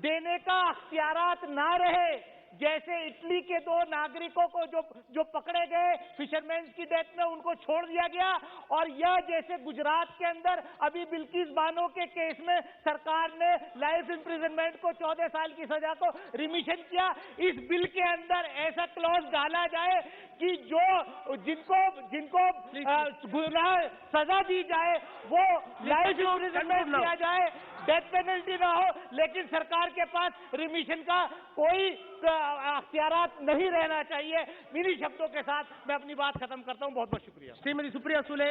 देने का अख्तियारात ना रहे। जैसे इटली के 2 नागरिकों को जो पकड़े गए फिशरमैन की डेथ में, उनको छोड़ दिया गया, और यह जैसे गुजरात के अंदर अभी बिल्किस बानो के केस में सरकार ने लाइफ इम्प्रिजनमेंट को 14 साल की सजा को रिमिशन किया, इस बिल के अंदर ऐसा क्लॉज डाला जाए कि जिनको सजा दी जाए वो लाइफ इम्प्रिजनमेंट दिया जाए, डेथ पेनल्टी ना हो, लेकिन सरकार के पास रिमिशन का कोई अख्तियारात नहीं रहना चाहिए। इन्हीं शब्दों के साथ मैं अपनी बात खत्म करता हूं। बहुत बहुत शुक्रिया।
Shrimati Supriya Sule.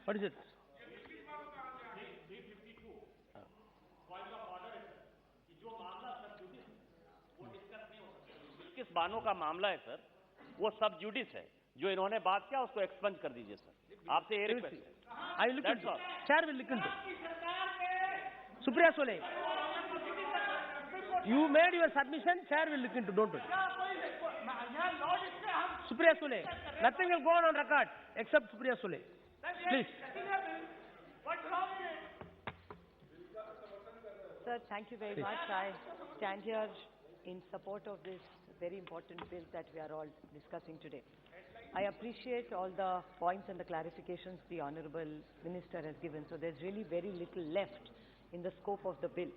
What is it?
किस बानों का मामला है सर, वो सब जुडिस है, जो इन्होंने बात किया उसको एक्सपंज कर दीजिए सर, आपसे ये रिक्वेस्ट है।
I will look into it. Chair will look into it. Supriya Sule, you made your submission. Chair will look into. Don't worry. Supriya Sule, nothing will go on record except Supriya Sule. Please.
Sir, thank you very much. I stand here in support of this very important bill that we are all discussing today. I appreciate all the points and the clarifications the Honourable Minister has given. So there's really very little left in the scope of the bill.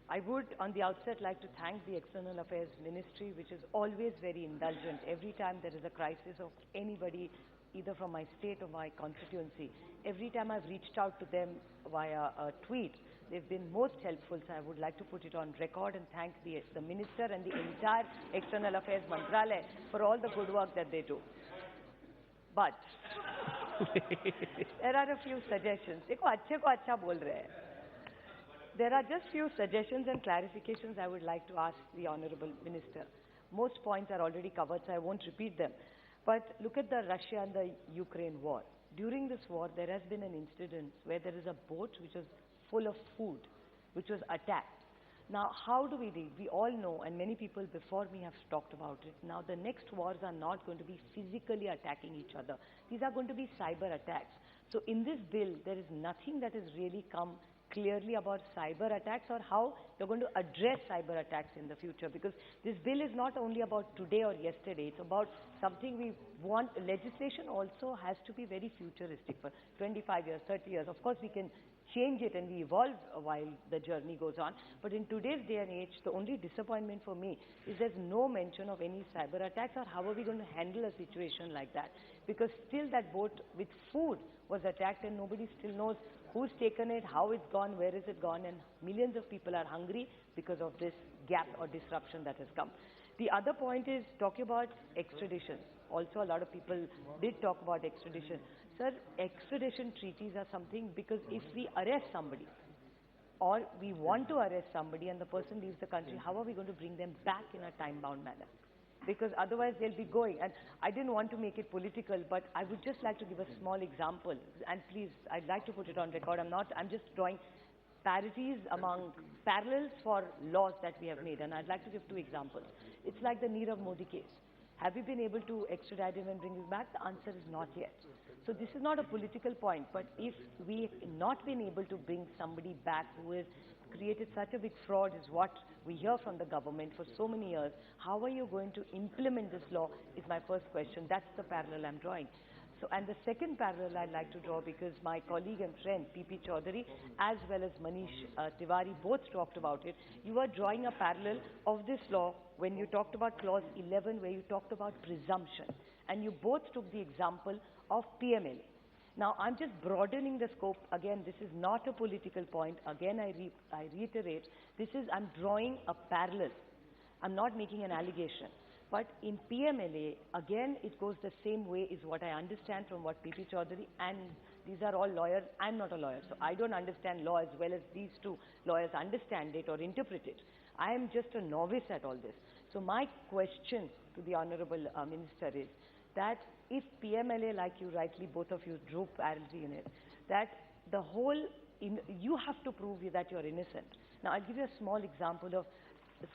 I would, on the outset, like to thank the External Affairs Ministry, which is always very indulgent. Every time there is a crisis of anybody, either from my state or my constituency, every time I've reached out to them via a tweet, they've been most helpful. So I would like to put it on record and thank the Minister and the entire External Affairs Mantralaya for all the good work that they do. But there are a few suggestions. देखो अच्छे को अच्छा बोल रहे हैं. There are just few suggestions and clarifications I would like to ask the Honourable Minister. Most points are already covered, so I won't repeat them. But look at the Russia and the Ukraine war. During this war, there has been an incident where there is a boat which was full of food, which was attacked. Now, how do we deal? We all know, and many people before me have talked about it. Now, the next wars are not going to be physically attacking each other. These are going to be cyber attacks. So, in this bill, there is nothing that has really come clearly about cyber attacks or how you're going to address cyber attacks in the future. Because this bill is not only about today or yesterday. It's about something we want. Legislation also has to be very futuristic for 25 years, 30 years. Of course, we can change it and we evolve while the journey goes on. But in today's day and age, the only disappointment for me is there's no mention of any cyber attacks or how are we going to handle a situation like that. Because still that boat with food was attacked and nobody still knows who's taken it, how it's gone, where is it gone, and millions of people are hungry because of this gap or disruption that has come. The other point is talking about extradition. Also, a lot of people did talk about extradition. Sir, extradition treaties are something because if we arrest somebody or we want to arrest somebody and the person leaves the country, how are we going to bring them back in a time-bound manner? Because otherwise they'll be going. And I didn't want to make it political, but I would just like to give a small example. And please, I'd like to put it on record. I'm just drawing parallels for laws that we have made. And I'd like to give 2 examples. It's like the Nirav Modi case. Have we been able to extradite him and bring him back? The answer is not yet. So this is not a political point, but if we have not been able to bring somebody back who has created such a big fraud is what we hear from the government for so many years, how are you going to implement this law is my first question. That's the parallel I'm drawing. So, and the second parallel I'd like to draw, because my colleague and friend PP Chaudhary as well as Manish Tiwari both talked about it, you are drawing a parallel of this law when you talked about clause 11 where you talked about presumption, and you both took the example of PMLA. Now, I'm just broadening the scope. Again, this is not a political point. Again, I reiterate, I'm drawing a parallel. I'm not making an allegation. But in PMLA, again, it goes the same way is what I understand from what PP Chaudhary and these are all lawyers. I'm not a lawyer, so I don't understand law as well as these two lawyers understand it or interpret it. I am just a novice at all this. So my question to the Honorable Minister is that if PMLA, like you rightly, both of you drew parity in it, that the whole, you have to prove that you're innocent. Now, I'll give you a small example of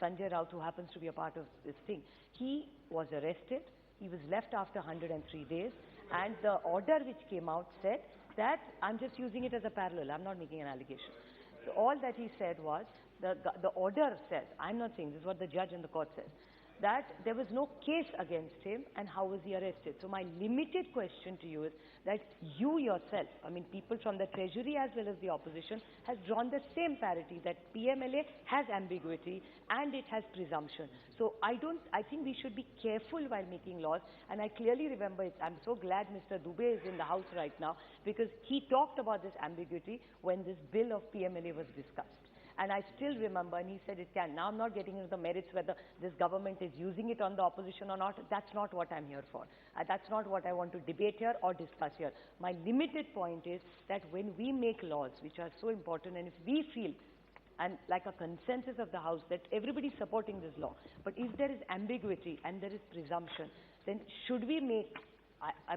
Sanjay Raut, who happens to be a part of this thing. He was arrested. He was left after 103 days. And the order which came out said that, I'm just using it as a parallel, I'm not making an allegation. So all that he said was, the order says, I'm not saying, this is what the judge in the court says, that there was no case against him and how was he arrested. So my limited question to you is that you yourself, I mean people from the treasury as well as the opposition, has drawn the same parity that PMLA has ambiguity and it has presumption. So I think we should be careful while making laws, and I clearly remember it. I'm so glad Mr. Dubey is in the House right now, because he talked about this ambiguity when this bill of PMLA was discussed. And I still remember, and he said it can. Now I'm not getting into the merits whether this government is using it on the opposition or not. That's not what I'm here for. That's not what I want to debate here or discuss here. My limited point is that when we make laws which are so important, and if we feel, and like a consensus of the House, that everybody's supporting this law, but if there is ambiguity and there is presumption, then should we make,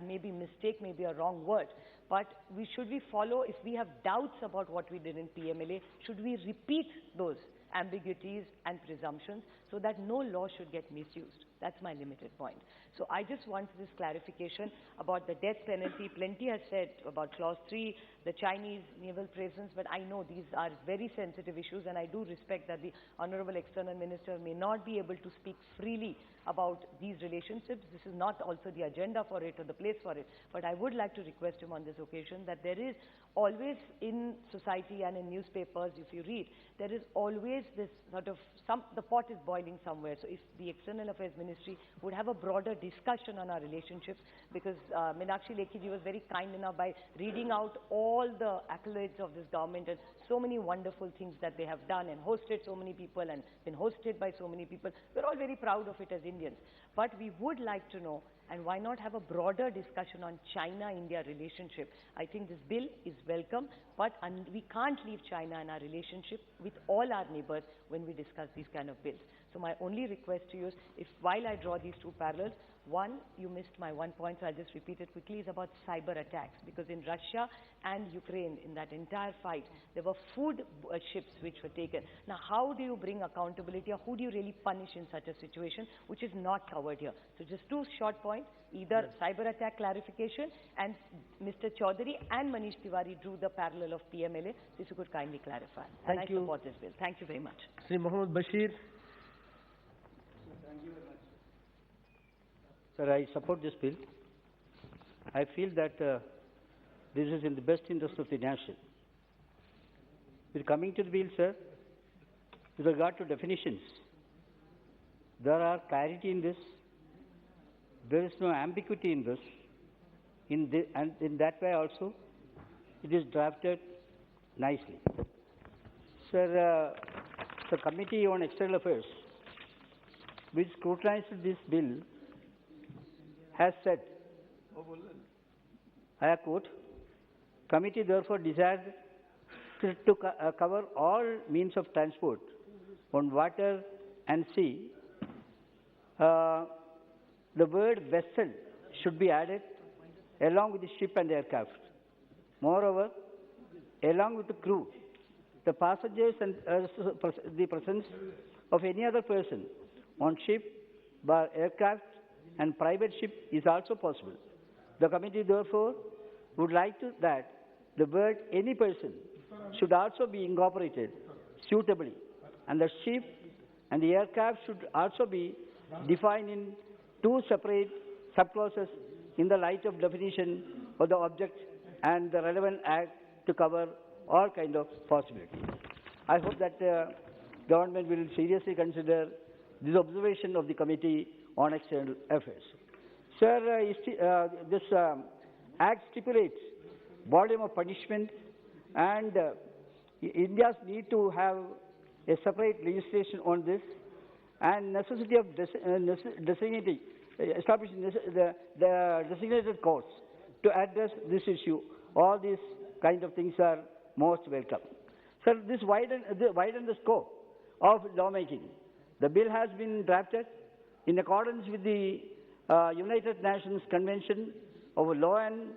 maybe mistake, maybe a wrong word, but should we follow, if we have doubts about what we did in PMLA, should we repeat those ambiguities and presumptions so that no law should get misused? That's my limited point. So I just want this clarification about the death penalty. Plenty has said about Clause 3, the Chinese naval presence, but I know these are very sensitive issues, and I do respect that the Honorable External Minister may not be able to speak freely about these relationships. This is not also the agenda for it or the place for it, but I would like to request him on this occasion that there is always in society and in newspapers, if you read, there is always this sort of, the pot is boiling somewhere. So if the External Affairs Ministry would have a broader discussion on our relationships, because Meenakshi Lekhi ji was very kind enough by reading out all the accolades of this government and so many wonderful things that they have done and hosted so many people and been hosted by so many people. We're all very proud of it as Indians. But we would like to know, and why not have a broader discussion on China-India relationship? I think this bill is welcome, but we can't leave China and our relationship with all our neighbors when we discuss these kind of bills. So my only request to you is, if while I draw these two parallels, one, you missed my one point, so I'll just repeat it quickly, is about cyber attacks. Because in Russia and Ukraine, in that entire fight, there were food ships which were taken. Now, how do you bring accountability, or who do you really punish in such a situation, which is not covered here? So just two short points, either cyber attack clarification, and Mr. Chaudhary and Manish Tiwari drew the parallel of PMLA. So if you could kindly clarify. And I support this bill. Thank you very much.
Sri Mohammed Bashir.
Sir, I support this bill. I feel that this is in the best interest of the nation. With coming to the bill, sir, with regard to definitions, there are clarity in this. There is no ambiguity in this. And in that way also, it is drafted nicely. Sir, the Committee on External Affairs, which scrutinized this bill, has said, I quote, committee therefore desired to cover all means of transport on water and sea. The word vessel should be added along with the ship and aircraft. Moreover, along with the crew, the passengers and the presence of any other person on ship, by aircraft, and private ship is also possible. The committee therefore would like that the word any person should also be incorporated suitably, and the ship and the aircraft should also be defined in two separate subclauses in the light of definition of the object and the relevant act to cover all kind of possibilities. I hope that government will seriously consider this observation of the Committee on External Affairs. Sir, this Act stipulates volume of punishment, and India's need to have a separate legislation on this, and necessity of establishing the designated courts to address this issue All these kind of things are most welcome. Sir, this widen the scope of lawmaking. The bill has been drafted in accordance with the United Nations Convention of Law and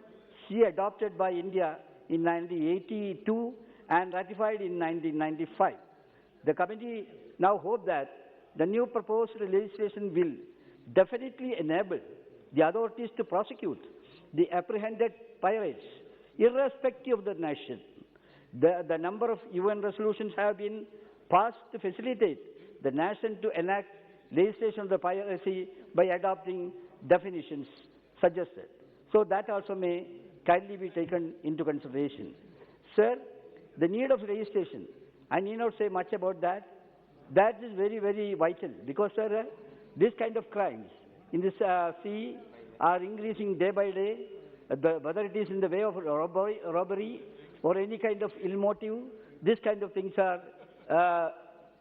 Sea adopted by India in 1982 and ratified in 1995. The committee now hope that the new proposed legislation will definitely enable the authorities to prosecute the apprehended pirates, irrespective of the nation. The number of UN resolutions have been passed to facilitate the nation to enact legislation of the piracy by adopting definitions suggested. So that also may kindly be taken into consideration. Sir, the need of legislation, I need not say much about that. That is very, very vital because, sir, this kind of crimes in this sea are increasing day by day, whether it is in the way of robbery or any kind of ill motive, this kind of things are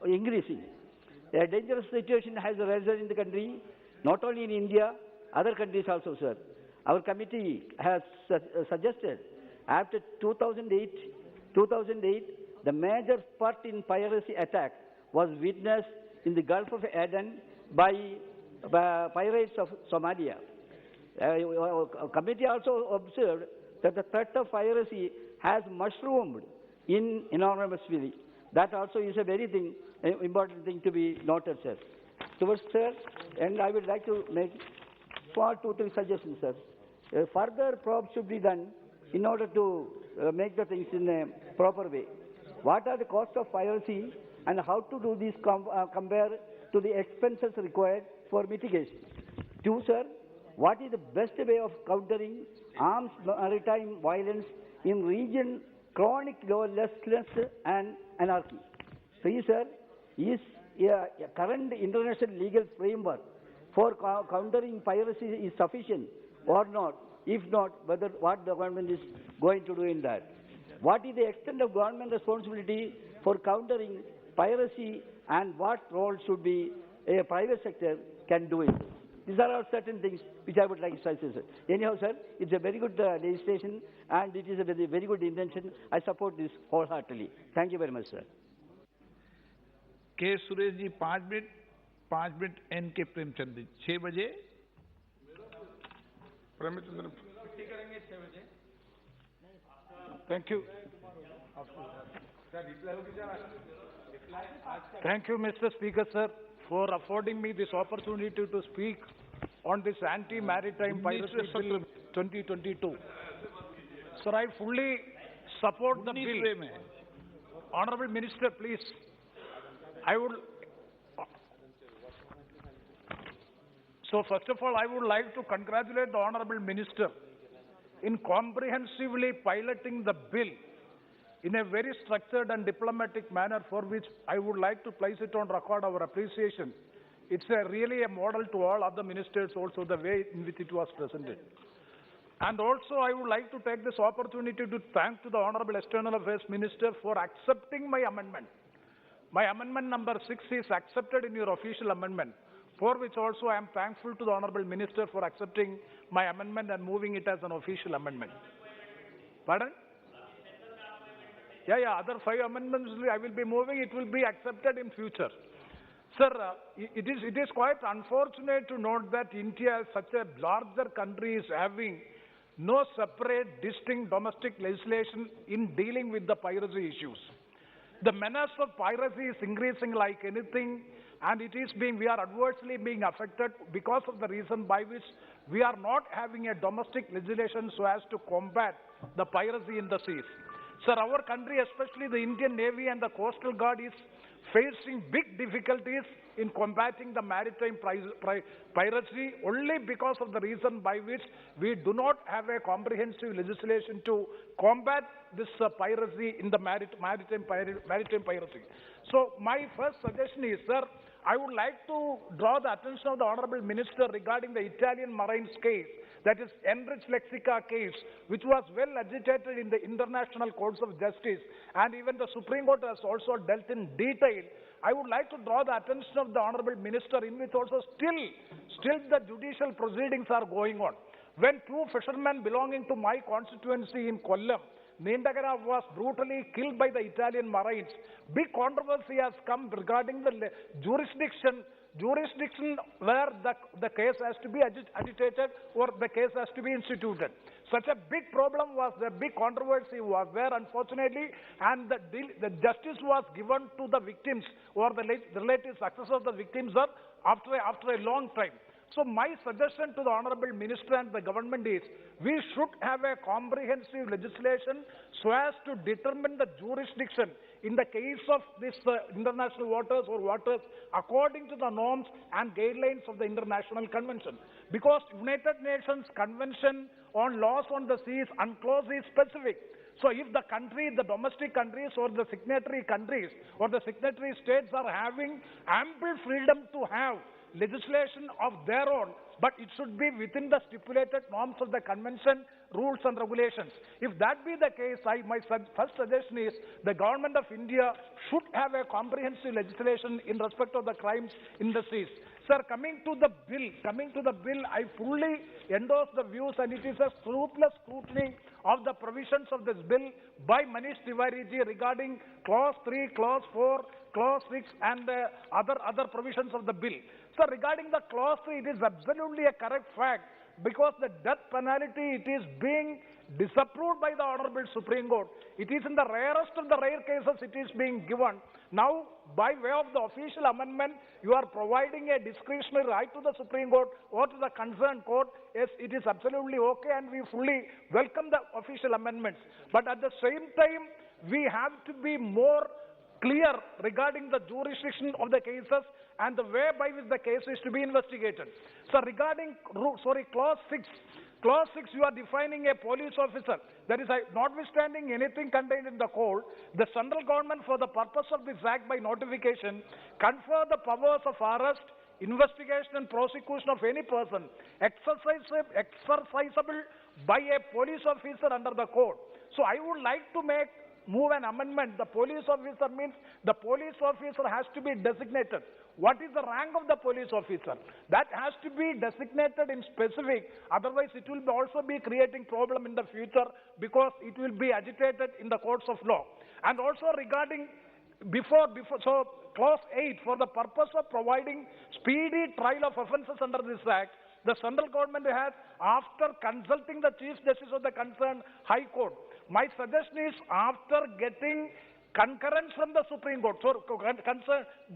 increasing. A dangerous situation has arisen in the country, not only in India, other countries also, sir. Our committee has suggested after 2008, the major part in piracy attack was witnessed in the Gulf of Aden by pirates of Somalia. Committee also observed that the threat of piracy has mushroomed enormously. That also is a very important thing to be noted, sir. Towards, sir, and I would like to make 2-3 suggestions, sir. Further probe should be done in order to make the things in a proper way. What are the costs of piracy and how to do this compare to the expenses required for mitigation? 2, sir, what is the best way of countering armed maritime violence in region chronic lawlessness and anarchy? 3, sir, is a current international legal framework for countering piracy is sufficient or not? If not, what the government is going to do in that? What is the extent of government responsibility for countering piracy and what role should be a private sector can do it? These are all certain things which I would like to say, sir. Anyhow, sir, it's a very good legislation and it is a very good intention. I support this wholeheartedly. Thank you very much, sir.
के Suresh ji 5 minute N के प्रेमचंद जी 6 बजे प्रेमचंद करेंगे 6 बजे
Thank you. Thank you, Mr. Speaker, sir, for affording me this opportunity to speak on this anti-maritime piracy bill 2022. Sir, I fully support the bill. Honorable Minister, please. So first of all, I would like to congratulate the Honorable Minister in comprehensively piloting the bill in a very structured and diplomatic manner, for which I would like to place it on record our appreciation. It's really a model to all other ministers also, the way in which it was presented. And also I would like to take this opportunity to thank to the Honorable External Affairs Minister for accepting my amendment. My amendment number 6 is accepted in your official amendment, for which also I am thankful to the Honorable Minister for accepting my amendment and moving it as an official amendment. Pardon? Yeah, other 5 amendments I will be moving, it will be accepted in future. Sir, it is quite unfortunate to note that India, such a larger country, is having no separate, distinct domestic legislation in dealing with the piracy issues. The menace of piracy is increasing like anything, and we are adversely being affected because of the reason by which we are not having a domestic legislation so as to combat the piracy in the seas. Sir, our country, especially the Indian Navy and the Coastal Guard, is facing big difficulties in combating the maritime piracy only because of the reason by which we do not have a comprehensive legislation to combat this piracy in the maritime piracy. So my first suggestion is, sir, I would like to draw the attention of the Honorable Minister regarding the Italian Marines case, that is Enriched Lexica case, which was well agitated in the international courts of justice, and even the Supreme Court has also dealt in detail. I would like to draw the attention of the Honorable Minister, in which also still the judicial proceedings are going on. when two fishermen belonging to my constituency in Kollam, Nindagara, was brutally killed by the Italian Marines. Big controversy has come regarding the jurisdiction where the case has to be agitated or the case has to be instituted. Such a big problem was there, big controversy was there, unfortunately, and the justice was given to the victims or the relative successors of the victims after a long time. So my suggestion to the Honorable Minister and the government is, we should have a comprehensive legislation so as to determine the jurisdiction in the case of this international waters or waters according to the norms and guidelines of the International Convention. Because United Nations Convention on Laws on the Seas UNCLOS is specific. So if the country, the domestic countries or the signatory countries or the signatory states are having ample freedom to have legislation of their own, but it should be within the stipulated norms of the convention, rules and regulations. If that be the case, my first suggestion is the government of India should have a comprehensive legislation in respect of the crimes in the seas. Sir, coming to the bill, I fully endorse the views, and it is a ruthless scrutiny of the provisions of this bill by Manish Tiwari ji regarding clause 3, clause 4, clause 6 and other provisions of the bill. So regarding the clause 3, it is absolutely a correct fact, because the death penalty, it is being disapproved by the Honorable Supreme Court. It is in the rarest of the rare cases it is being given. Now, by way of the official amendment, you are providing a discretionary right to the Supreme Court or to the concerned court. Yes, it is absolutely okay, and we fully welcome the official amendments. But at the same time, we have to be more clear regarding the jurisdiction of the cases and the way by which the case is to be investigated. So regarding, clause 6, you are defining a police officer. That is, notwithstanding anything contained in the code, the central government, for the purpose of this act by notification, confer the powers of arrest, investigation and prosecution of any person exercisable by a police officer under the code. So I would like to move an amendment. The police officer means the police officer has to be designated. What is the rank of the police officer? That has to be designated in specific. Otherwise, it will also be creating problem in the future, because it will be agitated in the courts of law. And also regarding so clause 8, for the purpose of providing speedy trial of offences under this act, the central government has, after consulting the Chief Justice of the concerned High Court, my suggestion is, after getting concurrence from the Supreme Court, so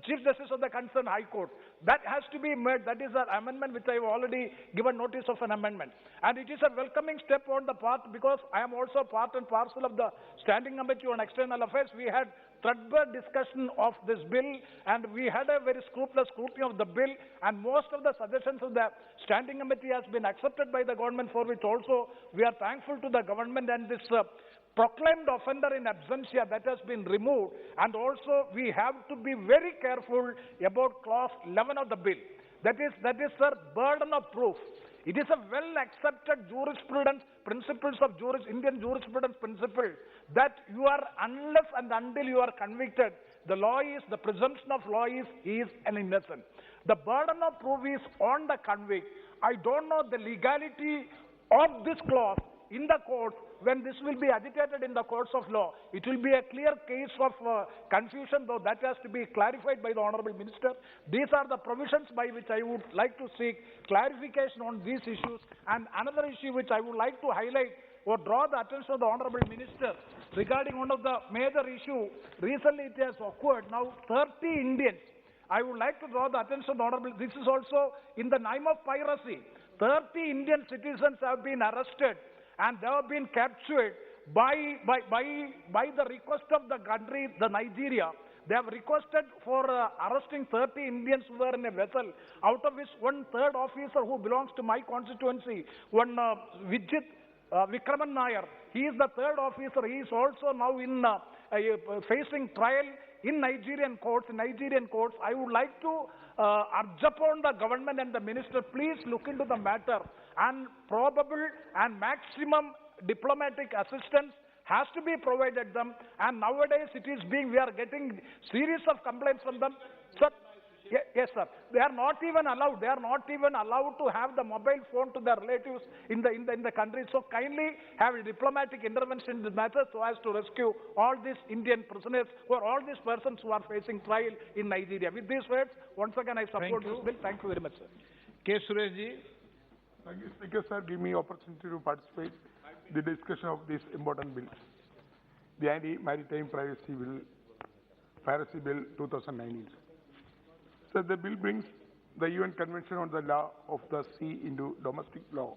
Chief Justice of the concerned High Court, that has to be made. That is an amendment which I have already given notice of an amendment. And it is a welcoming step on the part, because I am also part and parcel of the Standing Committee on External Affairs. We had threadbare discussion of this bill, and we had a very scrupulous scrutiny of the bill, and most of the suggestions of the Standing Committee has been accepted by the government, for which also we are thankful to the government. And this proclaimed offender in absentia, that has been removed. And also we have to be very careful about clause 11 of the bill. That is the burden of proof. It is a well-accepted jurisprudence principles of Indian jurisprudence principle that you are, unless and until you are convicted, the presumption of law is an innocent. The burden of proof is on the convict. I don't know the legality of this clause in the courts. When this will be agitated in the courts of law, it will be a clear case of confusion, though that has to be clarified by the Honorable Minister. These are the provisions by which I would like to seek clarification on these issues. And another issue which I would like to highlight or draw the attention of the Honorable Minister regarding one of the major issues. Recently it has occurred. Now 30 Indians. I would like to draw the attention of the Honorable. This is also in the name of piracy. 30 Indian citizens have been arrested, and they have been captured by the request of the country, the Nigeria. They have requested for arresting 30 Indians who were in a vessel, out of which one third officer who belongs to my constituency, one Vikraman Nair. He is the third officer. He is also now in facing trial in Nigerian courts. I would like to urge upon the government and the minister, please look into the matter, and probable and maximum diplomatic assistance has to be provided them. And nowadays we are getting series of complaints from them. Yes, sir. They are not even allowed. They are not even allowed to have the mobile phone to their relatives in the country. So kindly have a diplomatic intervention in this matter so as to rescue all these Indian prisoners or all these persons who are facing trial in Nigeria. With these words, once again I support this bill. Thank you very much, sir.
K. Sureshji.
Thank you, Speaker, sir. Give me opportunity to participate in the discussion of this important bill. The Anti-Maritime Piracy Bill 2019. So the bill brings the UN Convention on the Law of the Sea into domestic law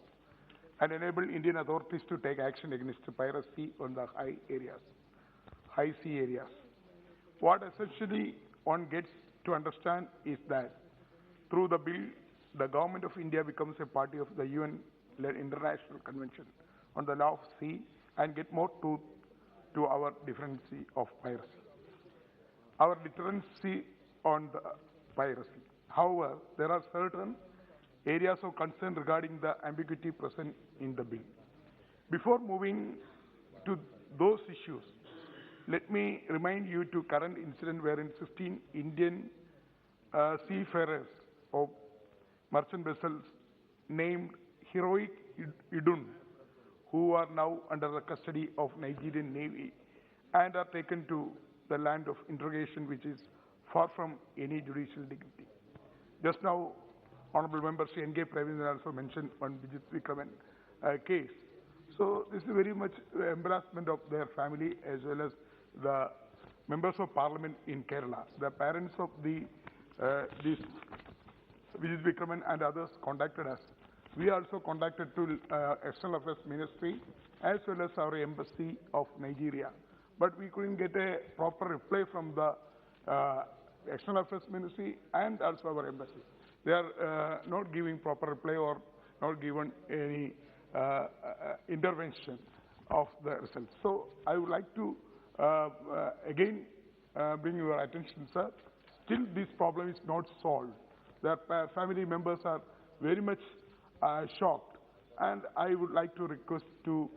and enable Indian authorities to take action against piracy on the high sea areas. What essentially one gets to understand is that through the bill, the government of India becomes a party of the UN-led International Convention on the Law of Sea and get more truth to our differency of piracy, our deterrency on the piracy. However, there are certain areas of concern regarding the ambiguity present in the bill. Before moving to those issues, let me remind you to current incident wherein 15 Indian seafarers of merchant vessels named Heroic Idun, who are now under the custody of Nigerian Navy and are taken to the land of interrogation, which is far from any judicial dignity. Just now, Honorable Member Sri N.K. Pravindra also mentioned one Vijit Vikraman case. So this is very much embarrassment of their family as well as the members of parliament in Kerala. The parents of these Vijit Vikraman and others contacted us. We also contacted to External Affairs Ministry as well as our Embassy of Nigeria. But we couldn't get a proper reply from the External Affairs Ministry and also our Embassy. They are not giving proper reply or not given any intervention of the results. So I would like to again bring your attention, sir. Still this problem is not solved. Their family members are very much shocked, and I would like to request to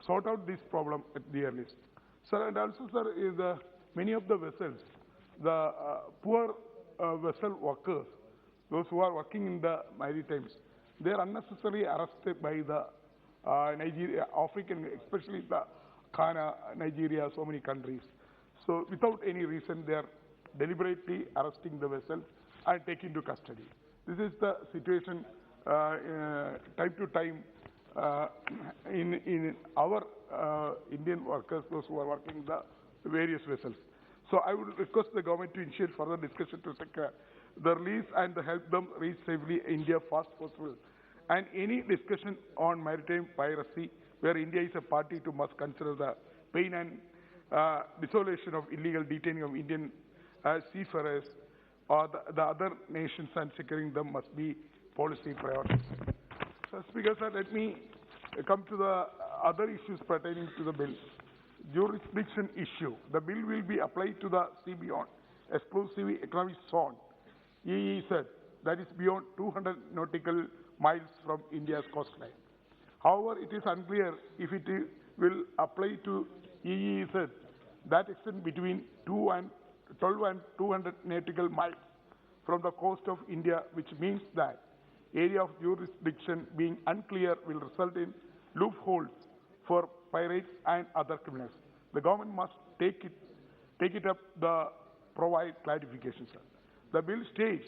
sort out this problem at the earliest. Sir, and also, sir, is many of the vessels, the poor vessel workers, those who are working in the maritimes, they are unnecessarily arrested by the Nigeria, African, especially the Ghana, Nigeria, so many countries. So without any reason, they are deliberately arresting the vessels and taken to custody. This is the situation time to time in our Indian workers, those who are working the various vessels. So I would request the government to initiate further discussion to secure the release and help them reach safely India fast possible. And any discussion on maritime piracy, where India is a party to, must consider the pain and desolation of illegal detaining of Indian seafarers or the other nations, and securing them must be policy priorities. So, Speaker, sir, let me come to the other issues pertaining to the bill. Jurisdiction issue. The bill will be applied to the sea beyond exclusive economic zone, EEZ, that is beyond 200 nautical miles from India's coastline. However, it is unclear if it will apply to EEZ that extend between 12 and 200 nautical miles from the coast of India, which means that area of jurisdiction being unclear will result in loopholes for pirates and other criminals. The government must take it up the provide clarification, sir. The bill states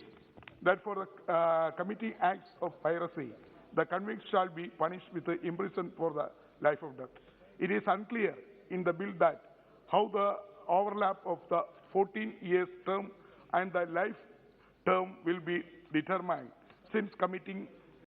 that for the committing acts of piracy, the convict shall be punished with imprisonment for the life of death. It is unclear in the bill that how the overlap of the 14 years term and the life term will be determined, since committing